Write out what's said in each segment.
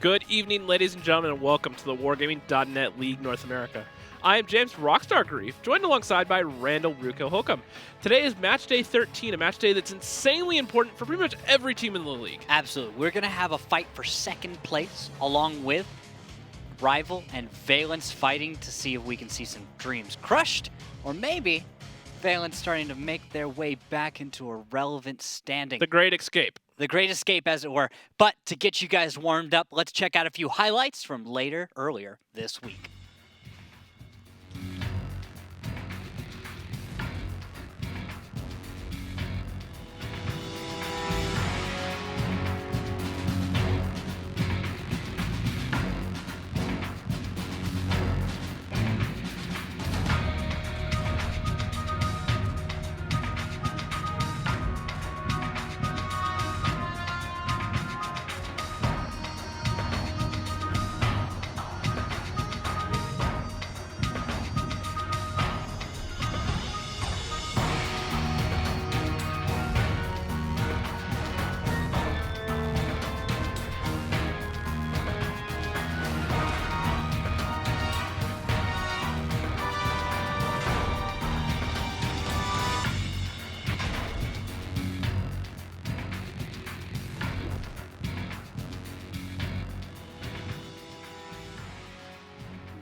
Good evening, ladies and gentlemen, and welcome to the Wargaming.net League North America. I am James Rockstar Grief, joined alongside by Randall Ruko Holcomb. Today is match day 13, a match day that's insanely important for pretty much every team in the league. Absolutely. We're going to have a fight for second place, along with Rival and Valence fighting to see if we can see some dreams crushed, or maybe Valence starting to make their way back into a relevant standing. The Great Escape. The Great Escape, as it were. But to get you guys warmed up, let's check out a few highlights from earlier this week.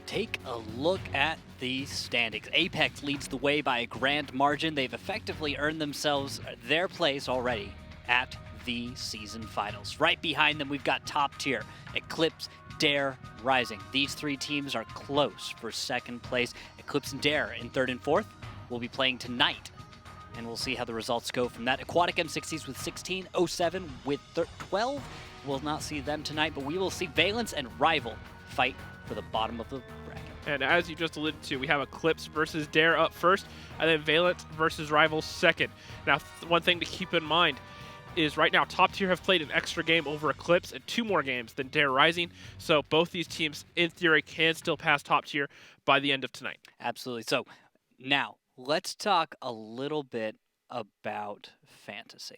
Take a look at the standings. Apex leads the way by a grand margin. They've effectively earned themselves their place already at the season finals. Right behind them, we've got top tier, Eclipse, Dare, Rising. These three teams are close for second place. Eclipse and Dare in third and fourth will be playing tonight, and we'll see how the results go from that. Aquatic M60s with 16, 07 with 12. We'll not see them tonight, but we will see Valence and Rival fight for the bottom of the bracket. And as you just alluded to, we have Eclipse versus Dare up first, and then Valence versus Rival second. Now, one thing to keep in mind is right now, top tier have played an extra game over Eclipse and 2 more games than Dare Rising. So both these teams, in theory, can still pass top tier by the end of tonight. Absolutely. So now let's talk a little bit about fantasy.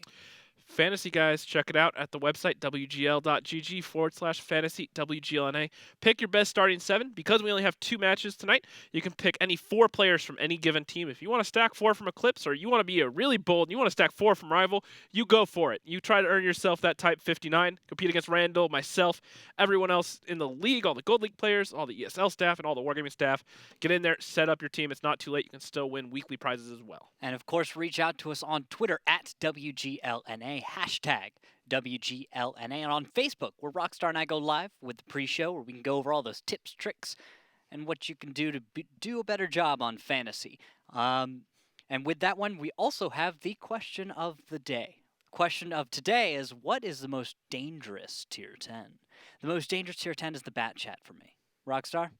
Fantasy, guys, check it out at the website, wgl.gg/fantasy WGLNA. Pick your best starting 7. Because we only have 2 matches tonight, you can pick any 4 players from any given team. If you want to stack 4 from Eclipse, or you want to be a really bold and you want to stack 4 from Rival, you go for it. You try to earn yourself that type 59. Compete against Randall, myself, everyone else in the league, all the Gold League players, all the ESL staff, and all the Wargaming staff. Get in there, set up your team. It's not too late. You can still win weekly prizes as well. And of course, reach out to us on Twitter at WGLNA. Hashtag WGLNA, and on Facebook, where Rockstar and I go live with the pre-show, where we can go over all those tips, tricks, and what you can do to do a better job on fantasy. And with that one, we also have the question of the day. The question of today is, what is the most dangerous tier 10? The most dangerous tier 10 is the Bat Chat for me. Rockstar?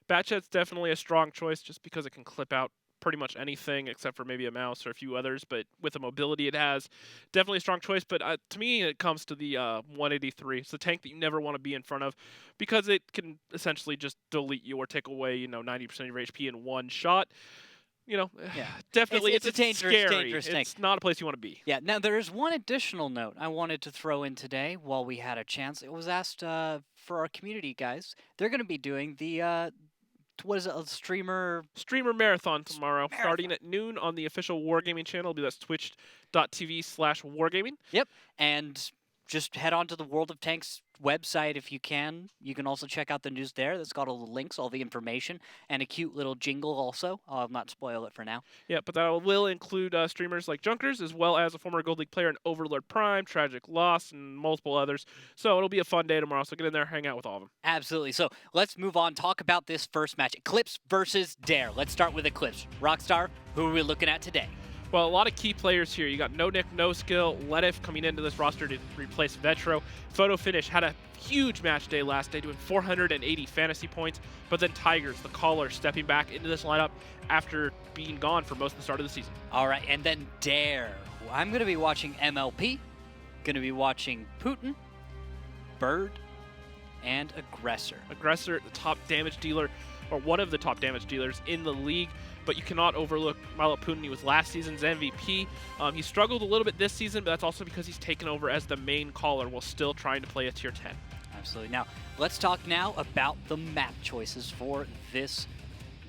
Bat Chat's definitely a strong choice just because it can clip out pretty much anything except for maybe a mouse or a few others, but with the mobility it has, definitely a strong choice. But to me, it comes to the 183. It's the tank that you never want to be in front of because it can essentially just delete you or take away 90% of your HP in one shot. Definitely it's a dangerous tank. It's not a place you want to be. Yeah. Now there is one additional note I wanted to throw in today while we had a chance. It was asked for our community guys. They're going to be doing the what is it, a streamer marathon tomorrow, starting at noon on the official Wargaming channel. That's twitch.tv/wargaming. Yep, and just head on to the World of Tanks website if you can. You can also check out the news there. That's got all the links, all the information, and a cute little jingle also. I'll not spoil it for now. Yeah, but that will include streamers like Junkers, as well as a former Gold League player in Overlord Prime, Tragic Loss, and multiple others. So it'll be a fun day tomorrow, so get in there, hang out with all of them. Absolutely. So let's move on, talk about this first match. Eclipse versus Dare. Let's start with Eclipse. Rockstar, who are we looking at today? Well, a lot of key players here. You got No Nick, No Skill, Ledif coming into this roster to replace Vetro. Photo Finish had a huge match day last day, doing 480 fantasy points. But then Tigers, the caller, stepping back into this lineup after being gone for most of the start of the season. All right, and then Dare. I'm going to be watching MLP, going to be watching Putin, Bird, and Aggressor. Aggressor, the top damage dealer, or one of the top damage dealers in the league, but you cannot overlook Milo Putin. He was last season's MVP. He struggled a little bit this season, but that's also because he's taken over as the main caller while still trying to play a tier 10. Absolutely. Now, let's talk now about the map choices for this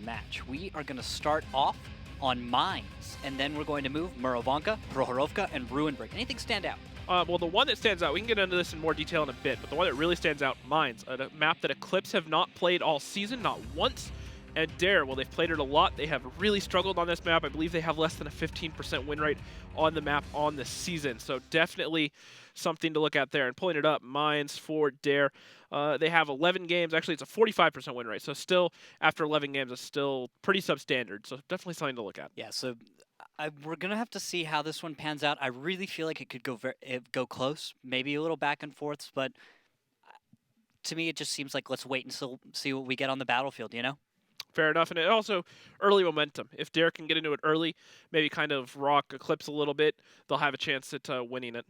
match. We are going to start off on Mines, and then we're going to move Murovanka, Prohorovka, and Ruinbrick. Anything stand out? Well, the one that stands out, we can get into this in more detail in a bit, but the one that really stands out, Mines, a map that Eclipse have not played all season, not once. And Dare, well, they've played it a lot. They have really struggled on this map. I believe they have less than a 15% win rate on the map on the season. So definitely something to look at there. And pulling it up, Mines for Dare. They have 11 games. Actually, it's a 45% win rate. So still, after 11 games, it's still pretty substandard. So definitely something to look at. Yeah, so we're going to have to see how this one pans out. I really feel like it could go close, maybe a little back and forths, but to me, it just seems like let's wait and see what we get on the battlefield, you know? Fair enough. And it also, early momentum. If Dare can get into it early, maybe kind of rock Eclipse a little bit, they'll have a chance at winning it.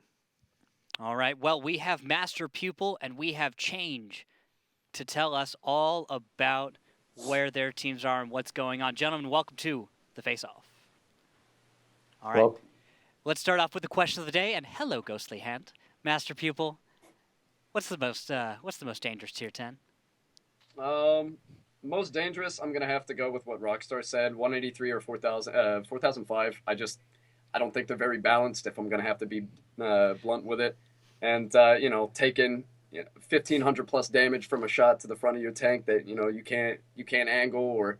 All right. Well, we have Master Pupil and we have Change to tell us all about where their teams are and what's going on. Gentlemen, welcome to the Face-Off. All right. Well, Let's start off with the question of the day. And hello, Ghostly Hand. Master Pupil, what's the most dangerous tier 10? Most dangerous, I'm gonna have to go with what Rockstar said, 183 or 4,000, 4005. I don't think they're very balanced. If I'm gonna have to be blunt with it, and taking 1,500 plus damage from a shot to the front of your tank that you can't angle or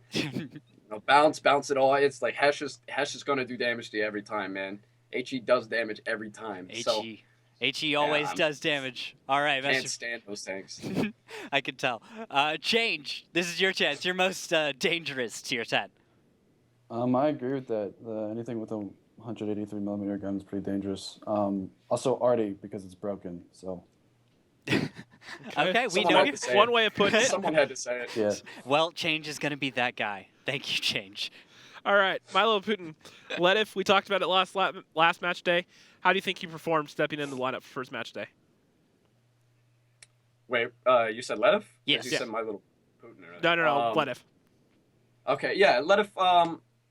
bounce it all. It's like Hesh is gonna do damage to you every time, man. HE does damage every time. So. HE always does damage. All right, Can't Master. stand those tanks. I can tell. Change. This is your chance. Your most dangerous tier 10. I agree with that. Anything with a 183 millimeter gun is pretty dangerous. Also Artie because it's broken. So. Okay, we Someone know had to say One it. way of putting it. Someone had to say it. Yeah. Well, Change is going to be that guy. Thank you, Change. All right, Milo Putin. Ledif, we talked about it last match day. How do you think he performed stepping into the lineup for first match day? Wait, you said Ledif? Yes. You Yeah. said my little Putin. No, Ledif. Okay, yeah, Ledif.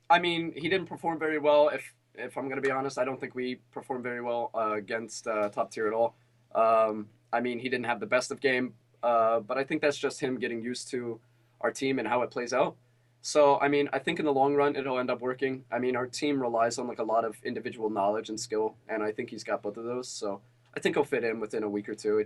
I mean, he didn't perform very well. If I'm gonna be honest, I don't think we performed very well against top tier at all. I mean, he didn't have the best of game, but I think that's just him getting used to our team and how it plays out. So, I mean, I think in the long run, it'll end up working. I mean, our team relies on like a lot of individual knowledge and skill, and I think he's got both of those. So, I think he'll fit in within a week or two.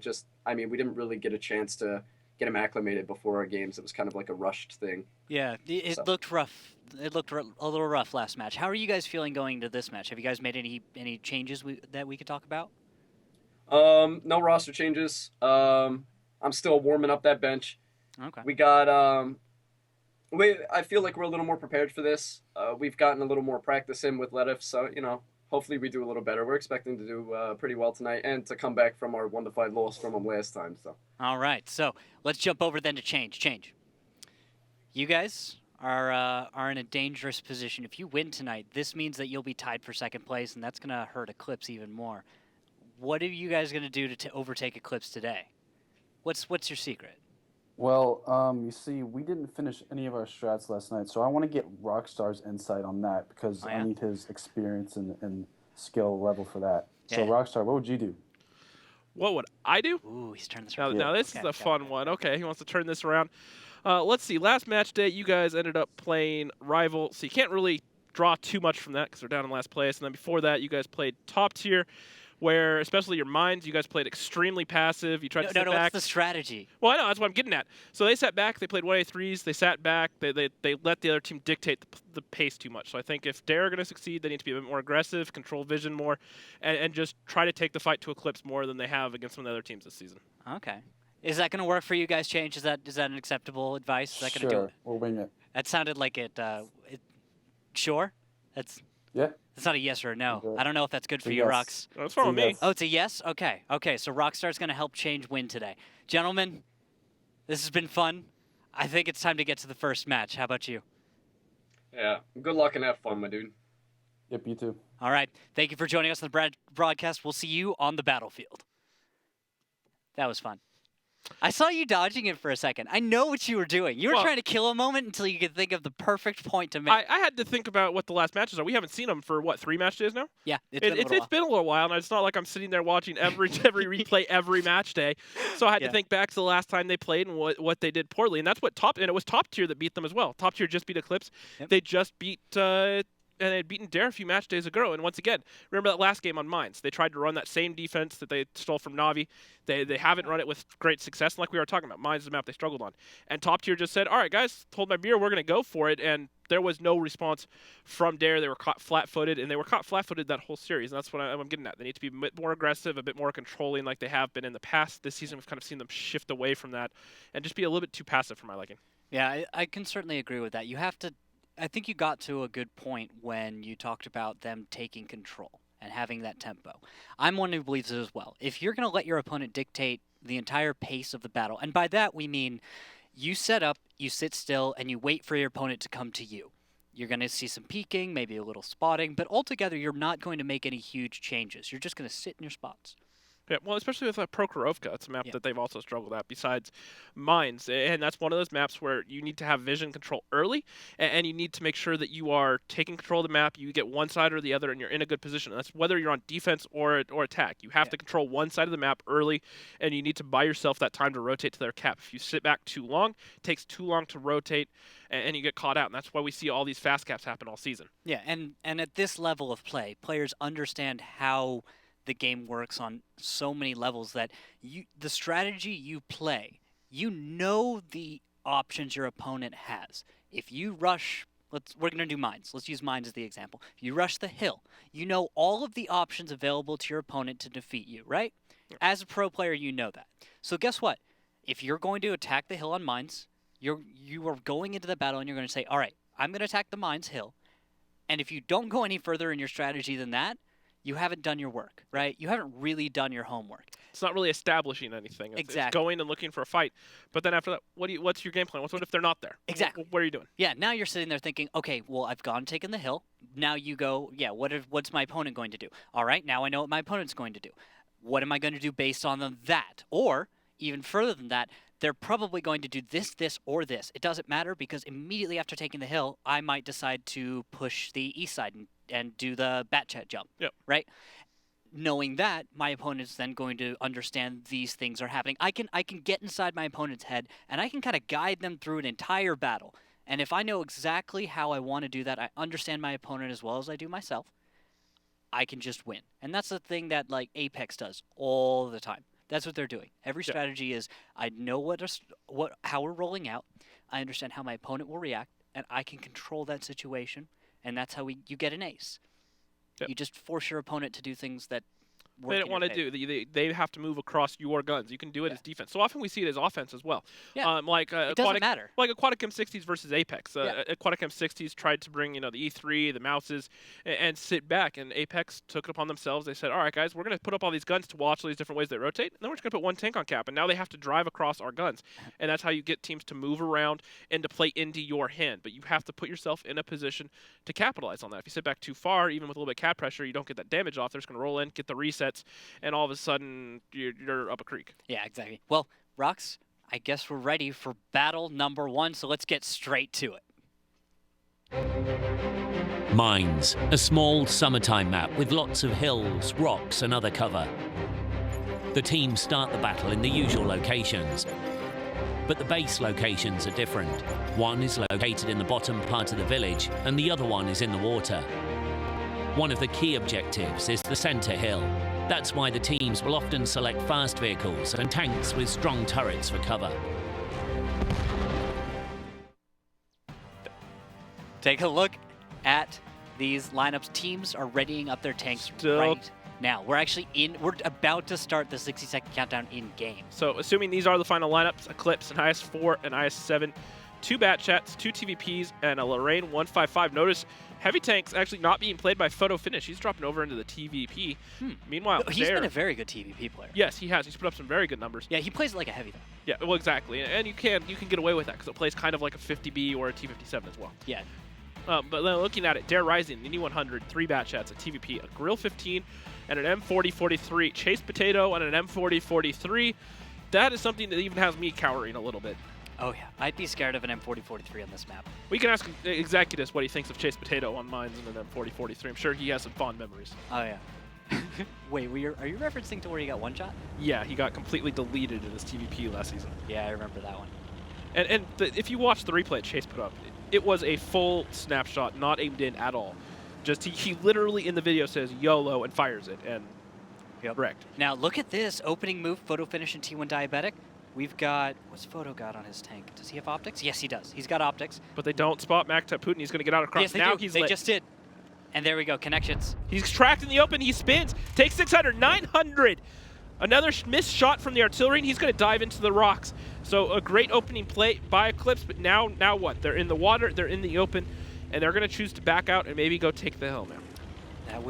I mean, we didn't really get a chance to get him acclimated before our games. It was kind of like a rushed thing. Yeah, it looked rough. It looked a little rough last match. How are you guys feeling going into this match? Have you guys made any changes that we could talk about? No roster changes. I'm still warming up that bench. Okay. We got I feel like we're a little more prepared for this. We've gotten a little more practice in with Ledif, so hopefully we do a little better. We're expecting to do pretty well tonight and to come back from our 1-5 loss from them last time. So. All right, so let's jump over then to Change. Change. You guys are in a dangerous position. If you win tonight, this means that you'll be tied for second place, and that's gonna hurt Eclipse even more. What are you guys gonna do to overtake Eclipse today? What's your secret? Well, you see, we didn't finish any of our strats last night, so I want to get Rockstar's insight on that because Oh, yeah? I need his experience and skill level for that. So, Yeah. Rockstar, what would you do? What would I do? Ooh, he's turned this Now, around. now this Okay, is a okay, fun okay. one. Okay, he wants to turn this around. Let's see. Last match day, you guys ended up playing Rival, so you can't really draw too much from that because they're down in last place. And then before that, you guys played Top Tier, where especially your Mines, you guys played extremely passive. You tried to sit No, back. what's the strategy? Well, I know that's what I'm getting at. So they sat back. They played 1A3s. They sat back. They let the other team dictate the pace too much. So I think if they're going to succeed, they need to be a bit more aggressive, control vision more, and just try to take the fight to Eclipse more than they have against some of the other teams this season. Okay. Is that going to work for you guys, Change? Is that an acceptable advice? Is that going to do Sure, it? we'll wing it. That sounded like it. Sure? That's not a yes or a no. Okay. I don't know if that's good for A you, yes. Rox. That's fine with me. Yes. Oh, it's a yes? Okay. Okay, so Rockstar's going to help Change win today. Gentlemen, this has been fun. I think it's time to get to the first match. How about you? Yeah, good luck and have fun, my dude. Yep, you too. All right. Thank you for joining us on the broadcast. We'll see you on the battlefield. That was fun. I saw you dodging it for a second. I know what you were doing. You were Well- trying to kill a moment until you could think of the perfect point to make. I had to think about what the last matches are. We haven't seen them for, what, 3 match days now? Yeah, it's been a little It's while. been a little while, and it's not like I'm sitting there watching every replay every match day. So I had Yeah. to think back to the last time they played and what they did poorly, and that's what and it was Top Tier that beat them as well. Top Tier just beat Eclipse. Yep. They just beat and they had beaten Dare a few match days ago. And once again, remember that last game on Mines? They tried to run that same defense that they stole from Navi. They haven't run it with great success. And like we were talking about, Mines is the map they struggled on. And Top Tier just said, all right, guys, hold my beer. We're going to go for it. And there was no response from Dare. They were caught flat-footed, and they were caught flat-footed that whole series. And that's what I'm getting at. They need to be a bit more aggressive, a bit more controlling like they have been in the past. This season, we've kind of seen them shift away from that and just be a little bit too passive for my liking. Yeah, I can certainly agree with that. You have to. I think you got to a good point when you talked about them taking control and having that tempo. I'm one who believes it as well. If you're going to let your opponent dictate the entire pace of the battle, and by that we mean you set up, you sit still, and you wait for your opponent to come to you. You're going to see some peeking, maybe a little spotting, but altogether you're not going to make any huge changes. You're just going to sit in your spots. Yeah, well, especially with Prokhorovka, it's a map Yeah. that they've also struggled at besides Mines. And that's one of those maps where you need to have vision control early, and you need to make sure that you are taking control of the map, you get one side or the other, and you're in a good position. And that's whether you're on defense or attack. You have Yeah. to control one side of the map early, and you need to buy yourself that time to rotate to their cap. If you sit back too long, it takes too long to rotate, and you get caught out. And that's why we see all these fast caps happen all season. Yeah, and at this level of play, players understand how the game works on so many levels that the strategy you play, you know the options your opponent has. If you rush, we're going to do Mines. Let's use Mines as the example. If you rush the hill, you know all of the options available to your opponent to defeat you, right? As a pro player, you know that. So guess what? If you're going to attack the hill on Mines, you are going into the battle and you're going to say, all right, I'm going to attack the Mines hill. And if you don't go any further in your strategy than that, you haven't done your work, right? You haven't really done your homework. It's not really establishing anything. It's Exactly. going and looking for a fight. But then after that, what's your game plan? What if they're not there? Exactly. What are you doing? Yeah, now you're sitting there thinking, okay, well, I've gone and taken the hill. Now you go, yeah, what's my opponent going to do? All right, now I know what my opponent's going to do. What am I going to do based on that? Or, even further than that, they're probably going to do this, or this. It doesn't matter because immediately after taking the hill, I might decide to push the east side and do the bat chat jump, Yep. right? Knowing that, my opponent's then going to understand these things are happening. I can get inside my opponent's head, and I can kind of guide them through an entire battle. And if I know exactly how I want to do that, I understand my opponent as well as I do myself, I can just win. And that's the thing that like Apex does all the time. That's what they're doing. Every Yeah. strategy is I know how we're rolling out. I understand how my opponent will react, and I can control that situation. And that's how you get an ace. Yep. You just force your opponent to do things that work They in don't your want to favor. do. They have to move across your guns. You can do it Yeah. as defense. So often we see it as offense as well. Yeah. Like It doesn't matter. Like Aquatic M60s versus Apex. Yeah. Aquatic M60s tried to bring the E3, the mouses, and sit back. And Apex took it upon themselves. They said, all right, guys, we're going to put up all these guns to watch all these different ways they rotate. And then we're just going to put one tank on cap. And now they have to drive across our guns. And that's how you get teams to move around and to play into your hand. But you have to put yourself in a position to capitalize on that. If you sit back too far, even with a little bit of cap pressure, you don't get that damage off. They're just going to roll in, get the resets, and all of a sudden you're up a creek. Yeah, exactly. Well, Rox, I guess we're ready for battle number 1, so let's get straight to it. Mines, a small summertime map with lots of hills, rocks and other cover. The teams start the battle in the usual locations, but the base locations are different. One is located in the bottom part of the village and the other one is in the water. One of the key objectives is the center hill. That's why the teams will often select fast vehicles and tanks with strong turrets for cover. Take a look at these lineups. Teams are readying up their tanks Still- right now. We're about to start the 60-second countdown in game. So assuming these are the final lineups, Eclipse, an IS-4, an IS-7, 2 Bat Chats, 2 TVPs, and a Lorraine 155. Notice Heavy Tank's actually not being played by Photo Finish. He's dropping over into the TVP. Meanwhile, He's Dare- been a very good TVP player. Yes, he has. He's put up some very good numbers. Yeah, he plays like a heavy though. Yeah, well, exactly. And you can get away with that because it plays kind of like a 50B or a T57 as well. Yeah. But then looking at it, Dare Rising, an E100, 3 Bat Chats, a TVP, a Grill 15, and an M4043. Chase Potato and an M4043. that is something that even has me cowering a little bit. Oh yeah, I'd be scared of an M4043 on this map. We can ask Executus what he thinks of Chase Potato on mines and an M4043. I'm sure he has some fond memories. Oh yeah. Wait, are you referencing to where he got one shot? Yeah, he got completely deleted in his TVP last season. Yeah, I remember that one. And if you watch the replay Chase put up, it was a full snapshot, not aimed in at all. Just he literally in the video says YOLO and fires it, and wrecked. Now look at this opening move, photo finish in T1 Diabetic. We've got, what's Photo got on his tank? Does he have optics? Yes, he does. He's got optics. But they don't spot Mactep Putin. He's going to get out across. Yes, they now do. he's They lit. just did. And there we go, connections. He's tracked in the open. He spins. Takes 600. 900. Another missed shot from the artillery, and he's going to dive into the rocks. So a great opening play by Eclipse, but now what? They're in the water. They're in the open, and they're going to choose to back out and maybe go take the hill now. That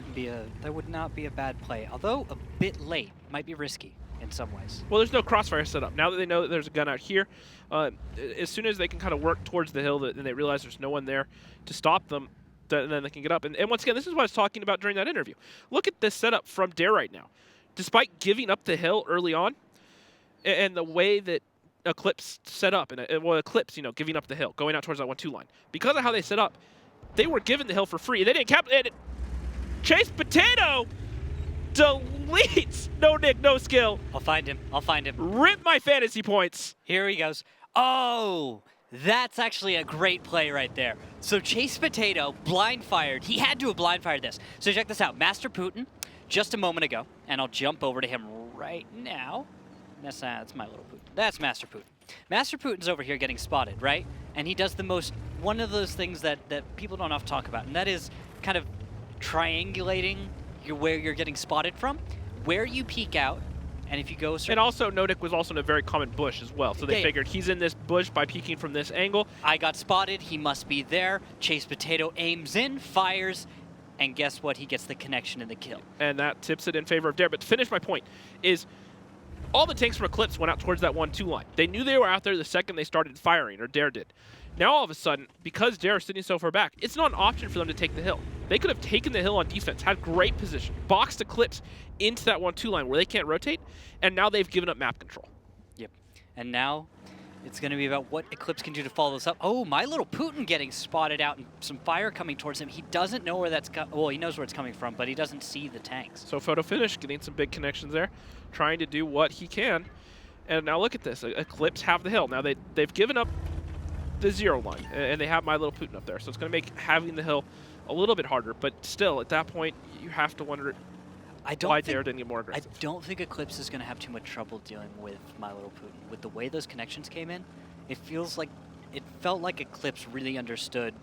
would not be a bad play. Although a bit late, might be risky in some ways. Well, there's no crossfire set up. Now that they know that there's a gun out here, as soon as they can kind of work towards the hill and they realize there's no one there to stop them, then they can get up. And once again, this is what I was talking about during that interview. Look at this setup from Dare right now. Despite giving up the hill early on, and the way that Eclipse set up, Eclipse, giving up the hill, going out towards that 1-2 line. Because of how they set up, they were given the hill for free. They didn't Chase Potato deletes. No Nick, no skill. I'll find him. Rip my fantasy points. Here he goes. Oh, that's actually a great play right there. So Chase Potato blind fired. He had to have blind fired this. So check this out. Master Putin, just a moment ago, and I'll jump over to him right now. That's my little Putin. That's Master Putin. Master Putin's over here getting spotted, right? And he does one of those things that people don't often talk about, and that is kind of triangulating where you're getting spotted from, where you peek out, and if you go... And also, Nodic was also in a very common bush as well, so they figured he's in this bush by peeking from this angle. I got spotted, he must be there. Chase Potato aims in, fires, and guess what? He gets the connection and the kill. And that tips it in favor of Dare. But to finish my point is, all the tanks from Eclipse went out towards that 1-2 line. They knew they were out there the second they started firing, or Dare did. Now all of a sudden, because Dare is sitting so far back, it's not an option for them to take the hill. They could have taken the hill on defense, had great position, boxed Eclipse into that 1-2 line where they can't rotate, and now they've given up map control. Yep. And now it's going to be about what Eclipse can do to follow this up. Oh, my little Putin getting spotted out and some fire coming towards him. He doesn't know where that's well, he knows where it's coming from, but he doesn't see the tanks. So photo finish, getting some big connections there, trying to do what he can. And now look at this. Eclipse have the hill. Now they've given up the 0 line, and they have my little Putin up there. So it's going to make having the hill a little bit harder, but still, at that point, you have to wonder why Dare didn't get more aggressive. I don't think Eclipse is going to have too much trouble dealing with my little Putin. With the way those connections came in, it felt like Eclipse really understood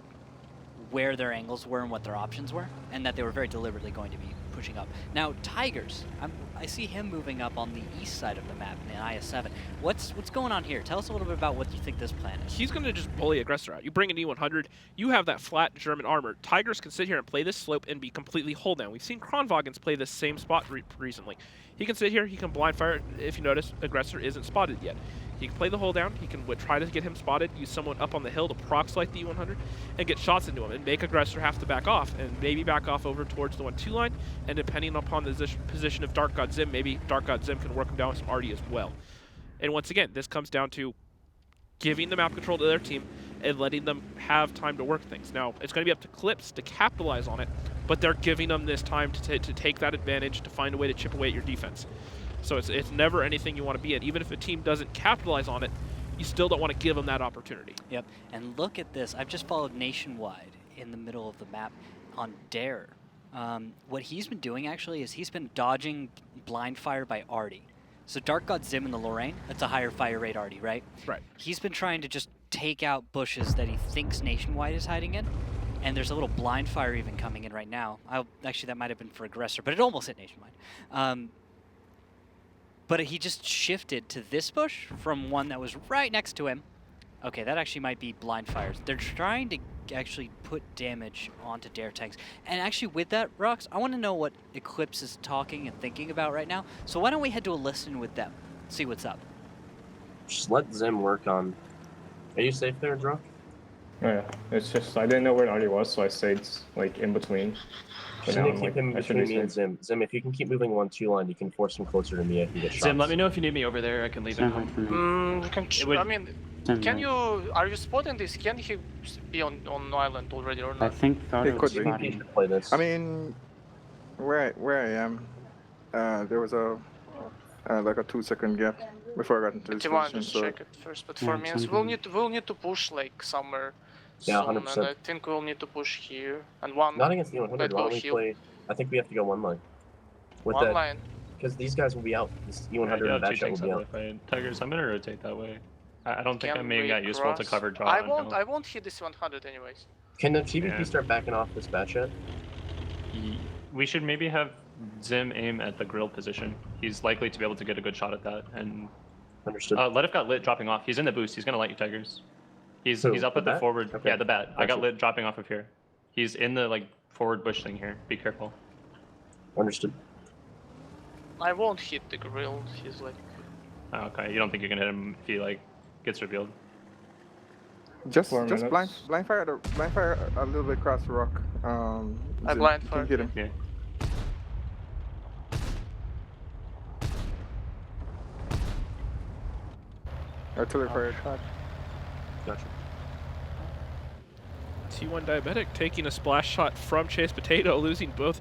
where their angles were and what their options were, and that they were very deliberately going to be pushing up. Now, Tigers, I see him moving up on the east side of the map in IS-7. What's going on here? Tell us a little bit about what you think this plan is. He's going to just bully Aggressor out. You bring an E100, you have that flat German armor. Tigers can sit here and play this slope and be completely hold down. We've seen Kronwagens play this same spot recently. He can sit here, he can blind fire. If you notice, Aggressor isn't spotted yet. He can play the hold down, he can try to get him spotted, use someone up on the hill to prox light the E100, and get shots into him, and make Aggressor have to back off, and maybe back off over towards the 1-2 line, and depending upon the position of Dark God Zim, maybe Dark God Zim can work him down with some arty as well. And once again, this comes down to giving the map control to their team and letting them have time to work things. Now, it's going to be up to Clips to capitalize on it, but they're giving them this time to take that advantage, to find a way to chip away at your defense. So it's never anything you want to be in. Even if a team doesn't capitalize on it, you still don't want to give them that opportunity. Yep, and look at this. I've just followed Nationwide in the middle of the map on Dare. What he's been doing, actually, is he's been dodging blind fire by Arty. So Dark God Zim in the Lorraine, that's a higher fire rate Arty, right? Right. He's been trying to just take out bushes that he thinks Nationwide is hiding in. And there's a little blind fire even coming in right now. Actually, that might have been for Aggressor, but it almost hit Nationwide. But he just shifted to this bush from one that was right next to him. Okay, that actually might be blind fires. They're trying to actually put damage onto Dare tanks. And actually with that, Rox, I want to know what Eclipse is talking and thinking about right now. So why don't we head to a listen with them, see what's up. Just let Zim work on... Are you safe there, Drunk? Oh yeah, it's just I didn't know where Artie was, so I stayed like in between. But now Can you I'm keep like, him I should between be me and safe. Zim? Zim, if you can keep moving 1-2 line, you can force him closer to me. I can get shots. Zim, let me know if you need me over there. I can leave and Stand come. by for me. would- I mean, Stand can by. you? Are you spotting this? Can he be on island already or I not? think Thought It was could be. PvP spotting. should play this. I mean, where I am, there was a like a 2-second gap before I got into But this you want position. just So check it first. But Yeah, for me, it's we'll something. need to push like somewhere Yeah, soon, 100%. and I think we'll need to push here and one. Not against the 100. Let Why go don't we heal. play? I think we have to go one line. With One that, line. because these guys will be out. This E100 I do and have two Batchat will tanks be on out. the way. Tigers, I'm gonna rotate that way. I don't think Can I'm being we that useful to cross? cover draw. I no. won't hit this 100 anyways. Can the PvP Yeah. start backing off this Batchat? We should maybe have Zim aim at the grill position. He's likely to be able to get a good shot at that. And Understood. Ledif got lit dropping off. He's in the boost. He's gonna light you, Tigers. He's Who, up the at the bat? forward. Okay. Yeah, the bat. I got Gotcha. lit dropping off of here. He's in the like forward bush thing here. Be careful. Understood. I won't hit the grill. He's like. Oh, okay, you don't think you can hit him if he like gets revealed? just 4 blind minutes. blind fire a little bit across the rock. I Zim, blind you fire. can get him. Yeah. Artillery fire. Gotcha. T1 Diabetic taking a splash shot from Chase Potato, losing both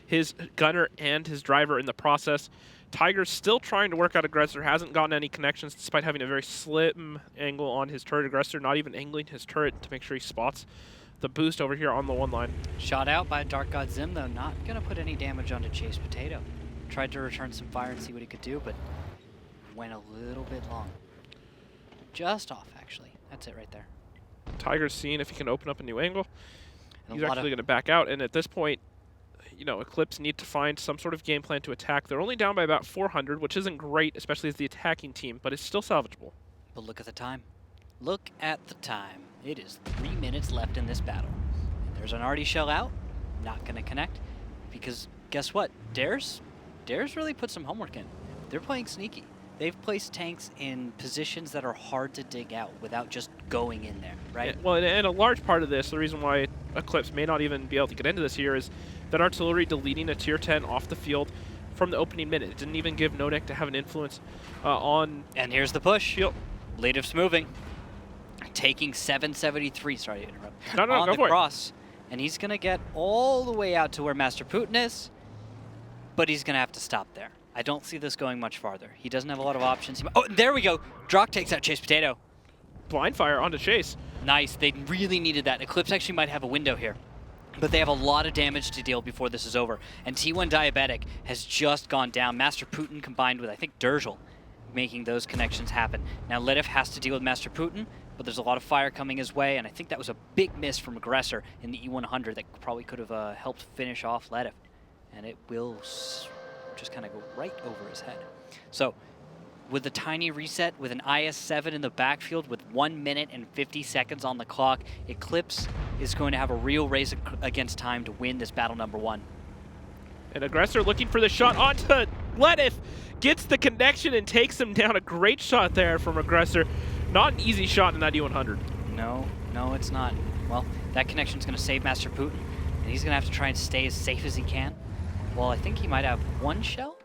his gunner and his driver in the process. Tiger's still trying to work out Aggressor, hasn't gotten any connections despite having a very slim angle on his turret. Aggressor not even angling his turret to make sure he spots the boost over here on the one line. Shot out by Dark God Zim, though, not gonna put any damage onto Chase Potato. Tried to return some fire and see what he could do, but went a little bit long. Just off, actually. That's it right there. Tiger's seeing if he can open up a new angle. And He's a lot actually of- going to back out, and at this point, you know, Eclipse need to find some sort of game plan to attack. They're only down by about 400, which isn't great, especially as the attacking team, but it's still salvageable. But look at the time. Look at the time. It is 3 minutes left in this battle. And there's an Artie shell out. Not gonna connect. Because guess what? Dare's really put some homework in. They're playing sneaky. They've placed tanks in positions that are hard to dig out without just going in there, right? Yeah, well, and a large part of this, the reason why Eclipse may not even be able to get into this here is that artillery deleting a tier 10 off the field from the opening minute. It didn't even give Nodek to have an influence on And here's the push. field. Ledif's moving. Taking 773, sorry to interrupt, No, on go the for it. cross. And he's going to get all the way out to where Master Putin is, but he's going to have to stop there. I don't see this going much farther. He doesn't have a lot of options. Oh, there we go. Drock takes out Chase Potato. Blind fire onto Chase. Nice. They really needed that. Eclipse actually might have a window here. But they have a lot of damage to deal before this is over. And T1 Diabetic has just gone down. Master Putin combined with, I think, Durgel, making those connections happen. Now, Ledif has to deal with Master Putin, but there's a lot of fire coming his way, and I think that was a big miss from Aggressor in the E100 that probably could have helped finish off Ledif. And it will just kind of go right over his head. So, with a tiny reset, with an IS-7 in the backfield, with 1 minute and 50 seconds on the clock, Eclipse is going to have a real race against time to win this battle number 1. And Aggressor looking for the shot onto Ledif. Gets the connection and takes him down. A great shot there from Aggressor. Not an easy shot in that E100. No, it's not. Well, that connection's going to save Master Putin, and he's going to have to try and stay as safe as he can. Well, I think he might have one shell.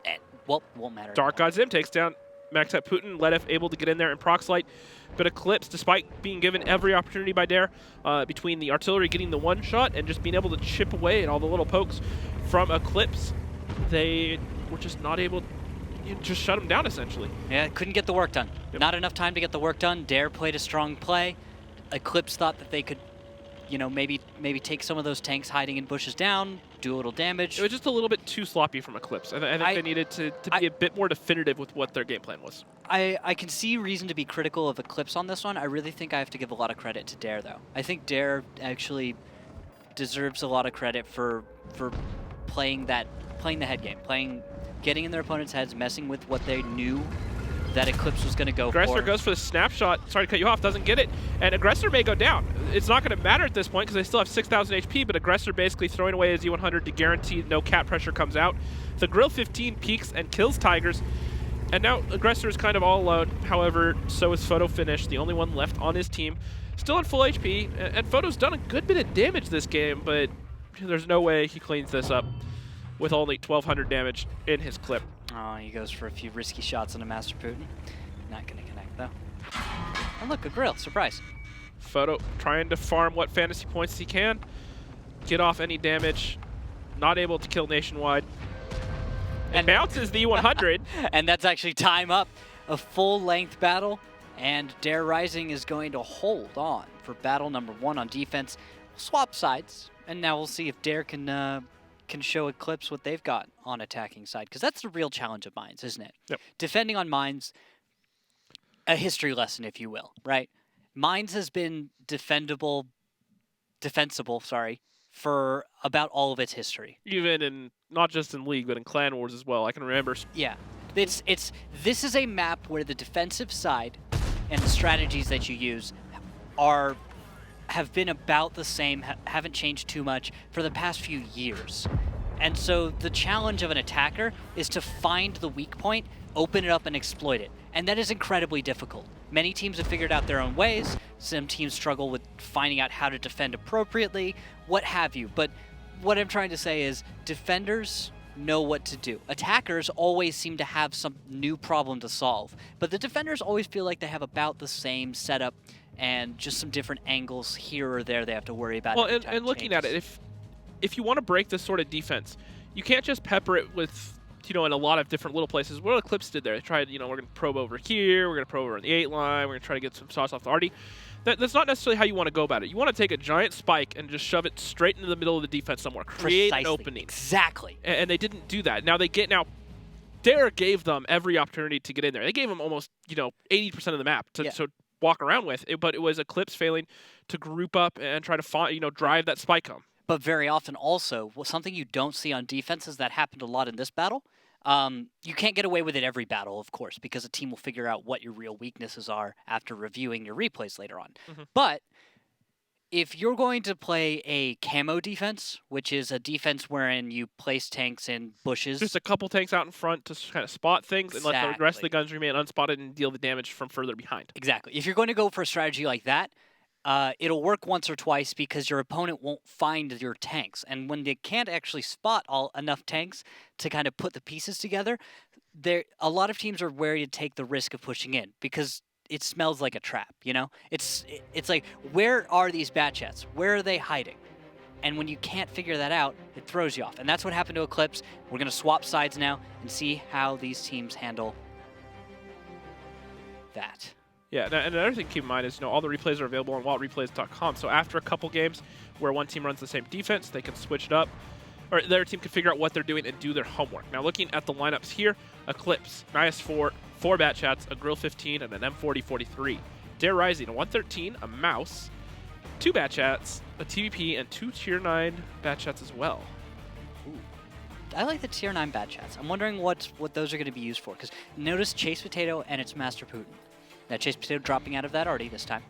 Well, won't matter. Dark God Zim takes down Maxat Putin. Ledif able to get in there and Proxlite. But Eclipse, despite being given every opportunity by Dare, between the artillery getting the one shot and just being able to chip away at all the little pokes from Eclipse, they were just not able to just shut him down, essentially. Yeah, couldn't get the work done. Yep. Not enough time to get the work done. Dare played a strong play. Eclipse thought that they could, maybe take some of those tanks hiding in bushes down, do a little damage. It was just a little bit too sloppy from Eclipse. I think they needed to be a bit more definitive with what their game plan was. I can see reason to be critical of Eclipse on this one. I really think I have to give a lot of credit to Dare, though. I think Dare actually deserves a lot of credit for playing the head game, getting in their opponent's heads, messing with what they knew that Eclipse was going to go Aggressor for. goes for the snapshot. Sorry to cut you off. Doesn't get it. And Aggressor may go down. It's not going to matter at this point because they still have 6,000 HP, but Aggressor basically throwing away his E100 to guarantee no cap pressure comes out. The Grill 15 peaks and kills Tigers. And now Aggressor is kind of all alone. However, so is Photo Finish, the only one left on his team. still at full HP, and Photo's done a good bit of damage this game, but there's no way he cleans this up with only 1,200 damage in his clip. Oh, he goes for a few risky shots on a Master Putin. Not going to connect, though. And look, a grill. Surprise. Photo trying to farm what fantasy points he can, get off any damage, not able to kill Nationwide. And bounces the E100. And that's actually time up. A full-length battle, and Dare Rising is going to hold on for battle number 1 on defense. We'll swap sides, and now we'll see if Dare can show Eclipse what they've got on attacking side, because that's the real challenge of Mines, isn't it? Yep. Defending on Mines, a history lesson, if you will, right? Mines has been defensible, for about all of its history. Even in, not just in League, but in Clan Wars as well. I can remember. Yeah. This is a map where the defensive side and the strategies that you use have been about the same, haven't changed too much for the past few years. And so the challenge of an attacker is to find the weak point, open it up, and exploit it. And that is incredibly difficult. Many teams have figured out their own ways. Some teams struggle with finding out how to defend appropriately, what have you. But what I'm trying to say is defenders know what to do. Attackers always seem to have some new problem to solve, but the defenders always feel like they have about the same setup and just some different angles here or there they have to worry about. Well, and looking at it, if you want to break this sort of defense, you can't just pepper it with, in a lot of different little places. What Eclipse did there, they tried, we're going to probe over here, we're going to probe over on the 8 line, we're going to try to get some shots off the Artie. That's not necessarily how you want to go about it. You want to take a giant spike and just shove it straight into the middle of the defense somewhere. Create an opening. Exactly. And they didn't do that. Now Dare gave them every opportunity to get in there. They gave them almost, 80% of the map to walk around with. But it was Eclipse failing to group up and try to find, drive that spike home. But very often also, something you don't see on defenses that happened a lot in this battle, you can't get away with it every battle, of course, because a team will figure out what your real weaknesses are after reviewing your replays later on. Mm-hmm. But if you're going to play a camo defense, which is a defense wherein you place tanks in bushes. Just a couple tanks out in front to kind of spot things and let the rest of the guns remain unspotted and deal the damage from further behind. Exactly. If you're going to go for a strategy like that, it'll work once or twice because your opponent won't find your tanks. And when they can't actually spot enough tanks to kind of put the pieces together, a lot of teams are wary to take the risk of pushing in because it smells like a trap, It's like, where are these Batchets? Where are they hiding? And when you can't figure that out, it throws you off. And that's what happened to Eclipse. We're going to swap sides now and see how these teams handle that. Yeah, and another thing to keep in mind is, all the replays are available on wildreplays.com. So after a couple games where one team runs the same defense, they can switch it up, or the other team can figure out what they're doing and do their homework. Now, looking at the lineups here, Eclipse, Nias 4 Batchats, a Grill 15, and an M4043. Dare Rising, a 113, a Mouse, 2 Batchats, a TVP, and 2 Tier 9 Batchats as well. Ooh. I like the Tier 9 Batchats. I'm wondering what those are going to be used for, because notice Chase Potato and its Master Putin. Now, Chase Potato dropping out of that Artie this time.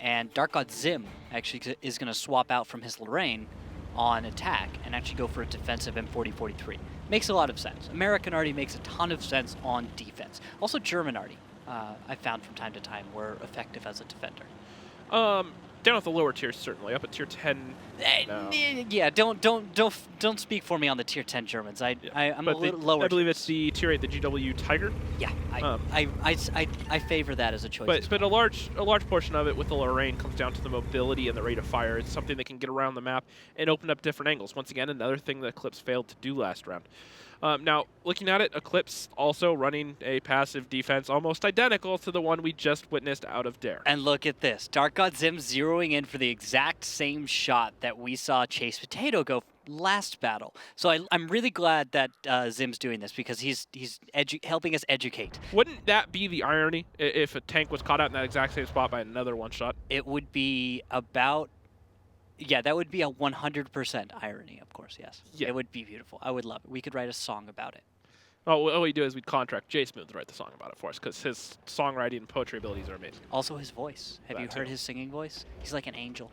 And Dark God Zim actually is going to swap out from his Lorraine on attack and actually go for a defensive M4043. Makes a lot of sense. American Artie makes a ton of sense on defense. Also, German Artie, I found from time to time, were effective as a defender. Down at the lower tiers, certainly. Up at tier 10, no. Yeah, don't speak for me on the tier 10 Germans. I'm a little lower. I believe it's the tier 8, the GW Tiger. Yeah, I favor that as a choice. But a large portion of it with the Lorraine comes down to the mobility and the rate of fire. It's something that can get around the map and open up different angles. Once again, another thing that Eclipse failed to do last round. Now, looking at it, Eclipse also running a passive defense almost identical to the one we just witnessed out of Dare. And look at this. Dark God Zim zeroing in for the exact same shot that we saw Chase Potato go last battle. So I'm really glad that Zim's doing this because he's helping us educate. Wouldn't that be the irony if a tank was caught out in that exact same spot by another one shot? It would be about... Yeah, that would be a 100% irony, of course, yes. Yeah. It would be beautiful. I would love it. We could write a song about it. Well, what we do is we'd contract Jay Smooth to write the song about it for us because his songwriting and poetry abilities are amazing. Also his voice. Have you heard his singing voice? He's like an angel.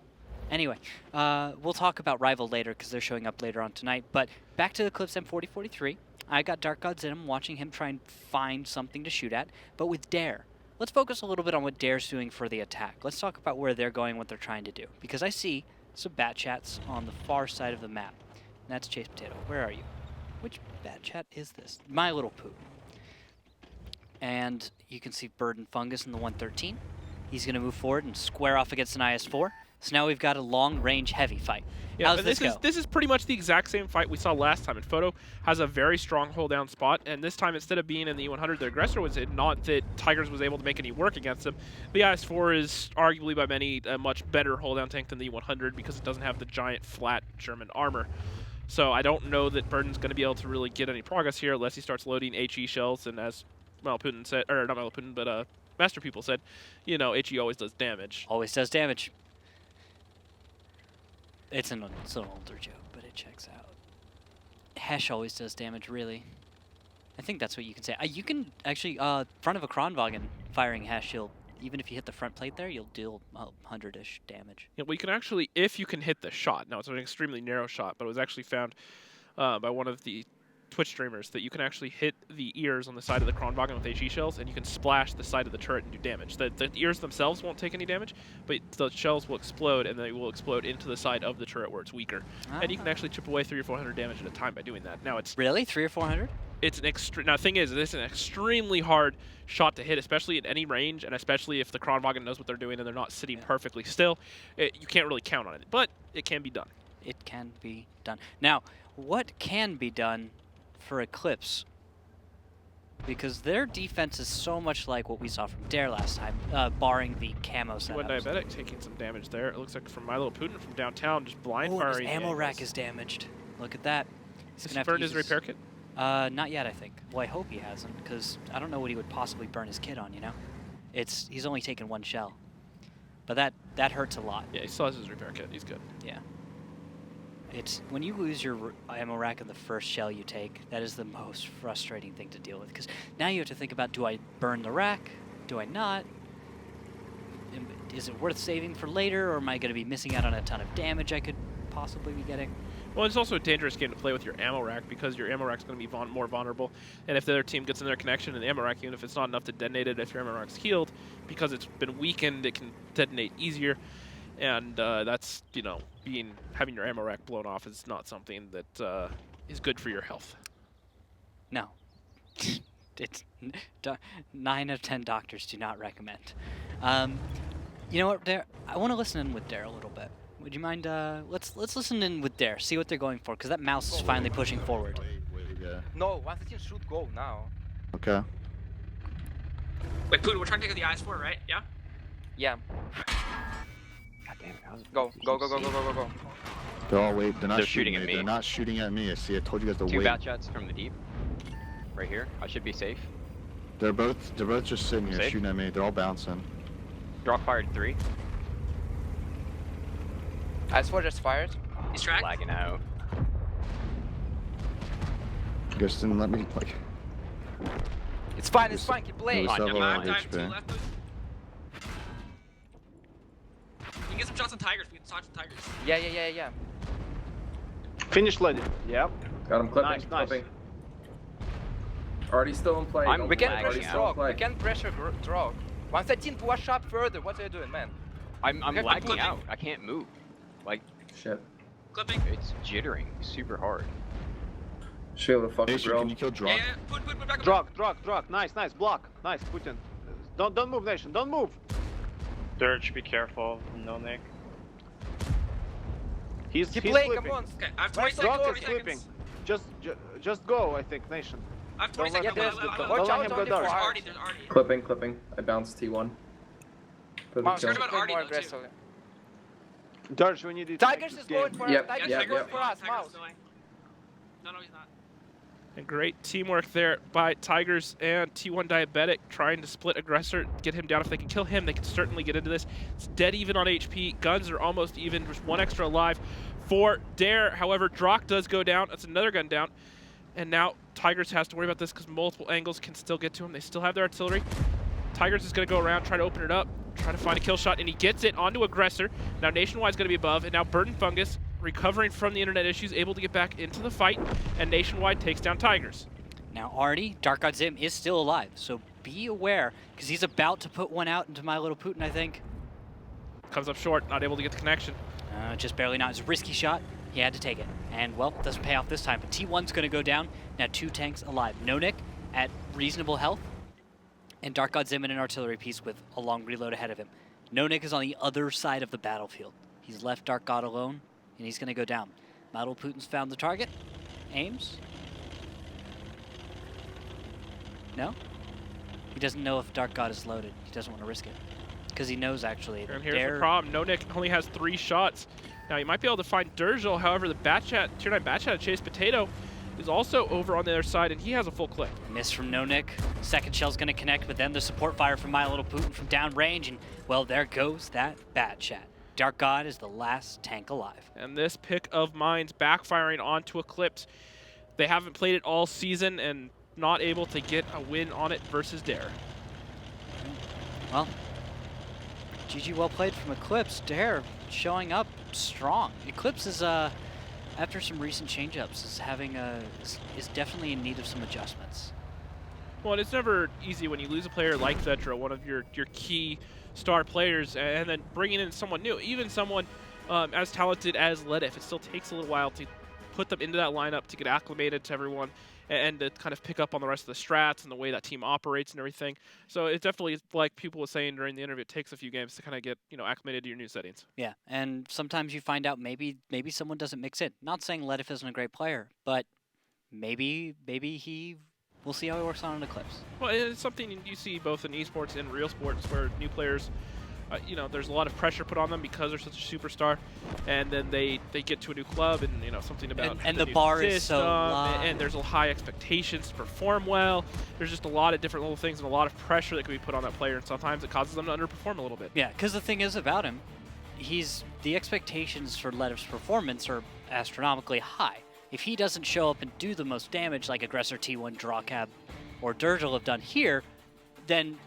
Anyway, we'll talk about Rival later because they're showing up later on tonight. But back to the Eclipse M4043. I got Dark God Zim, watching him try and find something to shoot at. But with Dare, let's focus a little bit on what Dare's doing for the attack. Let's talk about where they're going, what they're trying to do. Because I see some bat chats on the far side of the map. And that's Chase Potato. Where are you? Which bat chat is this? My Little Poo. And you can see Bird and Fungus in the 113. He's going to move forward and square off against an IS-4. So now we've got a long-range heavy fight. Yeah, How's but this go? this is pretty much the exact same fight we saw last time. And Photo has a very strong hold-down spot, and this time instead of being in the E100, the aggressor was in. Not that Tigers was able to make any work against him. The IS-4 is arguably by many a much better hold-down tank than the E100 because it doesn't have the giant flat German armor. So I don't know that Burden's going to be able to really get any progress here unless he starts loading HE shells. And as Putin said, or not Putin, but Master People said, you know, HE always does damage. Always does damage. It's an older joke, but it checks out. Hesh always does damage, really. I think that's what you can say. You can actually, front of a Kronwagen firing Hesh, even if you hit the front plate there, you'll deal 100-ish damage. Yeah, well, you can actually, if you can hit the shot. Now, it's an extremely narrow shot, but it was actually found by one of the Twitch streamers that you can actually hit the ears on the side of the Kronwagen with HE shells, and you can splash the side of the turret and do damage. The ears themselves won't take any damage, but the shells will explode, and they will explode into the side of the turret where it's weaker. And you can actually chip away 300 or 400 damage at a time by doing that. Now, it's really 300 or 400. It's an now, the thing is, this is an extremely hard shot to hit, especially at any range, and especially if the Kronwagen knows what they're doing and they're not sitting perfectly still. You can't really count on it, but it can be done. It can be done. Now, what can be done for Eclipse? Because their defense is so much like what we saw from Dare last time, barring the camo setup. Diabetic taking some damage there. It looks like from My Little Putin from downtown, just blind firing. His ammo rack is damaged. Look at that. He's gonna have to burn his repair kit? Not yet, I think. Well, I hope he hasn't, because I don't know what he would possibly burn his kit on, you know? He's only taken one shell. But that hurts a lot. Yeah, he still has his repair kit. He's good. Yeah. When you lose your ammo rack in the first shell you take, that is the most frustrating thing to deal with, because now you have to think about, do I burn the rack? Do I not? Is it worth saving for later, or am I going to be missing out on a ton of damage I could possibly be getting? Well, it's also a dangerous game to play with your ammo rack because your ammo rack's going to be more vulnerable. And if the other team gets in their connection and the ammo rack, even if it's not enough to detonate it, if your ammo rack's healed, because it's been weakened, it can detonate easier. And that's, you know, having your ammo rack blown off is not something that is good for your health. No. It's 9 of 10 doctors do not recommend. You know what, Dare? I want to listen in with Dare a little bit. Would you mind, let's listen in with Dare, see what they're going for, because that mouse is finally pushing forward. No, 113 should go now. Okay. Wait, Putin, we're trying to take the IS-4, right? Yeah? Yeah. God damn it. Go. They're all wait. They're not shooting at me. They're not shooting at me. I see. I told you guys to wait. 2 bat jets from the deep. Right here. I should be safe. They're both just sitting here shooting at me. They're all bouncing. Drop fired 3. IS-4 just fired. He's tracked. Lagging out. You guys didn't let me like. It's fine. Keep playing. Time, to left. You can get some shots on Tigers. We can touch the Tigers. Yeah. Finish lady. Yep. Got him clipping. Nice. Clipping. Already still in play. We can pressure drog. We can pressure drog. 113 push up further. What are you doing, man? I'm lagging out. I can't move. Like, shit. Clipping. It's jittering super hard. Should be able to fuck the grill. Can you kill Drog? Yeah. Put back up. Drog. Nice. Block. Nice. Putin. Don't move, Nation. Don't move. Dirge, be careful. No Nick. Keep He's playing, flipping. come on. Okay, I have 20 seconds. Drog is 20 flipping. seconds. Just go, I think, Nation. I have 20 Don't let seconds. him go. Watch Don't let out him go only dark. for There's Artie. Artie. Clipping. I bounced T1. Mouse, Scared play about Artie, more though, too. aggressively. Dirge, we need it. Tigers is going for us. Yep, Tigers yep, is going yep. for us. Tigers Mouse. is going. No, he's not. And great teamwork there by Tigers and T1 Diabetic, trying to split aggressor, get him down. If they can kill him, they can certainly get into this. It's dead even on HP. Guns are almost even, just 1 extra alive for Dare. However, Drock does go down. That's another gun down. And now Tigers has to worry about this because multiple angles can still get to him. They still have their artillery. Tigers is going to go around, try to open it up, try to find a kill shot, and he gets it onto aggressor. Now Nationwide's going to be above, and now Bird and Fungus, recovering from the internet issues, able to get back into the fight, and Nationwide takes down Tigers. Now Artie, Dark God Zim, is still alive, so be aware, because he's about to put one out into My Little Putin, I think. Comes up short, not able to get the connection. Just barely not. It's a risky shot. He had to take it. And, well, doesn't pay off this time. But T1's going to go down. Now 2 tanks alive. Nonik at reasonable health. And Dark God Zim in an artillery piece with a long reload ahead of him. Nonik is on the other side of the battlefield. He's left Dark God alone, and he's going to go down. Model Putin's found the target. Aims. No? He doesn't know if Dark God is loaded. He doesn't want to risk it. Because he knows, actually. And here's the problem. Nonik only has 3 shots. Now, you might be able to find Durgel. However, the Batchat, Tier 9 Batchat Chase Potato is also over on the other side, and he has a full clip. Miss from Nonik. Second shell's going to connect, but then the support fire from My Little Putin from downrange, and, well, there goes that Batchat. Dark God is the last tank alive. And this pick of Mines backfiring onto Eclipse. They haven't played it all season and not able to get a win on it versus Dare. Well, GG well played from Eclipse. Dare showing up strong. Eclipse is, after some recent change-ups, is definitely in need of some adjustments. Well, it's never easy when you lose a player like Vetra, one of your key star players, and then bringing in someone new, even someone as talented as Ledif. It still takes a little while to put them into that lineup, to get acclimated to everyone, and to kind of pick up on the rest of the strats and the way that team operates and everything. So it definitely, like people were saying during the interview, it takes a few games to kind of get acclimated to your new settings. Yeah, and sometimes you find out maybe someone doesn't mix in. Not saying Ledif isn't a great player, but maybe we'll see how he works on an Eclipse. Well, it's something you see both in esports and real sports where new players, there's a lot of pressure put on them because they're such a superstar, and then they get to a new club and something about and the the new bar system, is so low. and there's high expectations to perform well. There's just a lot of different little things and a lot of pressure that can be put on that player, and sometimes it causes them to underperform a little bit. Yeah, because the thing is about him, the expectations for Ledif's performance are astronomically high. If he doesn't show up and do the most damage like Aggressor T1, Drawcab, or Durgel have done here, then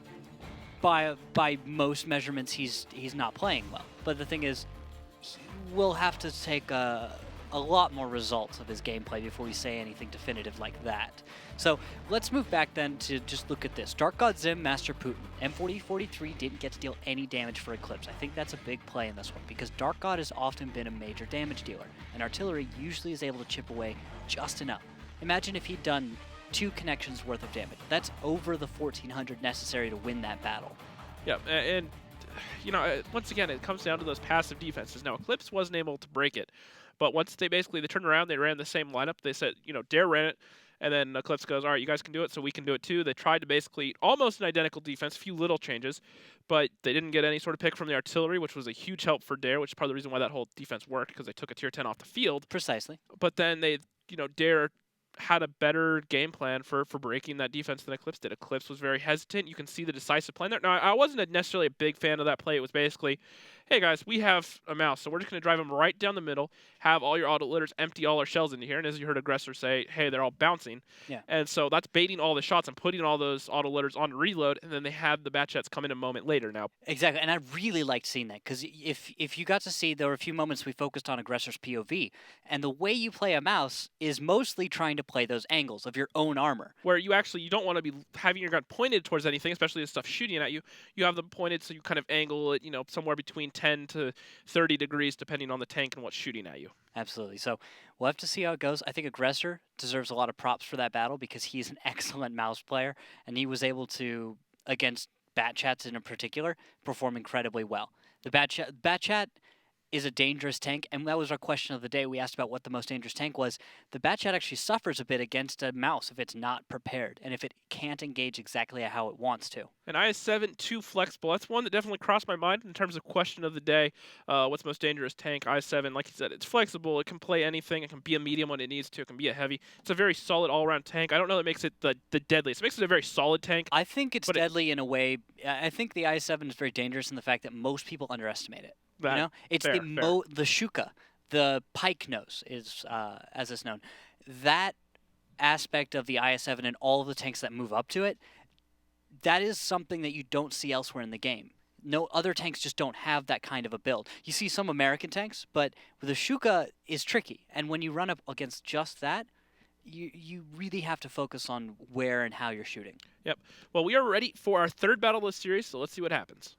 by most measurements he's not playing well. But the thing is, we'll have to take a lot more results of his gameplay before we say anything definitive like that. So let's move back then to just look at this. Dark God Zim, Master Putin. M4043 didn't get to deal any damage for Eclipse. I think that's a big play in this one because Dark God has often been a major damage dealer, and artillery usually is able to chip away just enough. Imagine if he'd done 2 connections worth of damage. That's over the 1400 necessary to win that battle. Yeah, and once again, it comes down to those passive defenses. Now, Eclipse wasn't able to break it, but once they turned around, they ran the same lineup. They said, Dare ran it, and then Eclipse goes, all right, you guys can do it, so we can do it too. They tried to basically almost an identical defense, a few little changes, but they didn't get any sort of pick from the artillery, which was a huge help for Dare, which is part of the reason why that whole defense worked, because they took a tier 10 off the field. Precisely. But then they, Dare had a better game plan for breaking that defense than Eclipse did. Eclipse was very hesitant. You can see the decisive plan there. Now, I wasn't necessarily a big fan of that play. It was basically, hey guys, we have a mouse, so we're just going to drive them right down the middle, have all your auto litters, empty all our shells into here, and as you heard Aggressor say, hey, they're all bouncing. Yeah. And so that's baiting all the shots and putting all those auto litters on reload, and then they have the Batchats come in a moment later now. Exactly, and I really liked seeing that, because if you got to see, there were a few moments we focused on Aggressor's POV, and the way you play a mouse is mostly trying to play those angles of your own armor. Where you don't want to be having your gun pointed towards anything, especially the stuff shooting at you. You have them pointed so you kind of angle it, somewhere between 10 to 30 degrees depending on the tank and what's shooting at you. Absolutely. So we'll have to see how it goes. I think Aggressor deserves a lot of props for that battle because he's an excellent mouse player, and he was able to, against Batchats in particular, perform incredibly well. The Batchat is a dangerous tank, and that was our question of the day. We asked about what the most dangerous tank was. The Batchat actually suffers a bit against a mouse if it's not prepared, and if it can't engage exactly how it wants to. An IS-7, too flexible. That's one that definitely crossed my mind in terms of question of the day. What's most dangerous tank? IS-7, like you said, it's flexible. It can play anything. It can be a medium when it needs to. It can be a heavy. It's a very solid all-around tank. I don't know that makes it the deadliest. It makes it a very solid tank. I think it's deadly in a way. I think the IS-7 is very dangerous in the fact that most people underestimate it. It's fair. The Shuka, the pike nose is as it's known. That aspect of the IS-7 and all of the tanks that move up to it, that is something that you don't see elsewhere in the game. No other tanks just don't have that kind of a build. You see some American tanks, but the Shuka is tricky, and when you run up against just that, you really have to focus on where and how you're shooting. Yep. Well, we are ready for our third battle of the series, so let's see what happens.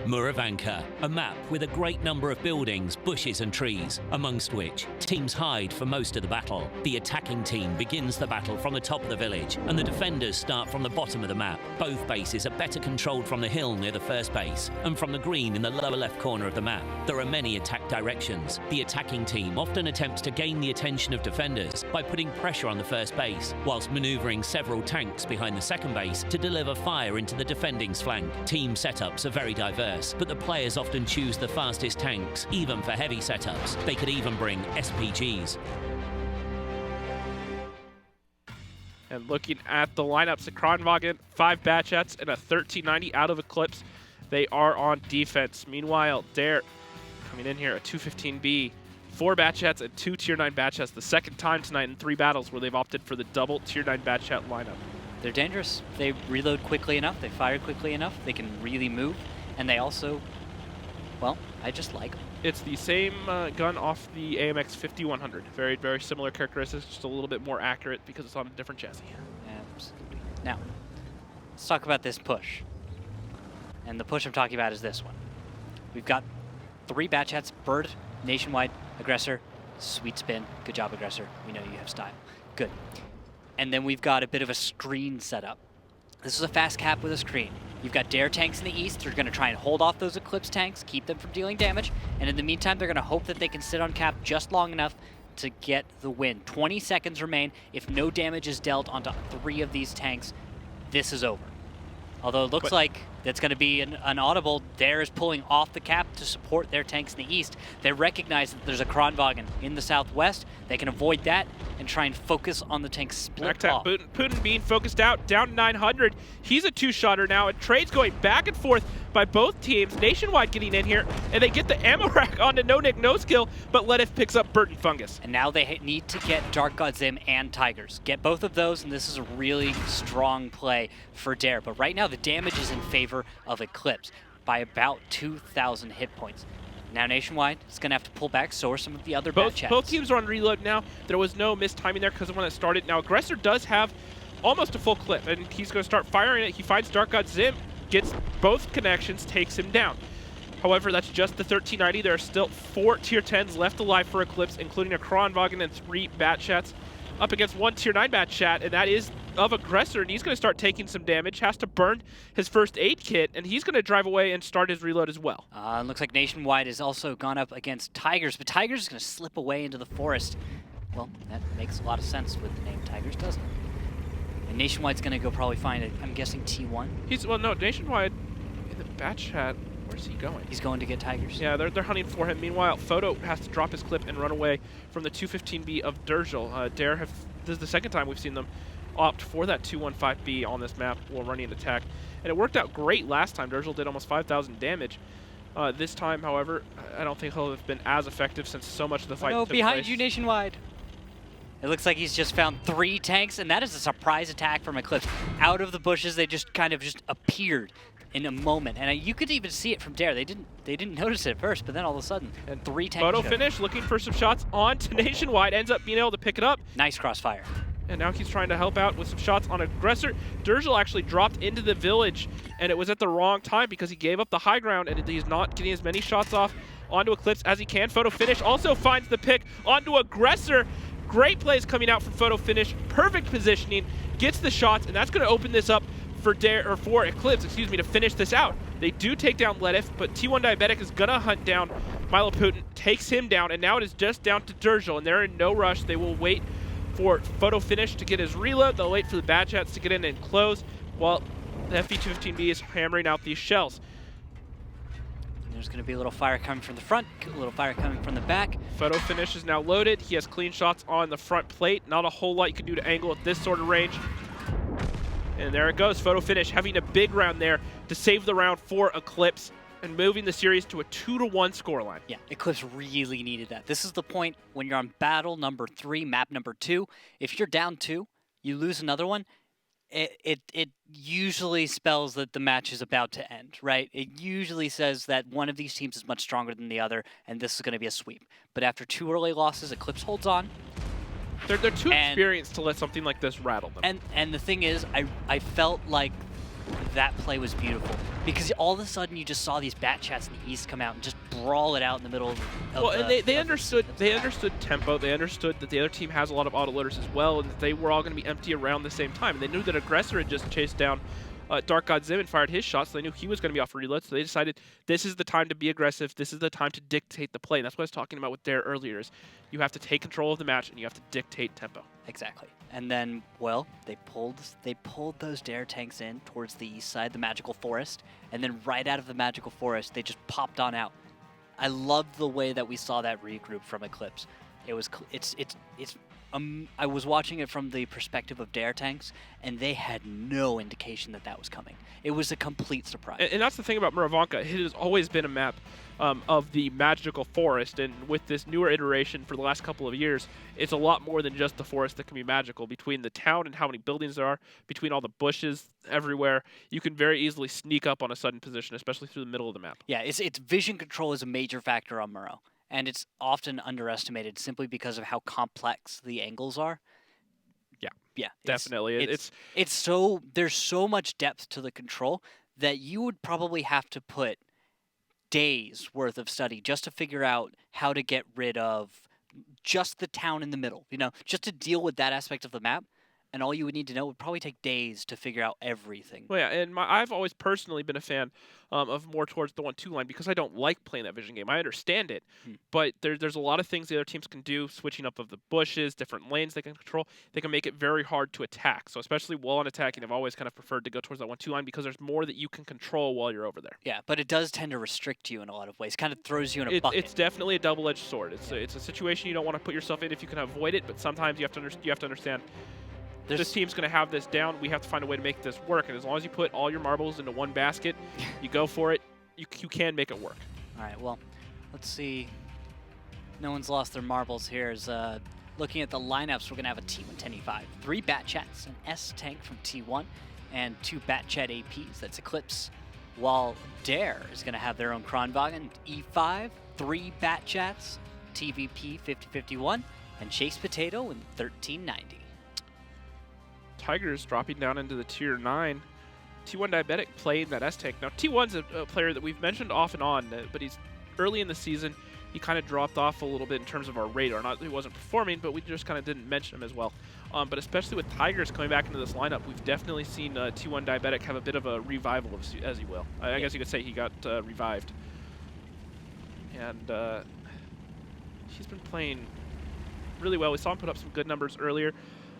Muravanka, a map with a great number of buildings, bushes and trees, amongst which teams hide for most of the battle. The attacking team begins the battle from the top of the village, and the defenders start from the bottom of the map. Both bases are better controlled from the hill near the first base, and from the green in the lower left corner of the map. There are many attack directions. The attacking team often attempts to gain the attention of defenders by putting pressure on the first base, whilst manoeuvring several tanks behind the second base to deliver fire into the defending's flank. Team setups are very diverse, but the players often choose the fastest tanks, even for heavy setups. They could even bring SPGs. And looking at the lineups, the Kronwagen, 5 Batchats, and a 1390 out of Eclipse. They are on defense. Meanwhile, Dare coming in here, a 215B, 4 Batchats and 2 Tier 9 Batchats. The second time tonight in 3 battles where they've opted for the double Tier 9 Batchat lineup. They're dangerous. They reload quickly enough. They fire quickly enough. They can really move. And they also, well, I just like them. It's the same gun off the AMX 5100. Very, very similar characteristics, just a little bit more accurate because it's on a different chassis. Absolutely. Now, let's talk about this push. And the push I'm talking about is this one. We've got 3 Batchats, Bird, Nationwide, Aggressor, sweet spin. Good job, Aggressor. We know you have style. Good. And then we've got a bit of a screen setup. This is a fast cap with a screen. You've got Dare tanks in the east. They're going to try and hold off those Eclipse tanks, keep them from dealing damage. And in the meantime, they're going to hope that they can sit on cap just long enough to get the win. 20 seconds remain. If no damage is dealt onto 3 of these tanks, this is over. Although it looks like that's going to be an audible. Dare is pulling off the cap to support their tanks in the east. They recognize that there's a Kronwagen in the southwest. They can avoid that and try and focus on the tanks split off. Putin being focused out, down to 900. He's a 2-shotter now, and trades going back and forth by both teams. Nationwide getting in here, and they get the ammo rack onto No Nick, No Skill, but Ledif picks up Burton Fungus. And now they need to get Dark God Zim and Tigers. Get both of those, and this is a really strong play for Dare. But right now, the damage is in favor of Eclipse by about 2,000 hit points. Now Nationwide is going to have to pull back, so are some of the other Batchats. Both teams are on reload now. There was no mistiming there because of when it started. Now Aggressor does have almost a full clip, and he's going to start firing it. He finds Dark God Zim, gets both connections, takes him down. However, that's just the 1390. There are still 4 Tier 10s left alive for Eclipse, including a Kronwagen and 3 Batchats up against 1 Tier 9 Batchat, and that is of Aggressor, and he's going to start taking some damage, has to burn his first aid kit, and he's going to drive away and start his reload as well. Looks like Nationwide has also gone up against Tigers, but Tigers is going to slip away into the forest. Well, that makes a lot of sense with the name Tigers, doesn't it? And Nationwide's going to go probably find, I'm guessing, T1? Well, no, Nationwide in the Batchat, where's he going? He's going to get Tigers. Yeah, they're hunting for him. Meanwhile, Photo has to drop his clip and run away from the 215B of Durgel. Dare this is the second time we've seen them opt for that 215B on this map while running an attack. And it worked out great last time. Durgel did almost 5,000 damage. This time, however, I don't think he'll have been as effective since so much of the fight took behind place. you, Nationwide. It looks like he's just found 3 tanks, and that is a surprise attack from Eclipse. Out of the bushes, they just kind of appeared in a moment, and you could even see it from Dare. They didn't notice it at first, but then all of a sudden, and 3 tanks. Photo finish, looking for some shots onto Nationwide, ends up being able to pick it up. Nice crossfire. And now he's trying to help out with some shots on Aggressor. Durgel actually dropped into the village, and it was at the wrong time because he gave up the high ground, and he's not getting as many shots off onto Eclipse as he can. Photo finish also finds the pick onto Aggressor. Great plays coming out from Photo finish. Perfect positioning, gets the shots, and that's going to open this up for Eclipse, to finish this out. They do take down Ledif, but T1 Diabetic is going to hunt down Milo Putin, takes him down, and now it is just down to Durgel, and they're in no rush. They will wait for Photo finish to get his reload. They'll wait for the Batchats to get in and close while the FV215B is hammering out these shells. There's going to be a little fire coming from the front, a little fire coming from the back. Photo finish is now loaded. He has clean shots on the front plate. Not a whole lot you can do to angle at this sort of range. And there it goes. Photo finish having a big round there to save the round for Eclipse and moving the series to a 2-1 scoreline. Yeah, Eclipse really needed that. This is the point when you're on battle number 3, map number 2. If you're down 2, you lose another one, it usually spells that the match is about to end, right? It usually says that one of these teams is much stronger than the other, and this is going to be a sweep. But after 2 early losses, Eclipse holds on, They're too experienced to let something like this rattle them. And the thing is, I felt like that play was beautiful because all of a sudden you just saw these bat chats in the east come out and just brawl it out in the middle of and they understood tempo. They understood that the other team has a lot of autoloaders as well, and that they were all going to be empty around the same time. And they knew that Aggressor had just chased down Dark God Zim and fired his shots, so they knew he was going to be off reload. So they decided this is the time to be aggressive. This is the time to dictate the play. And that's what I was talking about with Dare earlier. Is you have to take control of the match and you have to dictate tempo. Exactly. And then, well, they pulled those Dare tanks in towards the east side, the Magical Forest, and then right out of the Magical Forest, they just popped on out. I loved the way that we saw that regroup from Eclipse. I was watching it from the perspective of Dare tanks, and they had no indication that that was coming. It was a complete surprise. And that's the thing about Muravanka. It has always been a map of the Magical Forest, and with this newer iteration for the last couple of years, it's a lot more than just the forest that can be magical. Between the town and how many buildings there are, between all the bushes everywhere, you can very easily sneak up on a sudden position, especially through the middle of the map. Yeah, it's vision control is a major factor on Muro. And it's often underestimated simply because of how complex the angles are. Yeah, definitely. There's so much depth to the control that you would probably have to put days worth of study just to figure out how to get rid of just the town in the middle. Just to deal with that aspect of the map. And all you would need to know would probably take days to figure out everything. Well, yeah, and I've always personally been a fan of more towards the 1-2 line because I don't like playing that vision game. I understand it, but there's a lot of things the other teams can do, switching up of the bushes, different lanes they can control. They can make it very hard to attack. So especially while on attacking, I've always kind of preferred to go towards that 1-2 line because there's more that you can control while you're over there. Yeah, but it does tend to restrict you in a lot of ways. Kind of throws you in a bucket. It's definitely a double-edged sword. It's a situation you don't want to put yourself in if you can avoid it, but sometimes you have to understand. This team's going to have this down. We have to find a way to make this work. And as long as you put all your marbles into one basket, you go for it, you can make it work. All right, well, let's see. No one's lost their marbles here. Looking at the lineups, we're going to have a T1 10E5, 3 Bat Chats, an S tank from T1, and 2 Bat Chat APs. That's Eclipse. While Dare is going to have their own Kronwagen, E5, 3 Bat Chats, TVP 5051, and Chase Potato in 1390. Tigers dropping down into the Tier 9. T1 Diabetic playing that S-Tank. Now, T1's a player that we've mentioned off and on, but he's early in the season. He kind of dropped off a little bit in terms of our radar. Not that he wasn't performing, but we just kind of didn't mention him as well. But especially with Tigers coming back into this lineup, we've definitely seen T1 Diabetic have a bit of a revival, as he will. I guess you could say he got revived. And he's been playing really well. We saw him put up some good numbers earlier.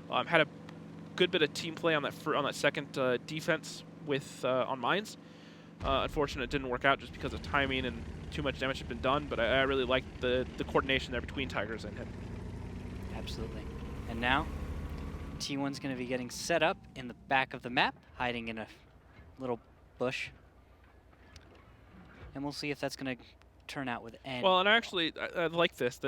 Had a good bit of team play on that second defense with on mines. Unfortunately, it didn't work out just because of timing and too much damage had been done, but I really liked the coordination there between Tigers and him. Absolutely. And now, T1's going to be getting set up in the back of the map, hiding in a little bush. And we'll see if that's going to turn out with any. Well, and actually, I like this.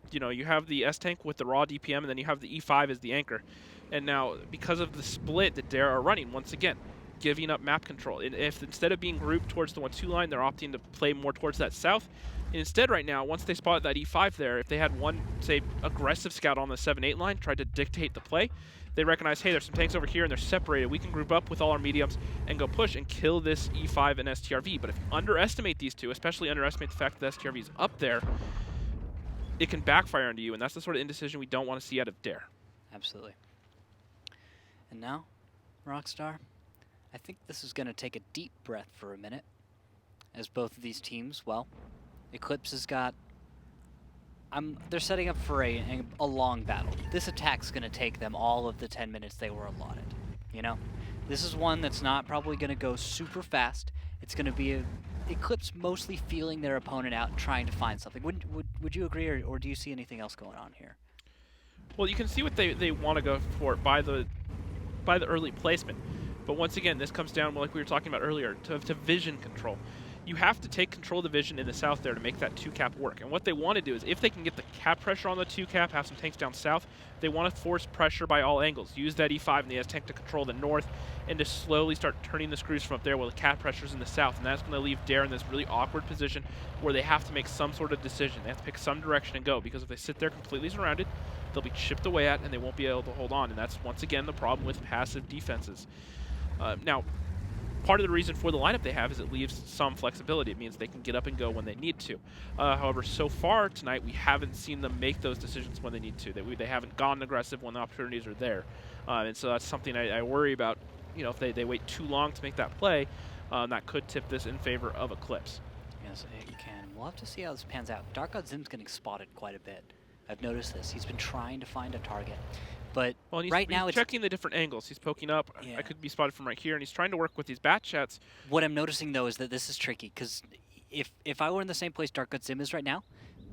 You have the S-Tank with the raw DPM, and then you have the E5 as the anchor. And now, because of the split that Dare are running, once again, giving up map control. If instead of being grouped towards the 1-2 line, they're opting to play more towards that south. And instead, right now, once they spotted that E5 there, if they had one, say, aggressive scout on the 7-8 line, tried to dictate the play, they recognize, hey, there's some tanks over here and they're separated. We can group up with all our mediums and go push and kill this E5 and STRV. But if you underestimate these two, especially underestimate the fact that the STRV is up there, it can backfire onto you, and that's the sort of indecision we don't want to see out of Dare. Absolutely. And now, Rockstar, I think this is going to take a deep breath for a minute, as both of these teams, well, Eclipse has got, they're setting up for a long battle. This attack's going to take them all of the 10 minutes they were allotted, This is one that's not probably going to go super fast. It's going to be Eclipse mostly feeling their opponent out and trying to find something. Would you agree, or do you see anything else going on here? Well, you can see what they want to go for by the early placement. But once again, this comes down, like we were talking about earlier, to vision control. you have to take control of the vision in the south there to make that 2-cap work. And what they want to do is, if they can get the cap pressure on the 2-cap, have some tanks down south, they want to force pressure by all angles. Use that E5 and the S tank to control the north and to slowly start turning the screws from up there while the cap pressure's in the south. And that's going to leave Dare in this really awkward position where they have to make some sort of decision. They have to pick some direction and go, because if they sit there completely surrounded, they'll be chipped away at and they won't be able to hold on. And that's, once again, the problem with passive defenses. Now, part of the reason for the lineup they have is it leaves some flexibility. It means they can get up and go when they need to. However, so far tonight, we haven't seen them make those decisions when they need to. They haven't gone aggressive when the opportunities are there. And so that's something I worry about. You know, if they wait too long to make that play, that could tip this in favor of Eclipse. Yes, it can. We'll have to see how this pans out. Dark God Zim's getting spotted quite a bit. I've noticed this. He's been trying to find a target. But right now, he's checking the different angles. He's poking up. Yeah. I could be spotted from right here, and he's trying to work with these bat chats. What I'm noticing, though, is that this is tricky, because if I were in the same place Dark God Zim is right now,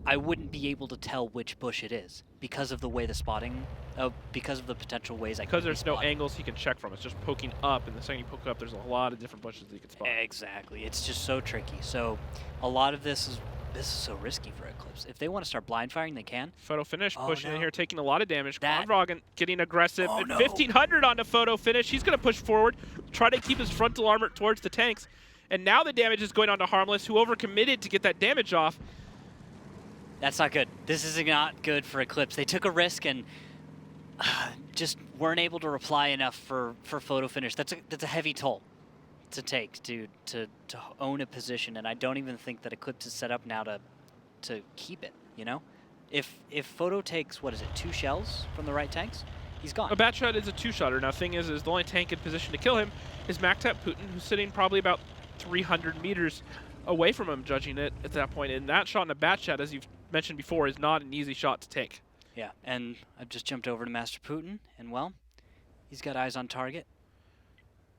I wouldn't be able to tell which bush it is because of the way the spotting, because of the potential ways I can Because there's no angles he can check from. It's just poking up, and the second you poke up, there's a lot of different bushes that you can spot. Exactly. It's just so tricky. So a lot of this is so risky for Eclipse. If they want to start blind firing, they can. Photo finish, Oh, pushing no. in here, taking a lot of damage. That- Konvroggen getting aggressive. Oh, And no. 1500 onto photo finish. He's going to push forward, try to keep his frontal armor towards the tanks. And now the damage is going on to Harmless, who overcommitted to get that damage off. That's not good. This is not good for Eclipse. They took a risk and just weren't able to reply enough for photo finish. That's a heavy toll to take to own a position, and I don't even think that Eclipse is set up now to keep it, you know? If Photo takes, what is it, 2 shells from the right tanks, he's gone. A bat shot is a 2-shotter. Now, thing is the only tank in position to kill him is Maktap Putin, who's sitting probably about 300 meters away from him, judging it at that point. And that shot in a bat shot, as you've mentioned before, is not an easy shot to take. Yeah, and I've just jumped over to Master Putin, and well, he's got eyes on target.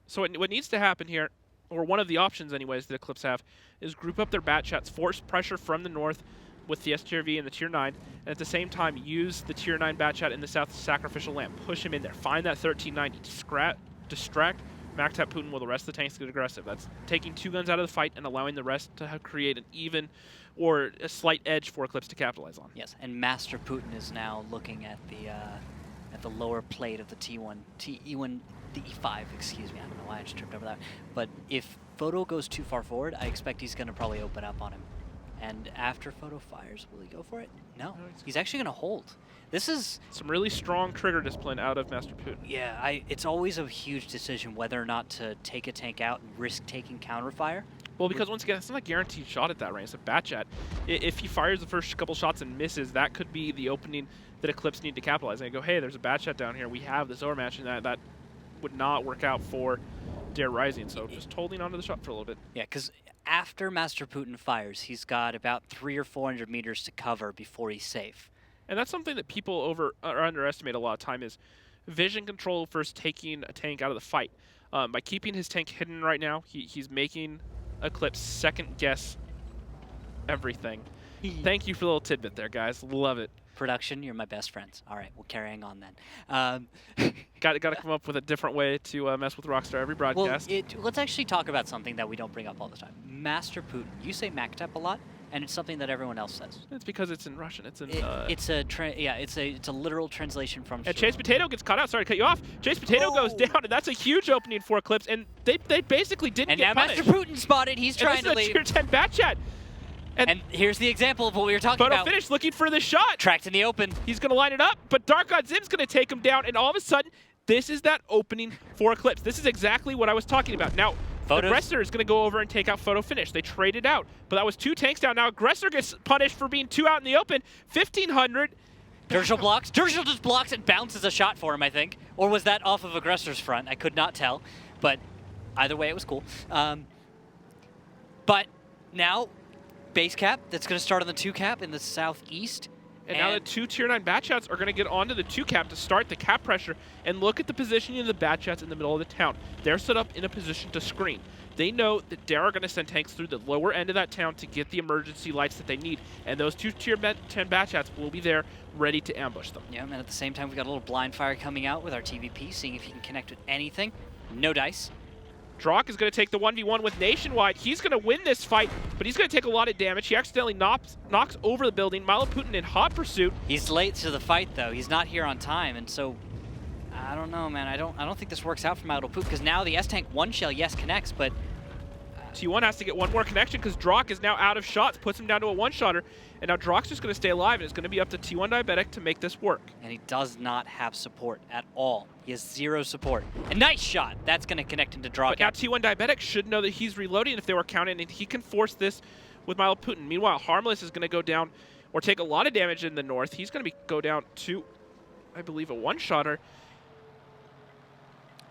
So what needs to happen here, or one of the options anyways that Eclipse have, is group up their bat shots, force pressure from the north with the STRV and the Tier 9, and at the same time use the Tier 9 bat shot in the south Sacrificial Lamb. Push him in there. Find that 1390. Distract Maktap Putin while the rest of the tanks get aggressive. That's taking 2 guns out of the fight and allowing the rest to create an even or a slight edge for Eclipse to capitalize on. Yes, and Master Putin is now looking at the lower plate of the T1, the E5, excuse me. I don't know why I just tripped over that. But if Photo goes too far forward, I expect he's going to probably open up on him. And after Photo fires, will he go for it? No, he's actually going to hold. This is some really strong trigger discipline out of Master Putin. Yeah, it's always a huge decision whether or not to take a tank out and risk taking counterfire. Well, because once again, it's not a guaranteed shot at that range. It's a bat chat. If he fires the first couple shots and misses, that could be the opening that Eclipse need to capitalize. And they go, hey, there's a bat chat down here. We have this overmatch, and that would not work out for Dare Rising. So just holding onto the shot for a little bit. Yeah, because after Master Putin fires, he's got about 300 or 400 meters to cover before he's safe. And that's something that people underestimate a lot of time is vision control first taking a tank out of the fight. By keeping his tank hidden right now, he's making Eclipse second guess everything. Thank you for the little tidbit there, guys. Love it. Production, you're my best friends. All right, well, carrying on then. Got to come up with a different way to mess with Rockstar every broadcast. Well, let's actually talk about something that we don't bring up all the time. Master Putin. You say Maktap a lot, and it's something that everyone else says. It's because it's in Russian. It's in. It's a literal translation from. And Chase Potato gets caught out. Sorry to cut you off. Chase Potato goes down, and that's a huge opening for Eclipse. And they basically didn't get punished. And now Master Putin spotted. He's trying to leave. This is a Tier 10 bat chat. And here's the example of what we were talking about. Photo finish, looking for the shot. Tracked in the open. He's going to line it up, but Dark God Zim's going to take him down, and all of a sudden, this is that opening for Eclipse. This is exactly what I was talking about. Now, Aggressor is going to go over and take out Photo Finish. They traded out, but that was 2 tanks down. Now Aggressor gets punished for being 2 out in the open. 1500. Dershel blocks. Dershel just blocks and bounces a shot for him, I think. Or was that off of Aggressor's front? I could not tell, but either way, it was cool. But now, base cap, that's going to start on the 2 cap in the southeast. And now the 2 Tier 9 bat shots are going to get onto the 2 cap to start the cap pressure. And look at the positioning of the bat shots in the middle of the town. They're set up in a position to screen. They know that Dare are going to send tanks through the lower end of that town to get the emergency lights that they need. And those 2 Tier 10 bat shots will be there ready to ambush them. Yeah, and at the same time, we got a little blind fire coming out with our TVP, seeing if he can connect with anything. No dice. Drock is going to take the 1v1 with Nationwide. He's going to win this fight, but he's going to take a lot of damage. He accidentally knocks over the building. Milo Putin in hot pursuit. He's late to the fight, though. He's not here on time, and so I don't know, man. I don't think this works out for Milo Putin, because now the S-Tank one shell, yes, connects, but T1 has to get one more connection because Drock is now out of shots, puts him down to a one-shotter, and now Drock's just going to stay alive, and it's going to be up to T1 Diabetic to make this work. And he does not have support at all. He has 0 support. A nice shot. That's going to connect into Drock. But now T1 Diabetic should know that he's reloading if they were counting, and he can force this with Milo Putin. Meanwhile, Harmless is going to go down or take a lot of damage in the north. He's going to go down to, I believe, a one-shotter.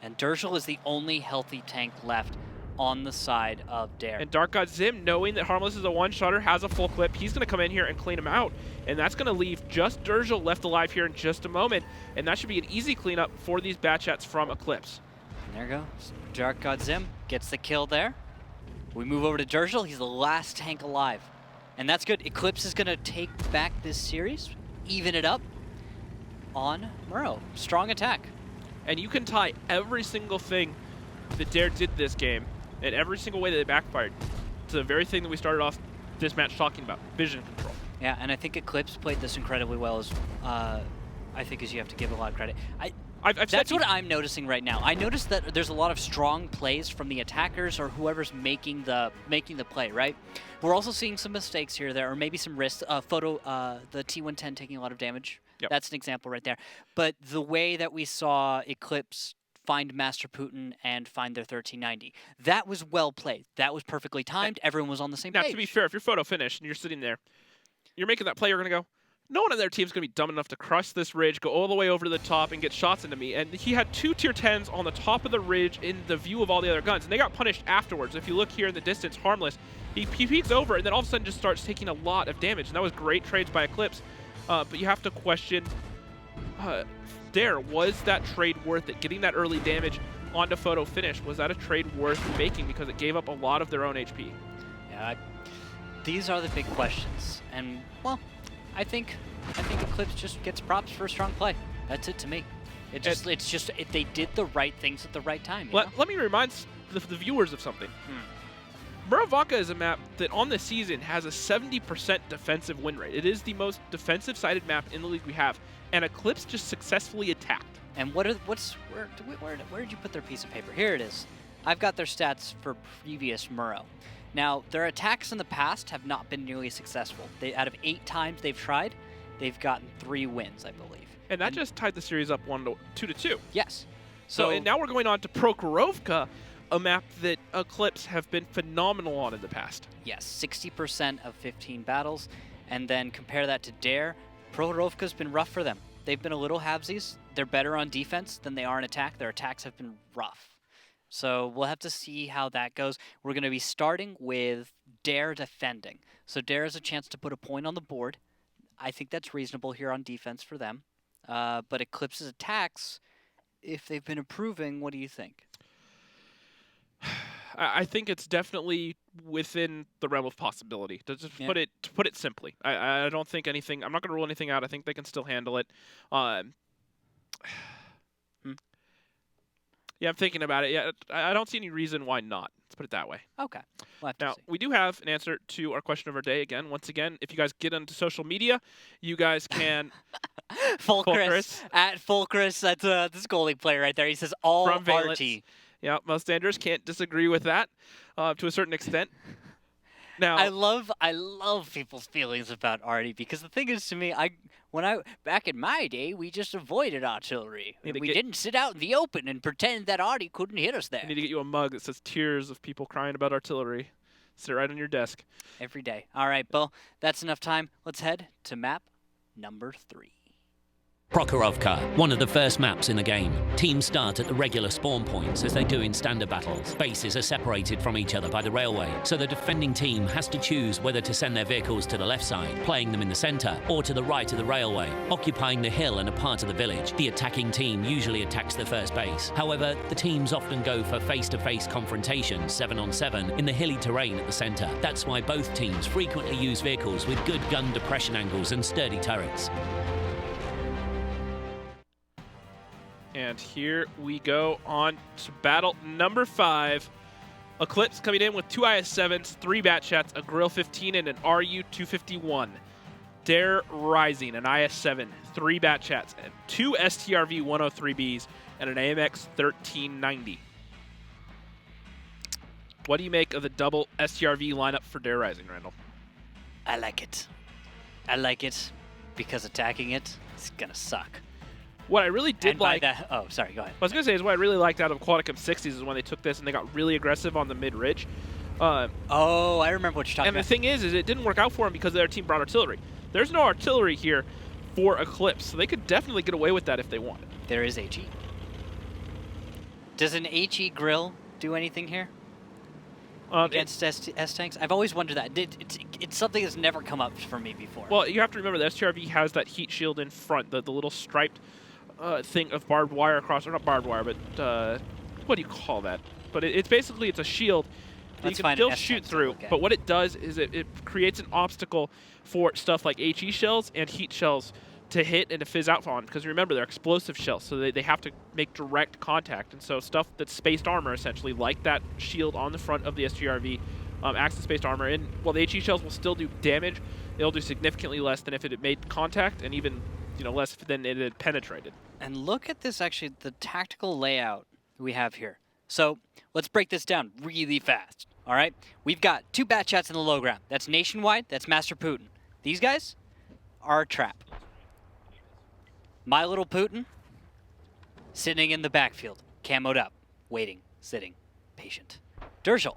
And Dershel is the only healthy tank left on the side of Dare. And Dark God Zim, knowing that Harmless is a one-shotter, has a full clip. He's going to come in here and clean him out. And that's going to leave just Dershel left alive here in just a moment. And that should be an easy cleanup for these Batchats from Eclipse. And there goes. Dark God Zim gets the kill there. We move over to Dershel. He's the last tank alive. And that's good. Eclipse is going to take back this series, even it up on Murrow. Strong attack. And you can tie every single thing that Dare did this game and every single way that they backfired to the very thing that we started off this match talking about, vision control. Yeah, and I think Eclipse played this incredibly well, as I think as you have to give a lot of credit. That's what I'm noticing right now. I noticed that there's a lot of strong plays from the attackers or whoever's making the play, right? We're also seeing some mistakes here, there, or maybe some risks. The T110 taking a lot of damage. Yep. That's an example right there. But the way that we saw Eclipse find Master Putin and find their 1390, that was well played. That was perfectly timed. Everyone was on the same page. Now, to be fair, if your photo finished and you're sitting there, you're making that play, you're going to go, no one on their team's going to be dumb enough to crush this ridge, go all the way over to the top, and get shots into me. And he had 2 tier 10s on the top of the ridge in the view of all the other guns, and they got punished afterwards. If you look here in the distance, Harmless, he peeks over, and then all of a sudden just starts taking a lot of damage. And that was great trades by Eclipse. But you have to question, Dare, was that trade worth it? Getting that early damage onto photo finish, was that a trade worth making because it gave up a lot of their own HP? Yeah, these are the big questions. And, well, I think Eclipse just gets props for a strong play. That's it to me. They did the right things at the right time. Let me remind the viewers of something. Muravaka is a map that on the season has a 70% defensive win rate. It is the most defensive-sided map in the league we have, and Eclipse just successfully attacked. And where did you put their piece of paper? Here it is. I've got their stats for previous Murrow. Now, their attacks in the past have not been nearly successful. Out of 8 times they've tried, they've gotten 3 wins, I believe. And that just tied the series up 2-2. Yes. So and now we're going on to Prokhorovka, a map that Eclipse have been phenomenal on in the past. Yes, 60% of 15 battles. And then compare that to Dare. Prokhorovka's been rough for them. They've been a little halvesies. They're better on defense than they are in attack. Their attacks have been rough. So we'll have to see how that goes. We're going to be starting with Dare defending. So Dare has a chance to put a point on the board. I think that's reasonable here on defense for them. But Eclipse's attacks, if they've been improving, what do you think? I think it's definitely within the realm of possibility. To put it simply, I don't think anything. I'm not going to rule anything out. I think they can still handle it. Yeah, I'm thinking about it. Yeah, I don't see any reason why not. Let's put it that way. Okay. We'll have to now, see. we do have an answer to our question of our day again. Once again, if you guys get onto social media, you guys can... Fulcris. At Fulcris, that's this goalie player right there. He says all RT. Yeah, most Andrews can't disagree with that to a certain extent. Now, I love people's feelings about arty, because the thing is, to me, back in my day, we just avoided artillery. We didn't sit out in the open and pretend that arty couldn't hit us there. I need to get you a mug that says tears of people crying about artillery. Sit right on your desk. Every day. All right, Bill, that's enough time. Let's head to map number 3. Prokhorovka, one of the first maps in the game. Teams start at the regular spawn points as they do in standard battles. Bases are separated from each other by the railway, so the defending team has to choose whether to send their vehicles to the left side, playing them in the center, or to the right of the railway, occupying the hill and a part of the village. The attacking team usually attacks the first base. However, the teams often go for face-to-face confrontations, 7-on-7, in the hilly terrain at the center. That's why both teams frequently use vehicles with good gun depression angles and sturdy turrets. And And here we go on to battle number 5. Eclipse coming in with 2 IS-7s, 3 Batchats, a Grill 15, and an RU-251. Dare Rising, an IS-7, 3 Batchats, and 2 STRV-103Bs, and an AMX 1390. What do you make of the double STRV lineup for Dare Rising, Randall? I like it. I like it because attacking it is gonna suck. What I really did like... Oh, sorry, go ahead. What I was going to say is what I really liked out of Quanticum 60s is when they took this and they got really aggressive on the mid-ridge. Oh, I remember what you're talking about. And the thing is it didn't work out for them because their team brought artillery. There's no artillery here for Eclipse, so they could definitely get away with that if they wanted. There is HE. Does an HE grill do anything here? Against S-Tanks? I've always wondered that. It's something that's never come up for me before. Well, you have to remember the STRV has that heat shield in front, the little striped thing of barbed wire across, or not barbed wire, but what do you call that? But it's basically a shield that you can still shoot through. But what it does is it creates an obstacle for stuff like HE shells and heat shells to hit and to fizz out on, because remember, they're explosive shells, so they have to make direct contact. And so stuff that's spaced armor, essentially, like that shield on the front of the STRV, acts as spaced armor. And while the HE shells will still do damage, it'll do significantly less than if it had made contact, and even less than it had penetrated. And look at this, actually, the tactical layout we have here. So let's break this down really fast, all right? We've got 2 Batchats in the low ground. That's Nationwide, that's Master Putin. These guys are a trap. My little Putin, sitting in the backfield, camoed up, waiting, sitting, patient. Durzel,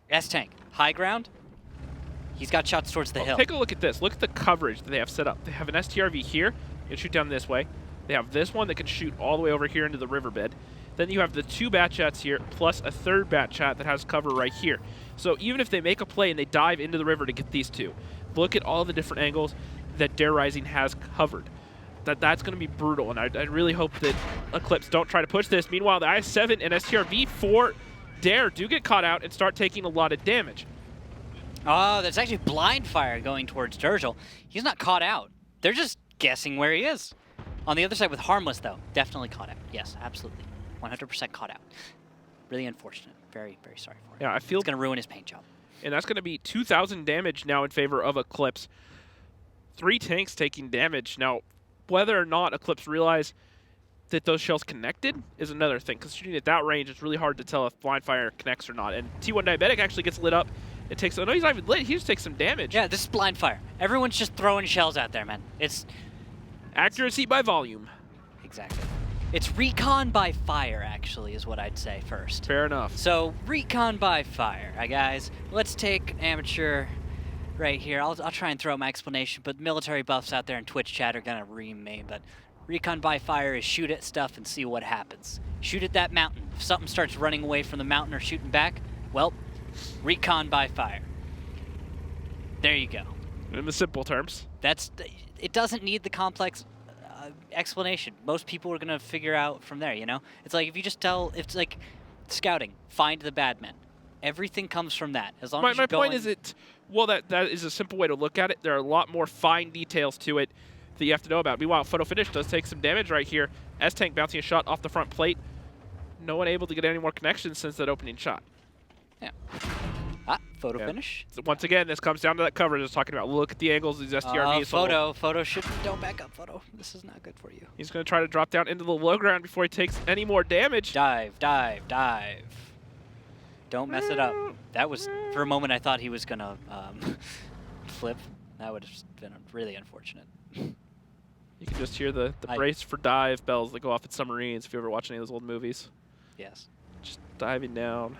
S-Tank, high ground. He's got shots towards the hill. Take a look at this. Look at the coverage that they have set up. They have an STRV here. You can shoot down this way. They have this one that can shoot all the way over here into the riverbed. Then you have the 2 Batchats here, plus a 3rd Batchat that has cover right here. So even if they make a play and they dive into the river to get these 2, look at all the different angles that Dare Rising has covered. That's going to be brutal, and I really hope that Eclipse don't try to push this. Meanwhile, the IS-7 and STRV for Dare do get caught out and start taking a lot of damage. Oh, that's actually blind fire going towards Durzel. He's not caught out. They're just guessing where he is. On the other side with Harmless, though, definitely caught out. Yes, absolutely. 100% caught out. Really unfortunate. Very, very sorry for him. Yeah, I feel it's going to ruin his paint job. And that's going to be 2,000 damage now in favor of Eclipse. 3 tanks taking damage. Now, whether or not Eclipse realize that those shells connected is another thing, because shooting at that range, it's really hard to tell if blind fire connects or not. And T1 Diabetic actually gets lit up. It takes, no, he's not even lit, he just takes some damage. Yeah, this is blind fire. Everyone's just throwing shells out there, man. It's accuracy by volume. Exactly. It's recon by fire, actually, is what I'd say first. Fair enough. So, recon by fire, guys. Let's take amateur right here. I'll try and throw my explanation, but military buffs out there in Twitch chat are gonna ream me. But recon by fire is shoot at stuff and see what happens. Shoot at that mountain. If something starts running away from the mountain or shooting back, well, recon by fire. There you go. In the simple terms. It doesn't need the complex explanation. Most people are gonna figure out from there, It's like if you just it's like scouting, find the bad men. Everything comes from that. As long as my point is that is a simple way to look at it. There are a lot more fine details to it that you have to know about. Meanwhile, Photo Finish does take some damage right here. S-Tank bouncing a shot off the front plate. No one able to get any more connections since that opening shot. Yeah. Photo Finish. So once again, this comes down to that coverage I was talking about. Look at the angles of these STRVs. Photo should, don't back up, Photo. This is not good for you. He's going to try to drop down into the low ground before he takes any more damage. Dive, dive, dive. Don't mess it up. That was, for a moment, I thought he was going to flip. That would have been really unfortunate. You can just hear the brace for dive bells that go off at submarines if you ever watch any of those old movies. Yes. Just diving down.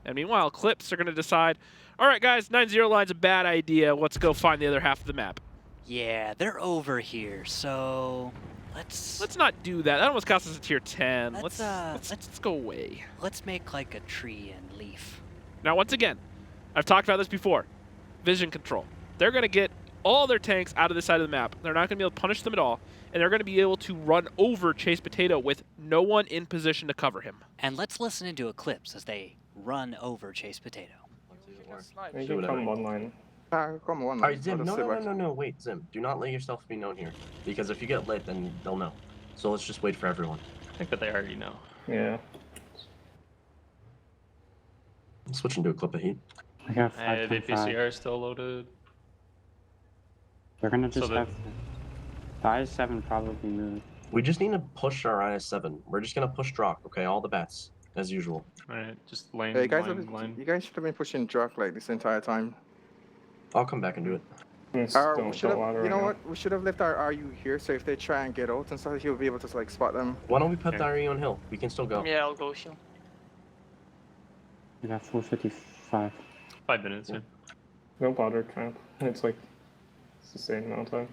And meanwhile, Eclipse are going to decide, all right, guys, 9-0 line's a bad idea. Let's go find the other half of the map. Yeah, they're over here, so let's not do that. That almost costs us a tier 10. Let's go away. Let's make like a tree and leaf. Now, once again, I've talked about this before. Vision control. They're going to get all their tanks out of this side of the map. They're not going to be able to punish them at all, and they're going to be able to run over Chase Potato with no one in position to cover him. And let's listen into Eclipse as they run over Chase Potato. You can come one line. Come on. Alright, Zim, no, wait, Zim. Do not let yourself be known here. Because if you get lit, then they'll know. So let's just wait for everyone. I think that they already know. Yeah. I'm switching to a clip of heat. I got The 5.5. PCR is still loaded. They're gonna just So have the IS-7 probably move. We just need to push our IS-7. We're just gonna push Drock, okay? All the bats, as usual. Alright, just lane, Hey, guys, line. you guys should have been pushing Drock like this entire time. I'll come back and do it. We should have, you know what? We should have left our RU here, so if they try and get out and stuff, he'll be able to like spot them. Why don't we put the RE on hill? We can still go. Yeah, I'll go heal. I got 455. 5 minutes, yeah. No bother trap. It's like it's the same amount of time.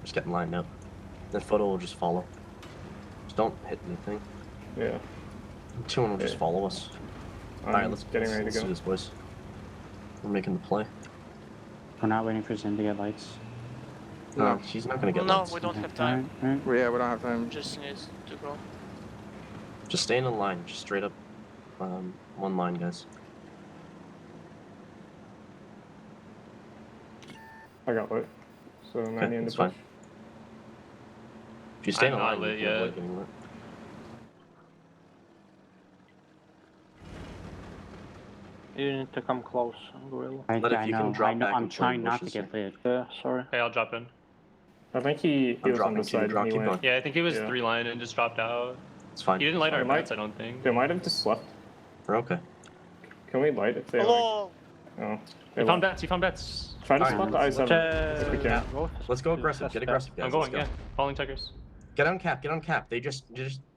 Just getting lined up. That photo will just follow. Just don't hit anything. Yeah. 2 will just follow us. Alright, let's getting ready to do go. this, boys. We're making the play. We're not waiting for Zin to get lights. No, she's not gonna get No, lights. we don't have time. Alright. Yeah, we don't have time. Just needs to go. Just stay in a line, just straight up, one line, guys. I got lit. So 90 in the that's push. fine. If you stay in a I'm not line, lit you can yet. avoid getting lit. You need to come close, Gorilla. I But if you can know. drop I know. back I'm and play trying not to bushes get lit. Yeah, sorry. Hey, I'll drop in. I think he I'm was on dropping the too. side Drop, when he keep went. going. Yeah, I think he was Yeah. 3 line and just dropped out. It's fine. He didn't light our Might- bats, I don't think. They might have just left. We're okay. Can we light if they like? Hello! Oh. He found bats, he found bats. Try to Alright, spot the I-7 if we can. Let's go aggressive. Get aggressive, guys. I'm going, Let's yeah. Falling checkers. Get on cap. Get on cap. They just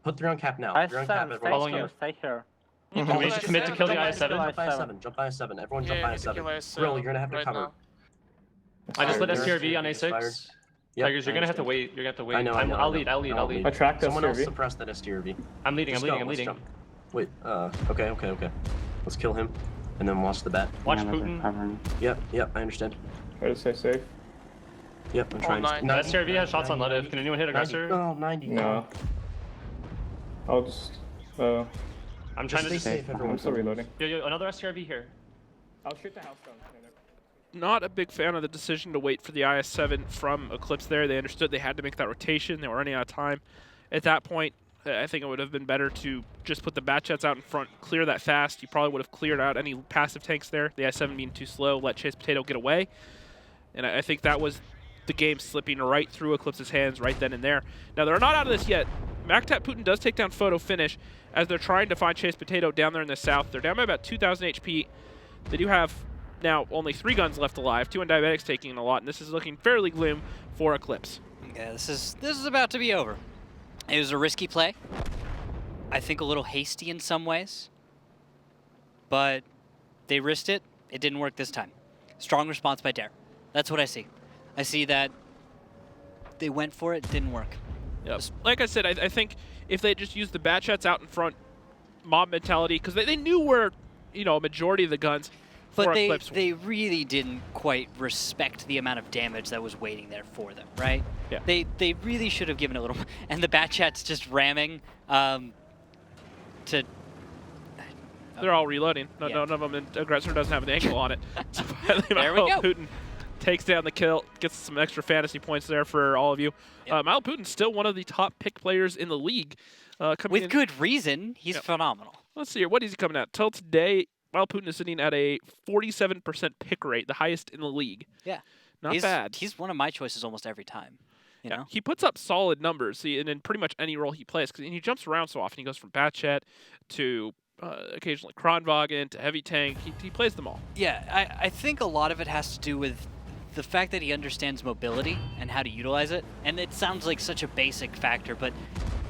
put 3 on cap now. 3 on cap. IS-7, Everyone. Following you. stay here. Can we just commit to kill the Jump IS-7? IS-7. Jump IS-7. Everyone jump Yeah, you need to kill IS-7. IS-7 Grill, you're gonna have to right cover. now. I just lit Fired. STRV on Fired. A6. Yep, Tigers, you're I gonna have to understand. wait. You're gonna have to wait. I know, I know, I I'll know. lead, I'll lead, I'll lead. I tracked Someone else STRV. suppress that STRV. I'm leading, Just I'm leading, go, I'm let's leading. jump. Wait, okay. Let's kill him, and then watch the bat. Watch Yeah, they're Putin. covering. Yep, I understand. Try to stay safe. Yep, I'm trying nine. to... No, STRV has shots on Ledev. Can anyone hit aggressor? Oh, 90. No. I'll just. I'm trying to stay just... safe, everyone. I'm still reloading. Yo, another STRV here. I'll shoot the house down. Not a big fan of the decision to wait for the IS-7 from Eclipse there. They understood they had to make that rotation. They were running out of time. At that point, I think it would have been better to just put the bat jets out in front, clear that fast. You probably would have cleared out any passive tanks there. The IS-7 being too slow, let Chase Potato get away. And I think that was the game slipping right through Eclipse's hands right then and there. Now, they're not out of this yet. MacTat Putin does take down Photo Finish as they're trying to find Chase Potato down there in the south. They're down by about 2,000 HP. They do have now only 3 guns left alive, 2 Diabetics taking a lot, and this is looking fairly gloom for Eclipse. Yeah, this is about to be over. It was a risky play. I think a little hasty in some ways, but they risked it. It didn't work this time. Strong response by Dare. That's what I see. I see that they went for it, didn't work. Yep. Like I said, I think if they just used the bat shots out in front, mob mentality, because they knew where, a majority of the guns for But Eclipse. they really didn't quite respect the amount of damage that was waiting there for them, right? Yeah. They really should have given a little. And the bat chat's just ramming to. They're all reloading. Yeah. None of them. And Aggressor doesn't have an angle on it. So finally, There we go. Putin takes down the kill, gets some extra fantasy points there for all of you. Yep. Mile Putin's still one of the top pick players in the league. Coming With in, good reason, he's phenomenal. Let's see here. What is he coming at? Till today, Mile Putin is sitting at a 47% pick rate, the highest in the league. Yeah. Not bad. He's one of my choices almost every time. You know? He puts up solid numbers in pretty much any role he plays, because he jumps around so often. He goes from Batchet to occasionally Kronwagen to Heavy Tank. He plays them all. Yeah, I think a lot of it has to do with the fact that he understands mobility and how to utilize it. And it sounds like such a basic factor, but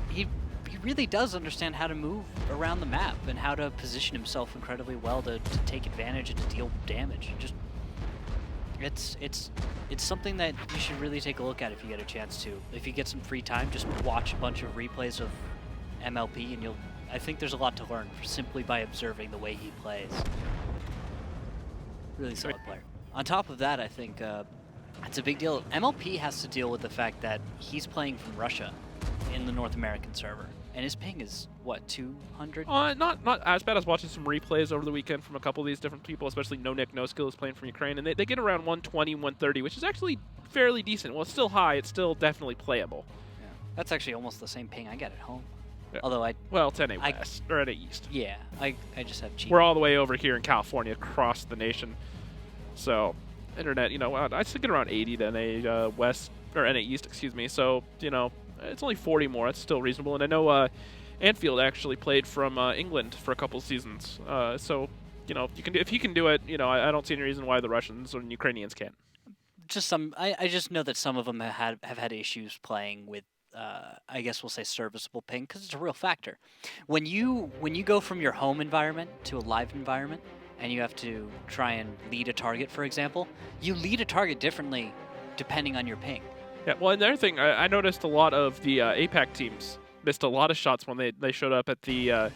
he really does understand how to move around the map and how to position himself incredibly well to take advantage and to deal damage. Just it's something that you should really take a look at if you get a chance to. If you get some free time, just watch a bunch of replays of MLP and I think there's a lot to learn simply by observing the way he plays. Really solid player. On top of that, I think it's a big deal. MLP has to deal with the fact that he's playing from Russia in the North American server. And his ping is, what, 200? Not as bad as watching some replays over the weekend from a couple of these different people, especially No Nick, No Skill is playing from Ukraine, and they get around 120, 130, which is actually fairly decent. Well, it's still high. It's still definitely playable. Yeah. That's actually almost the same ping I get at home. Yeah. Although Well, it's NA West, or NA East. Yeah, I just have cheap. We're all the way over here in California, across the nation. So, internet, I still get around 80 to NA West, or NA East, excuse me. So, it's only 40 more. It's still reasonable. And I know Anfield actually played from England for a couple seasons. So, if he can do it, I don't see any reason why the Russians or Ukrainians can't. I just know that some of them have had issues playing with, I guess we'll say serviceable ping, because it's a real factor. When you go from your home environment to a live environment, and you have to try and lead a target, for example, you lead a target differently depending on your ping. Yeah, well, and the other thing, I noticed a lot of the APAC teams missed a lot of shots when they showed up at the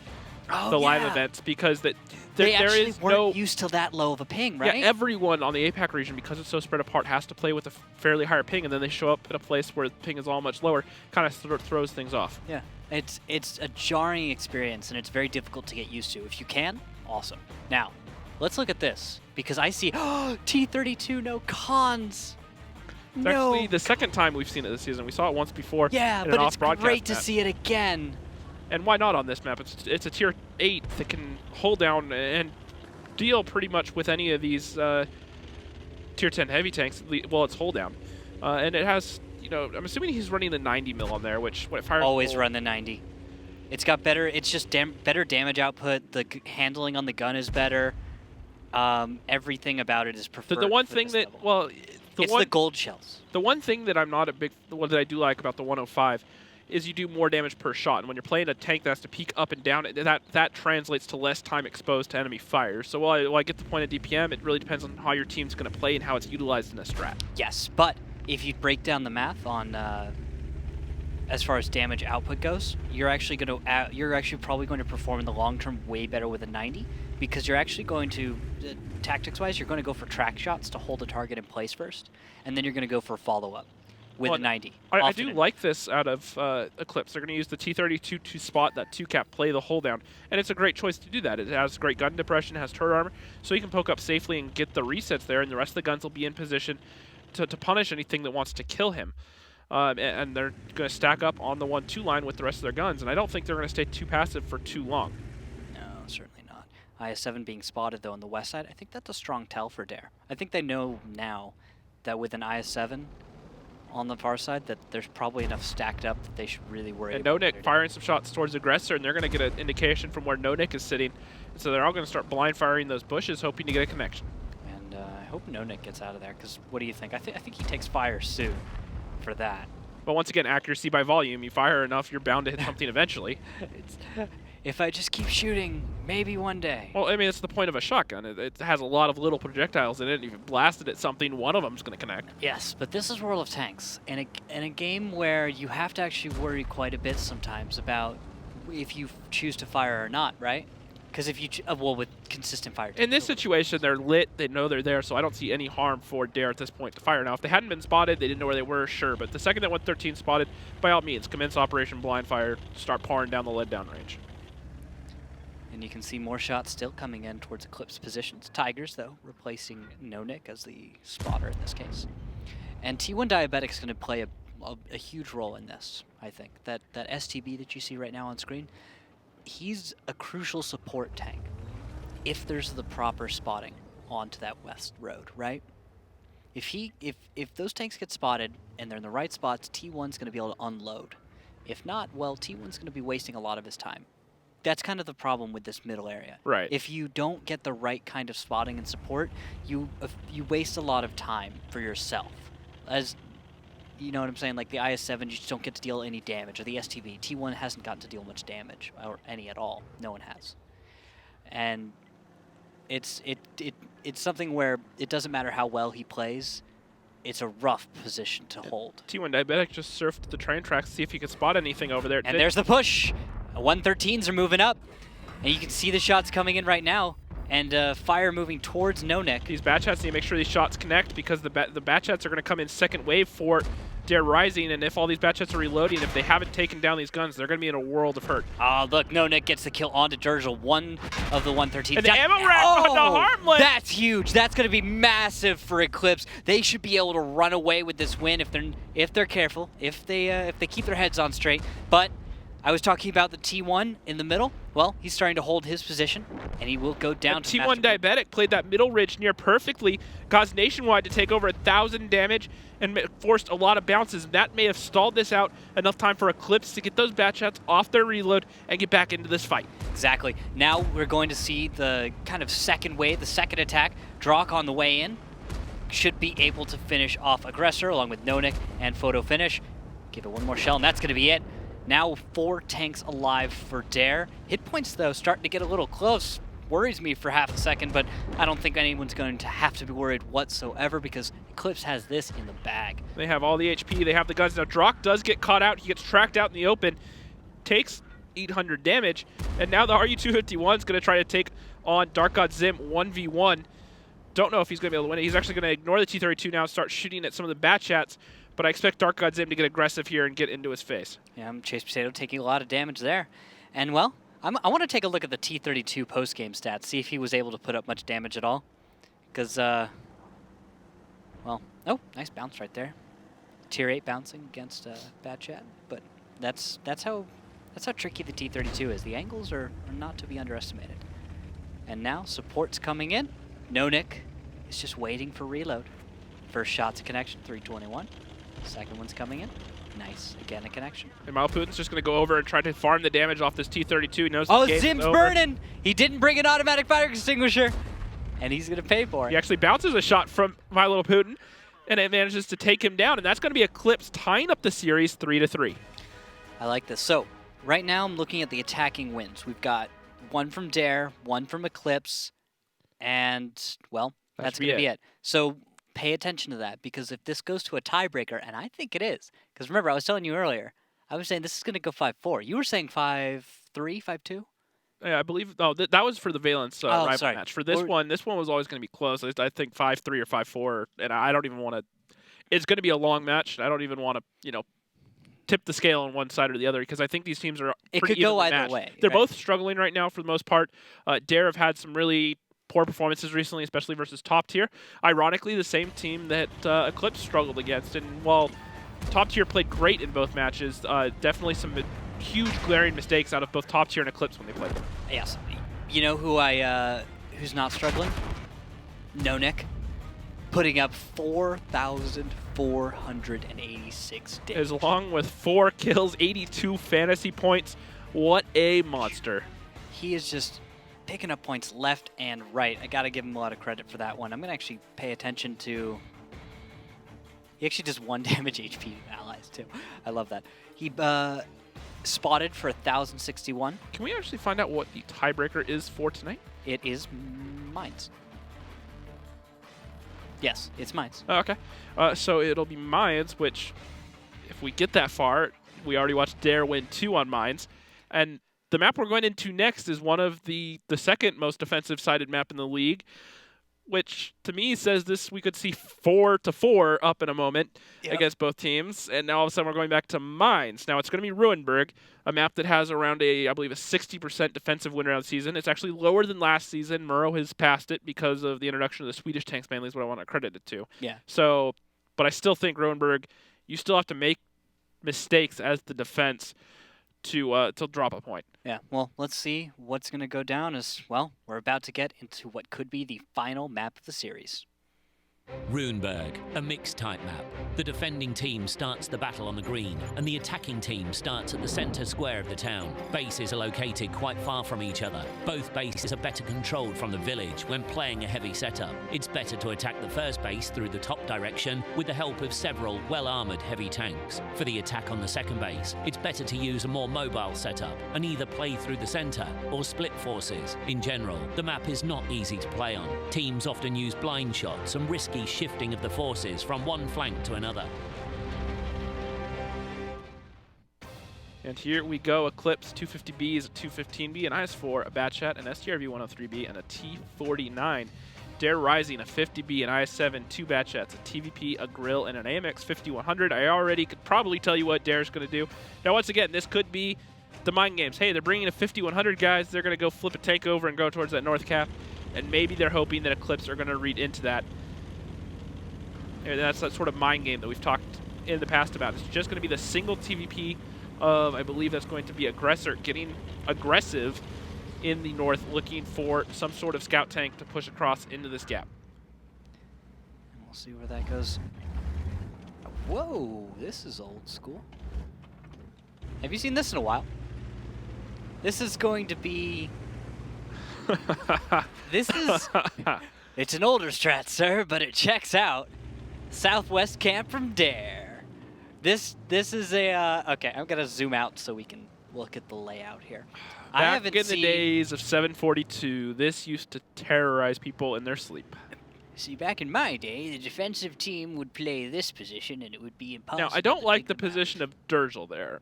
live events, because they there is weren't used to that low of a ping, right? Yeah, everyone on the APAC region, because it's so spread apart, has to play with a fairly higher ping, and then they show up at a place where the ping is all much lower, kind of throws things off. Yeah, it's a jarring experience, and it's very difficult to get used to. If you can, awesome. Now, let's look at this, because I see T32 no cons. It's actually the second time we've seen it this season. We saw it once before. Yeah, but it's great to see it again. And why not on this map? It's a tier 8 that can hold down and deal pretty much with any of these tier 10 heavy tanks. Well, it's hold down, and it has. I'm assuming he's running the 90 mil on there, which always run the 90. It's got better. It's just better damage output. The handling on the gun is better. Everything about it is preferred. The one thing that the gold shells. The one thing that that I do like about the 105 is you do more damage per shot. And when you're playing a tank that has to peek up and down, that translates to less time exposed to enemy fire. So while I get the point of DPM, it really depends on how your team's going to play and how it's utilized in a strat. Yes, but if you break down the math on as far as damage output goes, you're actually probably going to perform in the long term way better with a 90, because you're actually going to, tactics-wise, you're going to go for track shots to hold a target in place first, and then you're going to go for follow-up with a 90. I do like this out of Eclipse. They're going to use the T32 to spot that 2-cap, play the hold down, and it's a great choice to do that. It has great gun depression, has turret armor, so you can poke up safely and get the resets there, and the rest of the guns will be in position to punish anything that wants to kill him. And they're going to stack up on the 1-2 line with the rest of their guns, and I don't think they're going to stay too passive for too long. No, certainly not. IS-7 being spotted, though, on the west side, I think that's a strong tell for Dare. I think they know now that with an IS-7 on the far side that there's probably enough stacked up that they should really worry about. And No Nick firing some shots towards Aggressor, and they're going to get an indication from where No Nick is sitting. And so they're all going to start blind firing those bushes, hoping to get a connection. And I hope No Nick gets out of there, because what do you think? I think he takes fire soon for that. But once again, accuracy by volume. You fire enough, you're bound to hit something eventually. If I just keep shooting, maybe one day. Well, I mean, it's the point of a shotgun. It has a lot of little projectiles in it. If you blasted at something, one of them's going to connect. Yes, but this is World of Tanks, and a game where you have to actually worry quite a bit sometimes about if you choose to fire or not, right? Because if you, with consistent fire. In this situation, they're lit. They know they're there, so I don't see any harm for Dare at this point to fire. Now, if they hadn't been spotted, they didn't know where they were, sure. But the second that 113 spotted, by all means, commence Operation Blind Fire, start pouring down the lead down range. And you can see more shots still coming in towards Eclipse positions. Tigers, though, replacing No Nick as the spotter in this case. And T1 Diabetic's going to play a huge role in this, I think. That STB that you see right now on screen, he's a crucial support tank if there's the proper spotting onto that west road, right? If those tanks get spotted and they're in the right spots, T1's going to be able to unload. If not, well, T1's going to be wasting a lot of his time. That's kind of the problem with this middle area. Right. If you don't get the right kind of spotting and support, you waste a lot of time for yourself. As you know what I'm saying, like the IS-7, you just don't get to deal any damage, or the STV. T1 hasn't gotten to deal much damage, or any at all. No one has. And it's something where it doesn't matter how well he plays, it's a rough position to hold. T1 Diabetic just surfed the train tracks to see if he could spot anything over there. And there's the push! 113s are moving up, and you can see the shots coming in right now, and fire moving towards No Nick. These batch hats need to make sure these shots connect, because the batch hats are going to come in second wave for Dare rising, and if all these Batchets are reloading, if they haven't taken down these guns, they're going to be in a world of hurt. Oh, look, No Nick gets the kill onto Durgel, one of the 113. And the ammo rack on the Harmless! That's huge. That's going to be massive for Eclipse. They should be able to run away with this win if they're careful, if they keep their heads on straight. But I was talking about the T1 in the middle. Well, he's starting to hold his position, and he will go down to T1 Diabetic played that middle ridge near perfectly, caused Nationwide to take over 1,000 damage, and forced a lot of bounces. That may have stalled this out enough time for Eclipse to get those Batchets off their reload and get back into this fight. Exactly. Now we're going to see the kind of second wave, the second attack. Drawk on the way in should be able to finish off Aggressor along with Nonik and Photo Finish. Give it one more shell, and that's going to be it. Now 4 tanks alive for Dare. Hit points, though, starting to get a little close. Worries me for half a second, but I don't think anyone's going to have to be worried whatsoever because Eclipse has this in the bag. They have all the HP, they have the guns. Now Drawk does get caught out, he gets tracked out in the open, takes 800 damage, and now the RU-251 is going to try to take on Dark God Zim 1v1. Don't know if he's going to be able to win it. He's actually going to ignore the T-32 now and start shooting at some of the Batchats, but I expect Dark God Zim to get aggressive here and get into his face. Yeah, Chase Potato taking a lot of damage there. And, well, I want to take a look at the T-32 post-game stats, see if he was able to put up much damage at all. Because, well, oh, nice bounce right there. Tier 8 bouncing against Batchat, but that's how tricky the T-32 is. The angles are not to be underestimated. And now support's coming in. Nonik is just waiting for reload. First shot to connection, 321. Second one's coming in. Nice. Again, a connection. And Malputin's just going to go over and try to farm the damage off this T-32. He knows oh, the game's Zim's over. burning! He didn't bring an automatic fire extinguisher, and he's going to pay for it. He actually bounces a shot from My Little Putin, and it manages to take him down, and that's going to be Eclipse tying up the series 3-3. I like this. So, right now I'm looking at the attacking wins. We've got one from Dare, one from Eclipse, and, well, that's going to be it. So, pay attention to that, because if this goes to a tiebreaker, and I think it is, because remember, I was telling you earlier, I was saying this is going to go 5-4. You were saying 5-3, 5-2? Yeah, I believe. Oh, that was for the Valence rival sorry. match. For this one was always going to be close. I think 5-3 or 5-4, and I don't even want to. It's going to be a long match. I don't even want to, tip the scale on one side or the other, because I think these teams are. It could go either matched. way. They're both struggling right now for the most part. Dare have had some really poor performances recently, especially versus top tier. Ironically, the same team that Eclipse struggled against, and while top tier played great in both matches, definitely some huge glaring mistakes out of both top tier and Eclipse when they played. Yes. You know who who's not struggling? Nonik, putting up 4,486 damage. Along with 4 kills, 82 fantasy points. What a monster. He is just picking up points left and right. I got to give him a lot of credit for that one. I'm going to actually pay attention to... He actually does 1 damage HP allies, too. I love that. He spotted for 1,061. Can we actually find out what the tiebreaker is for tonight? It is Mines. Yes, it's Mines. Oh, okay. So it'll be Mines, which, if we get that far, we already watched Dare win 2 on Mines. And the map we're going into next is one of the second most defensive-sided map in the league, which to me says we could see 4-4 up in a moment against both teams. And now all of a sudden we're going back to Mines. Now it's going to be Ruinberg, a map that has around I believe a 60% defensive win rate on the season. It's actually lower than last season. Murrow has passed it because of the introduction of the Swedish tanks mainly is what I want to credit it to. Yeah. So, but I still think Ruinberg, you still have to make mistakes as the defense to drop a point. Yeah, well, let's see what's going to go down as, well, we're about to get into what could be the final map of the series. Runeberg, a mixed-type map. The defending team starts the battle on the green, and the attacking team starts at the centre square of the town. Bases are located quite far from each other. Both bases are better controlled from the village when playing a heavy setup. It's better to attack the first base through the top direction with the help of several well-armoured heavy tanks. For the attack on the second base, it's better to use a more mobile setup and either play through the centre or split forces. In general, the map is not easy to play on. Teams often use blind shots and risky shifting of the forces from one flank to another. And here we go, Eclipse 250B is a 215B, an IS-4, a Batchat, an STRV 103B, and a T-49. Dare Rising, a 50B, an IS-7, 2 Batchets, a TVP, a Grill, and an AMX 5100. I already could probably tell you what Dare's going to do. Now, once again, this could be the mind games. Hey, they're bringing a 5100 guys. They're going to go flip a tank over and go towards that north cap. And maybe they're hoping that Eclipse are going to read into that. And that's that sort of mind game that we've talked in the past about. It's just going to be the single TVP of, I believe that's going to be Aggressor, getting aggressive in the north, looking for some sort of scout tank to push across into this gap. And we'll see where that goes. Whoa, this is old school. Have you seen this in a while? This is going to be... This is... It's an older strat, sir, but it checks out. Southwest camp from Dare. This is a... okay, I'm going to zoom out so we can look at the layout here. Back in the days of 742, this used to terrorize people in their sleep. See, back in my day, the defensive team would play this position, and it would be impossible. Now, I don't like the position of Durgel there.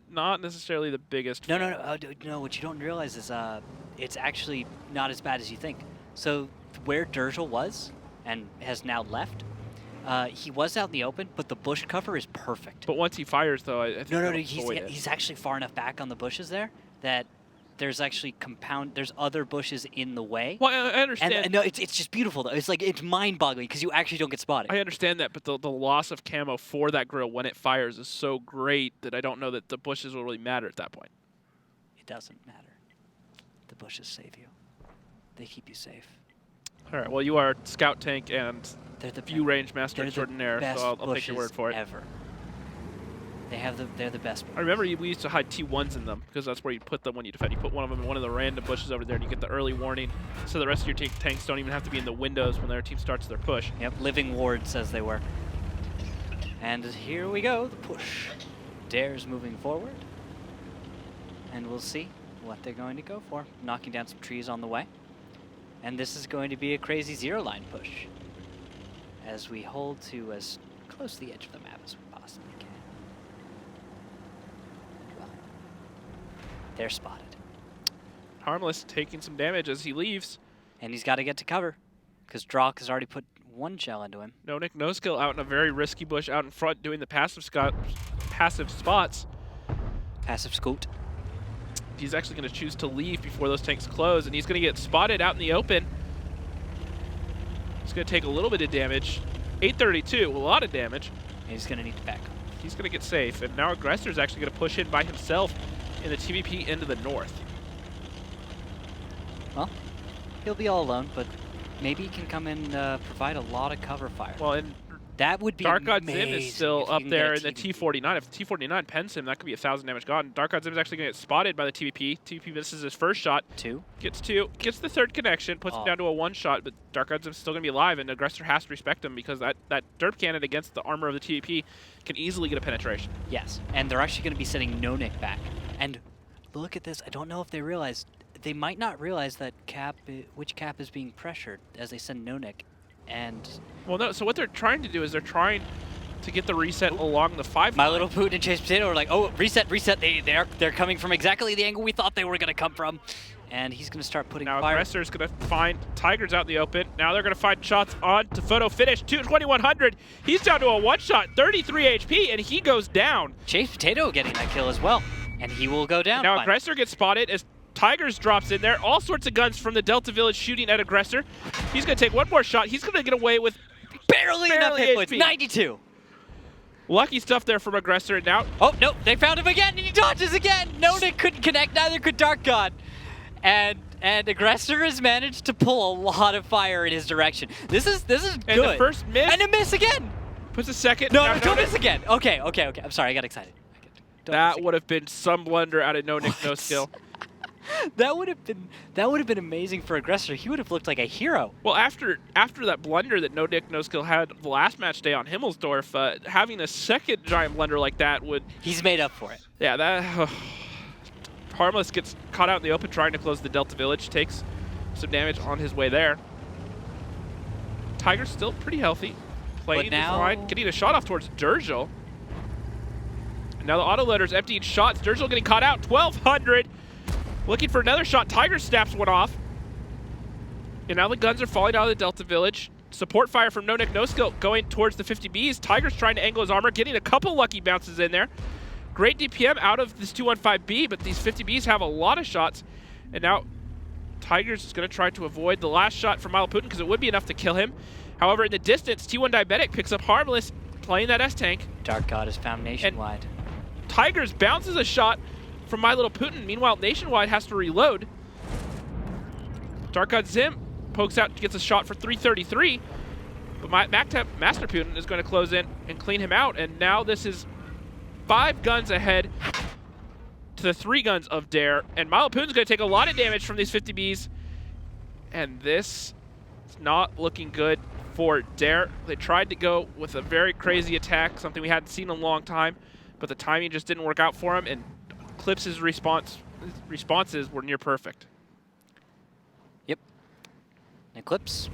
Not necessarily the biggest. No. No, what you don't realize is it's actually not as bad as you think. So where Durgel was and has now left, he was out in the open, but the bush cover is perfect. But once he fires, though, I think No, he's actually far enough back on the bushes there that there's actually there's other bushes in the way. Well, I understand. And no, it's just beautiful though. It's like, it's mind-boggling because you actually don't get spotted. I understand that, but the loss of camo for that grill when it fires is so great that I don't know that the bushes will really matter at that point. It doesn't matter. The bushes save you. They keep you safe. All right. Well, you are Scout Tank and they're the View Range Master Extraordinaire, so I'll take your word for it. Ever. They're the best. I remember we used to hide T1s in them because that's where you put them when you defend. You put one of them in one of the random bushes over there, and you get the early warning, so the rest of your tanks don't even have to be in the windows when their team starts their push. Yep, living wards as they were. And here we go, the push. Dare's moving forward, and we'll see what they're going to go for. Knocking down some trees on the way, and this is going to be a crazy zero-line push as we hold to as close to the edge of the map as we possibly can. They're spotted. Harmless taking some damage as he leaves. And he's got to get to cover because Drock has already put one shell into him. No Nick, no skill out in a very risky bush out in front doing the passive spots. Passive scoot. He's actually going to choose to leave before those tanks close, and he's going to get spotted out in the open. He's going to take a little bit of damage. 832, a lot of damage. And he's going to need to back up. He's going to get safe, and now Aggressor's actually going to push in by himself in the TVP into the north. Well, he'll be all alone, but maybe he can come in and provide a lot of cover fire. Well, and that would be Dark God Zim is still up there in the TVP. T49. If the T49 pens him, that could be 1,000 damage gone. Dark God Zim is actually going to get spotted by the TVP. TVP misses his first shot. Gets two. Gets the third connection. Puts him down to a one shot, but Dark God Zim is still going to be alive, and Aggressor has to respect him because that derp cannon against the armor of the TVP can easily get a penetration. Yes, and they're actually going to be sending No Nick back. And look at this. I don't know if they realize. They might not realize that which cap is being pressured as they send No Nick. And well, no. So what they're trying to do is they're trying to get the reset along the 5 My Little Putin and Chase Potato are like, oh, reset. They're coming from exactly the angle we thought they were going to come from. And he's going to start putting now fire. Aggressor's going to find Tigers out in the open. Now they're going to find shots on to photo finish. 2100. He's down to a one shot, 33 HP, and he goes down. Chase Potato getting that kill as well, and he will go down. Now Aggressor gets spotted as Tigers drops in there. All sorts of guns from the Delta Village shooting at Aggressor. He's going to take one more shot. He's going to get away with barely enough hit points. 92. Lucky stuff there from Aggressor. Now, oh no, they found him again, and he dodges again. No Nick couldn't connect. Neither could Dark God. And Aggressor has managed to pull a lot of fire in his direction. This is good. And the first miss. And a miss again. Puts a second. No, don't miss again. Okay. I'm sorry, I got excited. That would have been some blunder out of No Nick, no skill. That would have been amazing for Aggressor. He would have looked like a hero. Well, after that blunder that No Nick, no skill had the last match day on Himmelsdorf, having a second giant blunder like that would... He's made up for it. Yeah, that... Harmless gets caught out in the open trying to close the Delta Village, takes some damage on his way there. Tiger's still pretty healthy, playing his line, getting a shot off towards Durgel. Now the autoloader's emptying shots. Durgel getting caught out, 1200. Looking for another shot. Tiger snaps one off. And now the guns are falling out of the Delta Village. Support fire from No Nick No Skill going towards the 50Bs. Tiger's trying to angle his armor, getting a couple lucky bounces in there. Great DPM out of this 215B, but these 50Bs have a lot of shots. And now Tigers is going to try to avoid the last shot from Milo Putin because it would be enough to kill him. However, in the distance, T1 Diabetic picks up Harmless, playing that S-Tank. Dark God is found nationwide. And Tigers bounces a shot from My Little Putin. Meanwhile, Nationwide has to reload. Dark God Zim pokes out, gets a shot for 333. But MacTap Master Putin is going to close in and clean him out. And now this is 5 guns ahead to the 3 guns of Dare. And Milo Putin's going to take a lot of damage from these 50Bs. And this is not looking good for Dare. They tried to go with a very crazy attack, something we hadn't seen in a long time, but the timing just didn't work out for him, and Eclipse's responses were near perfect. Yep. Eclipse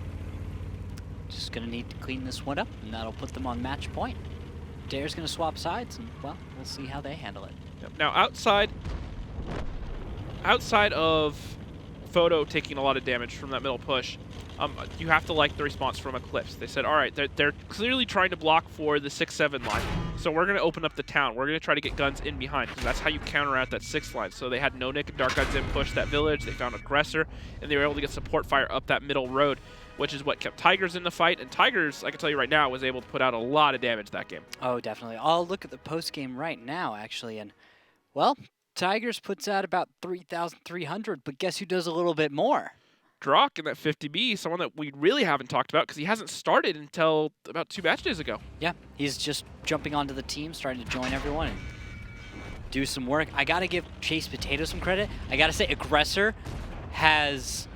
just going to need to clean this one up, and that'll put them on match point. Dare's going to swap sides, and, well, we'll see how they handle it. Yep. Now, outside of Photo taking a lot of damage from that middle push, you have to like the response from Eclipse. They said, all right, they're clearly trying to block for the 6-7 line, so we're going to open up the town. We're going to try to get guns in behind, because that's how you counteract that 6 line. So they had No Nick and Dark Gods in push that village. They found Aggressor, and they were able to get support fire up that middle road, which is what kept Tigers in the fight. And Tigers, I can tell you right now, was able to put out a lot of damage that game. Oh, definitely. I'll look at the post-game right now, actually, and, well, Tigers puts out about 3,300, but guess who does a little bit more? Drock in that 50B, someone that we really haven't talked about because he hasn't started until about 2 match days ago. Yeah, he's just jumping onto the team, starting to join everyone and do some work. I got to give Chase Potato some credit. I got to say, Aggressor has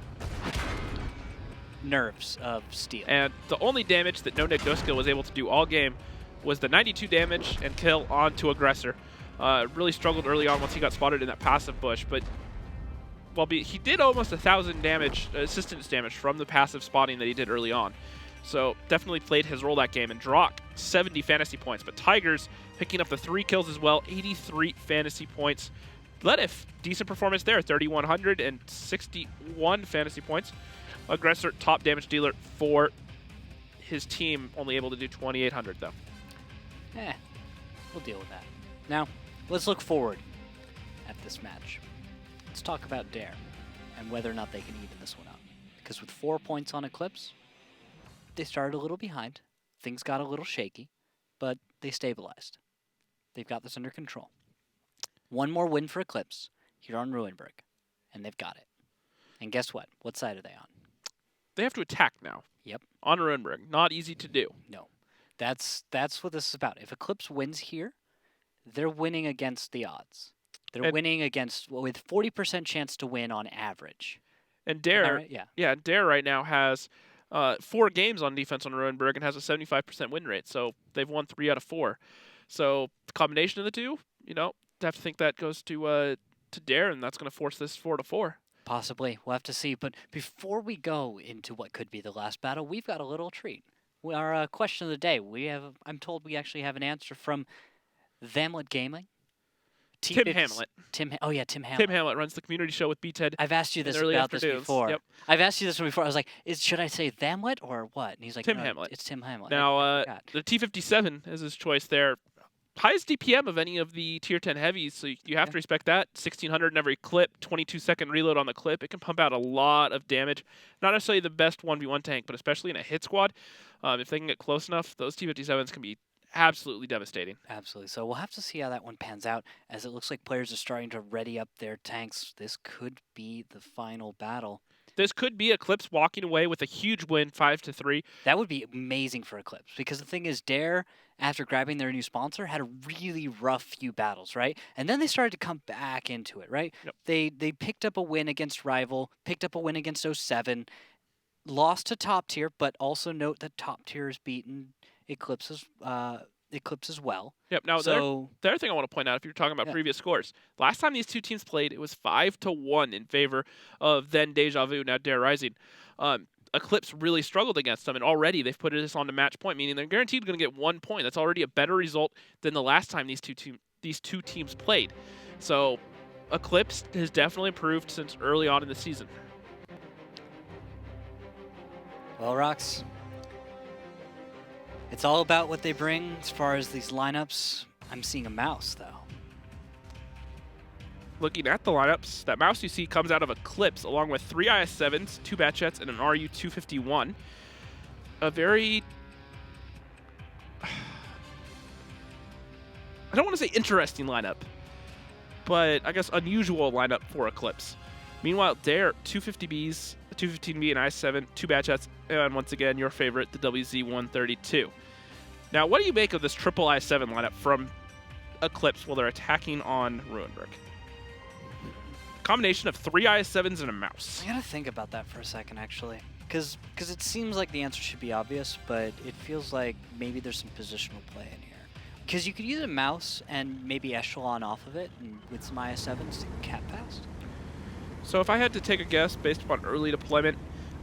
nerves of steel. And the only damage that No Nick No Skill was able to do all game was the 92 damage and kill onto Aggressor. Really struggled early on once he got spotted in that passive bush, but well, he did almost 1,000 damage, assistance damage from the passive spotting that he did early on. So definitely played his role that game. And Drock, 70 fantasy points. But Tigers picking up the 3 kills as well, 83 fantasy points. Ledif, decent performance there, 3,161 fantasy points. Aggressor, top damage dealer for his team, only able to do 2,800 though. We'll deal with that. Now, let's look forward at this match. Let's talk about Dare and whether or not they can even this one up. Because with 4 points on Eclipse, they started a little behind. Things got a little shaky, but they stabilized. They've got this under control. One more win for Eclipse here on Ruinberg, and they've got it. And guess what? What side are they on? They have to attack now. Yep. On Ruinberg. Not easy to do. No. That's what this is about. If Eclipse wins here, they're winning against the odds. They're winning against, well, with 40% chance to win on average. And Dare, right? Dare right now has 4 games on defense on Ruinberg and has a 75% win rate. So they've won 3 out of 4. So the combination of the two, you know, have to think that goes to Dare, and that's going to force this 4-4. Possibly. We'll have to see. But before we go into what could be the last battle, we've got a little treat. Our question of the day. I'm told we actually have an answer from Thamlet Gaming. Tim Hamlet. Tim Hamlet. Tim Hamlet runs the community show with BTED. I've asked you this about this before. Yep. I've asked you this one before. I was like, should I say Thamlet or what? And he's like, Tim no, Hamlet. It's Tim Hamlet. Now, the T57 is his choice there. Highest DPM of any of the tier 10 heavies, so you have to respect that. 1,600 in every clip, 22-second reload on the clip. It can pump out a lot of damage. Not necessarily the best 1v1 tank, but especially in a hit squad. If they can get close enough, those T57s can be absolutely devastating. Absolutely. So we'll have to see how that one pans out, as it looks like players are starting to ready up their tanks. This could be the final battle. This could be Eclipse walking away with a huge win, 5-3. That would be amazing for Eclipse, because the thing is, Dare, after grabbing their new sponsor, had a really rough few battles, right? And then they started to come back into it, right? Yep. They picked up a win against Rival, picked up a win against 07, lost to top tier, but also note that top tier has beaten Eclipse as well. Yep. Now, the other thing I want to point out, if you're talking about previous scores, last time these two teams played, it was 5-1 in favor of then Deja Vu, now Dare Rising. Eclipse really struggled against them, and already they've put this on to match point, meaning they're guaranteed going to get 1 point. That's already a better result than the last time these two teams played. So Eclipse has definitely improved since early on in the season. Well, Rox, it's all about what they bring as far as these lineups. I'm seeing a mouse, though. Looking at the lineups, that mouse you see comes out of Eclipse along with 3 IS-7s, 2 Batjets, and an RU-251. A very... I don't want to say interesting lineup, but I guess unusual lineup for Eclipse. Meanwhile, Dare, 250Bs, a 215B, an IS-7, 2 Batjets, and once again, your favorite, the WZ-132. Now, what do you make of this triple IS-7 lineup from Eclipse while they're attacking on Ruinbrick? Combination of 3 IS-7s and a mouse. I gotta think about that for a second, actually. Because it seems like the answer should be obvious, but it feels like maybe there's some positional play in here. Because you could use a mouse and maybe echelon off of it and with some IS-7s to cap fast. So if I had to take a guess based upon early deployment,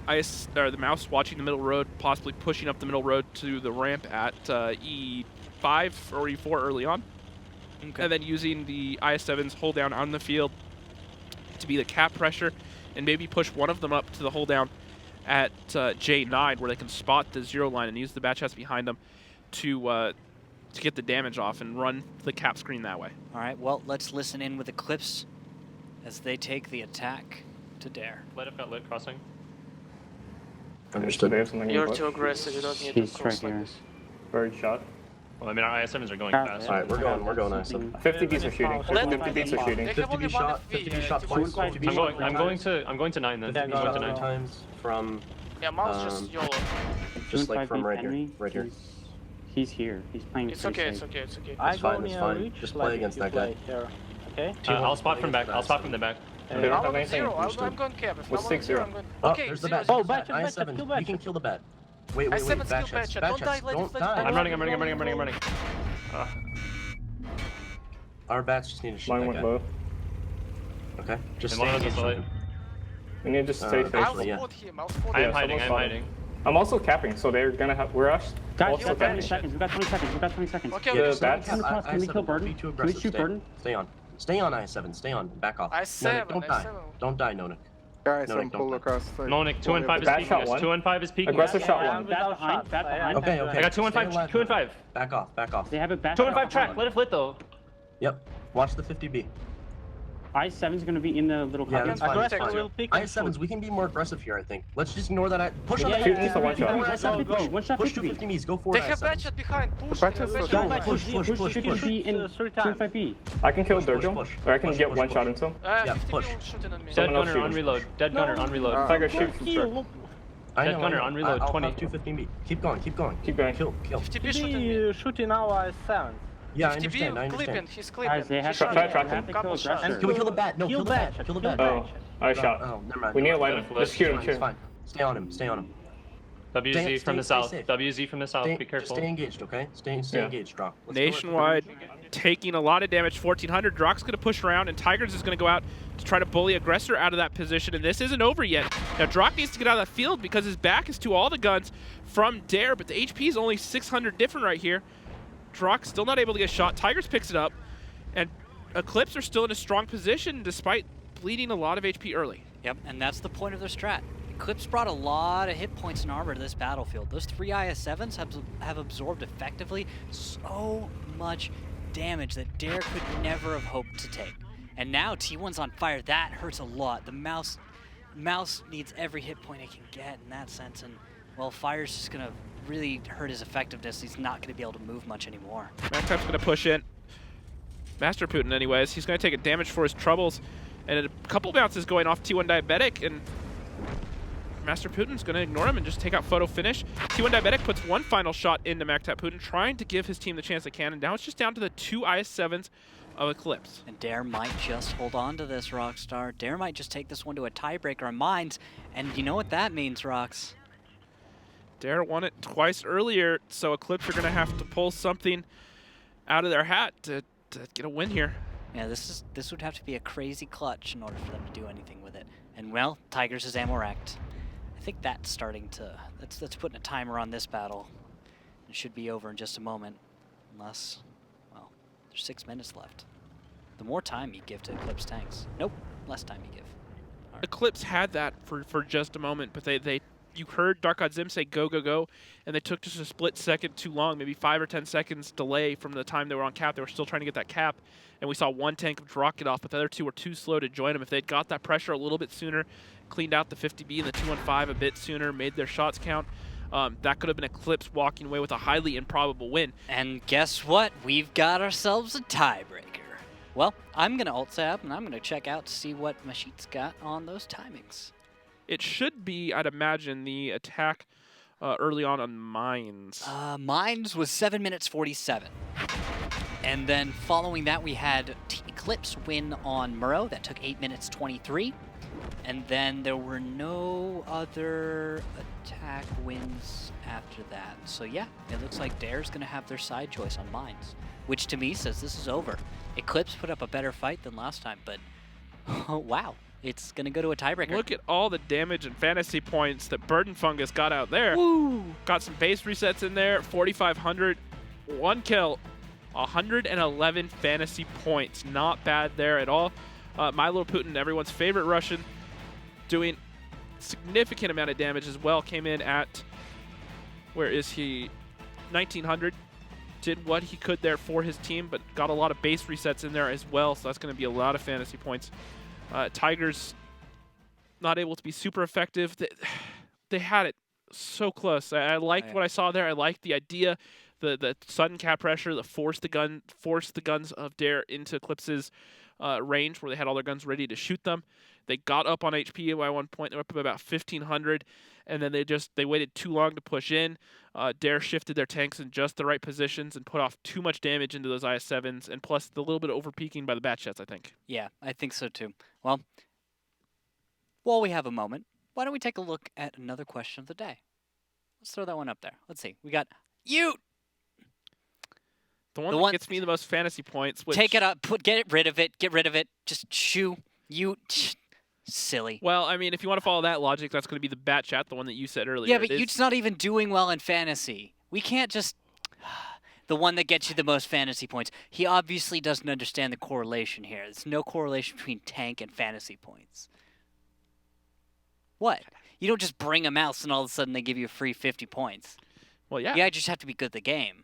the mouse watching the middle road, possibly pushing up the middle road to the ramp at E5 or E4 early on. Okay. And then using the IS-7s hold down on the field to be the cap pressure and maybe push one of them up to the hold down at J9 where they can spot the 0 line and use the Batjets behind them to get the damage off and run the cap screen that way. All right, well, let's listen in with Eclipse as they take the attack to Dare. Let it got lit crossing. Understood. You're too aggressive, you don't need to cross like this. Bird shot. Well, I mean, our IS-7s are going fast. Alright, we're going IS-7. 50Bs are shooting. 50Bs are shooting. 50B shot, 50B shot twice. I'm going to 9 then. 50B shot 9 times from... Yeah, mouse just YOLO. Just like from right here. Right here. He's here. He's playing. It's okay, it's okay, it's okay. It's fine, it's fine. Just play against that guy. Okay? I'll spot from back. I'll spot from the back. They don't have I'm anything. I'm going cap. If With I'm on 6-0. zero, I'm going... Oh, Okay, there's the zero, bat. zero. IS-7. We can kill the bat. Wait, IS-7 bat skill checks. Batchet. Bat Don't die, checks. let it, Don't let it. die. I'm running. Our bats just need to shoot Mine that went guy. low. Okay, just And stay one of engaged. them's with him. We need to just stay I'll faithful. Actually, yeah. spot him, I'll spot I him. am hiding, I'm someone's hiding. I'm also capping, so they're gonna have. We're us. Guys, Also we got 20 capping. seconds. We got 20 seconds. We got 20 seconds. Okay, The okay, bats. Can we kill Burden? Be too Can we aggressive. shoot Stay. Burden? Stay on. Stay on IS-7. Stay on. Back off. IS-7, Nonic, don't die. IS-7. Don't die, Nonic. Guys, No, I'm don't pull die. across. Monik, 2 and 5 is Bat peeking shot us. one. 2 and 5 is peeking us. Aggressive shot Bat one. behind. Bat behind. Okay, I got 2 and 5. 2 and 5. Back off. Back off. They have a bat. 2 and 5 shot track. behind. Let it flit though. Yep. Watch the 50B. I-7's gonna be in the little Yeah, copy. that's fine. That's Aggressive will fine. IS-7s, we can be more aggressive here, I think. Let's just ignore that. Push on Yeah, that. yeah, Just a one shot. One shot, Push 50B. 250Bs. Go for They it. have IS-7s. Batchet behind. Push. Batchet's they have so Batchet good. behind. Push. 50B and 25B. I can kill Push, push, Durgil, push. or I can Push, get push, one push. shot into him. Yeah, 50 push. people shooting at me. Dead Someone else gunner shoot on him. reload. Dead gunner on reload. Tiger, shoot from start. I Dead know, gunner I know. on reload, I'll 20. have 250B. Keep going. Keep going. Keep going. Kill. 50 shooting me. shooting our IS-7. Yeah, I 50 understand. I clipping, understand. he's clipping. Guys, they have He's to Try shooting. tracking. have to Couple kill shots. Aggressor. Can we kill the bat? No, kill the bat. Batchet, Kill the kill bat. Oh, I shot. Oh, never mind. We need a never light. mind. Just shoot him, It's shoot him. fine. Stay on him. Stay on him. WZ from the stay south. safe. WZ from the south. Be Just careful. stay engaged, okay? Stay Yeah. engaged, Drock. Let's go. Nationwide taking a lot of damage, 1400. Drock's going to push around, and Tigers is going to go out to try to bully Aggressor out of that position, and this isn't over yet. Now, Drock needs to get out of that field because his back is to all the guns from Dare, but the HP is only 600 different right here. Drock still not able to get shot. Tigers picks it up, and Eclipse are still in a strong position despite bleeding a lot of HP early. Yep, and that's the point of their strat. Eclipse brought a lot of hit points and armor to this battlefield. Those 3 IS-7s have absorbed effectively so much damage that Dare could never have hoped to take. And now T1's on fire. That hurts a lot. The mouse needs every hit point it can get in that sense. And, well, Fire's just going to really hurt his effectiveness. He's not going to be able to move much anymore. Magtap's going to push in. Master Putin, anyways. He's going to take a damage for his troubles. And a couple bounces going off T1 Diabetic, and Master Putin's going to ignore him and just take out photo finish. T1 Diabetic puts one final shot into Magtap Putin, trying to give his team the chance they can, and now it's just down to the 2 IS-7s of Eclipse. And Dare might just hold on to this, Rockstar. Dare might just take this one to a tiebreaker on mines, and you know what that means, Rox. Dare won it twice earlier, so Eclipse are going to have to pull something out of their hat to get a win here. Yeah, this would have to be a crazy clutch in order for them to do anything with it. And well, Tigers is ammo racked. I think that's starting to that's putting a timer on this battle. It should be over in just a moment, unless, well, there's 6 minutes left. The more time you give to Eclipse tanks. Nope, less time you give. Eclipse had that for just a moment, but they you heard Dark God Zim say go, go, go, and they took just a split second too long, maybe 5 or 10 seconds delay from the time they were on cap. They were still trying to get that cap, and we saw one tank of Drock get off, but the other two were too slow to join them. If they'd got that pressure a little bit sooner, cleaned out the 50B and the 215 a bit sooner, made their shots count, that could have been Eclipse walking away with a highly improbable win. And guess what? We've got ourselves a tiebreaker. Well, I'm going to alt-tab, and I'm going to check out to see what Mashit's got on those timings. It should be, I'd imagine, the attack early on Mines. Mines was 7 minutes 47. And then following that, we had Eclipse win on Murrow. That took 8 minutes 23. And then there were no other attack wins after that. So yeah, it looks like Dare's going to have their side choice on Mines, which to me says this is over. Eclipse put up a better fight than last time, but oh, wow. It's going to go to a tiebreaker. Look at all the damage and fantasy points that Burden Fungus got out there. Woo! Got some base resets in there, 4,500, 1 kill, 111 fantasy points. Not bad there at all. Milo Putin, everyone's favorite Russian, doing significant amount of damage as well. Came in at, where is he, 1,900. Did what he could there for his team, but got a lot of base resets in there as well, so that's going to be a lot of fantasy points. Tigers not able to be super effective. They had it so close. I liked what I saw there. I liked the idea, the sudden cap pressure, the force the guns of Dare into Eclipse's range where they had all their guns ready to shoot them. They got up on HP by one point. They were up about 1,500, and then they waited too long to push in. Dare shifted their tanks in just the right positions and put off too much damage into those IS-7s, and plus the little bit of over-peaking by the bat jets, I think. Yeah, I think so too. Well, while we have a moment, why don't we take a look at another question of the day? Let's throw that one up there. Let's see. We got Ute. The one that gets me the most fantasy points. Which, take it up. Get rid of it. Get rid of it. Just shoo. Ute. Silly. Well, I mean, if you want to follow that logic, that's going to be the bat chat, the one that you said earlier. Yeah, but Ute's not even doing well in fantasy. We can't just... The one that gets you the most fantasy points. He obviously doesn't understand the correlation here. There's no correlation between tank and fantasy points. What? You don't just bring a mouse and all of a sudden they give you a free 50 points. Well, yeah. You just have to be good at the game.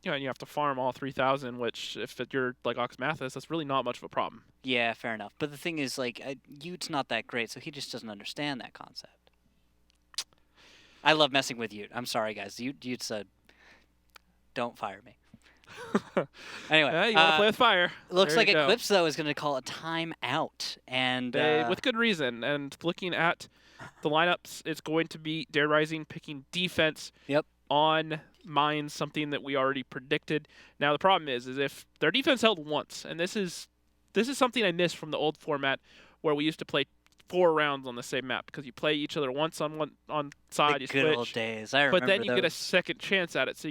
Yeah, and you have to farm all 3,000, which if you're like Ox Mathis, that's really not much of a problem. Yeah, fair enough. But the thing is, like, Ute's not that great, so he just doesn't understand that concept. I love messing with Ute. I'm sorry, guys. Ute said, don't fire me. Anyway. Yeah, you want to play with fire. Looks like Eclipse, though, is going to call a timeout. And with good reason. And looking at the lineups, it's going to be Dare Rising picking defense. Yep. On Mines, something that we already predicted. Now the problem is if their defense held once, and this is something I miss from the old format where we used to play 4 rounds on the same map because you play each other once on side, you switch. Good old days. I remember but then you those. get a second chance at it, so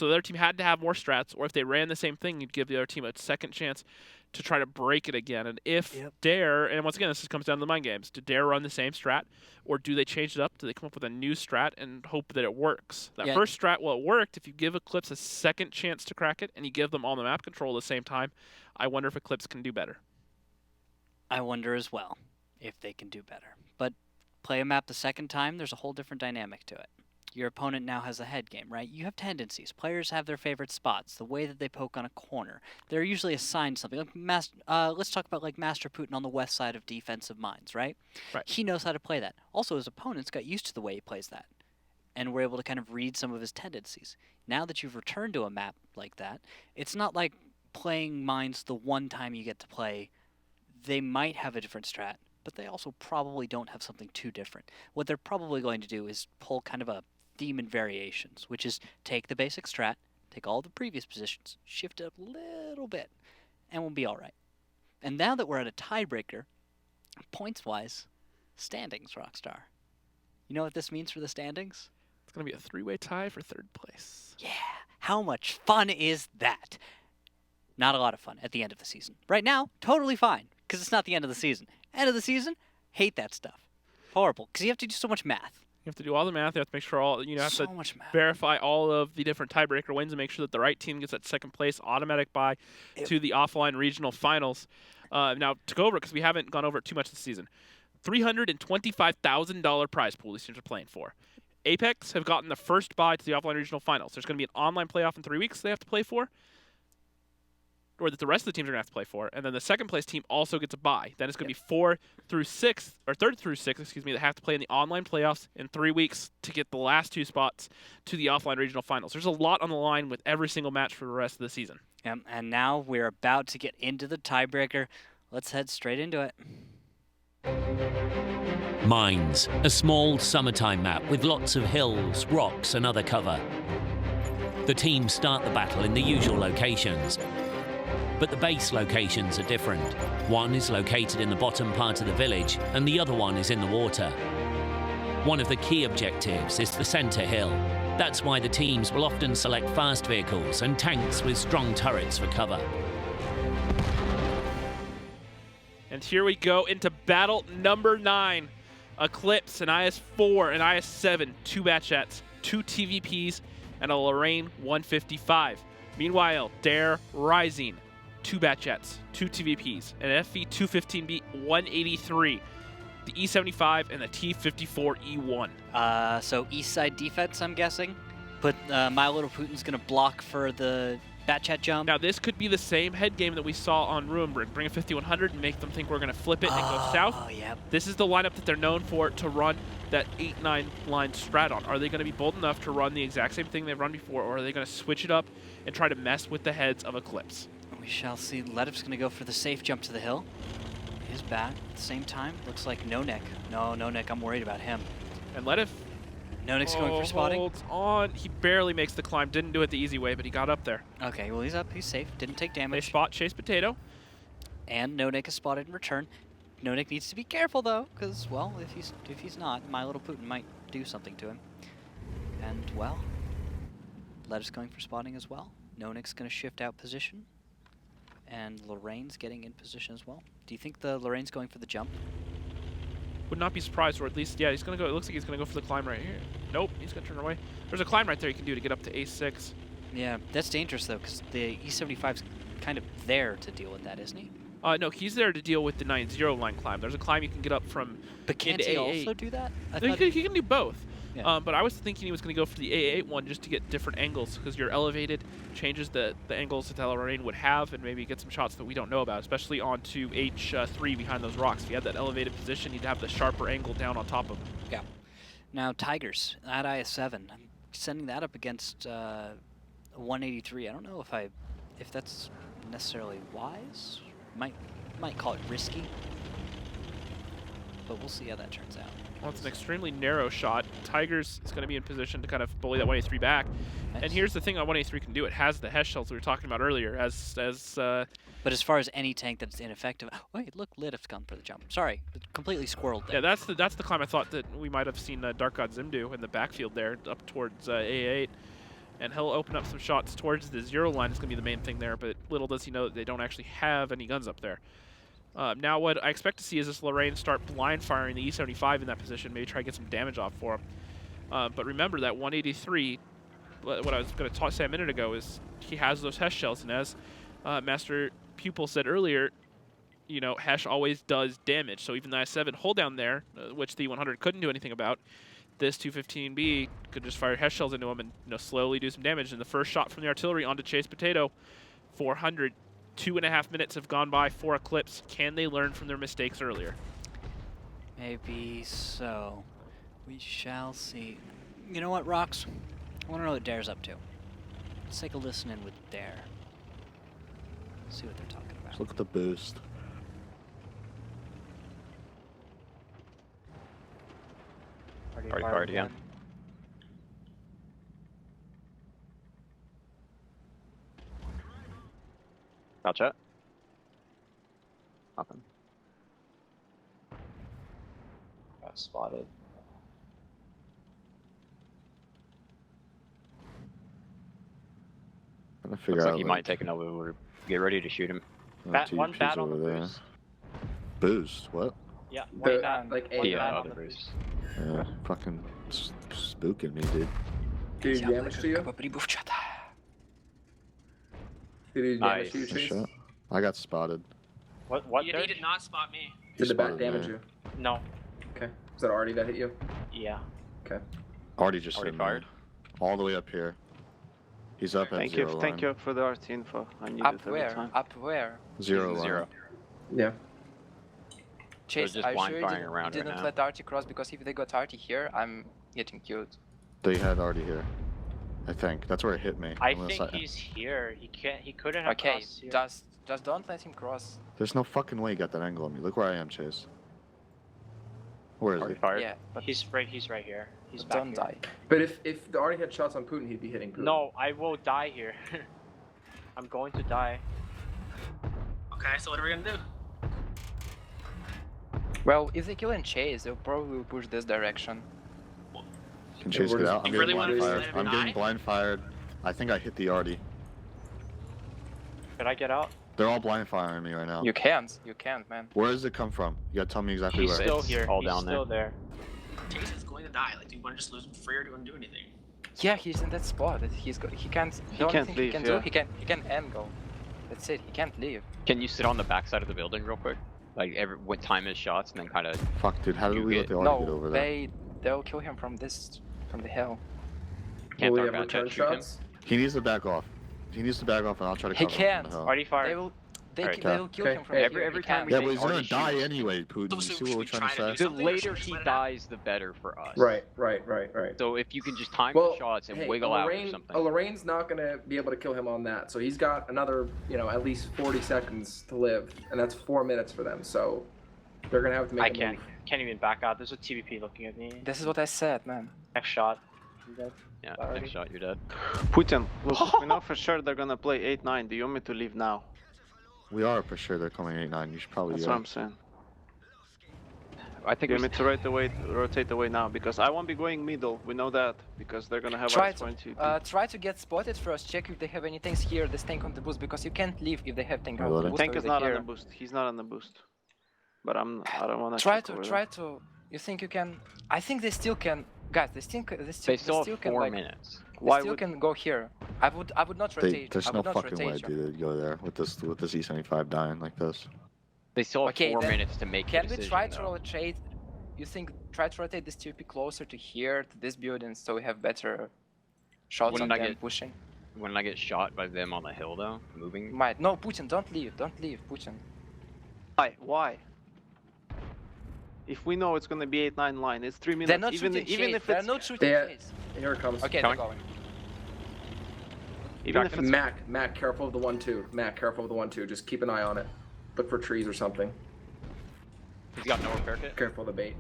the other team had to have more strats, or if they ran the same thing, you'd give the other team a second chance to try to break it again. And if Dare, and once again, this just comes down to the mind games, do Dare run the same strat, or do they change it up? Do they come up with a new strat and hope that it works? That first strat, well, it worked. If you give Eclipse a second chance to crack it, and you give them all the map control at the same time, I wonder if Eclipse can do better. I wonder as well if they can do better. But play a map the second time, there's a whole different dynamic to it. Your opponent now has a head game, right? You have tendencies. Players have their favorite spots, the way that they poke on a corner. They're usually assigned something. Like let's talk about like Master Putin on the west side of defensive mines, right? Right. He knows how to play that. Also, his opponents got used to the way he plays that, and were able to kind of read some of his tendencies. Now that you've returned to a map like that, it's not like playing mines the one time you get to play. They might have a different strat, but they also probably don't have something too different. What they're probably going to do is pull kind of a theme and variations, which is take the basic strat, take all the previous positions, shift it up a little bit, and we'll be all right. And now that we're at a tiebreaker, points-wise, standings, Rockstar. You know what this means for the standings? It's going to be a 3-way tie for 3rd place. Yeah. How much fun is that? Not a lot of fun at the end of the season. Right now, totally fine, because it's not the end of the season. End of the season, hate that stuff. Horrible, because you have to do so much math. You have to do all the math. You have to make sure have so to much math. Verify all of the different tiebreaker wins and make sure that the right team gets that second place automatic bye to the offline regional finals. Now, to go over it, because we haven't gone over it too much this season, $325,000 prize pool these teams are playing for. Apex have gotten the first bye to the offline regional finals. There's going to be an online playoff in 3 weeks they have to play for, or that the rest of the teams are going to have to play for, and then the second place team also gets a bye. Then it's going to be 4 through 6, or 3rd through 6, excuse me, that have to play in the online playoffs in 3 weeks to get the last 2 spots to the offline regional finals. There's a lot on the line with every single match for the rest of the season. And now we're about to get into the tiebreaker. Let's head straight into it. Mines, a small summertime map with lots of hills, rocks and other cover. The teams start the battle in the usual locations, but the base locations are different. One is located in the bottom part of the village and the other one is in the water. One of the key objectives is the center hill. That's why the teams will often select fast vehicles and tanks with strong turrets for cover. And here we go into battle number 9. Eclipse, an IS-4, an IS-7, 2 Batchets, 2 TVPs, and a Lorraine 155. Meanwhile, Dare Rising, 2 Batchets, 2 TVPs, an FV-215B 183, the E-75, and the T-54E1. So east side defense, I'm guessing. But My Little Putin's going to block for the Batchat jump. Now, this could be the same head game that we saw on Ruinberg. Bring a 5100 and make them think we're going to flip it and go south. Yep. This is the lineup that they're known for to run that 8-9 line strat on. Are they going to be bold enough to run the exact same thing they've run before, or are they going to switch it up and try to mess with the heads of Eclipse? We shall see. Ledov's going to go for the safe jump to the hill. He's back at the same time. Looks like No Nick. No Nick, I'm worried about him. And Ledov... No Nick's going for spotting. Holds on. He barely makes the climb. Didn't do it the easy way, but he got up there. Okay, well, he's up. He's safe. Didn't take They damage. spot Chase Potato. And No Nick is spotted in return. No Nick needs to be careful, though, because, well, if he's not, My Little Putin might do something to him. And, well, Ledov's going for spotting as well. No Nick's going to shift out position. And Lorraine's getting in position as well. Do you think the Lorraine's going for the jump? Would not be surprised, or at least, yeah, he's going to go. It looks like he's going to go for the climb right here. Nope, he's going to turn away. There's a climb right there you can do to get up to A6. Yeah, that's dangerous, though, because the E75's kind of there to deal with that, isn't he? No, he's there to deal with the 9-0 line climb. There's a climb you can get up from But can't into he A8. also do that? No, he can do both. Yeah. But I was thinking he was going to go for the A8 one just to get different angles, because you're elevated, changes the angles that Lorraine would have, and maybe get some shots that we don't know about, especially onto H3 behind those rocks. If you have that elevated position, you'd have the sharper angle down on top of them. Yeah. Now, Tigers, at IS-7, I'm sending that up against 183. I don't know if that's necessarily wise. Might call it risky, but we'll see how that turns out. Well, it's an extremely narrow shot. Tigers is going to be in position to kind of bully that 183 back. Nice. And here's the thing on 183 can do. It has the HESH shells we were talking about earlier. But as far as any tank that's ineffective... Wait, look, Lidov's gone for the jump. Sorry, completely squirreled there. Yeah, that's the climb I thought that we might have seen Dark God Zim do in the backfield there, up towards A8. And he'll open up some shots towards the 0 line. Is going to be the main thing there, but little does he know that they don't actually have any guns up there. Now what I expect to see is this Lorraine start blind firing the E75 in that position, maybe try to get some damage off for him. But remember that 183, what I was going to say a minute ago, is he has those HESH shells, and as Master Pupil said earlier, you know, HESH always does damage. So even the I-7 hold down there, which the 100 couldn't do anything about, this 215B could just fire HESH shells into him and, you know, slowly do some damage. And the first shot from the artillery onto Chase Potato, 400. 2.5 minutes have gone by for Eclipse. Can they learn from their mistakes earlier? Maybe so. We shall see. You know what, Rox? I want to know what Dare's up to. Let's take a listen in with Dare. See what they're talking about. Let's look at the boost. Already fired again. Gotcha. Nothing. Got spotted. I'm figure Looks out like he might take another over. Get ready to shoot him. One bat on the boost. Boost? What? Yeah, one bat, like one a bat on the boost. Yeah, fucking spooking me, dude. Did he damage to you? Did he damage to you, Chase? I got spotted. He did not spot me. Did the bat spotted damage me. you? No. Okay. Was that Artie that hit you? Yeah. Okay. Artie just Already hit fired? me. All the way up here. He's up at Thank zero you. line. Thank you for the RT info. I need Up it every where? time. Up where? Zero He's line. zero. Yeah. Chase, just are you blind sure you firing around right didn't now. let Artie cross? Because if they got Artie here, I'm getting killed. They had Artie here. I think. That's where it hit me. I Unless think he's here. He can't. He couldn't have Okay, crossed here. just don't let him cross. There's no fucking way he got that angle on me. Look where I am, Chase. Where is Already he? fired? Yeah, but He's right here. He's but back don't here. die. But if the Artie had shots on Putin, he'd be hitting Putin. No, I will die here. I'm going to die. Okay, so what are we gonna do? Well, if they kill and chase, they'll probably push this direction. Can Chase get out? I'm You really getting wanna blind just fired. let him I'm getting die? blind fired. I think I hit the Artie. Should I get out? They're all blind firing me right now. You can't, man. Where does it come from? You gotta tell me exactly He's where. still It's here. all He's down still there. Chase is going to die. Like, do you want to just lose him for free, or do you want to do anything? Yeah, he's in that spot. He can't. The only can't thing leave, he can yeah. do, he can angle. That's it. He can't leave. Can you sit on the backside of the building real quick? Like when time his shots and then kind of. Fuck, dude. How did You we let get- the Artie get No, over there? they'll kill him from the hill. Can't Will we dark have out return chat shoot him? shots? He needs to back off. He needs to back off, and I'll try to He cover him can't. from the hill. Already They fired. will. Alright, They'll kill okay. him from Hey, here. every He time can't. we Yeah, say but he's gonna Artie die shoot. anyway, Putin. So You should see we what we're trying to try to say? do The something? later Just he let it dies, the better for us. Right. So if you can just time Well, the shots and hey, wiggle out or Lorraine, something. Lorraine's not gonna be able to kill him on that, so he's got another, at least 40 seconds to live, and that's 4 minutes for them. So they're gonna have to make. I a can't. move. Can't even back out. There's a TVP looking at me. This is what I said, man. Next shot. I'm dead. Yeah, Alrighty. next shot, you're dead. Putin, look, we know for sure they're gonna play 8-9. Do you want me to leave now? We are for sure. They're coming 8-9. You should probably. That's what I'm saying. I think Do you we want me to rotate away now? Because I won't be going middle. We know that. Because they're gonna have Try us going to. try to get spotted first. Check if they have any tanks here. This tank on the boost, because you can't leave if they have tank on the boost. Tank or is they not on here. the boost. He's not on the boost. But I don't wanna. Try check over to. You think you can? I think they still can. Guys, they still have can 4 like. minutes. They Why still would- can go here. I would not rotate. There's I no would not fucking way, rotate you. dude. They'd go there with this E75 dying like this. They still have Okay, 4 then minutes to make Can a we decision, try to though. rotate? You think try to rotate this TP closer to here, to this building, so we have better shots Wouldn't on I them get- pushing? When I get shot by them on the hill, though, moving. Might. No, Putin, don't leave, Putin. Why? If we know it's gonna be 8-9 line, it's 3 minutes. They're not even shooting even Chase. if They're it's not shooting Chase. Here it comes. Okay, Coming. they're going. even if it's Mac, careful of the 1-2. Mac, careful of the 1-2. Just keep an eye on it. Look for trees or something. He's got no repair kit. Careful of the bait.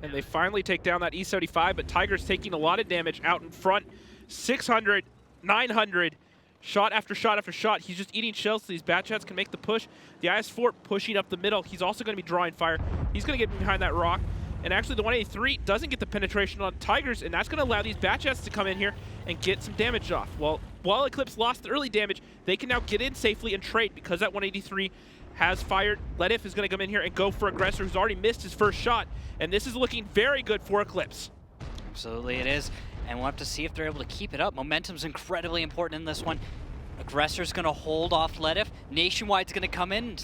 And they finally take down that E75, but Tiger's taking a lot of damage out in front. 600, 900, shot after shot after shot. He's just eating shells so these bat jets can make the push. The IS-4 pushing up the middle. He's also going to be drawing fire. He's going to get behind that rock. And actually the 183 doesn't get the penetration on Tigers, and that's going to allow these bat jets to come in here and get some damage off. Well, while Eclipse lost the early damage, they can now get in safely and trade because that 183 has fired. Ledif is going to come in here and go for Aggressor, who's already missed his first shot. And this is looking very good for Eclipse. Absolutely it is. And we'll have to see if they're able to keep it up. Momentum's incredibly important in this one. Aggressor's going to hold off Ledif. Nationwide's going to come in.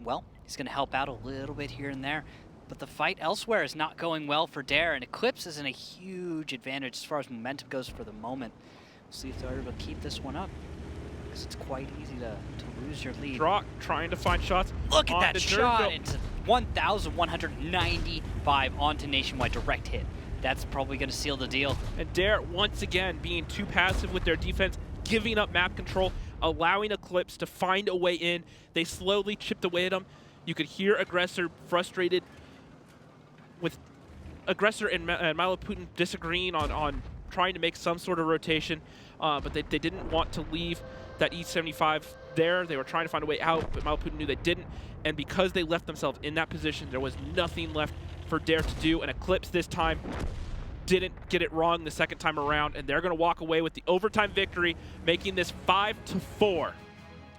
Well, he's going to help out a little bit here and there. But the fight elsewhere is not going well for Dare, and Eclipse is in a huge advantage as far as momentum goes for the moment. We'll see if they're able to keep this one up, because it's quite easy to lose your lead. Drock trying to find shots. Look at on that the shot! Derville. It's 1,195 onto Nationwide, direct hit. That's probably going to seal the deal. And Dare, once again, being too passive with their defense, giving up map control, allowing Eclipse to find a way in. They slowly chipped away at him. You could hear Aggressor frustrated with Aggressor and Milo Putin disagreeing on trying to make some sort of rotation, but they didn't want to leave that E75 there. They were trying to find a way out, but Milo Putin knew they didn't, and because they left themselves in that position, there was nothing left for Dare to do, and Eclipse this time didn't get it wrong the second time around, and they're going to walk away with the overtime victory, making this 5-4.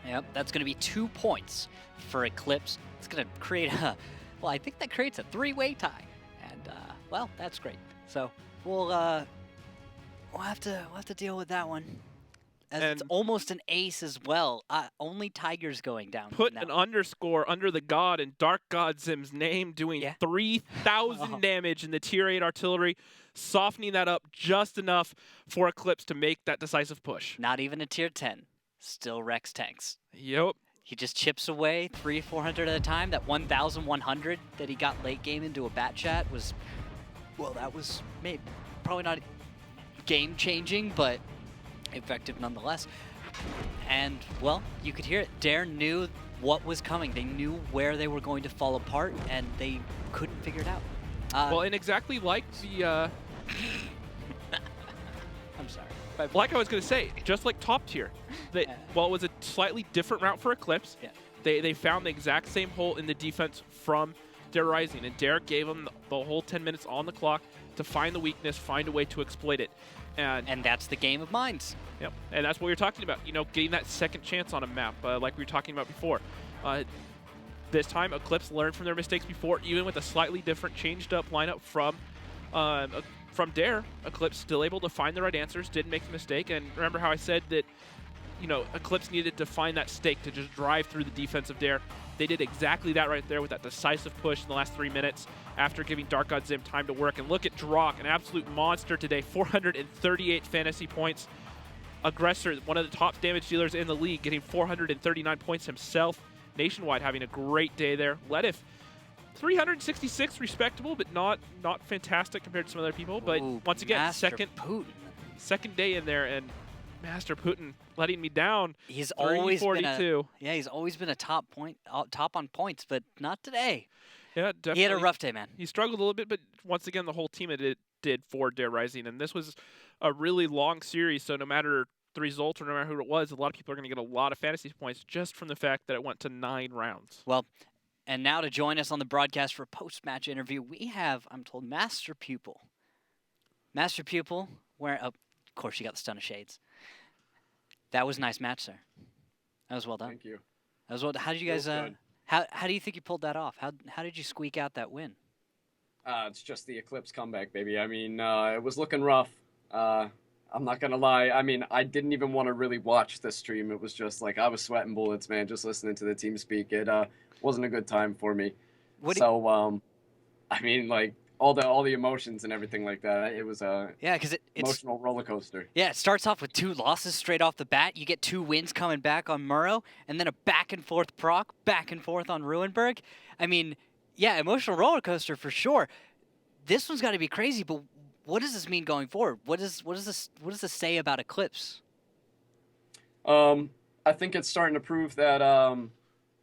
Yep, that's going to be 2 points for Eclipse. It's going to create a, well, I think that creates a 3-way tie, and well, that's great. So we'll have to deal with that one. As And it's almost an ace as well. Only Tiger's going down. put now. an underscore under the god in Dark God Zim's name, doing 3,000 damage in the tier 8 artillery, softening that up just enough for Eclipse to make that decisive push. Not even a tier 10. Still Rex tanks. Yep. He just chips away 300-400 at a time. That 1,100 that he got late game into a bat chat was, well, that was maybe probably not game changing, but effective nonetheless. And, well, you could hear it. Dare knew what was coming. They knew where they were going to fall apart, and they couldn't figure it out. Well, and exactly like the... I'm sorry. But like I was going to say, just like top tier, while it was a slightly different route for Eclipse, they found the exact same hole in the defense from Dare Rising, and Dare gave them the whole 10 minutes on the clock to find the weakness, find a way to exploit it. And that's the game of minds. Yep, and that's what we were talking about, you know, getting that second chance on a map, like we were talking about before. This time, Eclipse learned from their mistakes before, even with a slightly different, changed-up lineup from Dare. Eclipse still able to find the right answers, didn't make the mistake, and remember how I said that, you know, Eclipse needed to find that stake to just drive through the defense of Dare. They did exactly that right there with that decisive push in the last 3 minutes after giving Dark God Zim time to work. And look at Drock, an absolute monster today, 438 fantasy points. Aggressor, one of the top damage dealers in the league, getting 439 points himself. Nationwide having a great day there. Ledif, 366, respectable, but not fantastic compared to some other people. But once again, Master Putin. second day in there, and Master Putin letting me down. He's always been he's always been a top on points, but not today. Yeah, definitely. He had a rough day, man. He struggled a little bit, but once again, the whole team did for Dare Rising, and this was a really long series. So no matter the result or no matter who it was, a lot of people are going to get a lot of fantasy points just from the fact that it went to 9 rounds. Well, and now to join us on the broadcast for a post-match interview, we have, I'm told, Master Pupil. Master Pupil, where of course you got the stun of shades. That was a nice match, sir. That was well done. Thank you. That was well done. How did you guys? How do you think you pulled that off? How did you squeak out that win? It's just the Eclipse comeback, baby. I mean, it was looking rough. I'm not gonna lie. I mean, I didn't even want to really watch the stream. It was just like I was sweating bullets, man, just listening to the team speak. It wasn't a good time for me. I mean, like all the emotions and everything like that. It was a because it's emotional roller coaster. Yeah, it starts off with 2 losses straight off the bat. You get 2 wins coming back on Murrow, and then a back and forth proc, back and forth on Ruinberg. I mean, yeah, emotional roller coaster for sure. This one's got to be crazy, but what does this mean going forward? What does this say about Eclipse? I think it's starting to prove that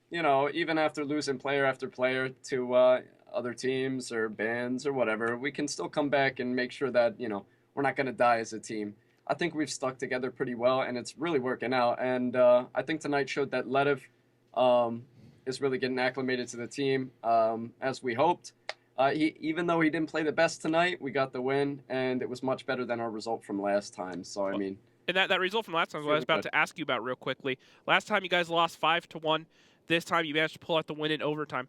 you know, even after losing player after player to other teams or bands or whatever, we can still come back and make sure that, you know, we're not going to die as a team. I think we've stuck together pretty well, and it's really working out. And I think tonight showed that Ledif is really getting acclimated to the team as we hoped. Even though he didn't play the best tonight, we got the win, and it was much better than our result from last time. So, I mean... And that result from last time is what I was about to ask you about real quickly. Last time you guys lost 5-1. This time you managed to pull out the win in overtime.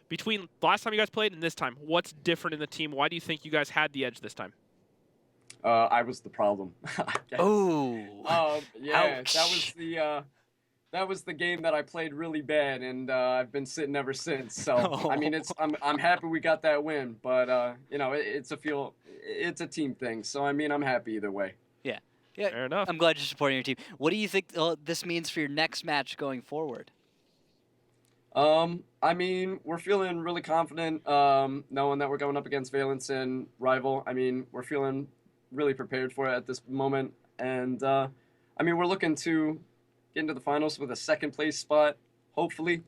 Between the last time you guys played and this time, what's different in the team? Why do you think you guys had the edge this time? I was the problem. Oh. Yeah, ouch. that was the game that I played really bad, and I've been sitting ever since. So I mean, I'm happy we got that win, but you know, it's a team thing. So I mean, I'm happy either way. Yeah, fair enough. I'm glad you're supporting your team. What do you think this means for your next match going forward? I mean, we're feeling really confident, knowing that we're going up against Valence and Rival. I mean, we're feeling really prepared for it at this moment, and I mean, we're looking to get into the finals with a second place spot, hopefully.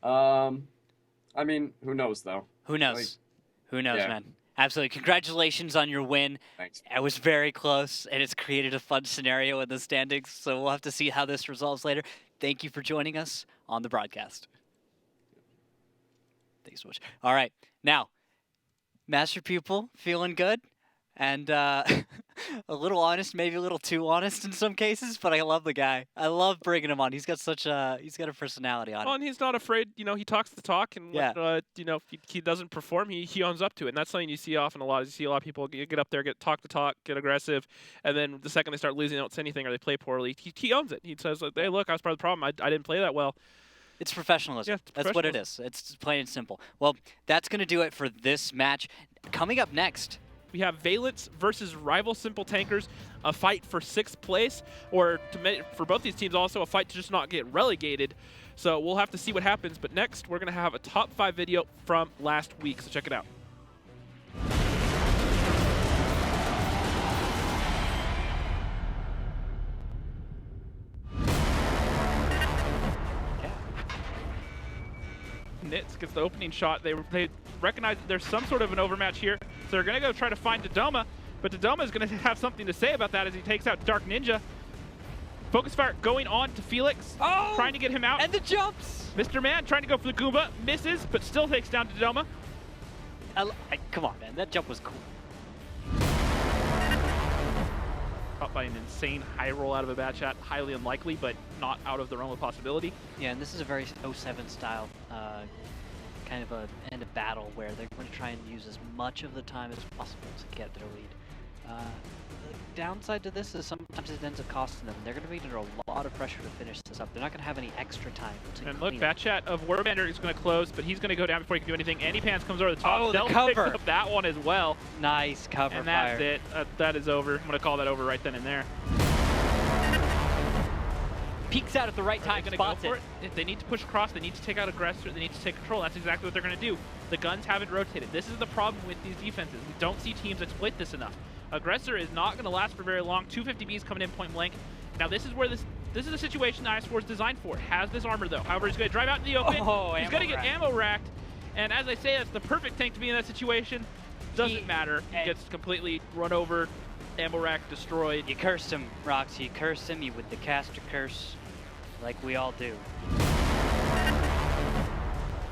I mean, who knows though? Who knows? Who knows, man? Absolutely. Congratulations on your win. Thanks. It was very close, and it's created a fun scenario in the standings, so we'll have to see how this resolves later. Thank you for joining us on the broadcast. Thanks so much. All right. Now, Master Pupil, feeling good? and a little honest, maybe a little too honest in some cases. But I love the guy. I love bringing him on. He's got such a personality on Well, him. and he's not afraid. You know, he talks the talk, and Yeah. when, you know, if he doesn't perform, he owns up to it. And that's something you see often a lot. Is you see a lot of people get up there, talk the talk, get aggressive, and then the second they start losing, they don't say anything or they play poorly. He owns it. He says, "Hey, look, I was part of the problem. I didn't play that well." It's professionalism. Yeah, it's That's what it is. It's plain and simple. Well, that's going to do it for this match. Coming up next, we have Valence versus rival Simple Tankers, a fight for 6th place, or for both these teams also a fight to just not get relegated. So we'll have to see what happens. But next, we're going to have a top 5 video from last week. So check it out. Nits gets the opening shot. They recognize that there's some sort of an overmatch here, so they're going to go try to find Dodoma, but Dodoma is going to have something to say about that as he takes out Dark Ninja. Focus fire going on to Felix, trying to get him out. And the jumps! Mr. Man trying to go for the Goomba, misses, but still takes down Dodoma. Come on, man, that jump was cool. Caught by an insane high roll out of a bad shot, highly unlikely, but not out of the realm of possibility. Yeah, and this is a very 07 style kind of a end of battle where they're going to try and use as much of the time as possible to get their lead. The downside to this is sometimes it ends up costing them. They're going to be under a lot of pressure to finish this up. They're not going to have any extra time to And clean look, Bat Chat of Warbender is going to close, but he's going to go down before he can do anything. Andy Pants comes over the top. Oh, the Del cover. picks up that one as well. Nice cover And fire. that's it. That is over. I'm going to call that over right then and there. Peeks out at the right time, Gonna spots go for it. If they need to push across, they need to take out Aggressor, they need to take control. That's exactly what they're going to do. The guns haven't rotated. This is the problem with these defenses. We don't see teams exploit this enough. Aggressor is not going to last for very long. 250Bs coming in point blank. Now this is where this is a situation that IS-4 is designed for. Has this armor though. However, he's going to drive out in the open. He's going to get ammo racked. And as I say, that's the perfect tank to be in that situation. Doesn't matter. He gets completely run over, ammo rack destroyed. You cursed him, Roxy. You cursed him. You with the caster curse, like we all do.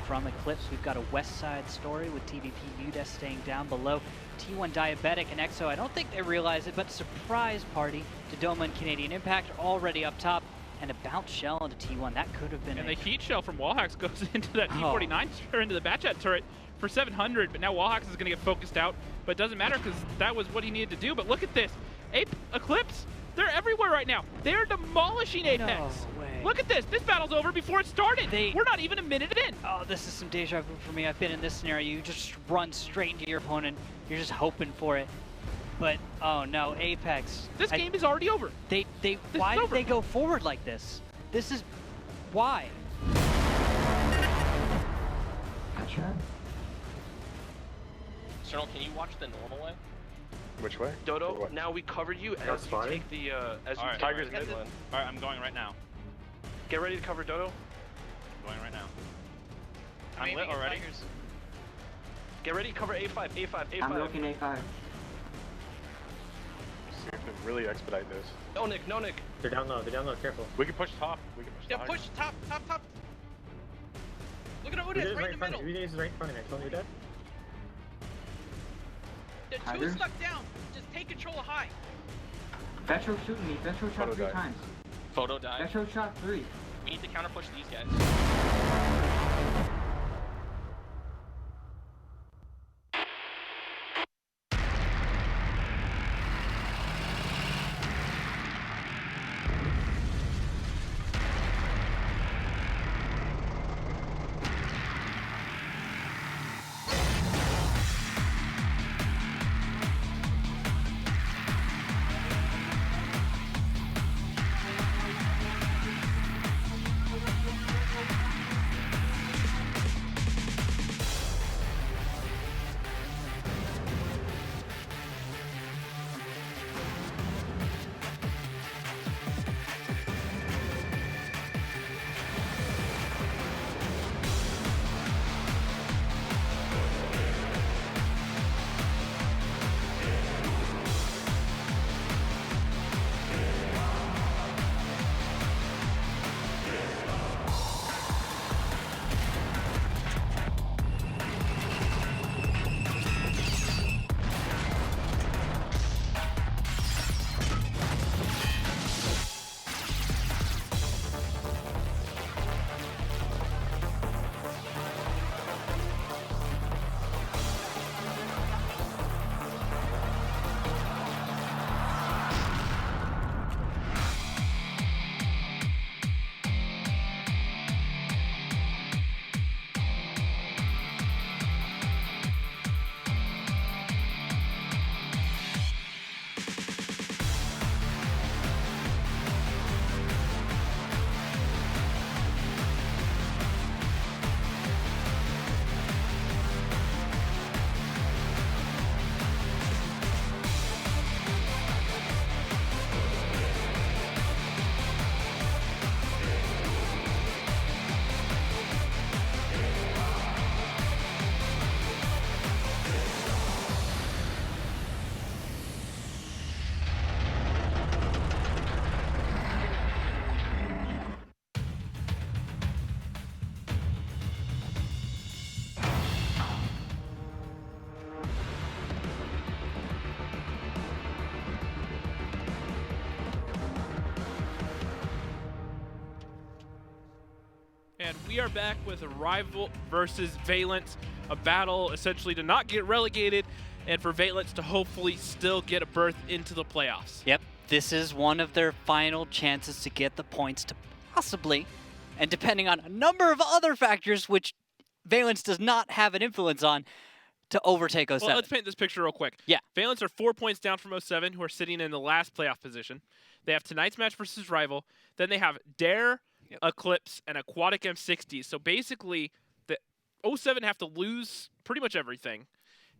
From Eclipse, we've got a West Side story with TVP UDES staying down below. T1 Diabetic and EXO, I don't think they realize it, but surprise party. Dodoma and Canadian Impact are already up top, and a bounce shell into T1. That could have been And the heat shell from Wallhacks goes into that T49 or into the Batchat turret for 700, but now Wallhacks is going to get focused out, but it doesn't matter because that was what he needed to do. But look at this. Eclipse, they're everywhere right now. They're demolishing Apex. No way. Look at this. This battle's over before it started. We're not even a minute in. Oh, this is some deja vu for me. I've been in this scenario. You just run straight into your opponent. You're just hoping for it. But, oh no, Apex. This game is already over. Why did they go forward like this? This is, why? Cernal, can you watch the normal way? Which way? Dodo, now we covered you as you take the Tiger's mid lane. Alright, I'm going right now. Get ready to cover Dodo. Going right now. I'm lit already. Get ready to cover A5, A5, A5. I'm looking A5. See if we really expedite this. No, Nick, no, Nick. They're down low, careful. We can push top. We can push Yeah, push top. Look at Udis right in the middle. Udis is right in front of me. Tell me you're dead. The two stuck down. Just take control of high. Vetro shooting me. Vetro shot 3 times. Photo died. Vetro shot 3. We need to counter push these guys. and we are back with Rival versus Valence, a battle essentially to not get relegated and for Valence to hopefully still get a berth into the playoffs. Yep, this is one of their final chances to get the points to possibly, and depending on a number of other factors which Valence does not have an influence on, to overtake 07. Well, let's paint this picture real quick. Yeah. Valence are 4 points down from 07, who are sitting in the last playoff position. They have tonight's match versus Rival. Then they have Dare, Eclipse, and Aquatic M60. So basically, the 07 have to lose pretty much everything.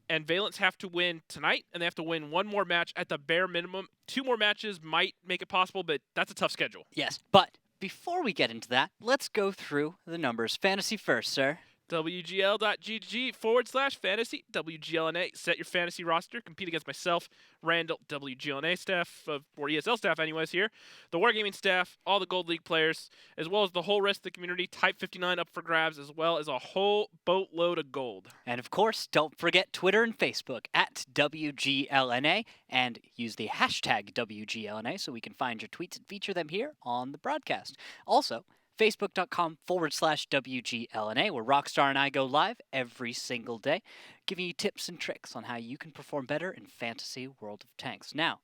And Valence have to win tonight, and they have to win one more match at the bare minimum. 2 more matches might make it possible, but that's a tough schedule. Yes, but before we get into that, let's go through the numbers. Fantasy first, sir. WGL.GG/fantasy, WGLNA. Set your fantasy roster. Compete against myself, Randall, WGLNA staff, or ESL staff anyways here, the Wargaming staff, all the Gold League players, as well as the whole rest of the community. Type 59 up for grabs, as well as a whole boatload of gold. And of course, don't forget Twitter and Facebook at WGLNA, and use the hashtag WGLNA so we can find your tweets and feature them here on the broadcast. Also, Facebook.com/WGLNA, where Rockstar and I go live every single day, giving you tips and tricks on how you can perform better in Fantasy World of Tanks. Now,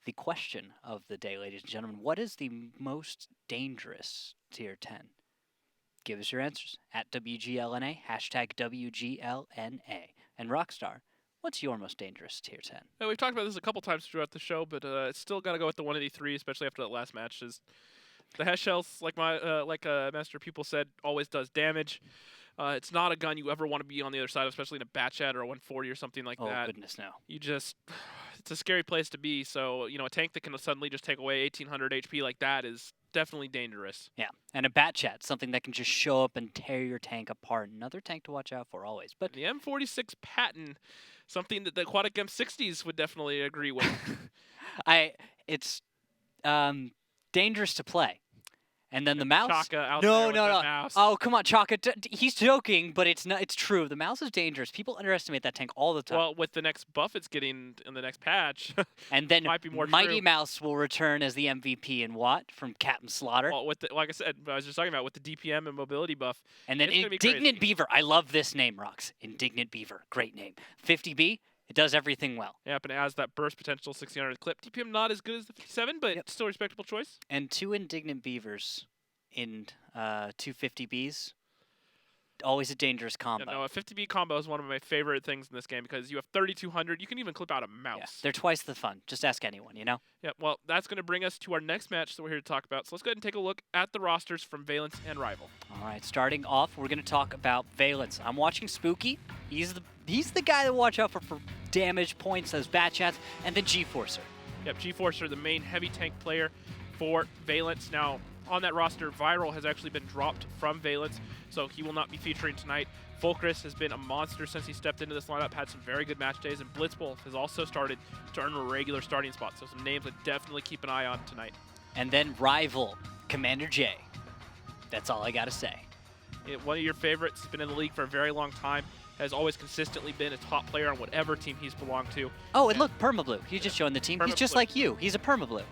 the question of the day, ladies and gentlemen, what is the most dangerous Tier 10? Give us your answers at WGLNA, hashtag WGLNA. And Rockstar, what's your most dangerous Tier 10? Now, we've talked about this a couple times throughout the show, but it's still got to go with the 183, especially after that last match. The Hesh Shells, like Master Pupil said, always does damage. It's not a gun you ever want to be on the other side of, especially in a Batchat or a 140 or something like that. Oh, goodness, no. It's a scary place to be. So, a tank that can suddenly just take away 1,800 HP like that is definitely dangerous. Yeah, and a Batchat, something that can just show up and tear your tank apart. Another tank to watch out for always. But the M46 Patton, something that the Aquatic M60s would definitely agree with. It's dangerous to play. And then the mouse. Chaka out there with that mouse. Oh, come on, Chaka. He's joking, but it's not. It's true. The mouse is dangerous. People underestimate that tank all the time. Well, with the next buff it's getting in the next patch, and then might be more Mighty true. Mouse will return as the MVP in Watt from Captain Slaughter. Well, like I said, I was just talking about with the DPM and mobility buff. And then Indignant Beaver. I love this name, Rox. Indignant Beaver. Great name. 50B. It does everything well. Yep, and it has that burst potential 1600 clip. DPM not as good as the 57, but still a respectable choice. And 2 Indignant Beavers in 2 50Bs. Always a dangerous combo. Yeah, no, a 50B combo is one of my favorite things in this game because you have 3200. You can even clip out a mouse. Yeah, they're twice the fun. Just ask anyone, Yeah, well, that's going to bring us to our next match that we're here to talk about. So let's go ahead and take a look at the rosters from Valence and Rival. All right, starting off, we're going to talk about Valence. I'm watching Spooky. He's the guy to watch out for damage points, those Batchats, and then G-Forcer. Yep, G-Forcer, the main heavy tank player for Valence. Now, on that roster, Viral has actually been dropped from Valence, so he will not be featuring tonight. Fulcrus has been a monster since he stepped into this lineup, had some very good match days, and Blitzball has also started to earn a regular starting spot, so some names to definitely keep an eye on tonight. And then Rival, Commander J. That's all I got to say. One of your favorites, has been in the league for a very long time, has always consistently been a top player on whatever team he's belonged to. Oh, and look, Permablue. He just joined the team. He's just like you. He's a Permablue.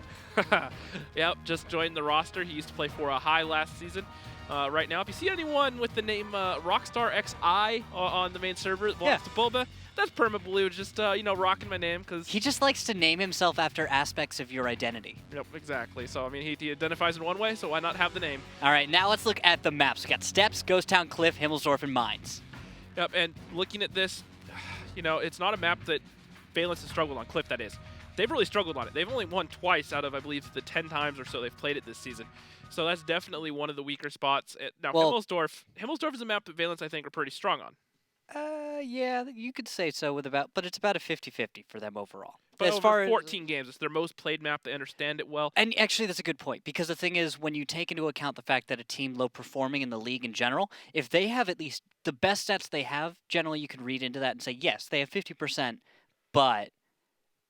Yep, just joined the roster. He used to play for a high last season. Right now, if you see anyone with the name Rockstar XI on the main server that belongs to Bulba, that's Permablue, just, rocking my name. Cause he just likes to name himself after aspects of your identity. Yep, exactly. So, I mean, he identifies in one way, so why not have the name? All right, now let's look at the maps. We got Steps, Ghost Town, Cliff, Himmelsdorf, and Mines. Yep, and looking at this, it's not a map that Valence has struggled on. Cliff, that is. They've really struggled on it. They've only won twice out of, I believe, the 10 times or so they've played it this season. So that's definitely one of the weaker spots. Now, Himmelsdorf is a map that Valence, I think, are pretty strong on. Yeah, you could say so but it's about a 50-50 for them overall. But as far as 14 games, it's their most played map. They understand it well. And actually, that's a good point, because the thing is, when you take into account the fact that a team low performing in the league in general, if they have at least the best stats they have, generally you can read into that and say, yes, they have 50%, but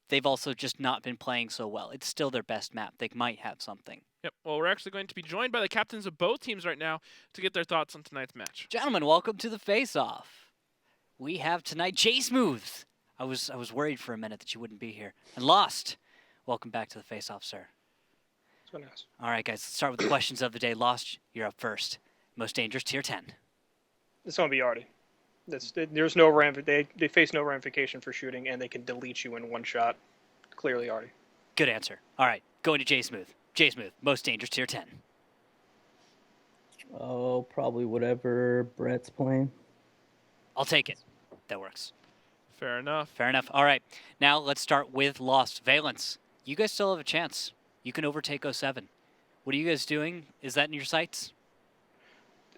they've also just not been playing so well. It's still their best map. They might have something. Yep. Well, we're actually going to be joined by the captains of both teams right now to get their thoughts on tonight's match. Gentlemen, welcome to the face-off. We have tonight J Smooth. I was worried for a minute that you wouldn't be here. And Lost. Welcome back to the face-off, sir. That's nice. All right, guys, let's start with the questions of the day. Lost, you're up first. Most dangerous tier 10. It's going to be Artie. There's no they face no ramification for shooting, and they can delete you in one shot. Clearly Artie. Good answer. All right, going to J Smooth. J Smooth, most dangerous tier 10. Oh, probably whatever Brett's playing. I'll take it. That works. Fair enough. Fair enough. All right, now let's start with Lost. Valence, you guys still have a chance. You can overtake 07. What are you guys doing? Is that in your sights?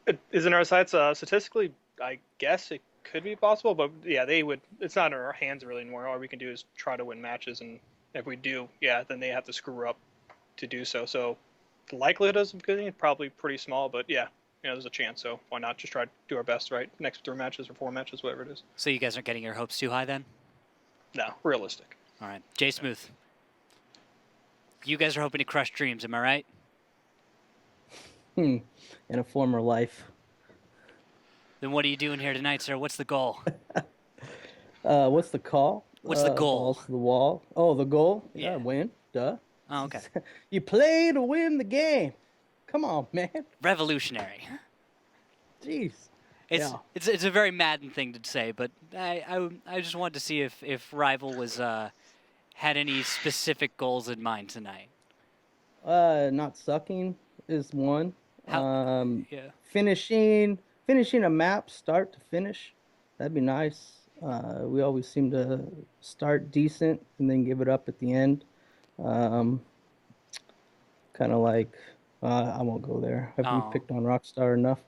It is in our sights. Statistically, I guess it could be possible, but yeah, they would. It's not in our hands really anymore. All we can do is try to win matches, and if we do, yeah, then they have to screw up to do so. So the likelihood of getting probably pretty small, but yeah, there's a chance. So why not just try to do our best, right? Next 3 matches or 4 matches, whatever it is. So you guys aren't getting your hopes too high then? No, realistic. All right, J Smooth. You guys are hoping to crush dreams, am I right? In a former life. Then what are you doing here tonight, sir? What's the goal? What's the call? What's the goal? Balls to the wall. Oh, the goal? Yeah. Win. Duh. Oh, okay. You play to win the game. Come on, man. Revolutionary. Jeez. It's a very Madden thing to say, but I just wanted to see if Rival was had any specific goals in mind tonight. Not sucking is one. Yeah. Finishing a map start to finish. That'd be nice. We always seem to start decent and then give it up at the end. Kind of like I won't go there. Have you picked on Rockstar enough?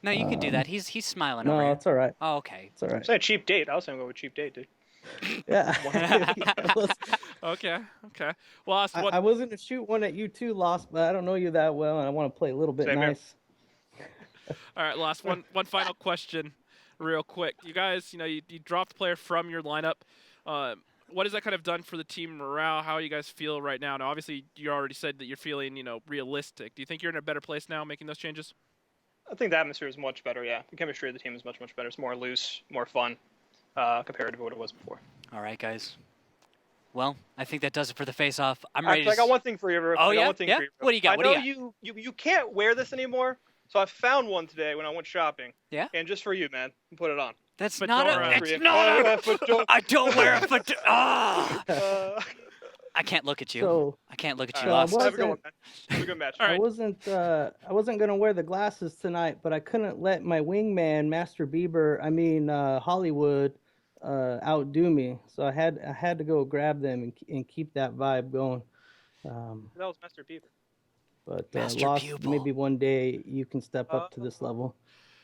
No, you can do that. He's smiling over No, here. it's all right. Oh, okay. It's all right. I'm saying cheap date. I was saying go with cheap date, dude. Yeah. Okay. Lost. I was going to shoot one at you too, Lost, but I don't know you that well, and I want to play a little bit Same here. nice. All right, Lost. One final question, real quick. You guys, you dropped a player from your lineup. What has that kind of done for the team morale? How you guys feel right now? Now, obviously, you already said that you're feeling, realistic. Do you think you're in a better place now, making those changes? I think the atmosphere is much better. Yeah, the chemistry of the team is much better. It's more loose, more fun, compared to what it was before. All right, guys. Well, I think that does it for the face-off. I'm ready. Actually, I got one thing for you. Oh, yeah? One thing for you. What do you got? I know you can't wear this anymore, so I found one today when I went shopping. Yeah. And just for you, man, put it on. That's Fedora. It's not a. I don't wear a fedora. I can't look at you. So, I can't look at you, so Lost. Have a good one, man. Have a good match. All right. I wasn't gonna wear the glasses tonight, but I couldn't let my wingman, Hollywood, outdo me. So I had to go grab them and keep that vibe going. That was Master Bieber. But Master Lost, Pupil. maybe one day you can step up to this level,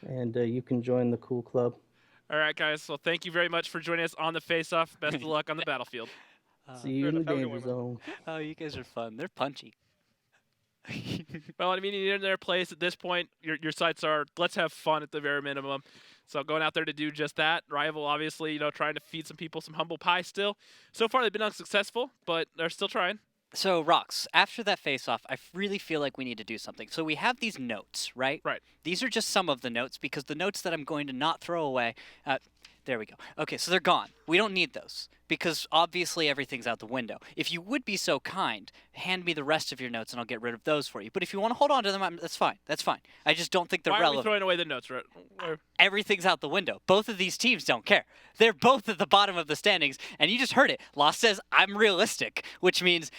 and you can join the cool club. All right, guys. Well, thank you very much for joining us on the face-off. Best of luck on the battlefield. See you in the danger zone. Oh, you guys are fun. They're punchy. Well, you're in their place at this point. Your sights are, let's have fun at the very minimum. So going out there to do just that. Rival, obviously, trying to feed some people some humble pie still. So far, they've been unsuccessful, but they're still trying. So, Rox, after that face-off, I really feel like we need to do something. So we have these notes, right? Right. These are just some of the notes, because the notes that I'm going to not throw away, there we go. Okay, so they're gone. We don't need those, because obviously everything's out the window. If you would be so kind, hand me the rest of your notes and I'll get rid of those for you. But if you want to hold on to them, that's fine. That's fine. I just don't think they're Why are relevant. we throwing away the notes, right? Everything's out the window. Both of these teams don't care. They're both at the bottom of the standings, and you just heard it. Lost says, I'm realistic, which means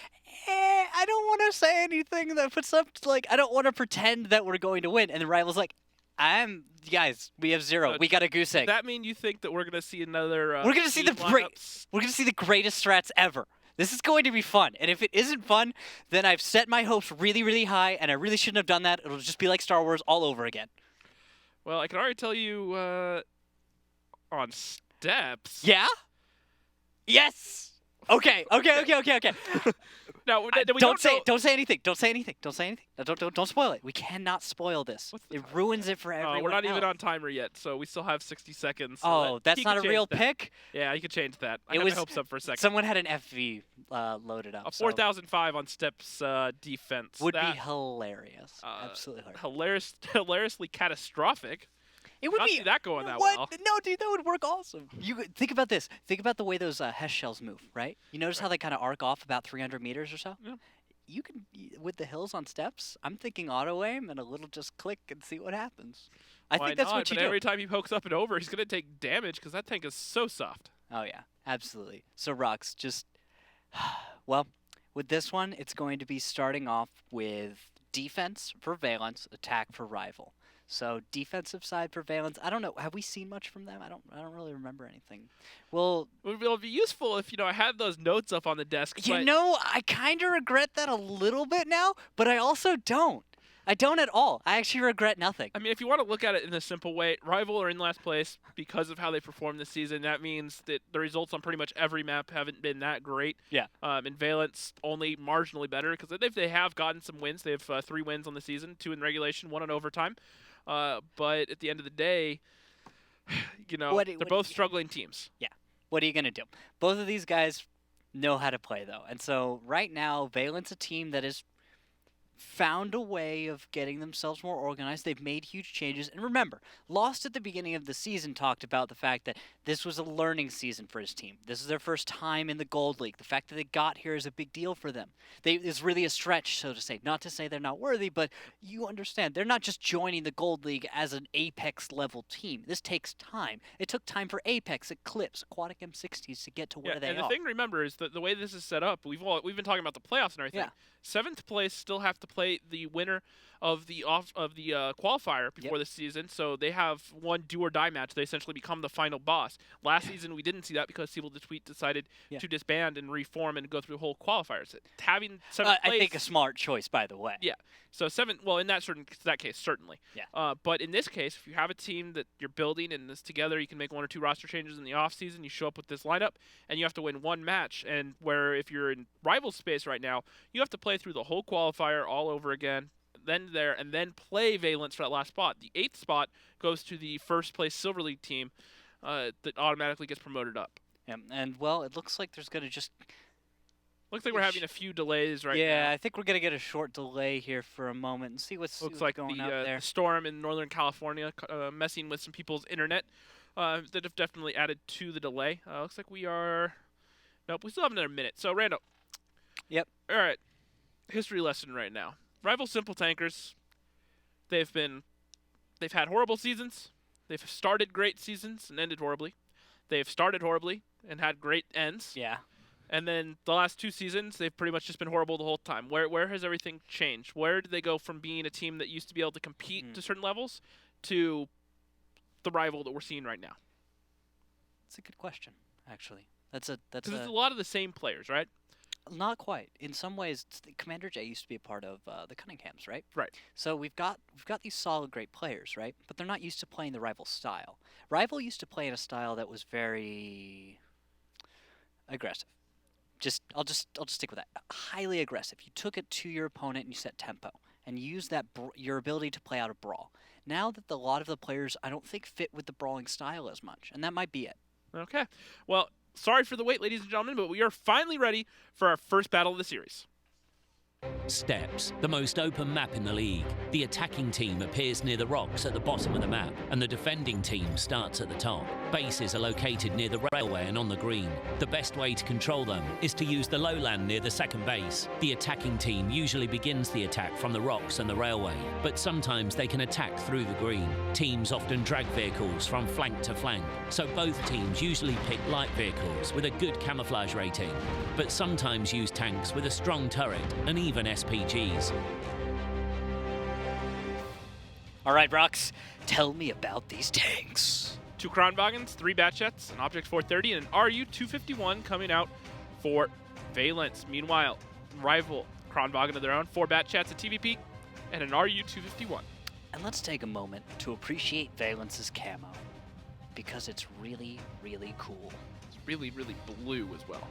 I don't want to say anything that puts up, I don't want to pretend that we're going to win. And the Rival's like, guys, we have 0. We got a goose egg. Does that mean you think that we're going to see another We're going to see we're going to see the greatest strats ever. This is going to be fun. And if it isn't fun, then I've set my hopes really, really high, and I really shouldn't have done that. It'll just be like Star Wars all over again. Well, I can already tell you on steps. Yeah? Yes! Okay. No, don't say anything. Don't say anything. No, don't spoil it. We cannot spoil this. It ruins it for everyone. We're not else. even on timer yet, so we still have 60 seconds. So Oh, that's not a real pick? Yeah, you could change that. I got my hopes up for a second. Someone had an FV loaded up. A 4,005 on steps defense. Would be hilarious. Absolutely hilarious. Hilariously catastrophic. It would not be see that going that what? well. No, dude, that would work awesome. You think about this. Think about the way those Hess shells move, right? You notice how they kind of arc off about 300 meters or so? Yeah. you can with the hills on steps. I'm thinking auto aim and a little just click and see what happens. I Why think that's not? what you But do. every time he pokes up and over, he's gonna take damage because that tank is so soft. Oh yeah, absolutely. So Rux, just well, with this one, it's going to be starting off with defense for Valence, attack for Rival. So defensive side for Valence. I don't know. Have we seen much from them? I don't really remember anything. Well, It'll be useful if I had those notes up on the desk. you but know, I kind of regret that a little bit now, but I also don't. I don't at all. I actually regret nothing. I mean, if you want to look at it in a simple way, Rival are in last place because of how they performed this season. That means that the results on pretty much every map haven't been that great. Yeah. And Valence only marginally better because they have gotten some wins. They have 3 wins on the season, 2 in regulation, 1 in overtime. But at the end of the day, they're both struggling teams. Yeah. What are you going to do? Both of these guys know how to play, though. And so right now, Valence, a team that is found a way of getting themselves more organized. They've made huge changes. And remember, Lost at the beginning of the season talked about the fact that this was a learning season for his team. This is their first time in the Gold League. The fact that they got here is a big deal for them. It's really a stretch, so to say. Not to say they're not worthy, but you understand. They're not just joining the Gold League as an Apex-level team. This takes time. It took time for Apex, Eclipse, Aquatic M60s to get to where they and are. the thing to remember is that the way this is set up, we've been talking about the playoffs and everything. Yeah. 7th place still have to play the winner of the qualifier before the season, so they have one do or die match. They essentially become the final boss. Last season we didn't see that because Siebel the Tweet decided to disband and reform and go through the whole qualifiers. Having 7th place, I think a smart choice, by the way. Yeah. So 7. Well, in that case, certainly. Yeah. But in this case, if you have a team that you're building and this together, you can make 1 or 2 roster changes in the off season. You show up with this lineup, and you have to win 1 match. And where if you're in rival space right now, you have to play through the whole qualifier all over again. Then play Valence for that last spot. The 8th spot goes to the first place Silver League team that automatically gets promoted up. Yeah, and well, it looks like there's going to just... Looks like we're having a few delays right now. Yeah, I think we're going to get a short delay here for a moment and see what's going out there. The storm in Northern California messing with some people's internet that have definitely added to the delay. Looks like we are... Nope, we still have another minute. So, Rando. Yep. All right. History lesson right now. Rival Simple Tankers, they've had horrible seasons. They've started great seasons and ended horribly. They've started horribly and had great ends. Yeah. And then the last 2 seasons, they've pretty much just been horrible the whole time. Where has everything changed? Where did they go from being a team that used to be able to compete to certain levels to the rival that we're seeing right now? That's a good question, actually. Because it's a lot of the same players, right? Not quite. In some ways, Commander J used to be a part of the Cunninghams, right? Right. So we've got these solid, great players, right? But they're not used to playing the Rival style. Rival used to play in a style that was very aggressive. I'll just stick with that. Highly aggressive. You took it to your opponent and you set tempo and you used that your ability to play out a brawl. Now that a lot of the players I don't think fit with the brawling style as much, and that might be it. Okay. Well, sorry for the wait, ladies and gentlemen, but we are finally ready for our first battle of the series. Steps, the most open map in the league. The attacking team appears near the rocks at the bottom of the map, and the defending team starts at the top. Bases are located near the railway and on the green. The best way to control them is to use the lowland near the second base. The attacking team usually begins the attack from the rocks and the railway, but sometimes they can attack through the green. Teams often drag vehicles from flank to flank, so both teams usually pick light vehicles with a good camouflage rating, but sometimes use tanks with a strong turret and even SPGs. All right, Rox, tell me about these tanks. 2 Kronwagens, 3 Batjets, an Object 430, and an RU-251 coming out for Valence. Meanwhile, rival Kronwagen of their own, 4 Batjets, a TVP, and an RU-251. And let's take a moment to appreciate Valence's camo, because it's really, really cool. It's really, really blue as well.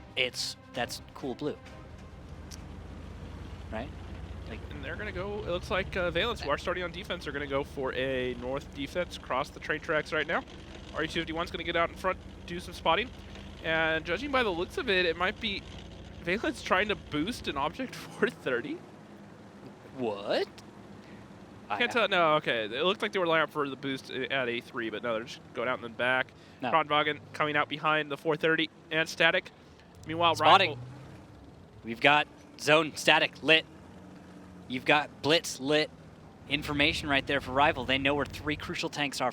That's cool blue. Right? And they're going to go, it looks like Valence, who are starting on defense, are going to go for a north defense across the train tracks right now. RU-251 is going to get out in front, do some spotting. And judging by the looks of it, it might be Valence trying to boost an Object 430. What? Can't tell. No, okay. It looked like they were lining up for the boost at A3, but no, they're just going out and then back. No. Kronwagen coming out behind the 430 and static. Meanwhile, spotting. rival. We've got Zone static lit. You've got Blitz lit. Information right there for Rival. They know where 3 crucial tanks are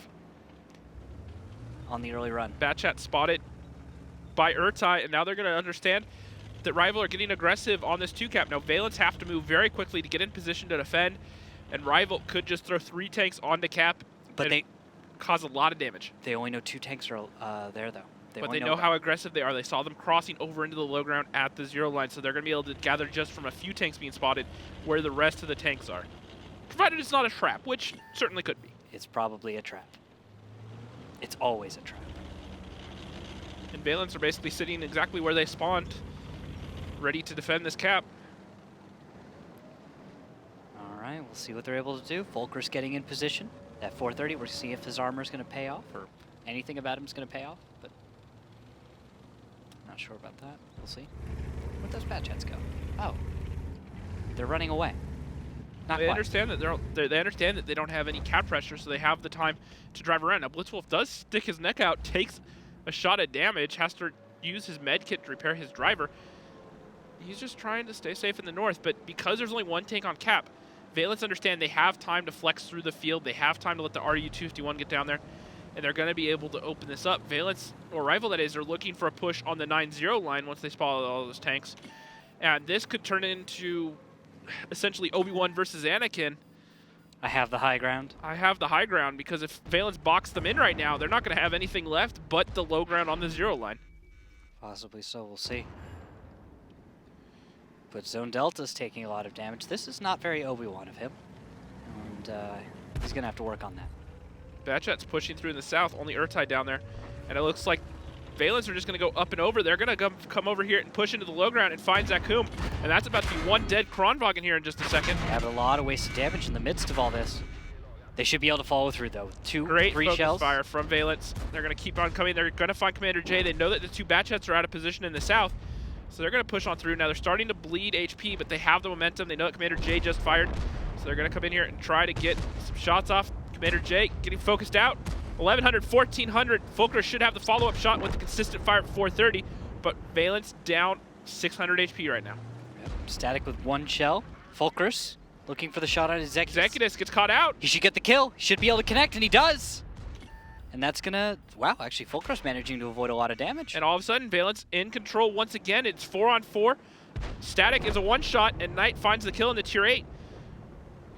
on the early run. Batchat spotted by Urtai, and now they're going to understand that Rival are getting aggressive on this 2-cap. Now Valence have to move very quickly to get in position to defend, and Rival could just throw 3 tanks onto cap, but they cause a lot of damage. They only know 2 tanks are there, though. But they know how aggressive they are. They saw them crossing over into the low ground at the 0 line, so they're going to be able to gather just from a few tanks being spotted where the rest of the tanks are. Provided it's not a trap, which certainly could be. It's probably a trap. It's always a trap. And Valence are basically sitting exactly where they spawned, ready to defend this cap. All right, we'll see what they're able to do. Fulker's getting in position at 430. We'll see if his armor is going to pay off, or anything about him is going to pay off, but not sure about that. We'll see. Where'd those Batchats go? Oh, they're running away. Not They quite. understand that they understand that they don't have any cap pressure, so they have the time to drive around. Now Blitzwolf does stick his neck out, takes a shot at damage, has to use his med kit to repair his driver. He's just trying to stay safe in the north, but because there's only 1 tank on cap, Valence understand they have time to flex through the field. They have time to let the RU-251 get down there, and they're going to be able to open this up. Valence, or Rival that is, are looking for a push on the 9-0 line once they spot all those tanks, and this could turn into essentially Obi-Wan versus Anakin. I have the high ground. I have the high ground, because if Valence box them in right now, they're not going to have anything left but the low ground on the 0 line. Possibly so, we'll see. But Zone Delta's taking a lot of damage. This is not very Obi-Wan of him, and he's going to have to work on that. Batchat's pushing through in the south, only Urtai down there, and it looks like Valence are just going to go up and over. They're going to come over here and push into the low ground and find Zakum, and that's about to be 1 dead Kronwagen here in just a second. They have a lot of wasted damage in the midst of all this. They should be able to follow through, though. Great 3 focus shells. fire from Valence. They're going to keep on coming. They're going to find Commander J. They know that the 2 Batchats are out of position in the south, so they're going to push on through. Now they're starting to bleed HP, but they have the momentum. They know that Commander J just fired, so they're going to come in here and try to get some shots off. Commander J getting focused out. 1100, 1400. Fulker should have the follow-up shot with the consistent fire at 430, but Valence down 600 HP right now. Yep. Static with 1 shell. Fulker's looking for the shot on Executus. Executus gets caught out. He should get the kill. He should be able to connect, and he does. And that's gonna, wow, actually Fulker's managing to avoid a lot of damage. And all of a sudden, Valence in control once again. It's 4-on-4. Static is a 1-shot, and Knight finds the kill in the tier 8.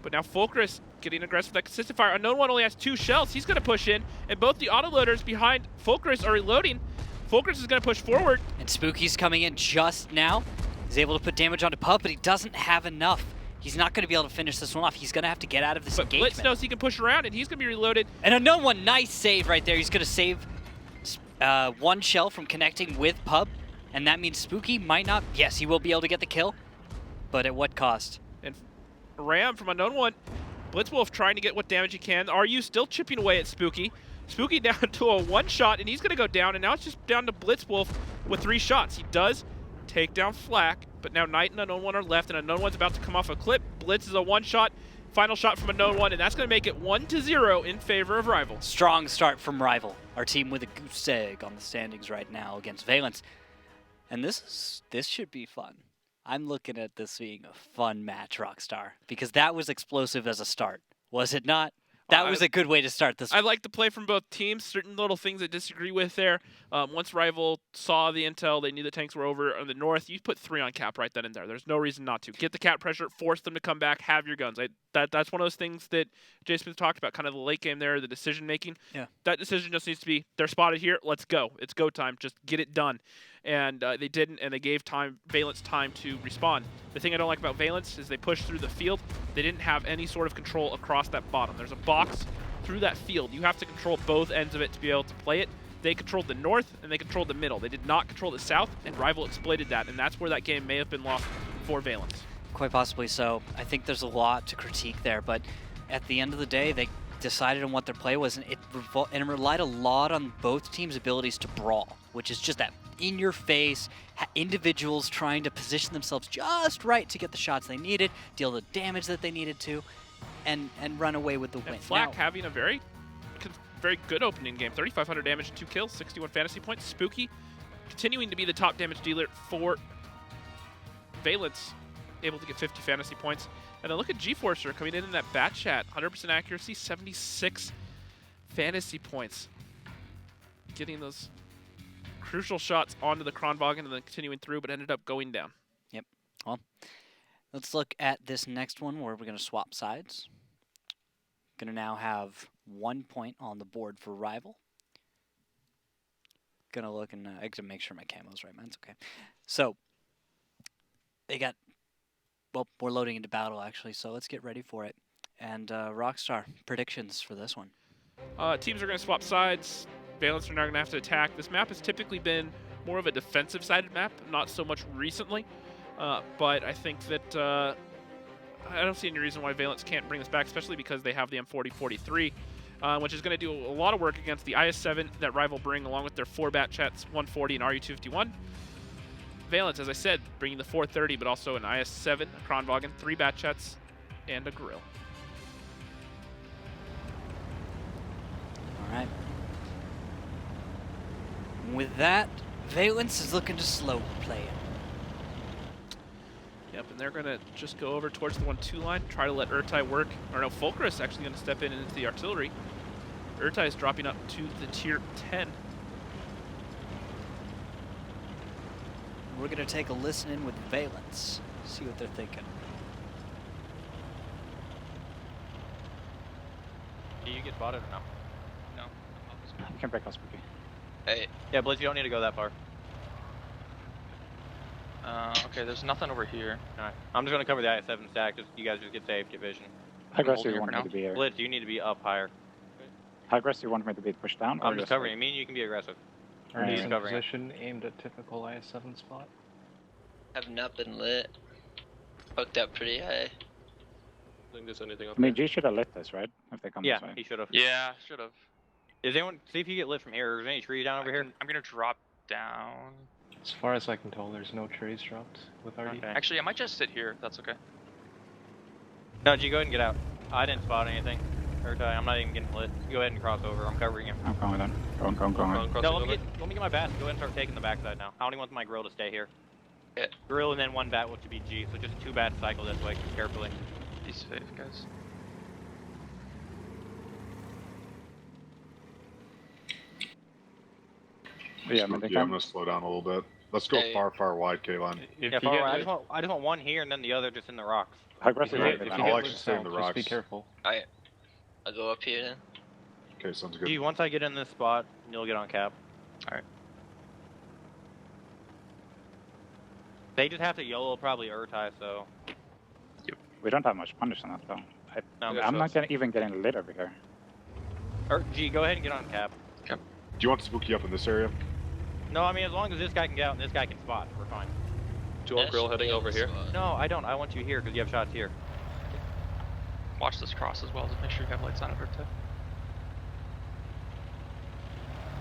But now Fulcrus getting aggressive with that consistent fire. Unknown One only has 2 shells. He's going to push in, and both the autoloaders behind Fulcrus are reloading. Fulcrus is going to push forward. And Spooky's coming in just now. He's able to put damage onto Pub, but he doesn't have enough. He's not going to be able to finish this one off. He's going to have to get out of this engagement. Blitz knows he can push around, and he's going to be reloaded. And Unknown One, nice save right there. He's going to save 1 shell from connecting with Pub, and that means Spooky might not. Yes, he will be able to get the kill, but at what cost? And Ram from Unknown One. Blitzwolf trying to get what damage he can. RU still chipping away at Spooky. Spooky down to a 1-shot, and he's going to go down, and now it's just down to Blitzwolf with 3 shots. He does take down Flak, but now Knight and Unknown One are left, and Unknown One's about to come off a clip. Blitz is a 1-shot. Final shot from Unknown One, and that's going to make it 1-0 in favor of Rival. Strong start from Rival. Our team with a goose egg on the standings right now against Valence. And this should be fun. I'm looking at this being a fun match, Rockstar, because that was explosive as a start, was it not? That was a good way to start this. I like the play from both teams. Certain little things I disagree with there. Once Rival saw the intel, they knew the tanks were over on the north. You put 3 on cap right then and there. There's no reason not to. Get the cap pressure, force them to come back, have your guns. That's one of those things that Jay Smith talked about, kind of the late game there, the decision making. Yeah. That decision just needs to be, they're spotted here, let's go. It's go time. Just get it done. And they didn't, and they gave Valence time to respond. The thing I don't like about Valence is they pushed through the field. They didn't have any sort of control across that bottom. There's a box through that field. You have to control both ends of it to be able to play it. They controlled the north, and they controlled the middle. They did not control the south, and Rival exploited that, and that's where that game may have been lost for Valence. Quite possibly so. I think there's a lot to critique there, but at the end of the day, they decided on what their play was, and it relied a lot on both teams' abilities to brawl, which is just that in-your-face, individuals trying to position themselves just right to get the shots they needed, deal the damage that they needed to, and run away with the win. And Flak having a very good opening game. 3,500 damage, 2 kills, 61 fantasy points. Spooky continuing to be the top damage dealer for Valence. able to get 50 fantasy points. And then look at G-Forcer coming in that bat chat. 100% accuracy, 76 fantasy points. Getting those crucial shots onto the Kronwagen and then continuing through, but ended up going down. Yep. Well, let's look at this next one where we're going to swap sides. Going to now have 1 point on the board for Rival. Going to look and I got to make sure my camo's right, man. It's okay. So, they got, well, we're loading into battle actually, so let's get ready for it. And Rockstar, predictions for this one. Teams are going to swap sides. Valence are now going to have to attack. This map has typically been more of a defensive-sided map, not so much recently. But I think that I don't see any reason why Valence can't bring this back, especially because they have the M4043, which is going to do a lot of work against the IS-7 that Rival bring, along with their 4 bat chats, 140 and RU-251. Valence, as I said, bringing the 430, but also an IS-7, a Kronwagen, 3 bat chats, and a grill. All right. With that, Valence is looking to slow play it. Yep, and they're going to just go over towards the 1-2 line, try to let Urtai work. Or no, Fulcra is actually going to step in into the artillery. Urtai is dropping up to the tier 10. We're going to take a listen in with Valence, see what they're thinking. Do you get spotted or no? No. You can break out Spooky. Hey. Yeah, Blitz, you don't need to go that far. Okay, there's nothing over here. Alright. I'm just going to cover the IS-7 stack. Just you guys just get safe, get vision. How aggressive you want me to be here? Blitz, you need to be up higher. How aggressive you want me to be pushed down? I'm just covering. I mean, you can be aggressive. He's in position, aimed at typical IS-7 spot. Have not been lit. Hooked up pretty high. Think there's anything up I mean, G should have lit this, right? If they come Yeah, this way. he should have. Yeah, should have. Is anyone, see if you get lit from here. Is there any tree down over here? I'm gonna drop down. As far as I can tell, there's no trees dropped with RD. Okay. Actually, I might just sit here, if that's okay. No, G, go ahead and get out. I didn't spot anything. Urtai, I'm not even getting lit. You go ahead and cross over. I'm covering him. I'm going then. Going. No, let me get my bat. Go ahead and start taking the backside now. I only want my grill to stay here. Yeah. Grill and then 1 bat will be G, so just 2 bats cycle this way, carefully. Be safe, guys. Yeah, I'm gonna slow down a little bit. Let's go far wide, Kayvon. Yeah, far right. I just want 1 here and then the other just in the rocks. How aggressive I'll actually stay in the rocks. Just be careful. Alright. I'll go up here then. Okay, sounds good. G, once I get in this spot, you'll get on cap. Alright. They just have to YOLO probably Urtai, so. We don't have much punish on that though. I'm not even getting lit over here. G, go ahead and get on cap. Yep. Do you want Spooky up in this area? No, I mean, as long as this guy can get out and this guy can spot, we're fine. Do you want Grill heading over here? No, I don't. I want you here because you have shots here. Watch this cross as well, just make sure you have lights on it, Urtai.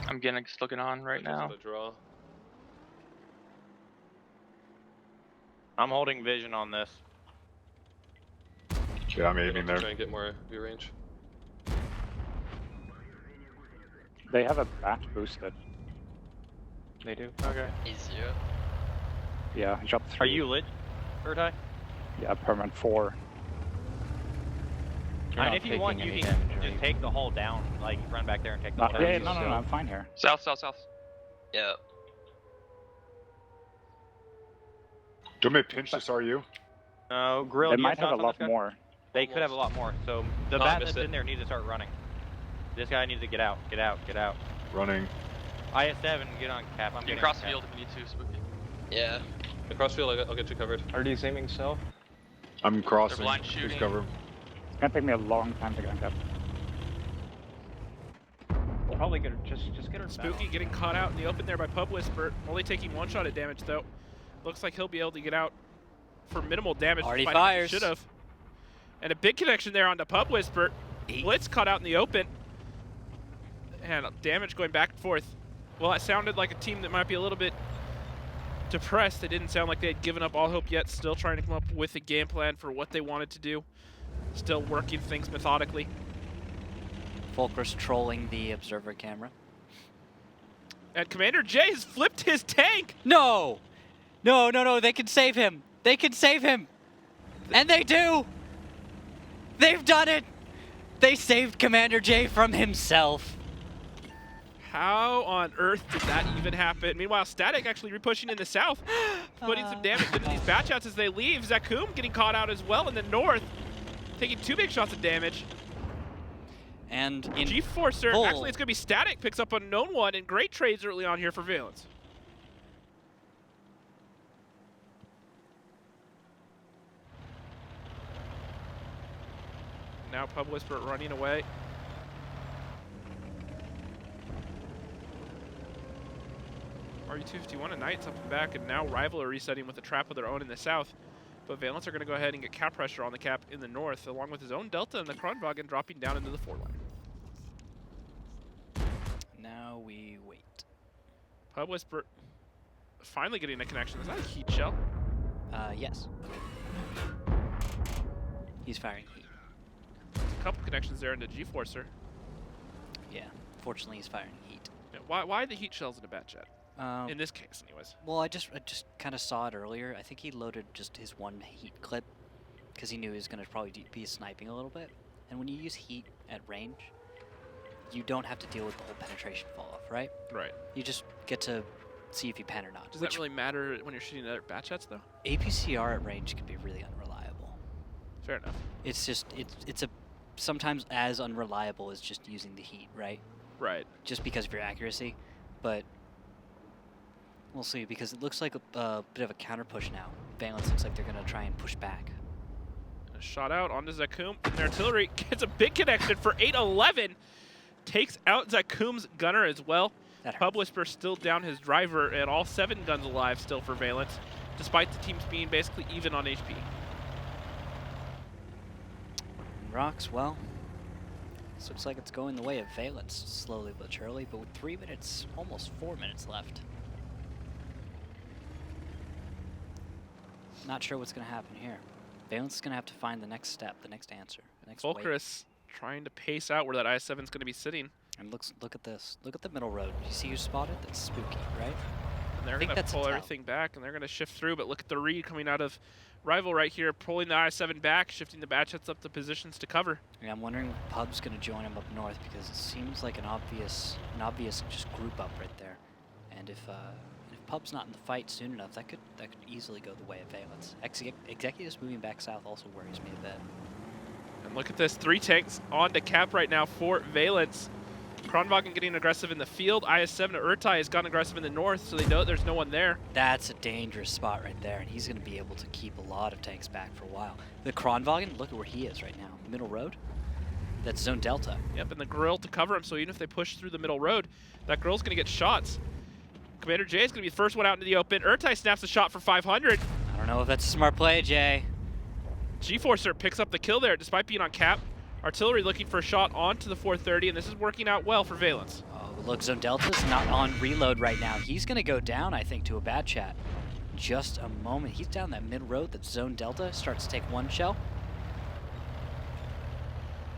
I'm getting looking on right now. Draw. I'm holding vision on this. Okay, I'm aiming there. Try and get more view range. They have a bat boosted. They do? Okay. Easier. Yeah, drop 3. Are you lit, Urtai? Yeah, permanent 4. And if you want, you can just take the hull down, like run back there and take the hull down. Yeah, no, I'm fine here. South. Yeah. Do you want me to pinch this RU? No, Grill, They do you might have a shots on lot this guy? more. They could have a lot more, so the Oh, I bat missed that's it. in there needs to start running. This guy needs to get out. Running. IS-7, get on cap. I'm You getting can cross on the cap. field if you need to, Spooky. Yeah. Across field, I'll get you covered. RD's aiming south. I'm crossing. They're blind Please shooting. cover. It's gonna take me a long time to get on cap. We'll probably get her, just get her Spooky getting caught out in the open there by Pub Whisper. Only taking 1 shot of damage though. Looks like he'll be able to get out for minimal damage. Already despite how much he fires. should have. And a big connection there onto Pub Whisper. Blitz caught out in the open. And damage going back and forth. Well, that sounded like a team that might be a little bit depressed. It didn't sound like they had given up all hope yet. Still trying to come up with a game plan for what they wanted to do. Still working things methodically. Fulcrus trolling the observer camera. And Commander J has flipped his tank. No! No, they can save him. They can save him. And they do! They've done it! They saved Commander J from himself. How on earth did that even happen? Meanwhile, Static actually repushing in the south, putting some damage into these batch outs as they leave. Zakum getting caught out as well in the north, taking 2 big shots of damage. And in G-Forcer, full. actually it's going to be Static, picks up a known one, and great trades early on here for Valence. Now Pub Whisper running away. RU-251 and Knights up and back, and now Rival are resetting with a trap of their own in the south. But Valence are going to go ahead and get cap pressure on the cap in the north, along with his own Delta and the Kronwagen dropping down into the 4-line. Now we wait. Pub Whisper finally getting a connection. Is that a heat shell? Yes. He's firing heat. A couple connections there into G-Forcer. Yeah, fortunately he's firing heat. Yeah, why the heat shells in a bat jet? In this case, anyways. Well, I just kind of saw it earlier. I think he loaded just his one heat clip because he knew he was going to probably be sniping a little bit. And when you use heat at range, you don't have to deal with the whole penetration fall off, right? Right. You just get to see if you pen or not. Does that really matter when you're shooting other bat jets, though? APCR at range can be really unreliable. Fair enough. It's just it's a sometimes as unreliable as just using the heat, right? Right. Just because of your accuracy, but we'll see, because it looks like a bit of a counter push now. Valence looks like they're gonna try and push back. A shot out onto Zakum, and their artillery gets a big connection for 8-11. Takes out Zakum's gunner as well. Pub Whisper still down his driver, and all 7 guns alive still for Valence, despite the teams being basically even on HP. Rocks, well, this looks like it's going the way of Valence, slowly but surely, but with 3 minutes, almost 4 minutes left. Not sure what's going to happen here. Valence is going to have to find the next step, the next answer, the next Volkerus trying to pace out where that IS-7 is going to be sitting. And look at this. Look at the middle road. You see who's spotted? That's spooky, right? And they're going to pull everything back, and they're going to shift through, but look at the read coming out of Rival right here, pulling the IS-7 back, shifting the batch hits up to positions to cover. Yeah, I'm wondering if Pub's going to join him up north, because it seems like an obvious just group up right there. And if Pub's not in the fight soon enough, that could easily go the way of Valence. Executives moving back south also worries me a bit. And look at this, 3 tanks on to cap right now for Valence. Kronwagen getting aggressive in the field. IS-7 Urtai has gotten aggressive in the north, so they know there's no one there. That's a dangerous spot right there, and he's going to be able to keep a lot of tanks back for a while. The Kronwagen, look at where he is right now. Middle road. That's Zone Delta. Yep, and the grill to cover him, so even if they push through the middle road, that grill's going to get shots. Commander J is going to be the first one out into the open. Urtai snaps a shot for 500. I don't know if that's a smart play, Jay. G-Forcer picks up the kill there despite being on cap. Artillery looking for a shot onto the 430, and this is working out well for Valence. Oh, look, Zone Delta's not on reload right now. He's going to go down, I think, to a bad chat. Just a moment. He's down that mid road that Zone Delta starts to take 1 shell.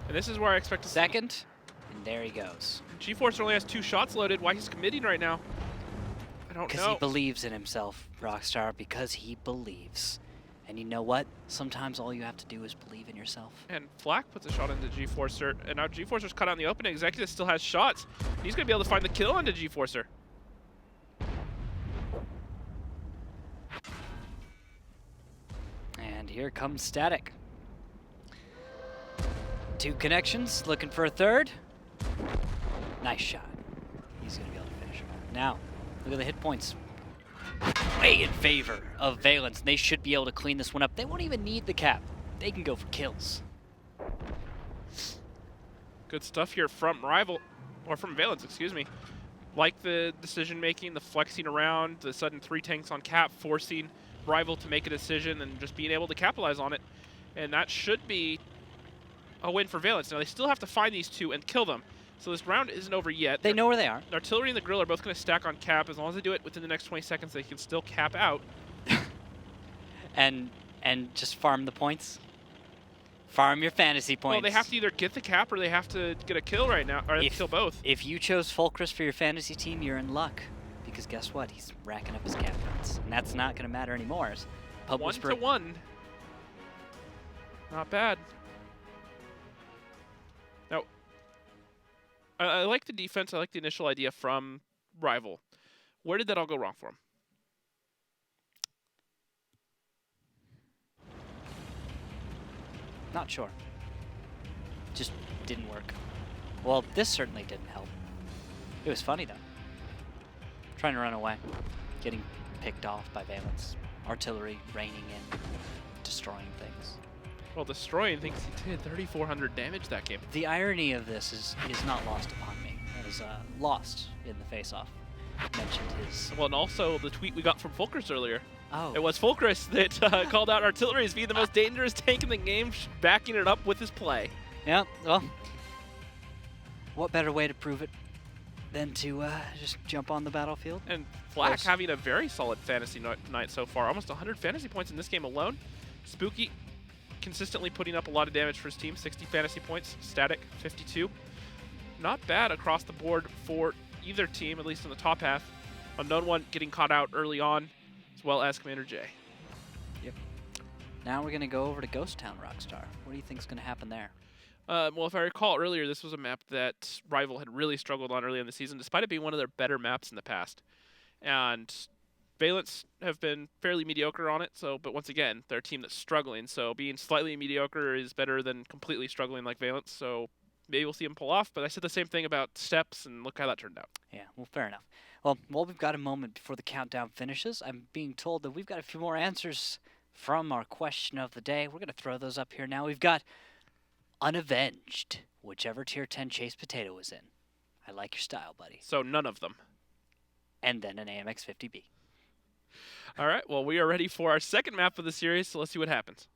And this is where I expect to second, and there he goes. G-Forcer only has 2 shots loaded. Why he's committing right now, I don't know. Because he believes in himself, Rockstar, because he believes. And you know what? Sometimes all you have to do is believe in yourself. And Flack puts a shot into G-Forcer, and now G-Forcer's cut out in the open. Executive still has shots. He's going to be able to find the kill onto G-Forcer. And here comes Static. 2 connections, looking for a third. Nice shot. He's going to be able to finish him off. Now, look at the hit points. Way in favor of Valence. They should be able to clean this one up. They won't even need the cap. They can go for kills. Good stuff here from Rival, or from Valence, excuse me. Like the decision making, the flexing around, the sudden 3 tanks on cap, forcing Rival to make a decision and just being able to capitalize on it. And that should be a win for Valence. Now they still have to find these 2 and kill them. So this round isn't over yet. They know where they are. The artillery and the grill are both going to stack on cap. As long as they do it within the next 20 seconds, they can still cap out. and just farm the points. Farm your fantasy points. Well, they have to either get the cap or they have to get a kill right now, or they have to kill both. If you chose Fulcrus for your fantasy team, you're in luck. Because guess what? He's racking up his cap points. And that's not going to matter anymore. 1 to 1. Not bad. Now, I like the defense. I like the initial idea from Rival. Where did that all go wrong for him? Not sure. Just didn't work. Well, this certainly didn't help. It was funny, though. Trying to run away. Getting picked off by Valence. Artillery raining in. Destroying things. Well, destroying things, he did 3,400 damage that game. The irony of this is not lost upon me. It was lost in the face-off. Mentioned his... Well, and also the tweet we got from Fulcris earlier. Oh. It was Fulcris that called out artillery as being the most dangerous tank in the game, backing it up with his play. Yeah, well, what better way to prove it than to just jump on the battlefield? And Flack having a very solid fantasy night so far. Almost 100 fantasy points in this game alone. Spooky consistently putting up a lot of damage for his team. 60 fantasy points. Static, 52. Not bad across the board for either team, at least in the top half. Unknown One getting caught out early on, as well as Commander J. Yep. Now we're going to go over to Ghost Town Rockstar. What do you think is going to happen there? Well, if I recall earlier, this was a map that Rival had really struggled on early in the season, despite it being one of their better maps in the past. And Valence have been fairly mediocre on it, but once again, they're a team that's struggling, so being slightly mediocre is better than completely struggling like Valence, so maybe we'll see them pull off, but I said the same thing about Steps, and look how that turned out. Yeah, well, fair enough. Well, while we've got a moment before the countdown finishes, I'm being told that we've got a few more answers from our question of the day. We're going to throw those up here now. We've got Unavenged, whichever tier 10 Chase Potato was in. I like your style, buddy. So none of them. And then an AMX 50B. All right, well, we are ready for our second map of the series, so let's see what happens.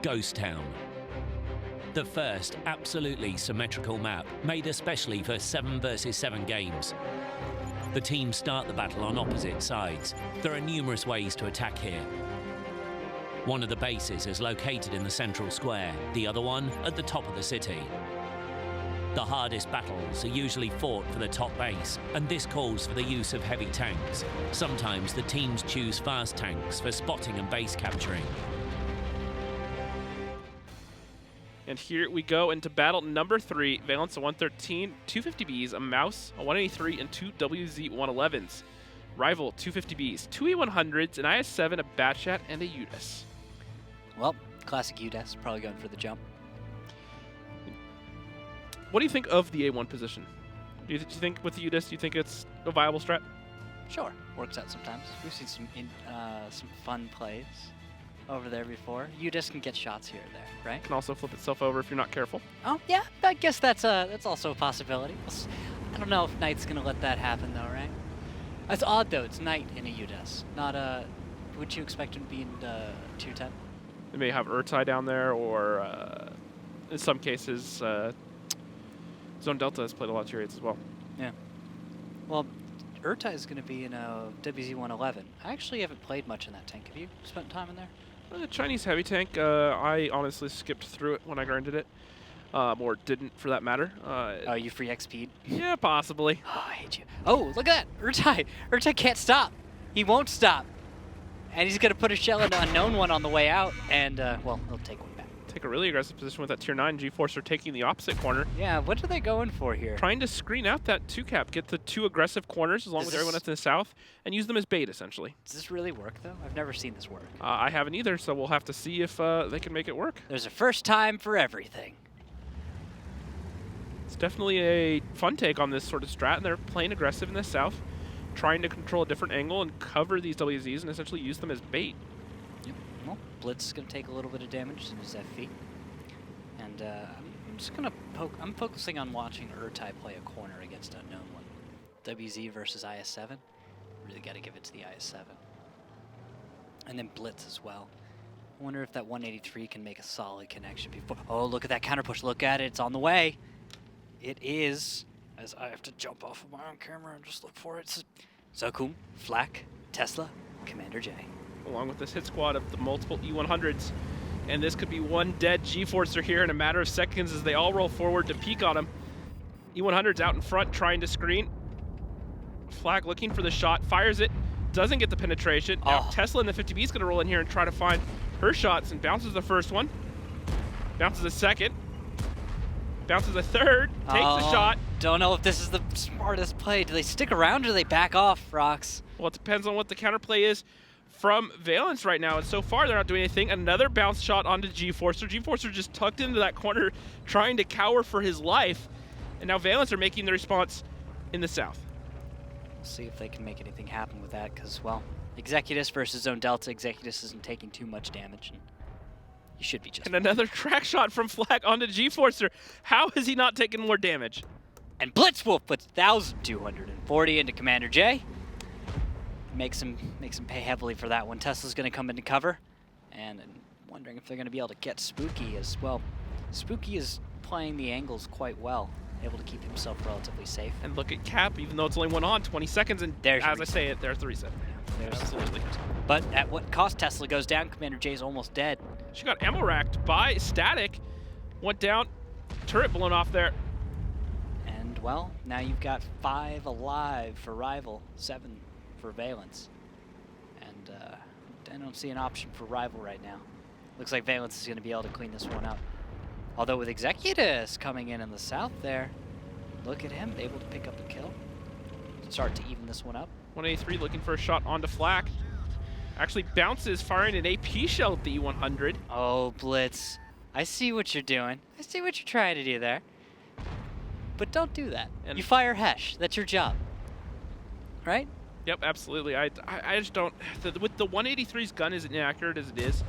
Ghost Town. The first absolutely symmetrical map, made especially for 7 versus 7 games. The teams start the battle on opposite sides. There are numerous ways to attack here. One of the bases is located in the central square, the other one at the top of the city. The hardest battles are usually fought for the top base, and this calls for the use of heavy tanks. Sometimes the teams choose fast tanks for spotting and base capturing. And here we go into battle number 3. Valence a 113, 250Bs, a Mouse, a 183, and 2 WZ111s. Rival 250Bs, 2 E100s, an IS-7, a Batchat, and a Udis. Well, classic Udis, probably going for the jump. What do you think of the A1 position? Do you think with the Udis, do you think it's a viable strat? Sure, works out sometimes. We've seen some fun plays over there before. Udis can get shots here or there, right? Can also flip itself over if you're not careful. Oh yeah, I guess that's also a possibility. I don't know if Knight's gonna let that happen though, right? That's odd though. It's Knight in a Udis, not would you expect him to be in tier 10? They may have Urtai down there, or in some cases, Zone Delta has played a lot of tier 8s as well. Yeah. Well, Urtai is going to be in a WZ111. I actually haven't played much in that tank. Have you spent time in there? The Chinese heavy tank, I honestly skipped through it when I grinded it. Or didn't, for that matter. Oh, you free XP'd? Yeah, possibly. Oh, I hate you. Oh, look at that! Urtai! Urtai can't stop! He won't stop! And he's going to put a shell into Unknown One on the way out, and, well, he'll take one back. Take a really aggressive position with that tier 9. G-Forcer taking the opposite corner. Yeah, what are they going for here? Trying to screen out that 2-cap, get the 2 aggressive corners along with everyone that's in the south, and use them as bait, essentially. Does this really work, though? I've never seen this work. I haven't either, so we'll have to see if they can make it work. There's a first time for everything. It's definitely a fun take on this sort of strat, and they're playing aggressive in the south, trying to control a different angle and cover these WZs and essentially use them as bait. Yep. Well, Blitz is going to take a little bit of damage in his FV. And I'm just going to I'm focusing on watching Urtai play a corner against Unknown One. WZ versus IS-7. Really got to give it to the IS-7. And then Blitz as well. I wonder if that 183 can make a solid connection before... Oh, look at that counter push. Look at it. It's on the way. It is... As I have to jump off of my own camera and just look for it. Zokum, Flak, Tesla, Commander J. Along with this hit squad of the multiple E100s. And this could be one dead G-Forcer here in a matter of seconds as they all roll forward to peek on him. E100's out in front trying to screen. Flak looking for the shot, fires it, doesn't get the penetration. Now Tesla in the 50B is going to roll in here and try to find her shots and bounces the first one. Bounces a second. Bounces a third. Takes a shot. Don't know if this is the smartest play. Do they stick around or do they back off, Rocks? Well, it depends on what the counterplay is from Valence right now, and so far they're not doing anything. Another bounce shot onto G-Forcer. G-Forcer just tucked into that corner trying to cower for his life, and now Valence are making the response in the south. We'll see if they can make anything happen with that, because, well, Executus versus Zone Delta. Executus isn't taking too much damage, and you should be just And another track shot from Flag onto G-Forcer. How has he not taken more damage? And Blitzwolf puts 1,240 into Commander J. Makes him pay heavily for that one. Tesla's going to come into cover, and I'm wondering if they're going to be able to get Spooky as well. Spooky is playing the angles quite well, able to keep himself relatively safe. And look at Cap, even though it's only one on, 20 seconds, and there's as I say it, there's the reset. Absolutely. But at what cost? Tesla goes down. Commander J's almost dead. She got ammo racked by Static. Went down. Turret blown off there. And, well, now you've got 5 alive for Rival, 7 for Valence. And I don't see an option for Rival right now. Looks like Valence is going to be able to clean this one up. Although with Executus coming in the south there, look at him, able to pick up a kill. Start to even this one up. 183 looking for a shot onto Flak. Actually bounces, firing an AP shell at the E100. Oh, Blitz. I see what you're doing. I see what you're trying to do there. But don't do that. And you fire Hesh. That's your job. Right? Yep, absolutely. I just don't... With the 183's gun as inaccurate as it is,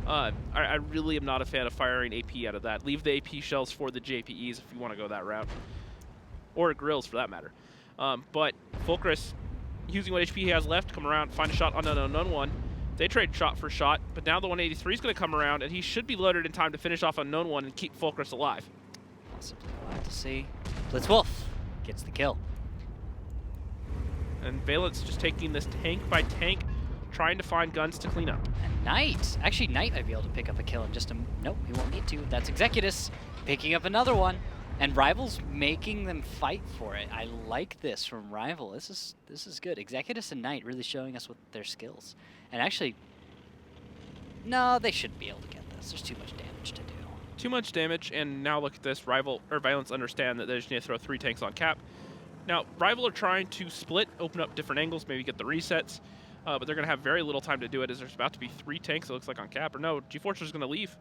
I really am not a fan of firing AP out of that. Leave the AP shells for the JPEs if you want to go that route. Or grills, for that matter. But Fulcrus, using what HP he has left, come around, find a shot on an unknown one. They trade shot for shot, but now the 183 is going to come around, and he should be loaded in time to finish off unknown one and keep Fulcrus alive. Possibly. We'll have to see. Blitzwolf gets the kill. And Valence just taking this tank by tank, trying to find guns to clean up. And Knight. Actually, Knight might be able to pick up a kill in just a... Nope, he won't need to. That's Executus picking up another one. And Rival's making them fight for it. I like this from Rival. This is good. Executus and Knight really showing us what their skills. And actually, no, they shouldn't be able to get this. There's too much damage to do. Too much damage, and now look at this. Rival or Valence understand that they just need to throw 3 tanks on Cap. Now, Rival are trying to split, open up different angles, maybe get the resets, but they're going to have very little time to do it as there's about to be 3 tanks, it looks like, on Cap. Or no, G-Forcer is going to leave.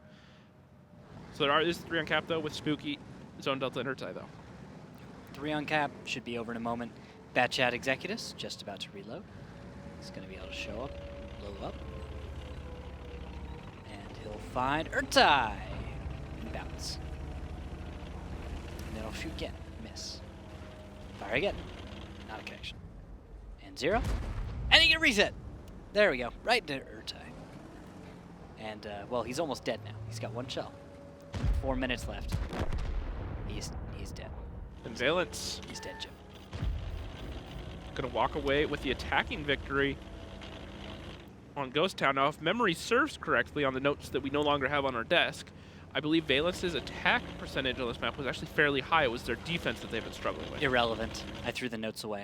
So there is 3 on Cap, though, with Spooky, Zone Delta, and Urtai, though. 3 on Cap, should be over in a moment. Batchat Executus, just about to reload. He's going to be able to show up, blow up. And he'll find Urtai. And bounce. And then he'll shoot again. Miss. Fire again. Not a connection. And 0. And he get reset. There we go. Right to Urtai. And, well, he's almost dead now. He's got 1 shell. 4 minutes left. He's dead. And Valence. He's dead, Jim. Gonna walk away with the attacking victory on Ghost Town. Now, if memory serves correctly on the notes that we no longer have on our desk, I believe Valence's attack percentage on this map was actually fairly high. It was their defense that they've been struggling with. Irrelevant. I threw the notes away.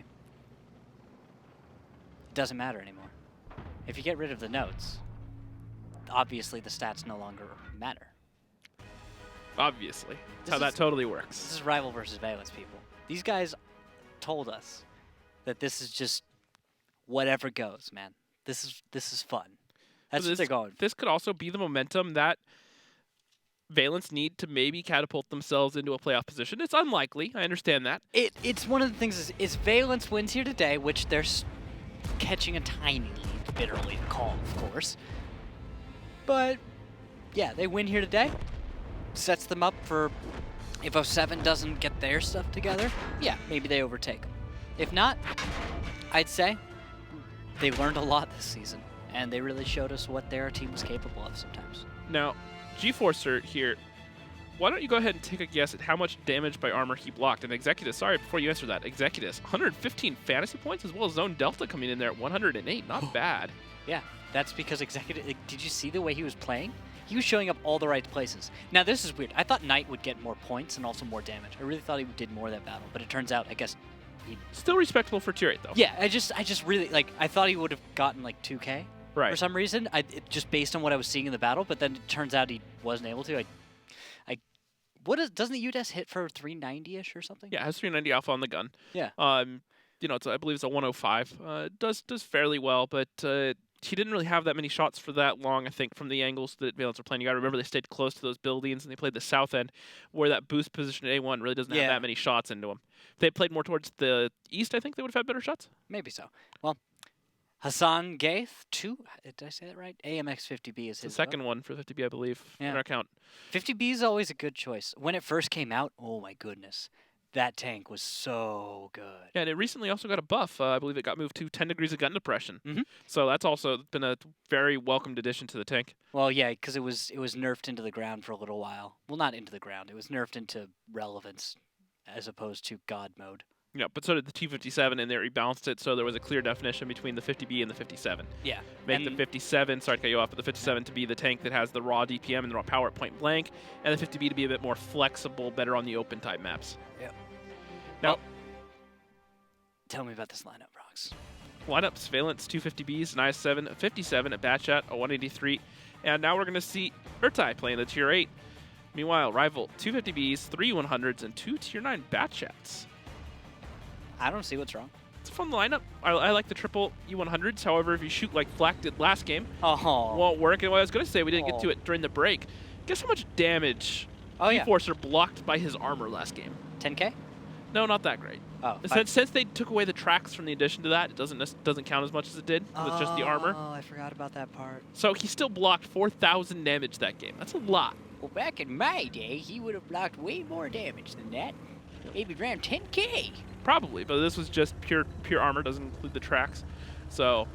It doesn't matter anymore. If you get rid of the notes, obviously the stats no longer matter. Obviously. That's how that totally works. This is Rival versus Valence, people. These guys told us that this is just whatever goes, man. This is fun. That's what they're going for. This could also be the momentum that Valence need to maybe catapult themselves into a playoff position. It's unlikely. I understand that. It's one of the things is Valence wins here today, which they're catching a tiny lead, a bit early to call, of course. But yeah, they win here today. Sets them up for if 07 doesn't get their stuff together, yeah, maybe they overtake them. If not, I'd say they learned a lot this season, and they really showed us what their team was capable of sometimes. Now, G-Forcer here, why don't you go ahead and take a guess at how much damage by armor he blocked? And Executus, sorry, before you answer that, Executus, 115 fantasy points, as well as Zone Delta coming in there at 108, not bad. Yeah, that's because Executus, did you see the way he was playing? He was showing up all the right places. Now, this is weird. I thought Knight would get more points and also more damage. I really thought he did more of that battle, but it turns out, I guess, he... Still respectable for tier 8, though. Yeah, I just really, like, I thought he would have gotten, like, 2K, for some reason. Just based on what I was seeing in the battle, but then it turns out he wasn't able to. Doesn't the UDES hit for 390-ish or something? Yeah, it has 390 alpha on the gun. Yeah. You know, I believe it's a 105. Does fairly well, but he didn't really have that many shots for that long, I think, from the angles that Valence are playing. You got to remember they stayed close to those buildings, and they played the south end, where that boost position at A1 really doesn't have that many shots into them. If they played more towards the east, I think they would have had better shots. Maybe so. Well, Hassan Gaith, 2, did I say that right? AMX 50B is his. The second one for 50B, I believe, in our count. 50B is always a good choice. When it first came out, oh my goodness. That tank was so good. Yeah, and it recently also got a buff. I believe it got moved to 10 degrees of gun depression. So that's also been a very welcomed addition to the tank. Well, yeah, because it was nerfed into the ground for a little while. Well, not into the ground. It was nerfed into relevance as opposed to God mode. Yeah, but so did the T57, and they rebalanced it, so there was a clear definition between the 50B and the 57. Yeah. Make the 57, sorry to cut you off, but the 57 to be the tank that has the raw DPM and the raw power at point blank, and the 50B to be a bit more flexible, better on the open type maps. Yep. Now, tell me about this lineup, Rox. Lineups, Valence, 250Bs, an IS-7, a 57, a Batchat, a 183, and now we're going to see Urtai playing the Tier 8. Meanwhile, Rival, 250Bs, 3 100s, and 2 Tier 9 Batchats. I don't see what's wrong. It's a fun lineup. I like the triple E100s. However, if you shoot like Flack did last game, won't work. And what I was going to say, we didn't get to it during the break. Guess how much damage G-Forcer blocked by his armor last game? 10K? No, not that great. Oh, since they took away the tracks from the addition to that, it doesn't count as much as it did with just the armor. Oh, I forgot about that part. So he still blocked 4,000 damage that game. That's a lot. Well, back in my day, he would have blocked way more damage than that. Maybe around 10K. Probably, but this was just pure armor, doesn't include the tracks. So,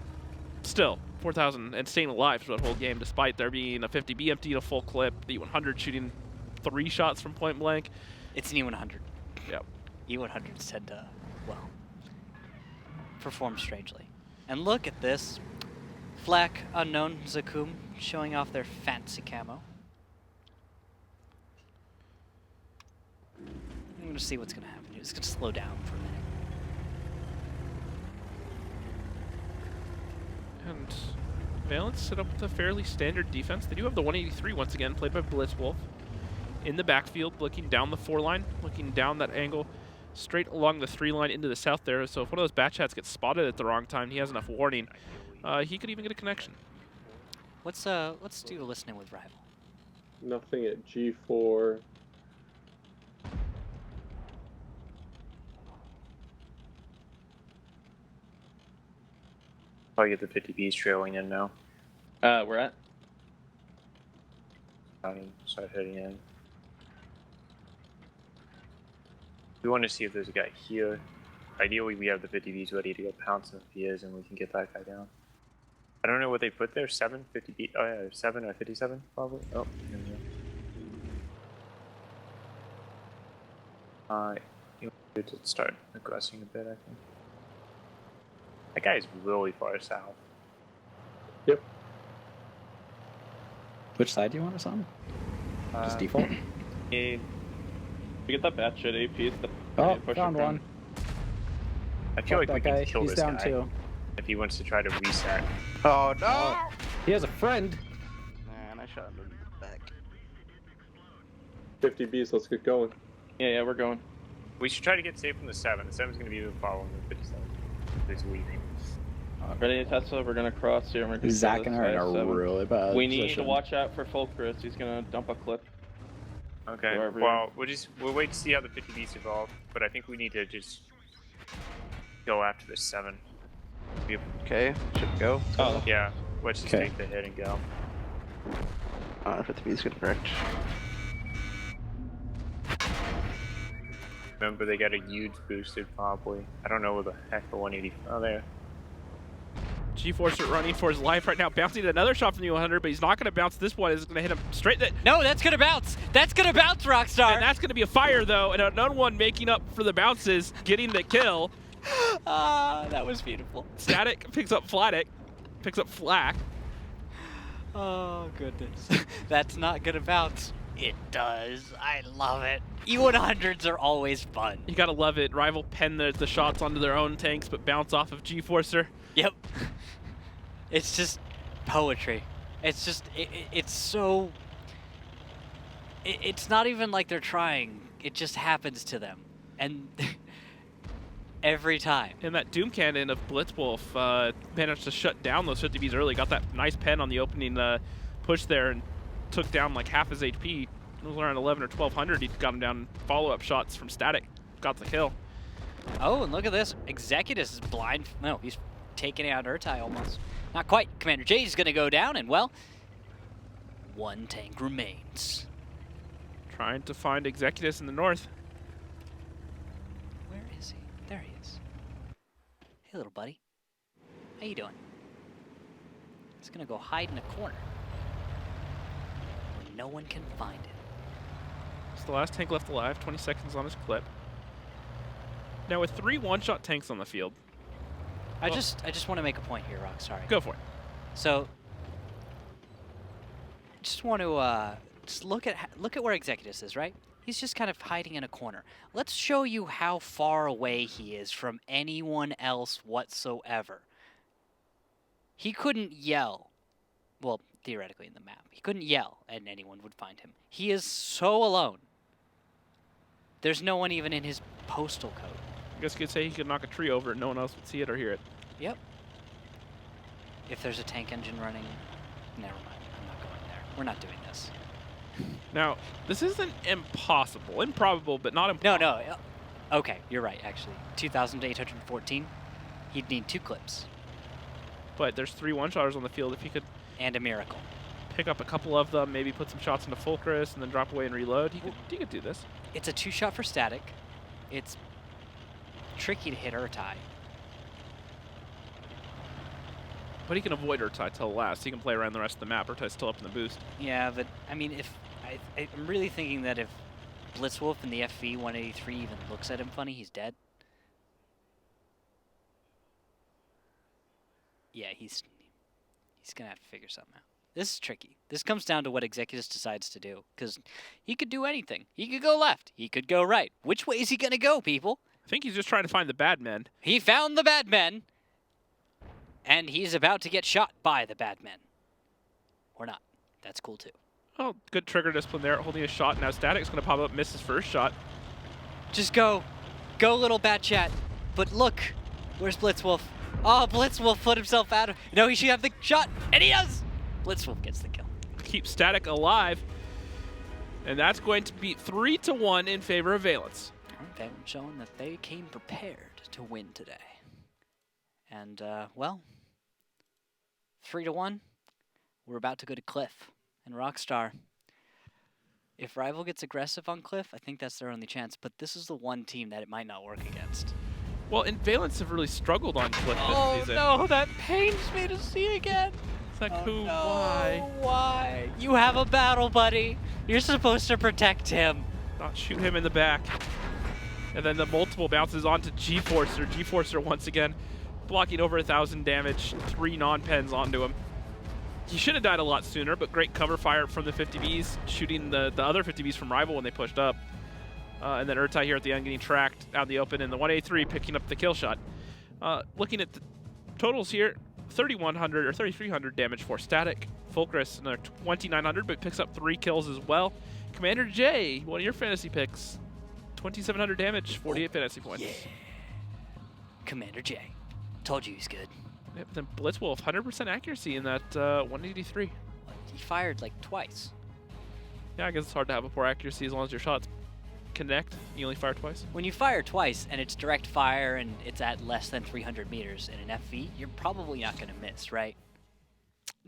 still, 4,000 and staying alive for the whole game, despite there being a 50B empty to full clip, the E100 shooting 3 shots from point blank. It's an E100. Yep. E100s tend to, well, perform strangely. And look at this. Flack, Unknown, Zakum showing off their fancy camo. I'm going to see what's going to happen. It's going to slow down for a minute. And Valence set up with a fairly standard defense. They do have the 183 once again, played by Blitzwolf. In the backfield, looking down the 4 line, looking down that angle, straight along the 3 line into the south there. So if one of those Batchats gets spotted at the wrong time, he has enough warning. He could even get a connection. Let's do a listening with Rival. Nothing at G4. Probably get the 50Bs trailing in now. We're at? Start heading in. We want to see if there's a guy here. Ideally, we have the 50Bs ready to go pounce him if he is, and we can get that guy down. I don't know what they put there. 7, 50B. Oh yeah, 7 or 57 probably. Oh, here we go. You need to start aggressing a bit, I think. That guy is really far south. Yep. Which side do you want us on? Just default? We get that batch at AP. It's the found one. I feel like we can kill He's this down guy too. if he wants to try to reset. Oh no! He has a friend. Man, I shot him in the back. 50Bs, let's get going. Yeah, we're going. We should try to get safe from the 7. The 7's going to be following the 57. He's leaving. Ready to Tesla, we're going to cross here. We're gonna Zach and I are in a really bad We need position. to watch out for Fulcrus. He's going to dump a clip. Okay, well, we'll wait to see how the 50Bs evolve, but I think we need to just go after the 7. Okay, should we go? Oh, yeah. Let's just take the hit and go. 50Bs get wrecked. Remember, they got a huge boosted probably. I don't know where the heck the 180. Oh, there. G-Forcer running for his life right now, bouncing another shot from the 100, but he's not going to bounce this one. It's going to hit him straight. No, that's going to bounce. That's going to bounce, Rockstar. And that's going to be a fire, though, and another one making up for the bounces, getting the kill. That was beautiful. Static picks up Flatic, picks up Flack. Oh, goodness. That's not going to bounce. It does. I love it. E100s are always fun. You got to love it. Rival pen the shots onto their own tanks, but bounce off of G-Forcer. Yep. It's just poetry. It's just, it's so, it's not even like they're trying. It just happens to them. And every time. And that Doom Cannon of Blitzwolf managed to shut down those 50Bs early. Got that nice pen on the opening push there and took down like half his HP. It was around 11 or 1200. He got him down follow-up shots from Static. Got the kill. Oh, and look at this. Executus is blind. No, he's taking out Urtai almost. Not quite. Commander J is going to go down, and well, one tank remains. Trying to find Executus in the north. Where is he? There he is. Hey, little buddy. How you doing? He's going to go hide in a corner where no one can find him. It's the last tank left alive. 20 seconds on his clip. Now with 3 one-shot tanks on the field. I just want to make a point here, Rock. Sorry. Go for it. So, just want to just look at where Executus is, right? He's just kind of hiding in a corner. Let's show you how far away he is from anyone else whatsoever. He couldn't yell. Well, theoretically in the map. He couldn't yell and anyone would find him. He is so alone. There's no one even in his postal code. I guess you could say he could knock a tree over and no one else would see it or hear it. Yep. If there's a tank engine running, never mind. I'm not going there. We're not doing this. Now, this isn't impossible. Improbable, but not impossible. No. Okay, you're right, actually. 2,814. He'd need 2 clips. But there's 3 one-shotters on the field. If he could... And a miracle. Pick up a couple of them, maybe put some shots into Fulcrus, and then drop away and reload. He could do this. It's a 2-shot for Static. It's tricky to hit Urtai. But he can avoid Urtai till last. He can play around the rest of the map. Urtai's still up in the boost. Yeah, but I mean, if I'm really thinking that if Blitzwolf in the FV 183 even looks at him funny, he's dead. Yeah, he's gonna have to figure something out. This is tricky. This comes down to what Executus decides to do, because he could do anything. He could go left. He could go right. Which way is he gonna go, people? I think he's just trying to find the bad men. He found the bad men, and he's about to get shot by the bad men. Or not. That's cool, too. Oh, good trigger discipline there, holding a shot. Now Static's going to pop up, miss his first shot. Just go. Go, little bat chat. But look, where's Blitzwolf? Oh, Blitzwolf put himself out of... No, he should have the shot, and he does! Blitzwolf gets the kill. Keep Static alive. And that's going to be 3-1 in favor of Valence. Okay, showing that they came prepared to win today. And, well, 3-1. We're about to go to Cliff and Rockstar. If Rival gets aggressive on Cliff, I think that's their only chance. But this is the one team that it might not work against. Well, and Valence have really struggled on Cliff this season. Oh, no, that pains me to see again. It's like, who, no, why? Why? You have a battle buddy. You're supposed to protect him. Not shoot him in the back. And then the multiple bounces onto G-Forcer. G-Forcer once again blocking over 1,000 damage. 3 non-pens onto him. He should have died a lot sooner, but great cover fire from the 50Bs, shooting the other 50Bs from Rival when they pushed up. And then Urtai here at the end getting tracked out in the open, and the 183 picking up the kill shot. Looking at the totals here, 3,100 or 3,300 damage for Static. Fulcrus another 2,900, but picks up 3 kills as well. Commander J, one of your fantasy picks, 2,700 damage, 48 fantasy points. Yeah. Commander J. Told you he's good. Yep, then Blitzwolf, 100% accuracy in that 183. He fired like twice. Yeah, I guess it's hard to have a poor accuracy as long as your shots connect. You only fire twice. When you fire twice and it's direct fire and it's at less than 300 meters in an FV, you're probably not going to miss, right?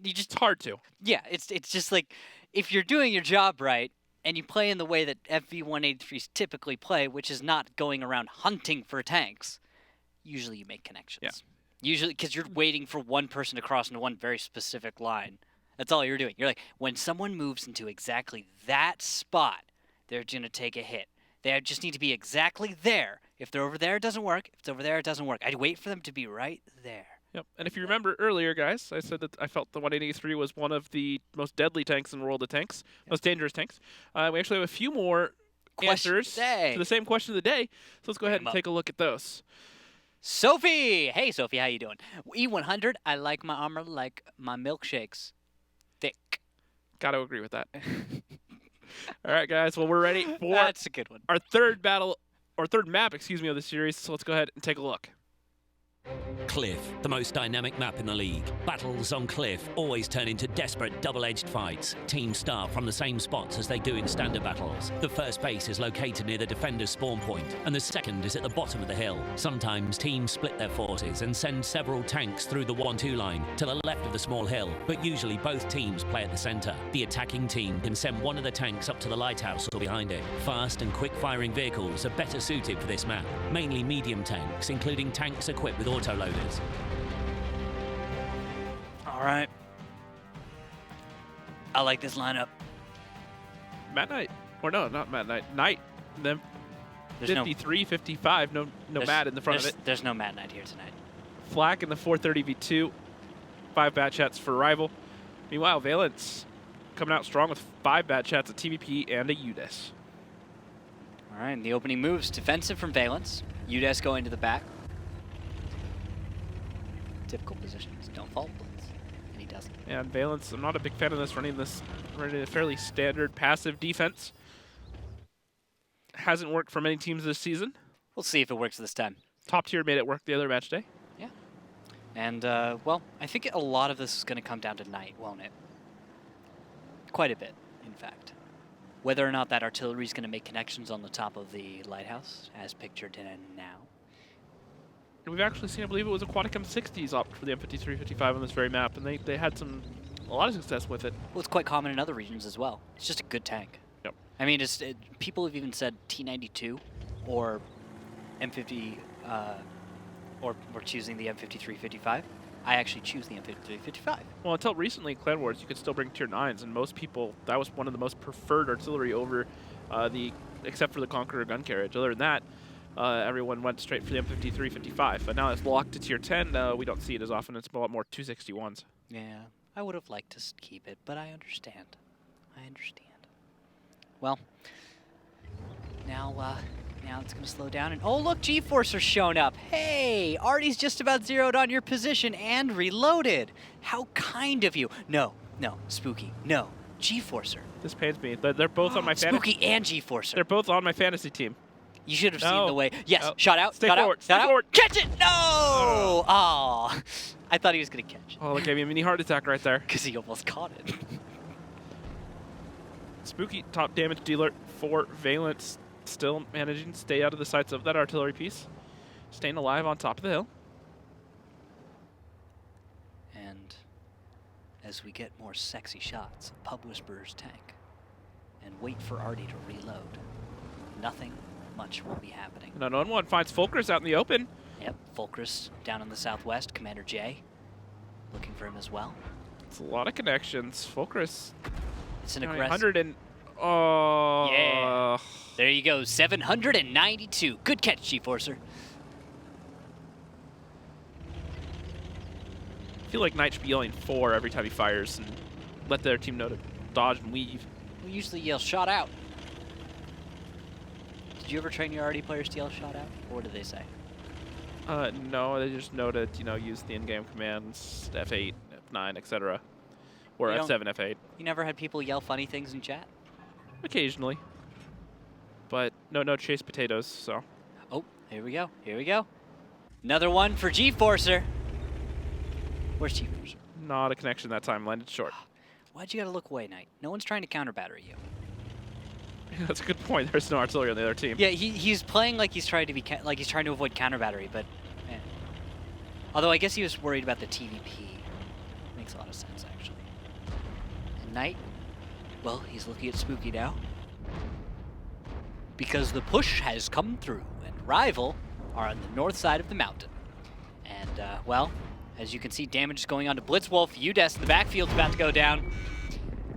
It's hard to. Yeah, it's just like, if you're doing your job right and you play in the way that FV 183s typically play, which is not going around hunting for tanks, usually you make connections. Yeah. Usually, because you're waiting for one person to cross into one very specific line. That's all you're doing. You're like, when someone moves into exactly that spot, they're going to take a hit. They just need to be exactly there. If they're over there, it doesn't work. If it's over there, it doesn't work. I'd wait for them to be right there. Yep. And if you remember earlier, guys, I said that I felt the 183 was one of the most deadly tanks in the world of tanks, most dangerous tanks. We actually have a few more answers to the same question of the day. So let's go ahead and take a look at those. Sophie! Hey, Sophie, how you doing? E100, I like my armor like my milkshakes. Thick. Gotta agree with that. All right, guys. Well, we're ready for That's a good one. our third map, excuse me, of the series. So let's go ahead and take a look. Cliff, the most dynamic map in the league. Battles on Cliff always turn into desperate double-edged fights. Teams start from the same spots as they do in standard battles. The first base is located near the defender's spawn point, and the second is at the bottom of the hill. Sometimes teams split their forces and send several tanks through the 1-2 line to the left of the small hill, but usually both teams play at the center. The attacking team can send one of the tanks up to the lighthouse or behind it. Fast and quick-firing vehicles are better suited for this map, mainly medium tanks, including tanks equipped with autoloaders. All right. I like this lineup. Matt Knight. Or no, not Matt Knight. Knight. Then There's 53, 55. No Matt in the front of it. There's no Matt Knight here tonight. Flak in the 430 V2. 5 bat chats for Rival. Meanwhile, Valence coming out strong with 5 bat chats, a TVP, and a UDES. All right, and the opening moves defensive from Valence. UDES going to the back. Typical positions. Don't fall blitz. And he doesn't. And Valence, I'm not a big fan of this, running a fairly standard passive defense. Hasn't worked for many teams this season. We'll see if it works this time. Top tier made it work the other match day. Yeah. And, well, I think a lot of this is going to come down to Knight, won't it? Quite a bit, in fact. Whether or not that artillery is going to make connections on the top of the lighthouse, as pictured in now. And we've actually seen, I believe it was a Aquatic M60s opt for the M53-55 on this very map, and they had a lot of success with it. Well, it's quite common in other regions as well. It's just a good tank. Yep. I mean, people have even said T92 or M50, or we're choosing the M53-55. I actually choose the M53-55. Well, until recently in Clan Wars, you could still bring tier 9s, and most people, that was one of the most preferred artillery over except for the Conqueror gun carriage. Other than that, everyone went straight for the M53-55. But now it's locked to tier 10. We don't see it as often. It's a lot more 261s. Yeah, I would have liked to keep it, but I understand. Well, now it's going to slow down. And oh, look, G-Forcer's shown up. Hey, Artie's just about zeroed on your position and reloaded. How kind of you. No, Spooky, no. G-Forcer. This pains me. They're both on my fantasy. Spooky and G-Forcer. They're both on my fantasy team. You should have seen the way. Yes, shot out. Stay shot forward. Out, Stay shot forward. Out. Catch it! No! Oh, I thought he was going to catch it. Oh, look, gave me a mini heart attack right there. Because he almost caught it. Spooky, top damage dealer for Valence, still managing to stay out of the sights of that artillery piece. Staying alive on top of the hill. And as we get more sexy shots of Pub Whisperer's tank and wait for Artie to reload, nothing much will be happening. An unknown one finds Fulcrus out in the open. Yep, Fulcrus down in the southwest. Commander J looking for him as well. It's a lot of connections. Fulcrus. It's an 100 and... Oh. Yeah. There you go. 792. Good catch, G-Forcer. I feel like Knight should be yelling 4 every time he fires and let their team know to dodge and weave. We usually yell shot out. Did you ever train your RD players to yell shot out? Or what did they say? No, they just know to, use the in-game commands, F8, F9, etc. Or F7, F8. You never had people yell funny things in chat? Occasionally. But no chase potatoes, so. Oh, here we go. Here we go. Another one for G-Forcer. Where's G-Forcer? Not a connection that time, landed short. Why'd you gotta look away, Knight? No one's trying to counter battery you. That's a good point. There's no artillery on the other team. Yeah, he's playing like he's trying to be he's trying to avoid counter battery, but man. Although I guess he was worried about the TVP. Makes a lot of sense actually. And Knight, well, he's looking at Spooky now because the push has come through, and Rival are on the north side of the mountain. And well, as you can see, damage is going on to Blitzwolf. UDES in the backfield's about to go down.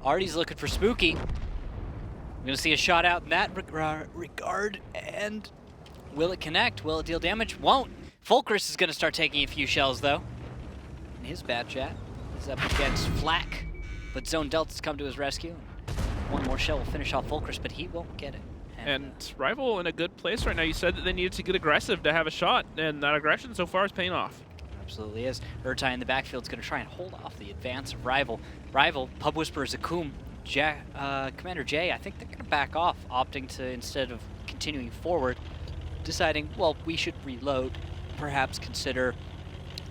Artie's looking for Spooky. We're going to see a shot out in that regard, and will it connect? Will it deal damage? Won't. Fulcrus is going to start taking a few shells, though. And his bad chat is up against Flak, but Zone Delta's come to his rescue. One more shell will finish off Fulcrus, but he won't get it, And Rival in a good place right now. You said that they needed to get aggressive to have a shot, and that aggression so far is paying off. Absolutely is. Urtai in the backfield is going to try and hold off the advance of Rival. Pub Whisperer, Zakum, Commander J, I think they're going to back off, opting to, instead of continuing forward, deciding, well, we should reload, perhaps consider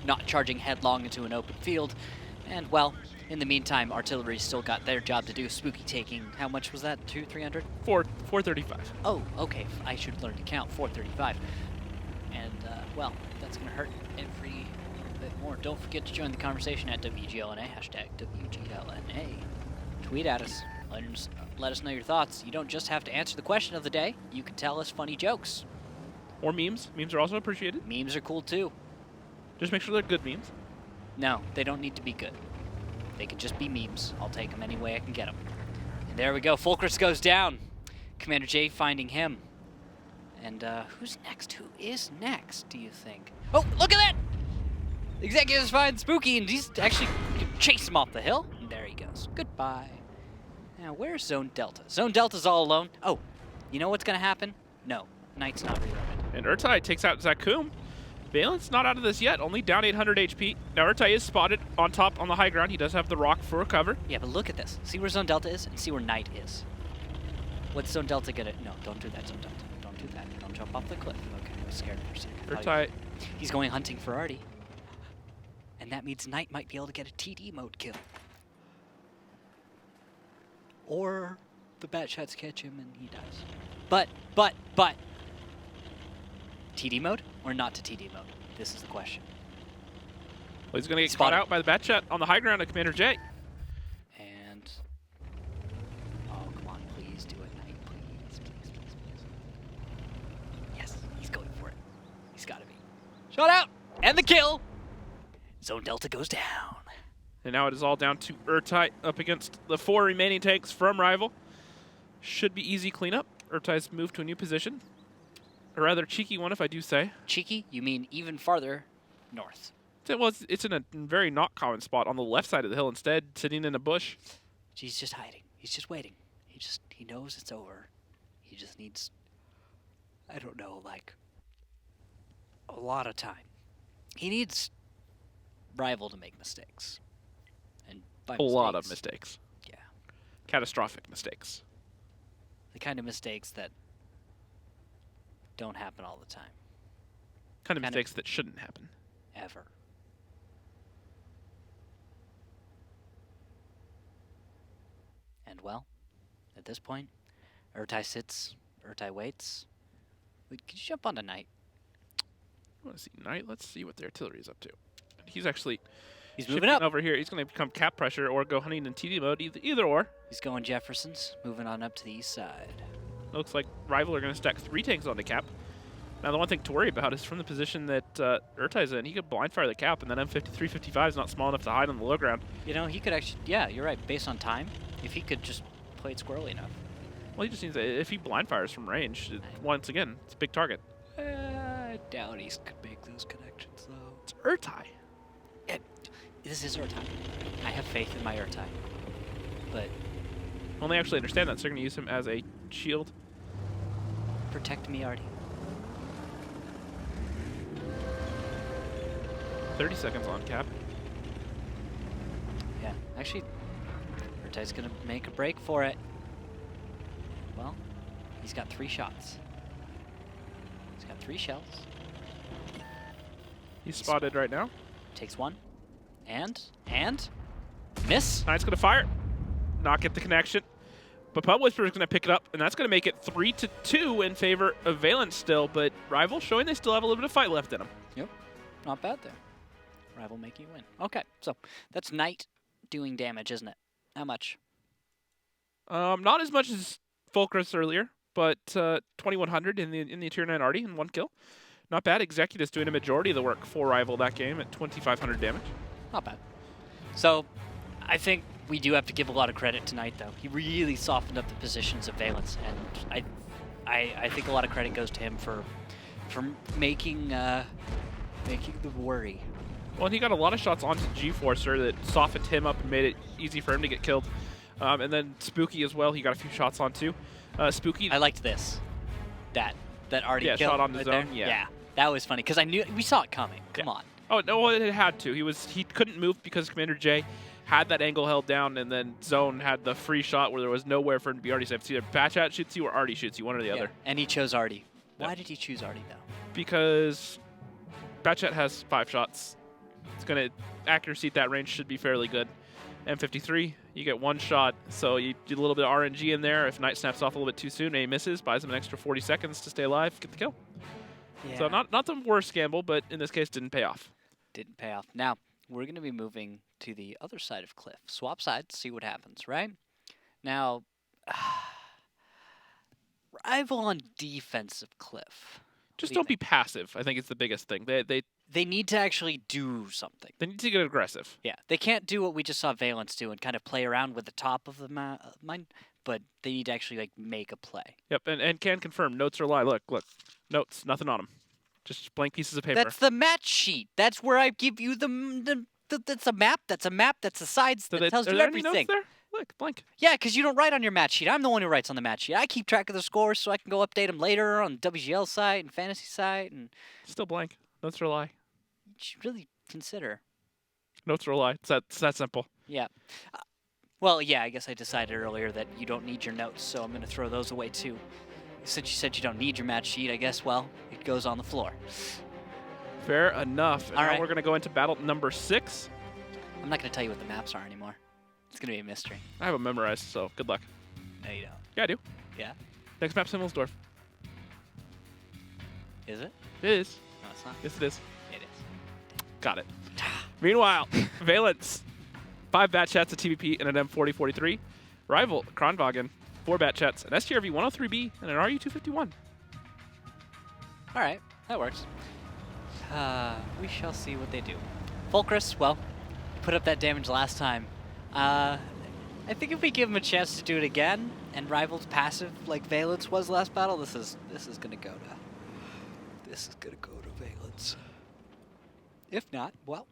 not charging headlong into an open field. And, well, in the meantime, artillery's still got their job to do. Spooky taking, how much was that? 300? 435. Oh, okay. I should learn to count. 435. And, well, that's going to hurt every little bit more. Don't forget to join the conversation at WGLNA, hashtag WGLNA. Tweet at us. Let us know your thoughts. You don't just have to answer the question of the day. You can tell us funny jokes. Or memes. Memes are also appreciated. Memes are cool, too. Just make sure they're good memes. No, they don't need to be good. They can just be memes. I'll take them any way I can get them. And there we go. Fulcrus goes down. Commander J finding him. And who's next? Who is next, do you think? Oh, look at that! The executives find Spooky, and he's actually chase him off the hill. And there he goes. Goodbye. Now, where's Zone Delta? Zone Delta's all alone. Oh, you know what's going to happen? No, Knight's not reloaded. And Urtai takes out Zakum. Valent's not out of this yet, only down 800 HP. Now Urtai is spotted on top on the high ground. He does have the rock for a cover. Yeah, but look at this. See where Zone Delta is and see where Knight is. What's Zone Delta gonna... No, don't do that, Zone Delta. Don't do that. Don't jump off the cliff. Okay, I was scared for a second. Urtai. He's going hunting for Artie. And that means Knight might be able to get a TD mode kill. Or the bat shots catch him and he dies. But... TD mode or not to TD mode? This is the question. Well, he's going to get caught out by the bat shot on the high ground of Commander J. And... Oh, come on, please do it, Knight. Please. Yes, he's going for it. He's got to be. Shot out! And the kill! Zone Delta goes down. And now it is all down to Urtai up against the 4 remaining tanks from Rival. Should be easy cleanup. Urtai's moved to a new position. A rather cheeky one, if I do say. Cheeky? You mean even farther north? Well, it's in a very not common spot on the left side of the hill instead, sitting in a bush. He's just hiding. He's just waiting. He knows it's over. He just needs, I don't know, like, a lot of time. He needs Rival to make mistakes. And by a lot of mistakes. Yeah. Catastrophic mistakes. The kind of mistakes that don't happen all the time. Kind of mistakes that shouldn't happen. Ever. And well, at this point, Urtai sits, Urtai waits. Wait, could you jump onto Knight? I want to see Knight. Let's see what their artillery is up to. He's actually moving up over here. He's going to become cap pressure or go hunting in TD mode, either or. He's going Jefferson's, moving on up to the east side. Looks like Rival are going to stack 3 tanks onto cap. Now, the one thing to worry about is from the position that Urtai's in, he could blind fire the cap, and then M53-55 is not small enough to hide on the low ground. You know, he could actually, yeah, you're right, based on time, if he could just play it squirrely enough. Well, he just needs, if he blind fires from range, once again, it's a big target. I doubt he could make those connections, though. It's Urtai. Yeah, this is Urtai. I have faith in my Urtai. But... Well, they actually understand that, so they're going to use him as a shield. Protect me, Artie. 30 seconds on cap. Yeah, actually, Urtai's going to make a break for it. Well, he's got 3 shots. He's got 3 shells. He's spotted right now. Takes 1. And miss. Knight's going to fire. Not get the connection. But Pub Whisperer is going to pick it up, and that's going to make it 3-2 in favor of Valence still, but Rival showing they still have a little bit of fight left in them. Yep, not bad there. Rival making you win. Okay, so that's Knight doing damage, isn't it? How much? Not as much as Fulcrus earlier, but 2,100 in the tier 9 Artie and 1 kill. Not bad. Executus doing a majority of the work for Rival that game at 2,500 damage. Not bad. So, I think we do have to give a lot of credit to Knight, though. He really softened up the positions of Valence, and I think a lot of credit goes to him for making the worry. Well, and he got a lot of shots onto G-Forcer that softened him up and made it easy for him to get killed. And then Spooky as well. He got a few shots on too. Spooky. I liked this. That already Yeah, killed shot on the right zone. there. Yeah. That was funny because we saw it coming. Come on. Oh no, well, it had to. He couldn't move because Commander J had that angle held down, and then Zone had the free shot where there was nowhere for him to be already safe. It's either Batchat shoots you or Artie shoots you, one or the other. And he chose Artie. Why did he choose Artie though? Because Batchat has 5 shots. It's gonna accuracy at that range should be fairly good. M53, you get 1 shot, so you do a little bit of RNG in there. If Knight snaps off a little bit too soon, A misses, buys him an extra 40 seconds to stay alive, get the kill. Yeah. So not the worst gamble, but in this case didn't pay off. Didn't pay off. Now, we're going to be moving to the other side of Cliff. Swap sides, see what happens, right? Now, rival on defensive Cliff. Just don't be passive, I think it's the biggest thing. They need to actually do something. They need to get aggressive. Yeah, they can't do what we just saw Valence do and kind of play around with the top of the mine, but they need to actually like make a play. Yep, and can confirm, notes are lie. Look, notes, nothing on them. Just blank pieces of paper. That's the match sheet. That's where I give you that's a map. That's a map. That's the sides. So that tells are you there everything. Any notes there? Look, blank. Yeah, because you don't write on your match sheet. I'm the one who writes on the match sheet. I keep track of the scores so I can go update them later on the WGL site and fantasy site. And still blank. Notes are a lie. You should really consider. Notes are a lie. It's that simple. Yeah. Well, yeah, I guess I decided earlier that you don't need your notes, so I'm going to throw those away too. Since you said you don't need your match sheet, I guess, well, it goes on the floor. Fair enough. And All now right. we're going to go into battle number 6. I'm not going to tell you what the maps are anymore. It's going to be a mystery. I have it memorized, so good luck. No, you don't. Yeah, I do. Yeah? Next map, Simmelsdorf. Is it? It is. No, it's not. Yes, it is. It is. Got it. Meanwhile, Valence, 5 Batchats, a TVP, and an M4043. Rival, Kronwagen, 4 Batchats, an STRV 103B, and an RU251. All right, that works. We shall see what they do. Fulcrus, well, put up that damage last time. I think if we give him a chance to do it again, and Rival's passive like Valence was last battle, this is gonna go to Valence. If not, well,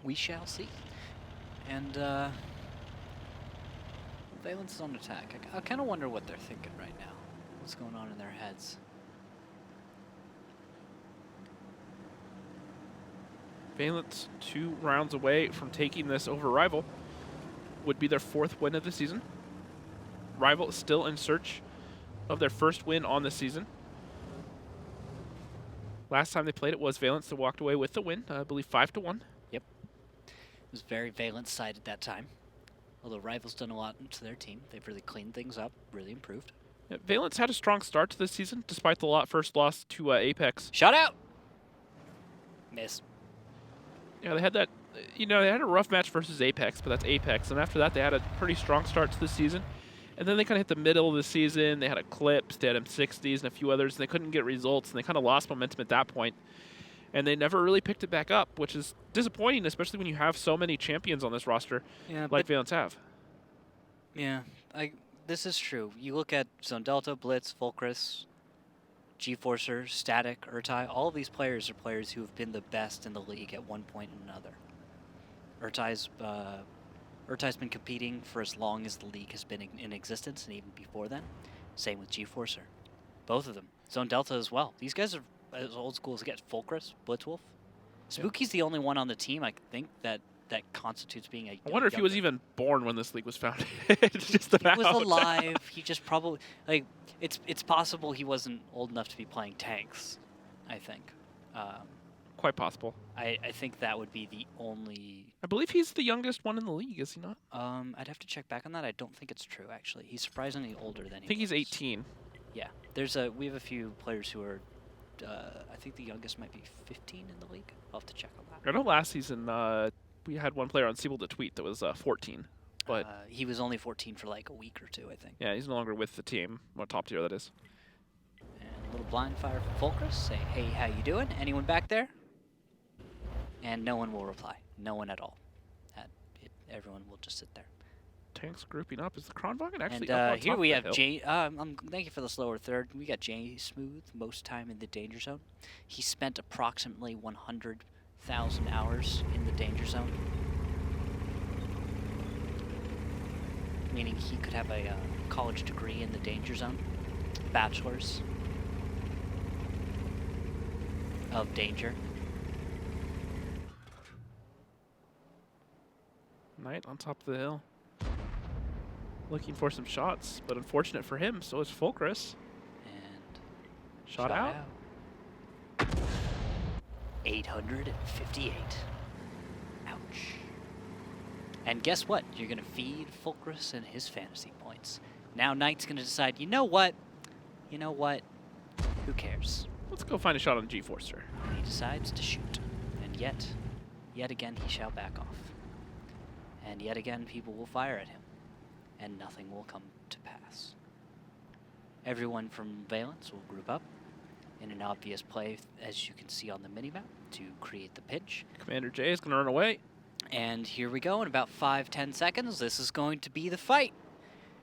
we shall see. And Valence is on attack. I kind of wonder what they're thinking right now. What's going on in their heads? Valence 2 rounds away from taking this over Rival. Would be their 4th win of the season. Rival is still in search of their first win on the season. Last time they played it was Valence that walked away with the win, I believe 5-1. Yep. It was very Valence sided that time. Although Rival's done a lot to their team. They've really cleaned things up, really improved. Yeah, Valence had a strong start to this season, despite the first loss to Apex. Shut out! Miss. Yeah, they had that, they had a rough match versus Apex, but that's Apex. And after that, they had a pretty strong start to the season. And then they kind of hit the middle of the season. They had Eclipse, they had M60s, and a few others, and they couldn't get results, and they kind of lost momentum at that point. And they never really picked it back up, which is disappointing, especially when you have so many champions on this roster like Valence have. Yeah, this is true. You look at Zone Delta, Blitz, Fulcrus, G-Forcer, Static, Urtai, all of these players are players who have been the best in the league at one point or another. Urtai's been competing for as long as the league has been in existence, and even before then. Same with G-Forcer. Both of them. Zone Delta as well. These guys are as old school as it gets. Fulcrus, Blitzwolf. Spooky's the only one on the team, I think, that constitutes being a I wonder if he was even born when this league was founded. Just he was alive. He just probably, it's possible he wasn't old enough to be playing tanks, I think. Quite possible. I think that would be the only... I believe he's the youngest one in the league, is he not? I'd have to check back on that. I don't think it's true, actually. He's surprisingly older than he I think he's 18. Yeah. We have a few players who are, I think the youngest might be 15 in the league. I'll have to check on that. I know last season we had one player on Siebel to tweet that was 14. But he was only 14 for like a week or two, I think. Yeah, he's no longer with the team. What top tier that is. And a little blind fire from Fulcrus. Say, hey, how you doing? Anyone back there? And no one will reply. No one at all. Everyone will just sit there. Tanks grouping up. Is the Kronwagen actually and, up on here top we of have the hill? Jay. Thank you for the slower third. We got Jay Smooth, most time in the danger zone. He spent approximately 100,000 hours in the danger zone. meaning he could have a college degree in the danger zone. Bachelor's of danger. Knight on top of the hill. Looking for some shots, but unfortunate for him, so is Fulcrus. And shot out. 858. Ouch. And guess what? You're going to feed Fulcrus and his fantasy points. Now Knight's going to decide, you know what? Who cares? Let's go find a shot on G-Forcer. And he decides to shoot. And yet again, he shall back off. And yet again, people will fire at him. And nothing will come to pass. Everyone from Valence will group up in an obvious play, as you can see on the minimap, to create the pinch. Commander J is going to run away. And here we go in about 5-10 seconds. This is going to be the fight.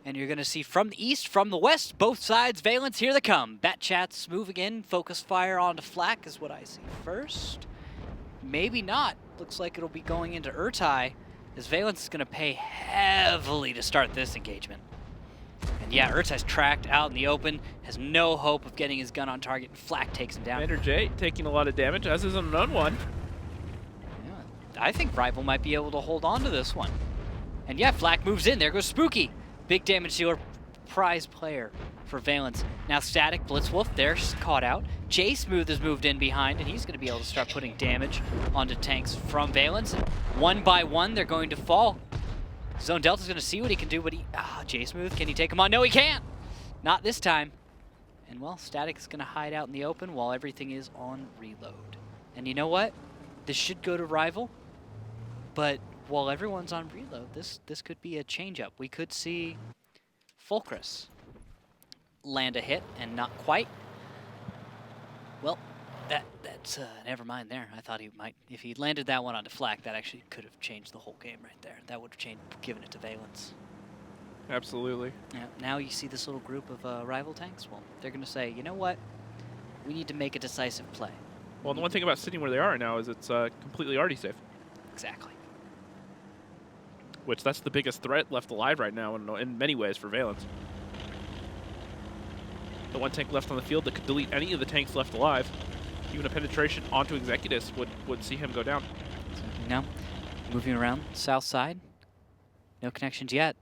And you're going to see from the east, from the west, both sides, Valence, here they come. Bat Chats moving in. Focus fire onto Flak is what I see first. Maybe not. Looks like it'll be going into Urtai, as Valence is going to pay heavily to start this engagement. And yeah, Urtai's tracked out in the open, has no hope of getting his gun on target, and Flak takes him down. Commander J taking a lot of damage, as is an unknown one. Yeah, I think Rival might be able to hold on to this one. And yeah, Flak moves in. There goes Spooky. Big damage dealer, prize player for Valence. Now Static, Blitzwolf, they're caught out. J Smooth has moved in behind, and he's going to be able to start putting damage onto tanks from Valence. And one by one, they're going to fall. Zone Delta's going to see what he can do, but J Smooth, can he take him on? No, he can't! Not this time. And well, Static is going to hide out in the open while everything is on reload. And you know what? This should go to Rival, but while everyone's on reload, this could be a change-up. We could see Fulcrus land a hit, and not quite. Well, that's never mind there. I thought he might, if he landed that one onto Flak, that actually could have changed the whole game right there. That would have given it to Valence. Absolutely. Yeah, now you see this little group of rival tanks. Well, they're going to say, you know what? We need to make a decisive play. Well, the one thing about sitting where they are right now is it's completely already safe. Exactly. Which, that's the biggest threat left alive right now in many ways for Valence. The one tank left on the field that could delete any of the tanks left alive. Even a penetration onto Executus would see him go down. So now, moving around south side. No connections yet.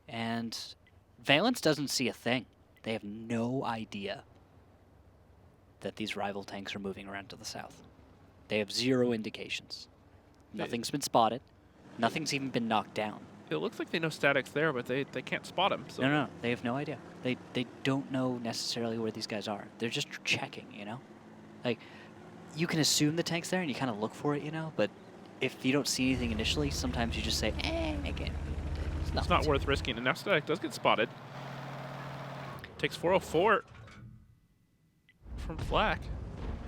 And Valence doesn't see a thing. They have no idea that these rival tanks are moving around to the south. They have zero indications. Nothing's been spotted. Nothing's even been knocked down. It looks like they know Static's there, but they can't spot him. So. No, they have no idea. They don't know necessarily where these guys are. They're just checking, you know? Like, you can assume the tank's there and you kind of look for it, you know? But if you don't see anything initially, sometimes you just say, again. It's not worth risking. And now Static does get spotted. Takes 404 from Flak.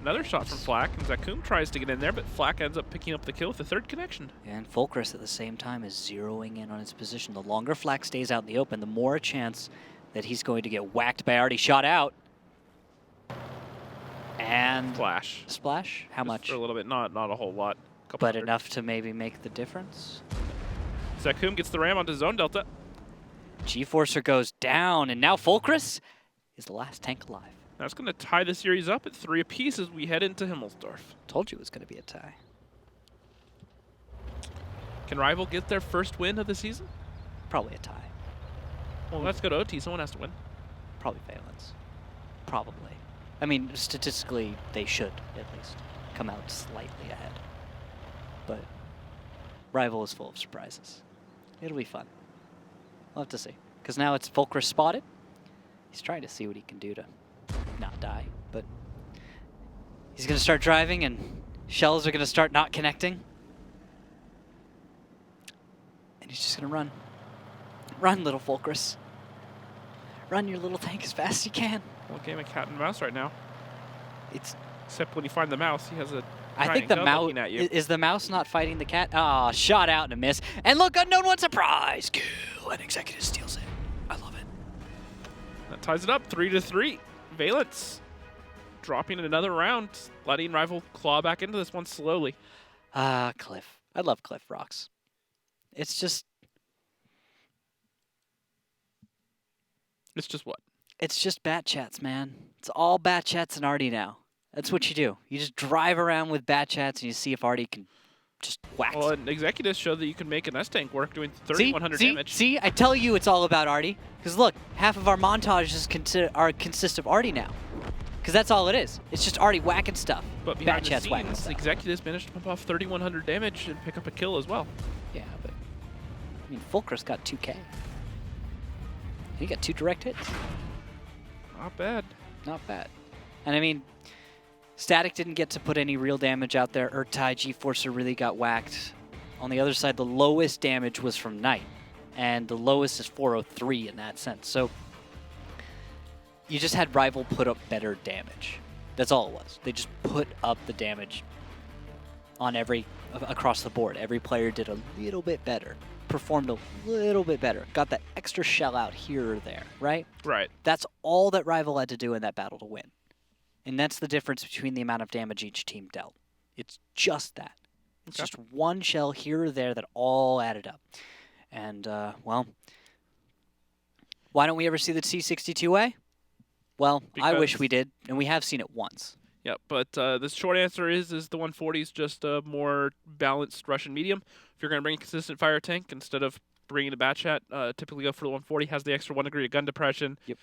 Another shot from Flak, and Zakum tries to get in there, but Flak ends up picking up the kill with the third connection. And Fulcrus at the same time is zeroing in on his position. The longer Flak stays out in the open, the more a chance that he's going to get whacked by already shot out. And Splash. Splash? How much? For a little bit, not a whole lot. But enough to maybe make the difference. Zakum gets the ram onto Zone Delta. G-Forcer goes down, and now Fulcrus is the last tank alive. That's going to tie the series up at 3 apiece as we head into Himmelsdorf. Told you it was going to be a tie. Can Rival get their first win of the season? Probably a tie. Well, let's go to OT. Someone has to win. Probably Valence. Probably. I mean, statistically, they should, at least, come out slightly ahead. But Rival is full of surprises. It'll be fun. We'll have to see. Because now it's Fulcrus spotted. He's trying to see what he can do to not die, but he's going to start driving and shells are going to start not connecting. And he's just going to run. Run, little Fulcrus. Run your little tank as fast as you can. Well, game of cat and mouse right now. It's except when you find the mouse, he has a I think the mouse is the mouse not fighting the cat. Ah, shot out and a miss. And look, unknown one, surprise kill, and Executive steals it. I love it. That ties it up 3-3. Valence dropping in another round, letting Rival claw back into this one slowly. Cliff. I love Cliff rocks. It's just It's just what? It's just bat chats, man. It's all bat chats and Artie now. That's what you do. You just drive around with bat chats and you see if Artie can just whack. Well, and Executives show that you can make an S-Tank work doing See? 3,100 See? damage. See? I tell you it's all about Artie. Because look, half of our montages consist of Artie now. Because that's all it is. It's just Artie whacking stuff. But bat behind the chats whacking scenes, stuff. Executives managed to pump off 3,100 damage and pick up a kill as well. Yeah, but I mean, Fulcrus got 2K. He got 2 direct hits. Not bad. Not bad. And I mean, Static didn't get to put any real damage out there. Urtai, G-Forcer really got whacked. On the other side, the lowest damage was from Knight. And the lowest is 403 in that sense. So you just had Rival put up better damage. That's all it was. They just put up the damage on across the board. Every player did a little bit better. Performed a little bit better. Got that extra shell out here or there, right? Right. That's all that Rival had to do in that battle to win. And that's the difference between the amount of damage each team dealt. It's just that. It's just one shell here or there that all added up. And, well, why don't we ever see the T62A? Well, I wish we did, and we have seen it once. Yeah, but the short answer is the 140 is just a more balanced Russian medium. If you're going to bring a consistent fire tank instead of bringing a bat chat, typically go for the 140. Has the extra 1 degree of gun depression. Yep.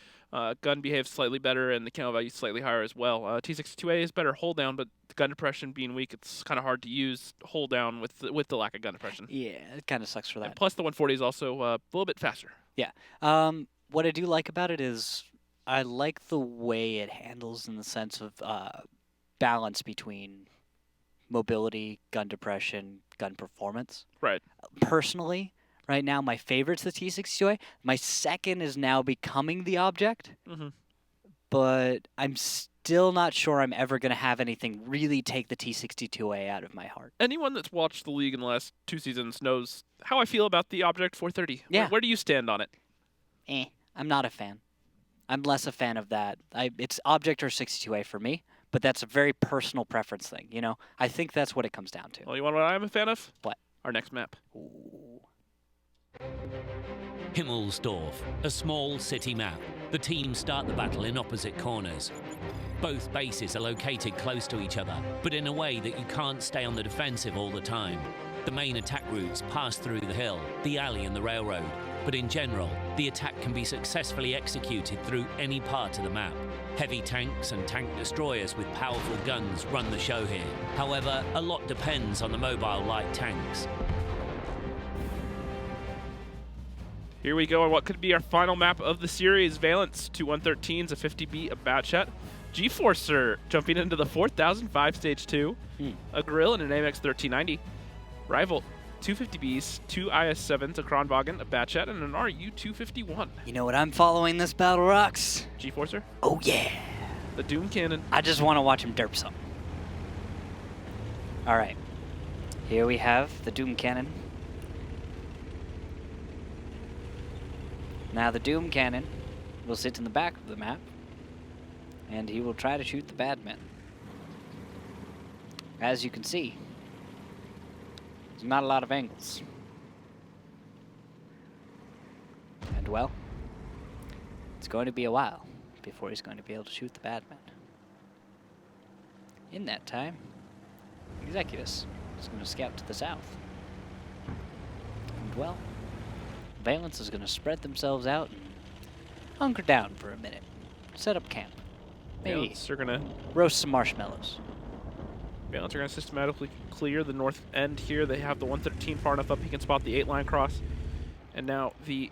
Gun behaves slightly better, and the camo value is slightly higher as well. T62A is better hold down, but the gun depression being weak, it's kind of hard to use hold down with the lack of gun depression. Yeah, it kind of sucks for that. And plus, the 140 is also a little bit faster. Yeah. What I do like about it is I like the way it handles in the sense of balance between mobility, gun depression, gun performance. Right. Personally, right now, my favorite's the T62A. My second is now becoming the Object. Mm-hmm. But I'm still not sure I'm ever going to have anything really take the T62A out of my heart. Anyone that's watched the league in the last 2 seasons knows how I feel about the Object 430. Yeah. Where do you stand on it? I'm not a fan. I'm less a fan of that. It's Object or 62A for me, but that's a very personal preference thing, you know? I think that's what it comes down to. Well, you want what I'm a fan of? What? Our next map. Himmelsdorf, a small city map. The teams start the battle in opposite corners. Both bases are located close to each other, but in a way that you can't stay on the defensive all the time. The main attack routes pass through the hill, the alley and the railroad, but in general, the attack can be successfully executed through any part of the map. Heavy tanks and tank destroyers with powerful guns run the show here. However, a lot depends on the mobile light tanks. Here we go on what could be our final map of the series. Valence 2113's a 50 beat, a bat chat. G-Forcer jumping into the 4005 stage 2. A Grill and an AMX 1390. Rival 250Bs, 2 IS-7s, a Kronwagen, a bat chat, and an RU-251. You know what I'm following this battle, Rocks? G-Forcer? Oh, yeah. The Doom Cannon. I just want to watch him derp some. All right. Here we have the Doom Cannon. Now the Doom Cannon will sit in the back of the map, and he will try to shoot the bad men. As you can see, there's not a lot of angles. And well, it's going to be a while before he's going to be able to shoot the bad men. In that time, Executus is going to scout to the south. And well, Valence is going to spread themselves out and hunker down for a minute. Set up camp. Maybe Valence are gonna roast some marshmallows. Valence are going to systematically clear the north end here. They have the 113 far enough up he can spot the 8-line cross. And now the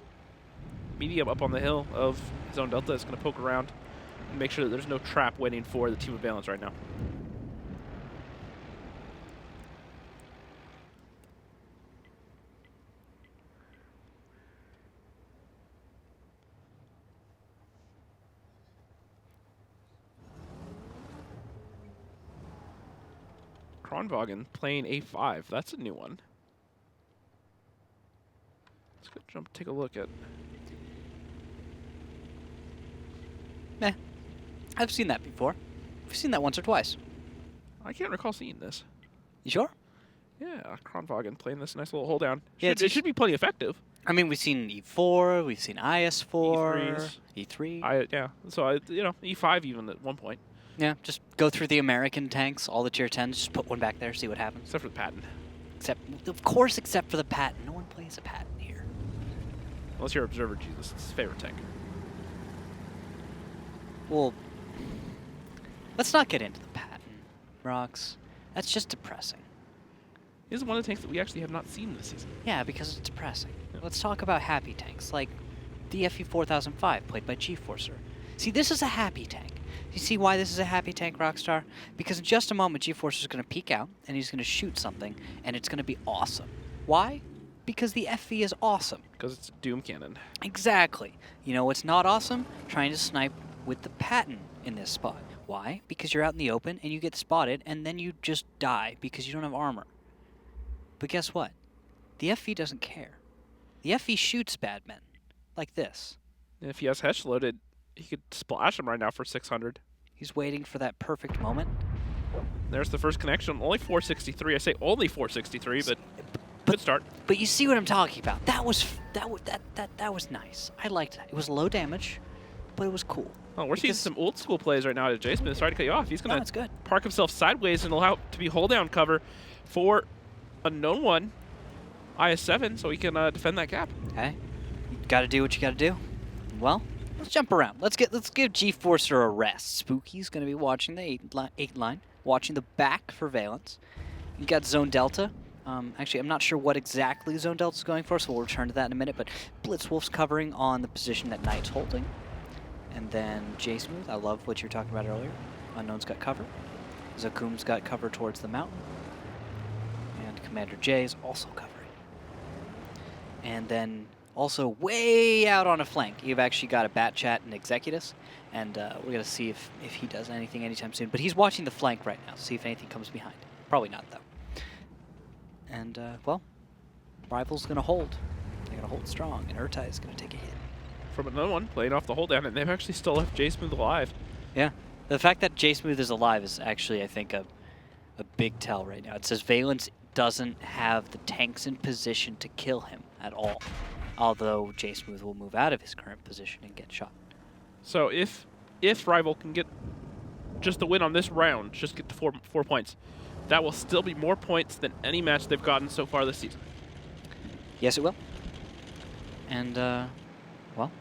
medium up on the hill of Zone Delta is going to poke around and make sure that there's no trap waiting for the team of Valence right now. Kronwagen playing A5. That's a new one. Let's go jump take a look at. I've seen that before. I've seen that once or twice. I can't recall seeing this. You sure? Yeah, Kronwagen playing this nice little hold down. Yeah, It should be plenty effective. I mean, we've seen E4, we've seen IS4, E3s. E3. Yeah. So E5 even at one point. Yeah, just go through the American tanks, all the tier 10s, just put one back there, see what happens. Except for the Patton. Of course, except for the Patton. No one plays a Patton here. Unless you're Observer Jesus, it's his favorite tank. Well, let's not get into the Patton, Rocks. That's just depressing. This is one of the tanks that we actually have not seen this season. Yeah, because it's depressing. Yeah. Let's talk about happy tanks, like the FE 4005, played by G-Forcer. See, this is a happy tank. You see why this is a happy tank, Rockstar? Because in just a moment, G-Forcer is going to peek out, and he's going to shoot something, and it's going to be awesome. Why? Because the FE is awesome. Because it's a Doom Cannon. Exactly. You know what's not awesome? Trying to snipe with the Patton in this spot. Why? Because you're out in the open, and you get spotted, and then you just die because you don't have armor. But guess what? The FE doesn't care. The FE shoots bad men. Like this. And if he has Hesh loaded, he could splash him right now for 600. He's waiting for that perfect moment. There's the first connection. Only 463. I say only 463, but good start. But you see what I'm talking about. That was nice. I liked that. It was low damage, but it was cool. Oh, we're seeing some old school plays right now. Jason, sorry to cut you off. He's going to park himself sideways and allow to be hold down cover for a known one, IS7, so he can defend that gap. Okay, you got to do what you got to do. Well, let's jump around. Let's give G-Forcer a rest. Spooky's going to be watching the 8 line, watching the back for Valence. You got Zone Delta. Actually, I'm not sure what exactly Zone Delta's going for, so we'll return to that in a minute. But Blitzwolf's covering on the position that Knight's holding. And then J-Smooth, I love what you were talking about earlier. Unknown's got cover. Zakum's got cover towards the mountain. And Commander J is also covering. And then also way out on a flank, you've actually got a Bat Chat and Executus. And we're going to see if he does anything anytime soon. But he's watching the flank right now, see if anything comes behind. Probably not, though. And, well, Rival's going to hold. They're going to hold strong, and Urtai is going to take a hit. From another one, playing off the hold down, and they've actually still left J-Smooth alive. Yeah. The fact that J-Smooth is alive is actually, I think, a big tell right now. It says Valence doesn't have the tanks in position to kill him at all. Although J-Smooth will move out of his current position and get shot. So if Rival can get just the win on this round, just get to four points, that will still be more points than any match they've gotten so far this season. Yes, it will. And, well,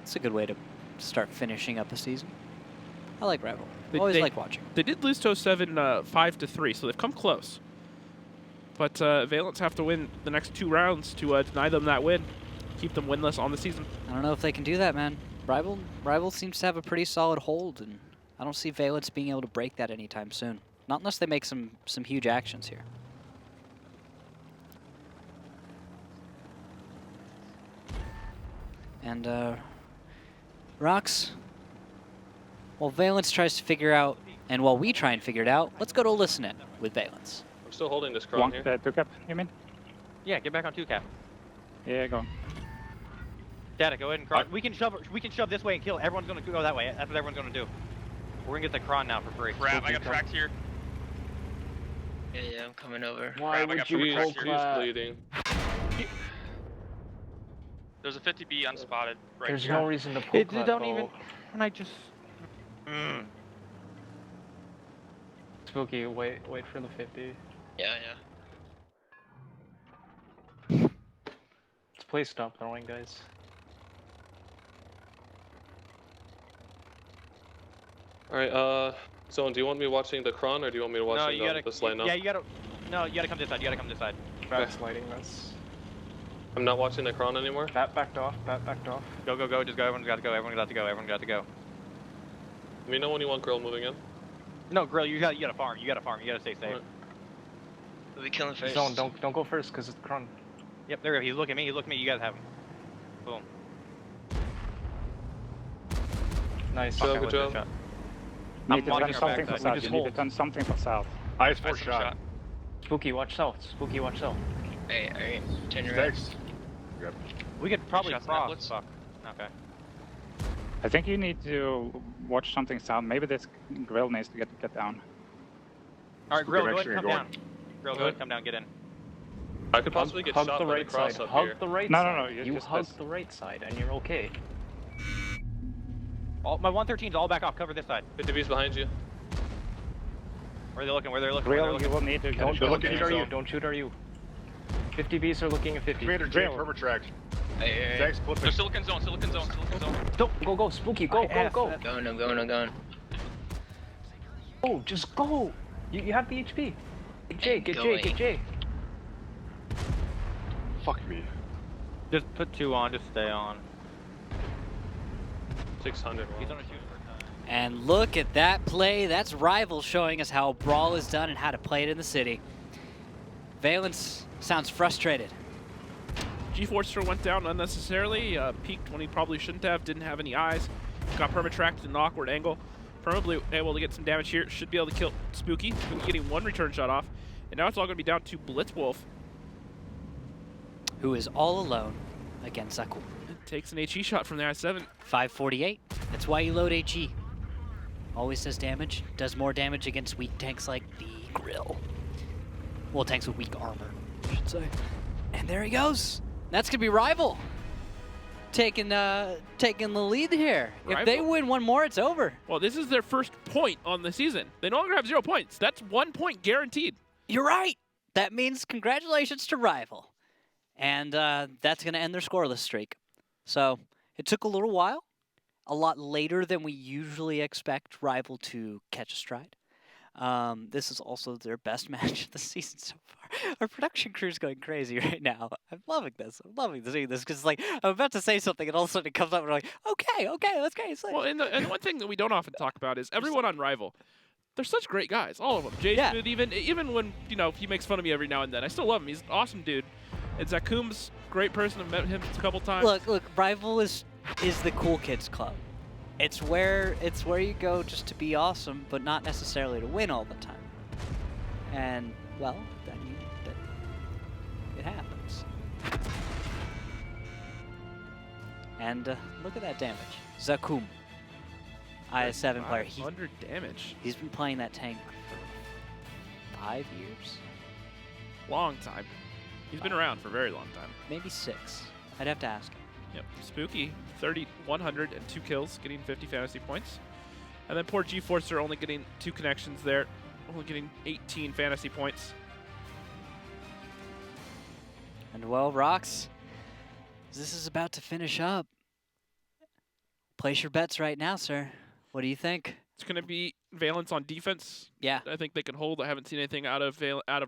it's a good way to start finishing up a season. I like Rival. Always like watching. They did lose to 07 5-3, so they've come close. But Valence have to win the next 2 rounds to deny them that win, keep them winless on the season. I don't know if they can do that, man. Rival seems to have a pretty solid hold, and I don't see Valence being able to break that anytime soon. Not unless they make some huge actions here. And, Rox, while Valence tries to figure out, and while we try and figure it out, let's go to Listen It with Valence. I'm still holding this crown here. 2-cap, you mean? Yeah, get back on 2-cap. Yeah, go on. Data, go ahead and cross. We can shove this way and kill. Everyone's gonna go that way. That's what everyone's gonna do. We're gonna get the cron now for free. Crap, I got tracks here. Yeah, I'm coming over. Why would you hold class? Bleeding. There's a 50B unspotted right There's here. no reason to pull They don't even... And I just... Spooky, wait for the 50. Yeah. Let's play stop throwing, guys. Alright, Zone, do you want me watching the cron or do you want me to watch this line up? Yeah, you gotta come this side. You gotta come this side. Bat's lighting this. I'm not watching the cron anymore? Bat backed off. Bat backed off. Go. Just go. Everyone's got to go. Everyone's got to go. Let me know when you want Grill moving in. No, Grill, you gotta farm. You gotta stay safe. Right. We'll be killing first. Zone, don't go first because it's Kron. Yep, there we go. He's looking at me. You guys have him. Boom. Nice. Good job. Shot. You need to turn something for south. just You need to hold. turn something for south. Eyes for shot. Spooky, watch south. Alright. Turn your right. We could probably Shots cross. Netflix. Fuck. Okay. I think you need to watch something south. Maybe this grill needs to get down. Alright, Grill, go ahead and come down. Grill, go ahead and come down, get in. I could possibly get hug shot the by right the cross side. up Hug here. the right No, side. no, no. You hug the right side, and you're okay. My 113's all back off. Cover this side. 50B's behind you. Where are they looking? Where they're looking? Where they're Grill, you looking? will need to Don't looking shoot at our you. U. Don't shoot our U. 50Bs are looking at 50. Commander J, permatract. Hey. Zach's clipping. They're silicon zone. Go, Spooky, go. Going, I'm going. Oh, just go. You have the HP. Get J. Fuck me. Just put 2 on. Just stay on. 600. He's on a shoot for time. And look at that play. That's Rival showing us how Brawl is done and how to play it in the city. Valence sounds frustrated. G-Forcer went down unnecessarily, peaked when he probably shouldn't have, didn't have any eyes, got permatracked at an awkward angle. Probably able to get some damage here, should be able to kill Spooky. Spooky getting 1 return shot off, and now it's all going to be down to Blitzwolf, who is all alone against Zaku. Takes an HE shot from the I-7. 548. That's why you load HE. Always does damage. Does more damage against weak tanks like the Grill. Well, tanks with weak armor, I should say. And there he goes. That's gonna be Rival. Taking the lead here. Rival? If they win one more, it's over. Well, this is their first point on the season. They no longer have 0 points. That's 1 point guaranteed. You're right. That means congratulations to Rival. And that's gonna end their scoreless streak. So it took a little while. A lot later than we usually expect Rival to catch a stride. This is also their best match of the season so far. Our production crew's going crazy right now. I'm loving this. I'm loving seeing this because like I'm about to say something and all of a sudden it comes up and we're like, okay, that's great. Well, and one thing that we don't often talk about is everyone on Rival. They're such great guys, all of them. Jay Smooth, even when he makes fun of me every now and then, I still love him. He's an awesome dude. And Zakum's a great person. I've met him a couple times. Look, Rival is the cool kids club. It's where you go just to be awesome, but not necessarily to win all the time. And well, that it happens. And look at that damage. Zakum, IS-7 player. 500 damage. He's been playing that tank for 5 years. Long time. He's been around for a very long time. Maybe 6. I'd have to ask him. Yep. Spooky, 100 and 2 kills, getting 50 fantasy points. And then poor G-Forcer only getting 2 connections there, only getting 18 fantasy points. And well, Rox, this is about to finish up. Place your bets right now, sir. What do you think? It's going to be Valence on defense. Yeah. I think they can hold. I haven't seen anything out of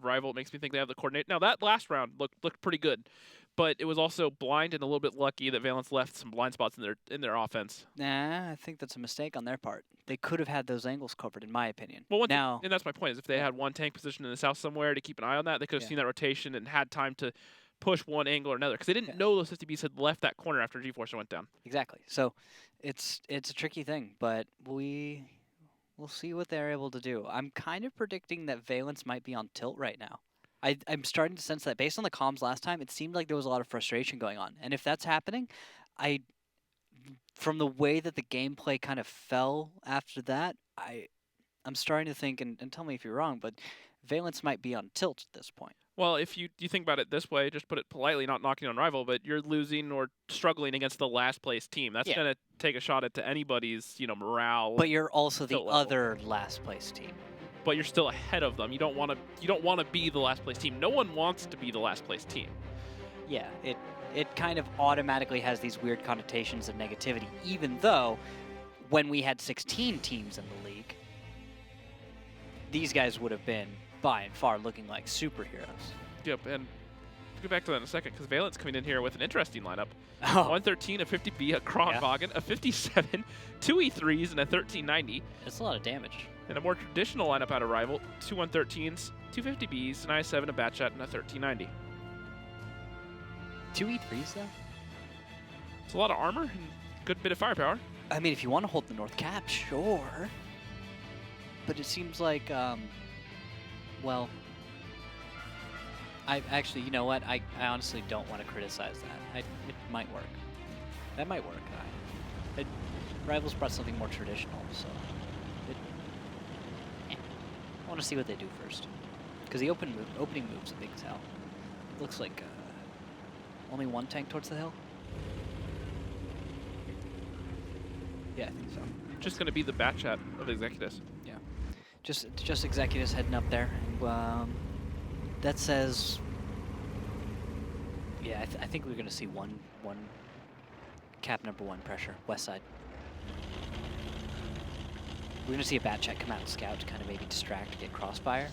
Rival. It makes me think they have the coordinate. Now, that last round looked pretty good, but it was also blind and a little bit lucky that Valence left some blind spots in their offense. Nah, I think that's a mistake on their part. They could have had those angles covered, in my opinion. Well, and that's my point, is if they had one tank position in the south somewhere to keep an eye on that, they could have seen that rotation and had time to push one angle or another, because they didn't know those 50Bs had left that corner after G-Forcer went down. Exactly. So it's a tricky thing, but we'll see what they're able to do. I'm kind of predicting that Valence might be on tilt right now. I'm starting to sense that based on the comms last time, it seemed like there was a lot of frustration going on. And if that's happening, from the way that the gameplay kind of fell after that, I'm starting to think, and tell me if you're wrong, but Valence might be on tilt at this point. Well, if you think about it this way, just put it politely, not knocking on Rival, but you're losing or struggling against the last place team. That's going to take a shot at anybody's, morale. But you're also the other last place team. But you're still ahead of them. You don't want to be the last place team. No one wants to be the last place team. Yeah, it kind of automatically has these weird connotations of negativity, even though when we had 16 teams in the league, these guys would have been by and far looking like superheroes. Yep, and we'll get back to that in a second, because Valence coming in here with an interesting lineup. Oh. 113, a 50B, a Kronwagen, a 57, 2 E3s, and a 1390. That's a lot of damage. And a more traditional lineup out of Rival, 2 113s, 2 50Bs, an I-7, a Batchat, and a 1390. 2 E3s, though? It's a lot of armor and good bit of firepower. I mean, if you want to hold the North Cap, sure. But it seems like, well, I actually, you know what? I honestly don't want to criticize that. It might work. That might work. Rivals brought something more traditional, so I want to see what they do first. Because the opening move's a big tell. looks like only one tank towards the hill. Yeah, I think so. Just going to be the bat chat of Executus. Yeah, just Executus heading up there. And, that says, yeah, I think we're going to see one cap number 1 pressure, west side. We're going to see a bat chat come out and scout to kind of maybe distract, get crossfire,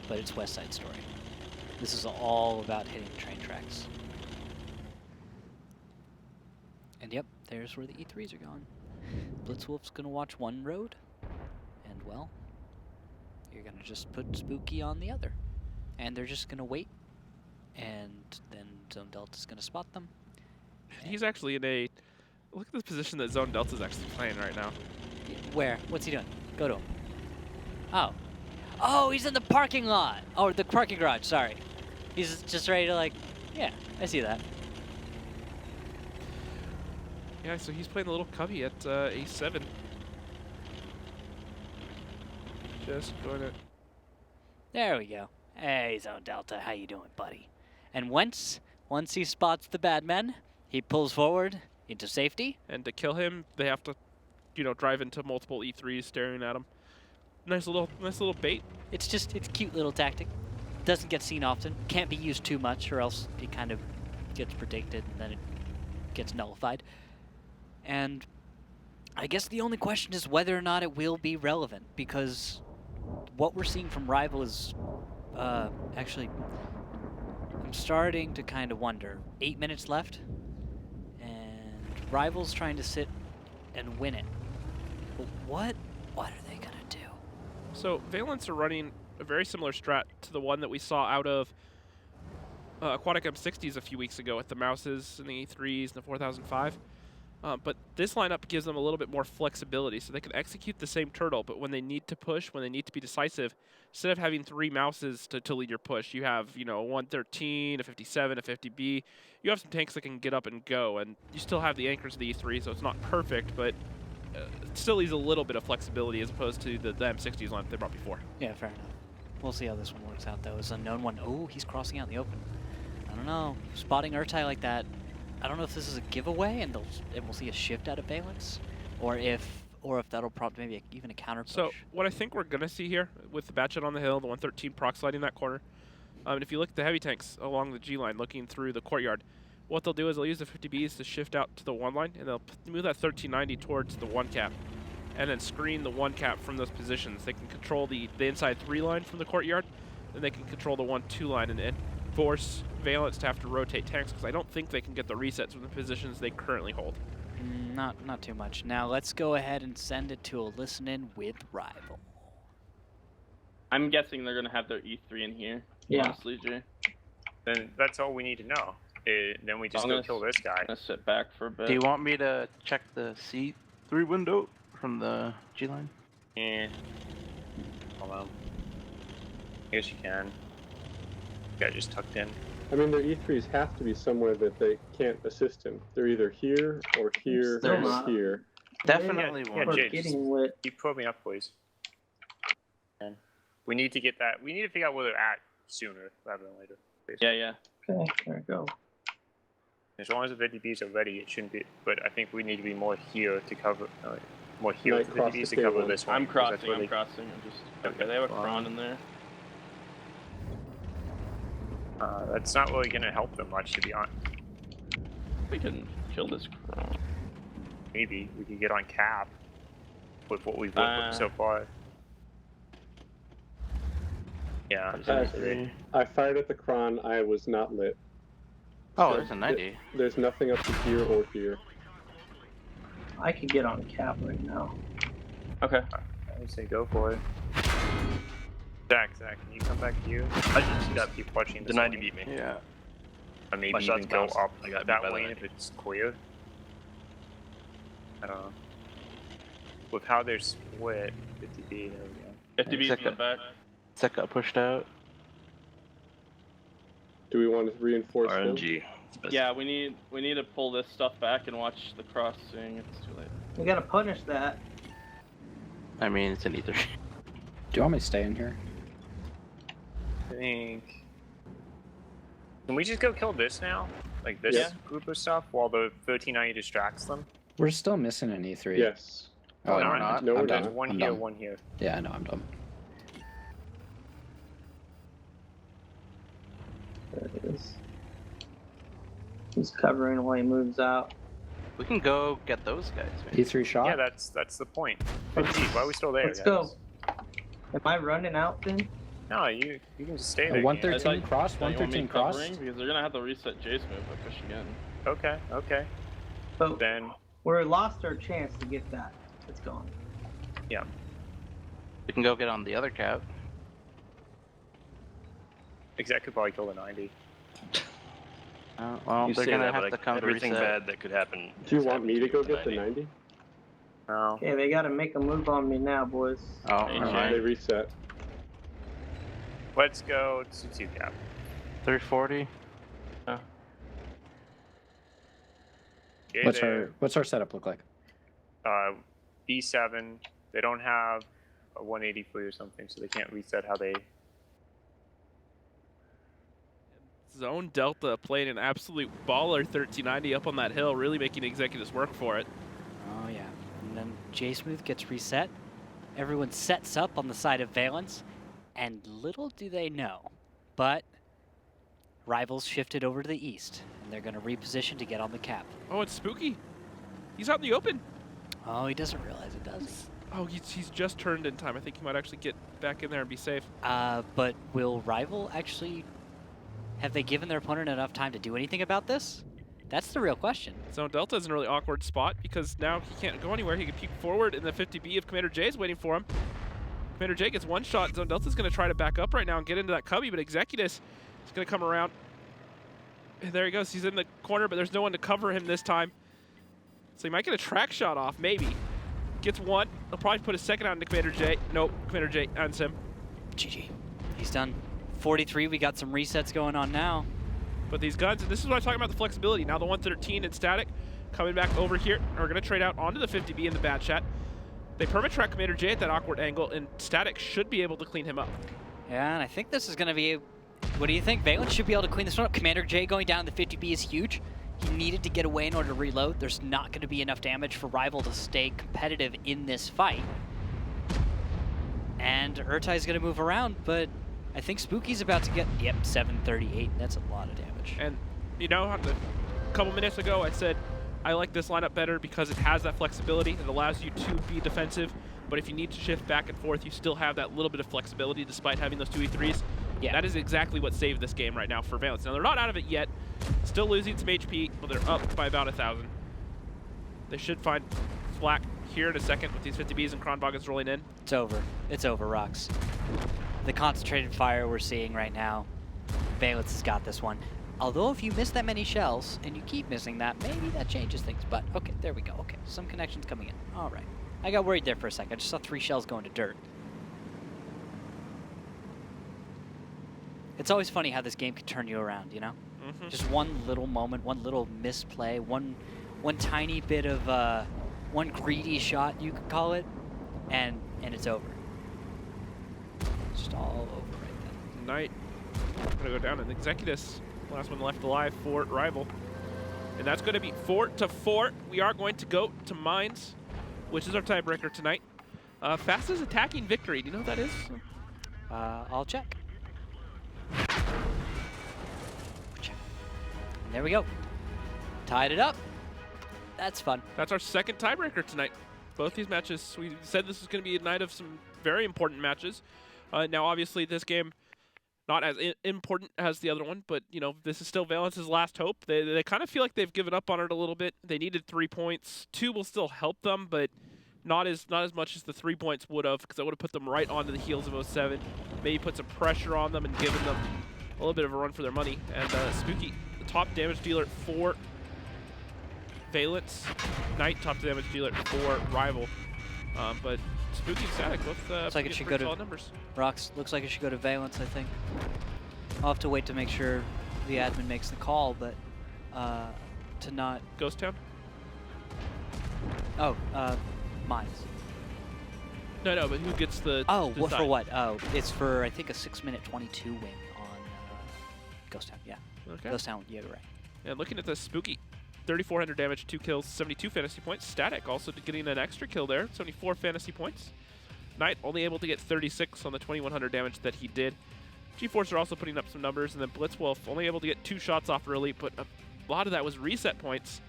but it's west side story. This is all about hitting the train tracks. And yep, there's where the E3s are going. Blitzwolf's going to watch one road, and well, you're going to just put Spooky on the other. And they're just going to wait, and then Zone Delta's going to spot them. He's actually in a... Look at the position that Zone Delta's actually playing right now. Where? What's he doing? Go to him. Oh. Oh, he's in the parking lot. Oh, the parking garage, sorry. He's just ready to, like, yeah, I see that. Yeah, so he's playing the little cubby at A7. Just going to... There we go. Hey, Zone Delta, how you doing, buddy? And once he spots the bad men, he pulls forward into safety. And to kill him, they have to, drive into multiple E3s staring at him. Nice little bait. It's a cute little tactic. Doesn't get seen often. Can't be used too much, or else it kind of gets predicted and then it gets nullified. And I guess the only question is whether or not it will be relevant, because what we're seeing from Rival is actually, I'm starting to kind of wonder. 8 minutes left, and Rival's trying to sit and win it. But what are they gonna do? So Valence are running a very similar strat to the one that we saw out of Aquatic M60s a few weeks ago with the Mouses and the E3s and the 4005. But this lineup gives them a little bit more flexibility, so they can execute the same turtle, but when they need to push, when they need to be decisive, instead of having 3 Mouses to lead your push, you have, a 113, a 57, a 50B. You have some tanks that can get up and go, and you still have the anchors of the E3, so it's not perfect, but it still leaves a little bit of flexibility as opposed to the M60s lineup they brought before. Yeah, fair enough. We'll see how this one works out, though. It's an unknown one. Oh, he's crossing out in the open. I don't know. Spotting Urtai like that, I don't know if this is a giveaway and we'll see a shift out of Valence, or if that'll prompt maybe even a counter push. So what I think we're going to see here with the Batchet on the hill, the 113 proc sliding that corner, and if you look at the heavy tanks along the G line looking through the courtyard, what they'll do is they'll use the 50Bs to shift out to the 1 line, and they'll move that 1390 towards the 1 cap, and then screen the 1 cap from those positions. They can control the inside 3 line from the courtyard, and they can control the 1-2 line and force Valence to have to rotate tanks, because I don't think they can get the resets from the positions they currently hold. Not too much. Now let's go ahead and send it to a listen-in with Rival. I'm guessing they're going to have their E3 in here. Yeah. Honestly, Jay. Then that's all we need to know. Then we just go kill this guy. I'm going to sit back for a bit. Do you want me to check the C3 window from the G line? Yeah. Hold on. I guess you can. Guy just tucked in. I mean, their E3s have to be somewhere that they can't assist him. They're either here or here or here. Definitely one. Yeah, James, you put me up, please. And we need to get that. We need to figure out where they're at sooner rather than later. Basically. Yeah. Okay, there we go. As long as the 50Bs are ready, it shouldn't be. But I think we need to be more here to cover. More here with the 50Bs to cover this one. I'm crossing. I'm just. Okay, they have a cron in there. That's not really going to help them much, to be honest. We can kill this cron. Maybe we can get on cap with what we've worked with so far. Yeah, I fired at the cron. I was not lit. Oh, there's a 90. There's nothing up to here or here. I could get on cap right now. Okay. I would say go for it. Zach, can you come back here? I just got people watching the 90 beat me. Yeah. Or maybe even go up that lane if it's clear. I don't know. With how they're split, 50B, there we go. 50B's in the back. Zach got pushed out. Do we want to reinforce RNG. Yeah, we need to pull this stuff back and watch the crossing. It's too late. We gotta punish that. I mean, it's an E3. Do you want me to stay in here? I think Can we just go kill this now? Like this group of stuff while the 1390 distracts them? We're still missing an E3. Yes. Oh, no, we're not. No, we're There's not. one I'm here, dumb. one here. Yeah, I know, I'm dumb. There it is. He's covering while he moves out. We can go get those guys. Man. E3 shot? Yeah, that's the point. 15, why are we still there? Let's guys? go. Am I running out then? No, you can just stay there. 113 cross, You want me 113 cross. covering? Because they're gonna have to reset J Smith if I push again. Okay, okay. But Then, we lost our chance to get that. It's gone. yeah. We can go get on the other cap. Exec could probably kill the 90. Well, You they're say gonna that, have but to come to everything reset. bad that could happen. Do you want me to go get the 90? No. Okay, they gotta make a move on me now, boys. Oh, They alright. reset. Let's go to 2 cap. 340. Okay, What's our setup look like? B7. They don't have a 180 fleet or something, so they can't reset how they. Zone Delta playing an absolute baller 1390 up on that hill, really making executives work for it. Oh yeah, and then J Smooth gets reset. Everyone sets up on the side of Valence, and little do they know, but Rivals shifted over to the east, and they're going to reposition to get on the cap. Oh, it's Spooky. He's out in the open. Oh, he doesn't realize it, does he? Oh, he's just turned in time. I think he might actually get back in there and be safe. But will Rival actually... Have they given their opponent enough time to do anything about this? That's the real question. Zone Delta is in a really awkward spot because now he can't go anywhere. He can peek forward, and the 50B of Commander J is waiting for him. Commander J gets one shot. Zone Delta's going to try to back up right now and get into that cubby, but Executus is going to come around. And there he goes. He's in the corner, but there's no one to cover him this time. So he might get a track shot off, maybe. Gets one. He'll probably put a second on to Commander J. Nope, Commander J ends him. GG. He's done. 43, we got some resets going on now. But these guns, and this is what I'm talking about, the flexibility. Now the 113 and Static coming back over here are going to trade out onto the 50B in the bad chat. They perma-track Commander J at that awkward angle, and Static should be able to clean him up. Yeah, and I think this is going to be... What do you think? Valence should be able to clean this one up. Commander J going down the 50B is huge. He needed to get away in order to reload. There's not going to be enough damage for Rival to stay competitive in this fight. And Urtai's going to move around, but I think Spooky's about to get... Yep, 738. That's a lot of damage. And, you know, a couple minutes ago I said I like this lineup better because it has that flexibility. It allows you to be defensive, but if you need to shift back and forth, you still have that little bit of flexibility despite having those 2 E3s. Yeah. That is exactly what saved this game right now for Valence. Now, they're not out of it yet. Still losing some HP, but they're up by about 1,000. They should find Flak here in a second with these 50Bs and Kronboggins rolling in. It's over. It's over, Rocks. The concentrated fire we're seeing right now, Valence has got this one. Although if you miss that many shells, and you keep missing that, maybe that changes things. But, okay, there we go. Okay, some connections coming in. All right. I got worried there for a second. I just saw 3 shells going to dirt. It's always funny how this game can turn you around, you know? Mm-hmm. Just one little moment, one little misplay, one tiny bit of, one greedy shot, you could call it, and it's over. Just all over right then. Knight going to go down, and Executus, last one left alive for Rival. And that's going to be 4-4. We are going to go to Mines, which is our tiebreaker tonight. Fastest attacking victory. Do you know what that is? I'll check. And there we go. Tied it up. That's fun. That's our second tiebreaker tonight. Both these matches, we said this is going to be a night of some very important matches. Now, obviously, this game not as important as the other one, but you know, this is still Valence's last hope. They kind of feel like they've given up on it a little bit. They needed 3 points. 2 will still help them, but not as much as the 3 points would have, because that would have put them right onto the heels of 07. Maybe put some pressure on them and given them a little bit of a run for their money. And Spooky, the top damage dealer for Valence. Knight, top damage dealer for Rival. But Spooky and Static both looks like it should go to numbers. Rocks. Looks like it should go to Valence, I think. I'll have to wait to make sure the admin makes the call, but to not... Ghost Town? Oh, Mines. No, but who gets the... Oh, what for what? Oh, it's for, I think, a 6-minute 22 win on Ghost Town, yeah. Okay. Ghost Town, yeah, right. And looking at the Spooky, 3,400 damage, 2 kills, 72 fantasy points. Static also getting an extra kill there, 74 fantasy points. Knight only able to get 36 on the 2,100 damage that he did. G-Force are also putting up some numbers, and then Blitzwolf only able to get 2 shots off early, but a lot of that was reset points.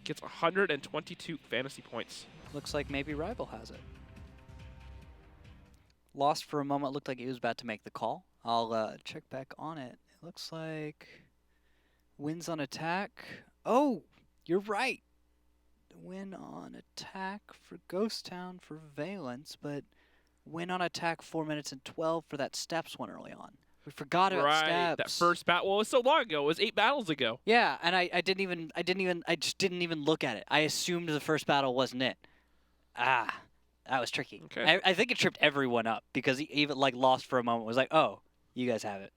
Gets 122 fantasy points. Looks like maybe Rival has it. Lost for a moment, looked like he was about to make the call. I'll check back on it. It looks like wins on attack. Oh, you're right. Win on attack for Ghost Town for Valence, but win on attack 4 minutes and 12 for that Steps one early on. We forgot about Steps. That first battle. Well, it was so long ago. It was 8 battles ago. Yeah, and I just didn't even look at it. I assumed the first battle wasn't it. Ah, that was tricky. Okay. I think it tripped everyone up because he even like lost for a moment. Was like, oh, you guys have it.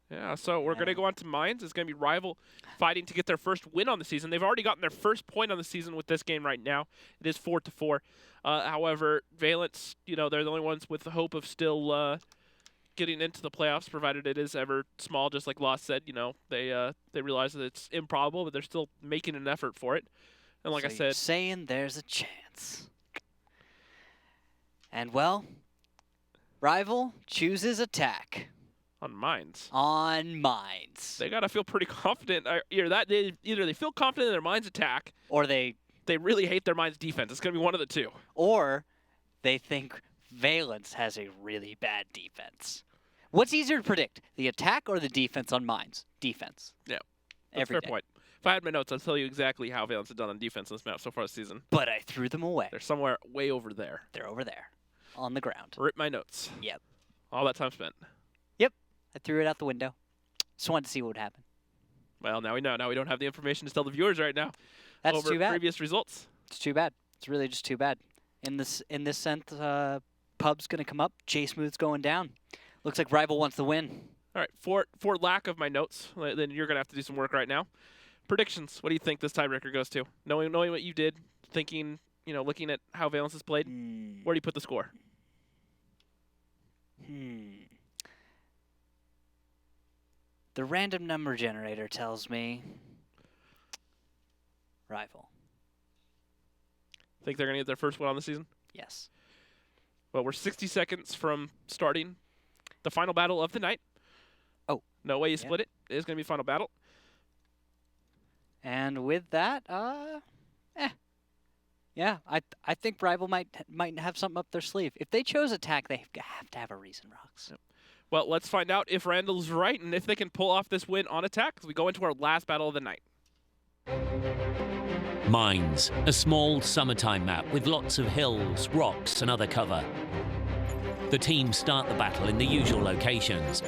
Yeah, so we're going to go on to Mines. It's going to be Rival fighting to get their first win on the season. They've already gotten their first point on the season with this game right now. It is 4-4. However, Valence, they're the only ones with the hope of still getting into the playoffs, provided it is ever small, just like Lost said. They realize that it's improbable, but they're still making an effort for it. And like So I you're said, saying there's a chance. And well, Rival chooses attack. on Mines. On Mines. They got to feel pretty confident. Either they feel confident in their Mines attack, or they really hate their Mines defense. It's going to be one of the two. Or they think Valence has a really bad defense. What's easier to predict, the attack or the defense on Mines? Defense. Yeah, that's a fair point. If I had my notes, I'd tell you exactly how Valence has done on defense in this map so far this season. But I threw them away. They're somewhere way over there. They're over there, on the ground. Rip my notes. Yep. All that time spent. Yep. I threw it out the window. Just wanted to see what would happen. Well, now we know. Now we don't have the information to tell the viewers right now. That's over too bad. Previous results. It's too bad. It's really just too bad. In this sense, Pub's going to come up. J Smooth's going down. Looks like Rival wants the win. All right. For lack of my notes, then you're going to have to do some work right now. Predictions. What do you think this tiebreaker goes to? Knowing what you did, thinking, looking at how Valence has played, where do you put the score? The random number generator tells me Rival. Think they're going to get their first win on the season? Yes. Well, we're 60 seconds from starting the final battle of the night. Oh. No way you split it. It is going to be final battle. And with that, yeah, I think Rival might have something up their sleeve. If they chose attack, they have to have a reason, Rocks. Yep. Well, let's find out if Randall's right and if they can pull off this win on attack as we go into our last battle of the night. Mines, a small summertime map with lots of hills, rocks and other cover. The teams start the battle in the usual locations,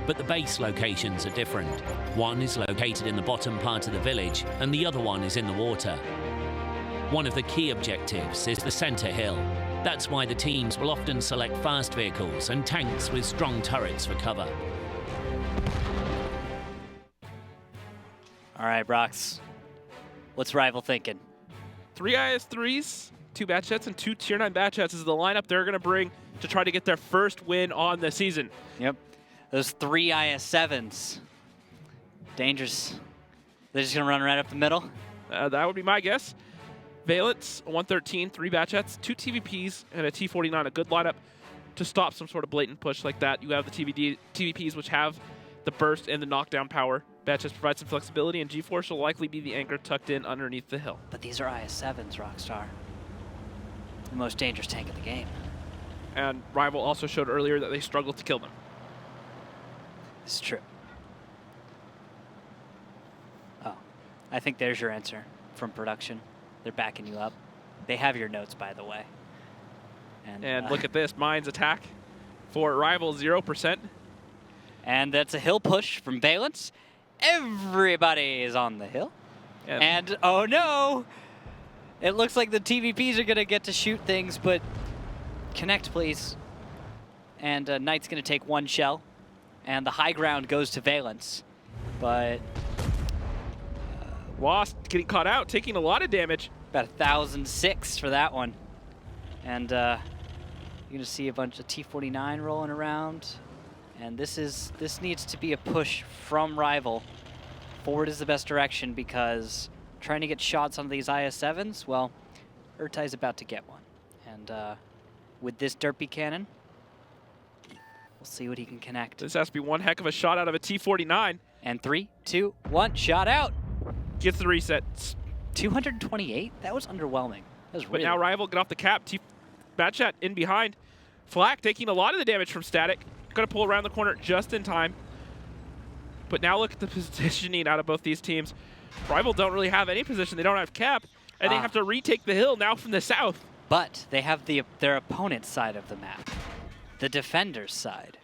but the base locations are different. One is located in the bottom part of the village and the other one is in the water. One of the key objectives is the center hill. That's why the teams will often select fast vehicles and tanks with strong turrets for cover. All right, Brox. What's Rival thinking? 3 IS-3s, 2 batch jets, and 2 Tier 9 batch jets is the lineup they're going to bring to try to get their first win on the season. Yep. Those 3 IS-7s. Dangerous. They're just going to run right up the middle? That would be my guess. Valence, 113, 3 batch jets, 2 TVPs, and a T-49. A good lineup to stop some sort of blatant push like that. You have the TVPs, which have the burst and the knockdown power. Batch jets provide some flexibility, and G-Force will likely be the anchor tucked in underneath the hill. But these are IS-7s, Rockstar. The most dangerous tank in the game. And Rival also showed earlier that they struggled to kill them. It's true. Oh, I think there's your answer from production. They're backing you up. They have your notes, by the way. And look at this, Mines attack for Rival, 0%. And that's a hill push from Valence. Everybody is on the hill. And oh no! It looks like the TVPs are going to get to shoot things, but connect, please. And Knight's going to take 1 shell. And the high ground goes to Valence. But Lost, getting caught out, taking a lot of damage. About 1,006 for that one. And you're going to see a bunch of T-49 rolling around. And this needs to be a push from Rival. Forward is the best direction because trying to get shots on these IS-7s, well, Urtai's about to get one. And with this Derpy cannon, we'll see what he can connect. This has to be one heck of a shot out of a T-49. And 3, 2, 1, shot out. Gets the reset. 228? That was underwhelming. That was But really now Rival get off the cap. Batchat in behind. Flak taking a lot of the damage from Static. Going to pull around the corner just in time. But now look at the positioning out of both these teams. Rival don't really have any position. They don't have cap. And they have to retake the hill now from the south. But they have their opponent's side of the map. The defender's side.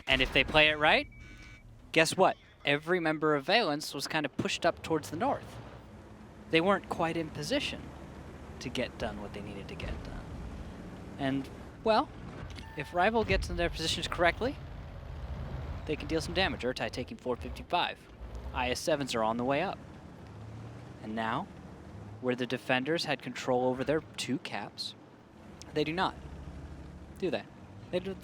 And if they play it right, guess what? Every member of Valence was kind of pushed up towards the north. They weren't quite in position to get done what they needed to get done. And, well, if Rival gets in their positions correctly, they can deal some damage. Urtai taking 455. IS-7s are on the way up. And now, where the defenders had control over their 2 caps, they do not, do they?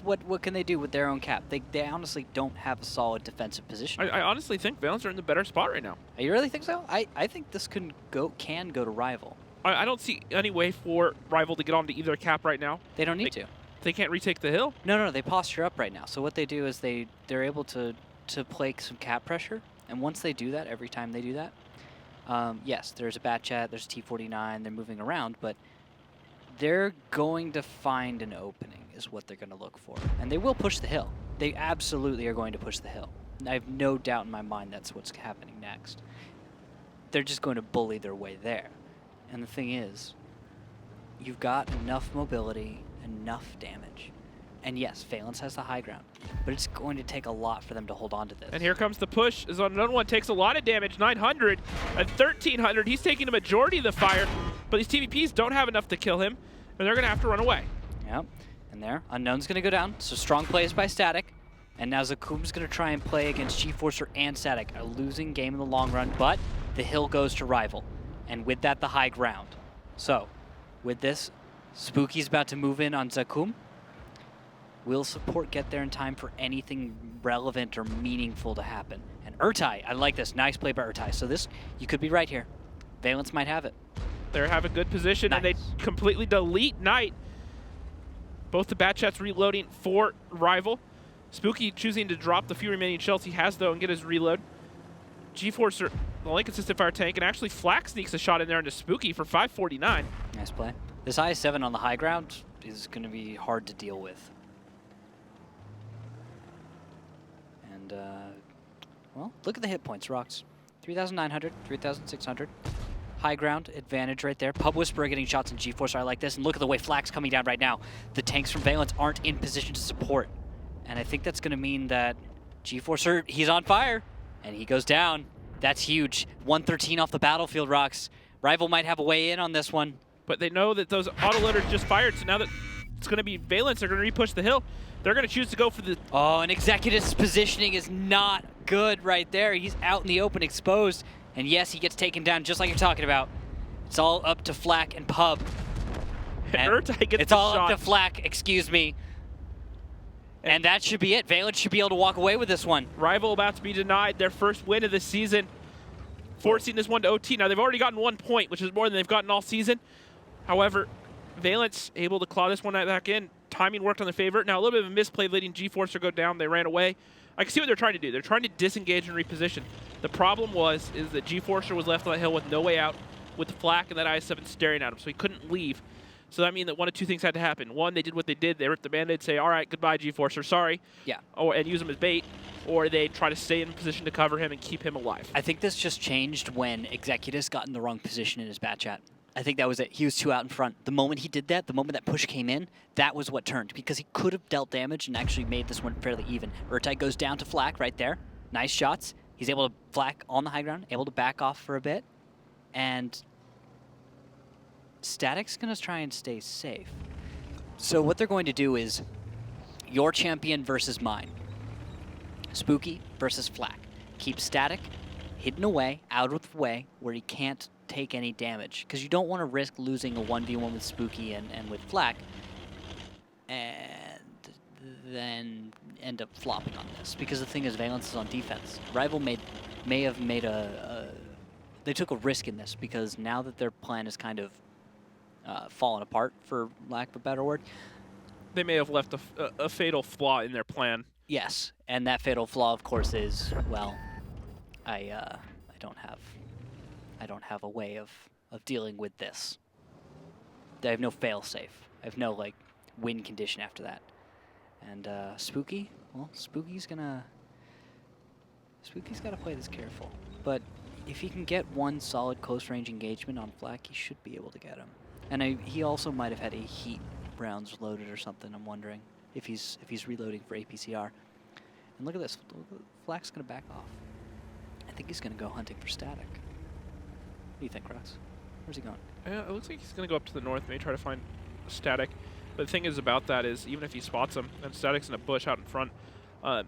What can they do with their own cap? They honestly don't have a solid defensive position. I honestly think Valence are in the better spot right now. You really think so? I think this can go to Rival. I don't see any way for Rival to get onto either cap right now. They don't need to. They can't retake the hill? No, they posture up right now. So what they do is they're able to play some cap pressure. And once they do that, every time they do that, yes, there's a Batchat, there's a T-49, they're moving around, but they're going to find an opening is what they're going to look for. And they will push the hill. They absolutely are going to push the hill. I have no doubt in my mind that's what's happening next. They're just going to bully their way there. And the thing is, you've got enough mobility, enough damage. And yes, Valence has the high ground, but it's going to take a lot for them to hold on to this. And here comes the push. As another one takes a lot of damage, 900 and 1300. He's taking a majority of the fire, but these TVPs don't have enough to kill him, and they're going to have to run away. Yep. And there, Unknown's going to go down. So strong plays by Static. And now Zakum's going to try and play against G-Forcer and Static. A losing game in the long run, but the hill goes to Rival. And with that, the high ground. So, with this, Spooky's about to move in on Zakum. Will support get there in time for anything relevant or meaningful to happen? And Urtai, I like this. Nice play by Urtai. So this, you could be right here. Valence might have it. They have a good position, and they completely delete Knight. Both the Batchats reloading for Rival. Spooky choosing to drop the few remaining shells he has, though, and get his reload. G-Forcer, the lane consistent fire tank, and actually Flak sneaks a shot in there into Spooky for 549. Nice play. This IS-7 on the high ground is going to be hard to deal with. And, well, look at the hit points, Rocks. 3,900, 3,600. High ground advantage right there. Pub Whisperer getting shots in G-Force. I like this. And look at the way Flak's coming down right now. The tanks from Valence aren't in position to support. And I think that's going to mean that G-Forcer, he's on fire. And he goes down. That's huge. 113 off the battlefield, Rocks. Rival might have a way in on this one. But they know that those autoloaders just fired, so now that it's going to be Valence, they're going to repush the hill. They're going to choose to go for the... Oh, and Executive's positioning is not good right there. He's out in the open, exposed. And yes, he gets taken down just like you're talking about. It's all up to Flak and Pub. And Urtai gets it's all shot. up to Flak, excuse me. And that should be it. Valence should be able to walk away with this one. Rival about to be denied their first win of the season, forcing this one to OT. Now, they've already gotten 1 point, which is more than they've gotten all season. However, Valence able to claw this one back in. Timing worked on their favor. Now, a little bit of a misplay leading G-Forcer go down. They ran away. I can see what they're trying to do. They're trying to disengage and reposition. The problem is that G-Forcer was left on the hill with no way out, with the Flak and that IS-7 staring at him, so he couldn't leave. So that means that one of two things had to happen. One, they did what they did. They ripped the Band-Aid, say, all right, goodbye, G-Forcer, sorry. Yeah. And use him as bait. Or they try to stay in position to cover him and keep him alive. I think this just changed when Executus got in the wrong position in his Batchat. I think that was it. He was too out in front. The moment he did that, the moment that push came in, that was what turned. Because he could have dealt damage and actually made this one fairly even. Urtai goes down to Flak right there. Nice shots. He's able to Flak on the high ground, able to back off for a bit. And Static's going to try and stay safe. So what they're going to do is your champion versus mine. Spooky versus Flak. Keep Static hidden away, out of the way, where he can't take any damage. Because you don't want to risk losing a 1v1 with Spooky and with Flak. And then end up flopping on this, because the thing is, Valence is on defense. Rival may have made they took a risk in this, because now that their plan is kind of fallen apart, for lack of a better word. They may have left a fatal flaw in their plan. Yes, and that fatal flaw, of course, is, well, I don't have a way of dealing with this. I have no fail-safe. I have no, like, win condition after that. And Spooky, well, Spooky's gotta play this careful. But if he can get one solid close-range engagement on Flak, he should be able to get him. And he also might have had a heat rounds loaded or something. I'm wondering if he's reloading for APCR. And look at this, Flak's gonna back off. I think he's gonna go hunting for Static. What do you think, Crocs? Where's he going? It looks like he's gonna go up to the north, maybe try to find Static. But the thing is about that is, even if he spots him, and Static's in a bush out in front,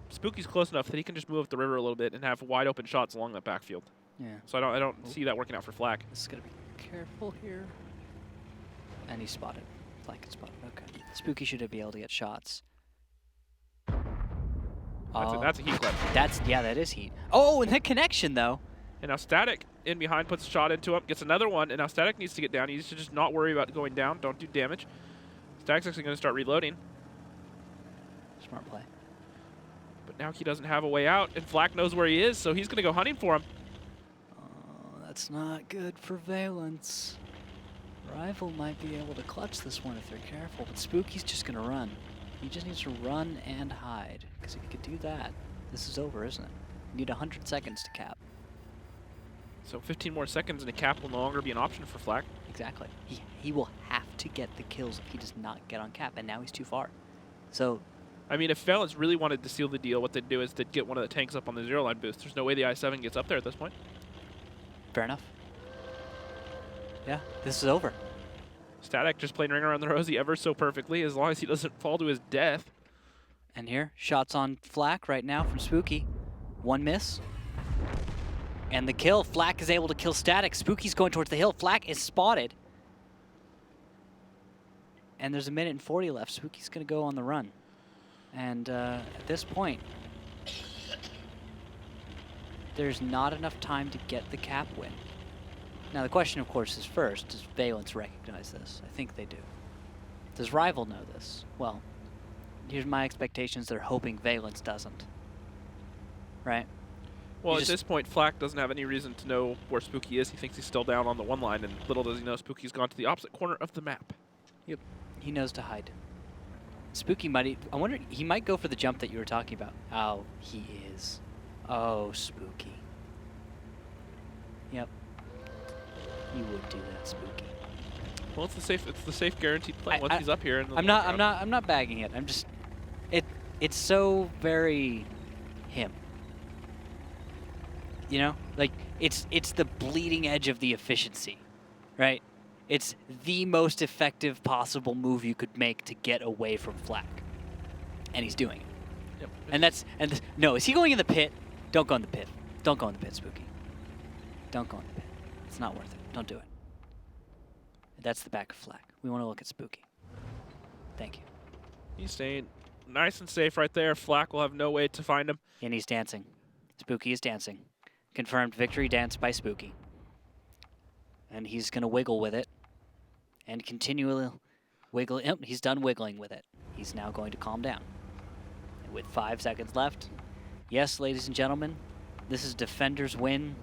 Spooky's close enough that he can just move up the river a little bit and have wide open shots along that backfield. Yeah. So I don't see that working out for Flak. This is gonna be careful here. And he's spotted. Flak is spotted. Okay. Spooky should be able to get shots. That's a heat clip. That is heat. Oh, and that connection though. And now Static in behind puts a shot into him, gets another one, and now Static needs to get down. He needs to just not worry about going down. Don't do damage. Static's actually going to start reloading. Smart play. But now he doesn't have a way out, and Flak knows where he is, so he's going to go hunting for him. Oh, that's not good for Valence. Rival might be able to clutch this one if they're careful, but Spooky's just going to run. He just needs to run and hide, because if he could do that, this is over, isn't it? You need 100 seconds to cap. So 15 more seconds and a cap will no longer be an option for Flak. Exactly. He will have to get the kills if he does not get on cap, and now he's too far. So, I mean, if Valence really wanted to seal the deal, what they'd do is they'd get one of the tanks up on the zero line boost. There's no way the I-7 gets up there at this point. Fair enough. Yeah, this is over. Static just playing Ring Around the Rosie ever so perfectly, as long as he doesn't fall to his death. And here, shots on Flak right now from Spooky. One miss. And the kill. Flak is able to kill Static. Spooky's going towards the hill. Flak is spotted. And there's 1:40 left. Spooky's going to go on the run. And at this point, there's not enough time to get the cap win. Now the question, of course, is first, does Valence recognize this? I think they do. Does Rival know this? Well, here's my expectations. They're hoping Valence doesn't. Right? Well, at this point, Flak doesn't have any reason to know where Spooky is. He thinks he's still down on the one line, and little does he know Spooky's gone to the opposite corner of the map. Yep. He knows to hide. Spooky might... I wonder... He might go for the jump that you were talking about. Oh, he is. Oh, Spooky. Yep. You would do that, Spooky. Well, it's the safe guaranteed play once he's up here. In the I'm not bagging it. I'm just... It's so very him. You know, like it's the bleeding edge of the efficiency, right? It's the most effective possible move you could make to get away from Flak, and he's doing it. Yep. No, is he going in the pit? Don't go in the pit. Don't go in the pit, Spooky. Don't go in the pit. It's not worth it. Don't do it. That's the back of Flak. We want to look at Spooky. Thank you. He's staying nice and safe right there. Flak will have no way to find him. And he's dancing. Spooky is dancing. Confirmed victory dance by Spooky. And he's going to wiggle with it. And continually wiggle. Yep, he's done wiggling with it. He's now going to calm down. And with 5 seconds left, yes, ladies and gentlemen, this is Defender's win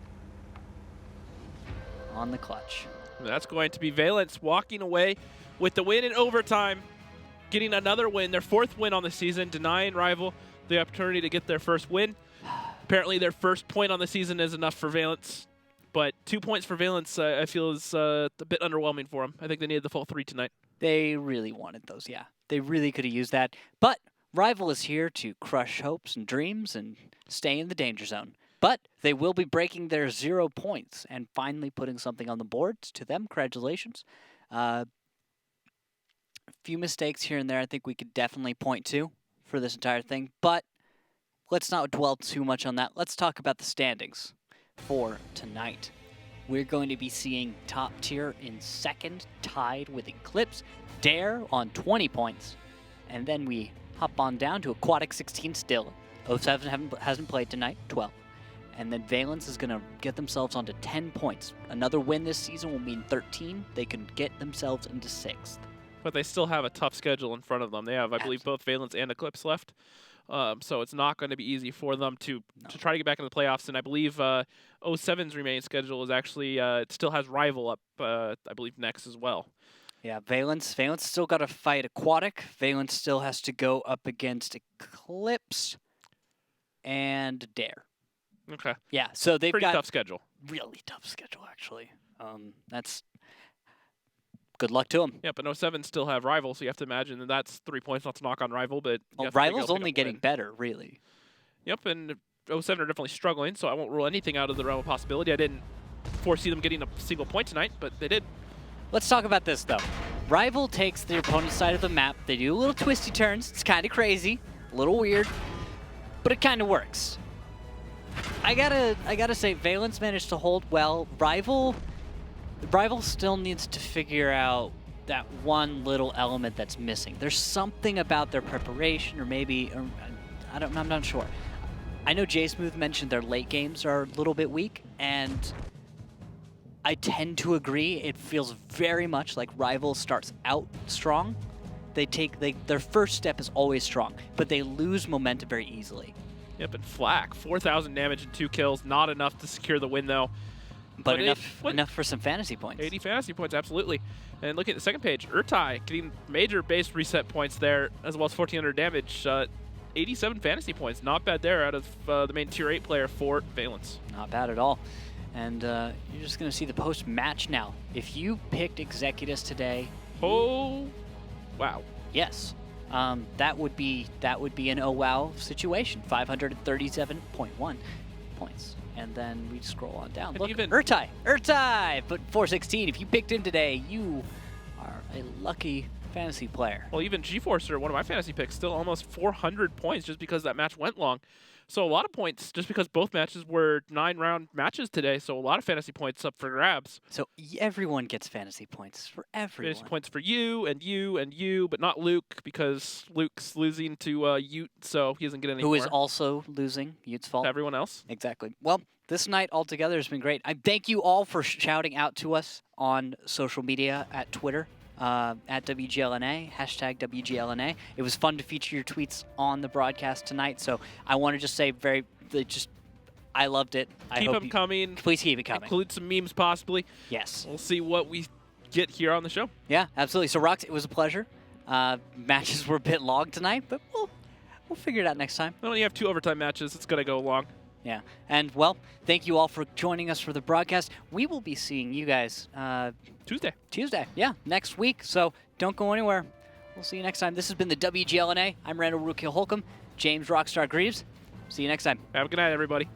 on the clutch. That's going to be Valence walking away with the win in overtime, getting another win, their 4th win on the season, denying Rival the opportunity to get their first win. Apparently their first point on the season is enough for Valence, but 2 points for Valence I feel is a bit underwhelming for them. I think they needed the full 3 tonight. They really wanted those, yeah. They really could have used that. But Rival is here to crush hopes and dreams and stay in the danger zone. But they will be breaking their 0 points and finally putting something on the board. To them, congratulations. A few mistakes here and there I think we could definitely point to for this entire thing, but let's not dwell too much on that. Let's talk about the standings for tonight. We're going to be seeing top tier in 2nd, tied with Eclipse, Dare on 20 points. And then we hop on down to Aquatic 16 still. 07 hasn't played tonight, 12. And then Valence is going to get themselves onto 10 points. Another win this season will mean 13. They can get themselves into 6th. But they still have a tough schedule in front of them. They have, I believe, both Valence and Eclipse left. So it's not going to be easy for them to try to get back into the playoffs. And I believe 07's remaining schedule is actually, it still has Rival up, I believe, next as well. Yeah, Valence still got to fight Aquatic. Valence still has to go up against Eclipse and Dare. Okay. Yeah, so they've Pretty got tough schedule. Really tough schedule, actually. That's good luck to them. Yeah, but 07 still have Rival, so you have to imagine that that's 3 points not to knock on Rival, but Rival's only getting better, really. Yep, and 07 are definitely struggling, so I won't rule anything out of the realm of possibility. I didn't foresee them getting a single point tonight, but they did. Let's talk about this, though. Rival takes the opponent's side of the map. They do little twisty turns. It's kind of crazy, a little weird, but it kind of works. I gotta say, Valence managed to hold well. Rival still needs to figure out that one little element that's missing. There's something about their preparation, or maybe, I'm not sure. I know J Smooth mentioned their late games are a little bit weak, and I tend to agree. It feels very much like Rival starts out strong. Their first step is always strong, but they lose momentum very easily. Yep, and Flack, 4,000 damage and 2 kills. Not enough to secure the win, though. But enough for some fantasy points. 80 fantasy points, absolutely. And looking at the second page, Urtai getting major base reset points there, as well as 1,400 damage. 87 fantasy points, not bad there out of the main Tier 8 player for Valence. Not bad at all. And you're just going to see the post-match now. If you picked Executus today... Oh, wow. Yes. That would be an oh wow situation. 537.1 points. And then we scroll on down. Look, Urtai, but 416. If you picked him today, you are a lucky fantasy player. Well, even GeForcer, one of my fantasy picks, still almost 400 points just because that match went long. So a lot of points just because both matches were 9-round matches today. So a lot of fantasy points up for grabs. So everyone gets fantasy points for everyone. Fantasy points for you and you and you, but not Luke because Luke's losing to Ute, so he doesn't get any Who more. is also losing. Ute's fault. Everyone else. Exactly. Well, this night altogether has been great. I thank you all for shouting out to us on social media at Twitter. At WGLNA, hashtag WGLNA. It was fun to feature your tweets on the broadcast tonight, so I want to just say I loved it. Keep them coming. Please keep it coming. Include some memes possibly. Yes. We'll see what we get here on the show. Yeah, absolutely. So, Rox, it was a pleasure. Matches were a bit long tonight, but we'll figure it out next time. When you have 2 overtime matches, it's going to go long. Yeah. And, well, thank you all for joining us for the broadcast. We will be seeing you guys Tuesday, yeah, next week. So don't go anywhere. We'll see you next time. This has been the WGLNA. I'm Randall Rookhill Holcomb, James Rockstar Greaves. See you next time. Have a good night, everybody.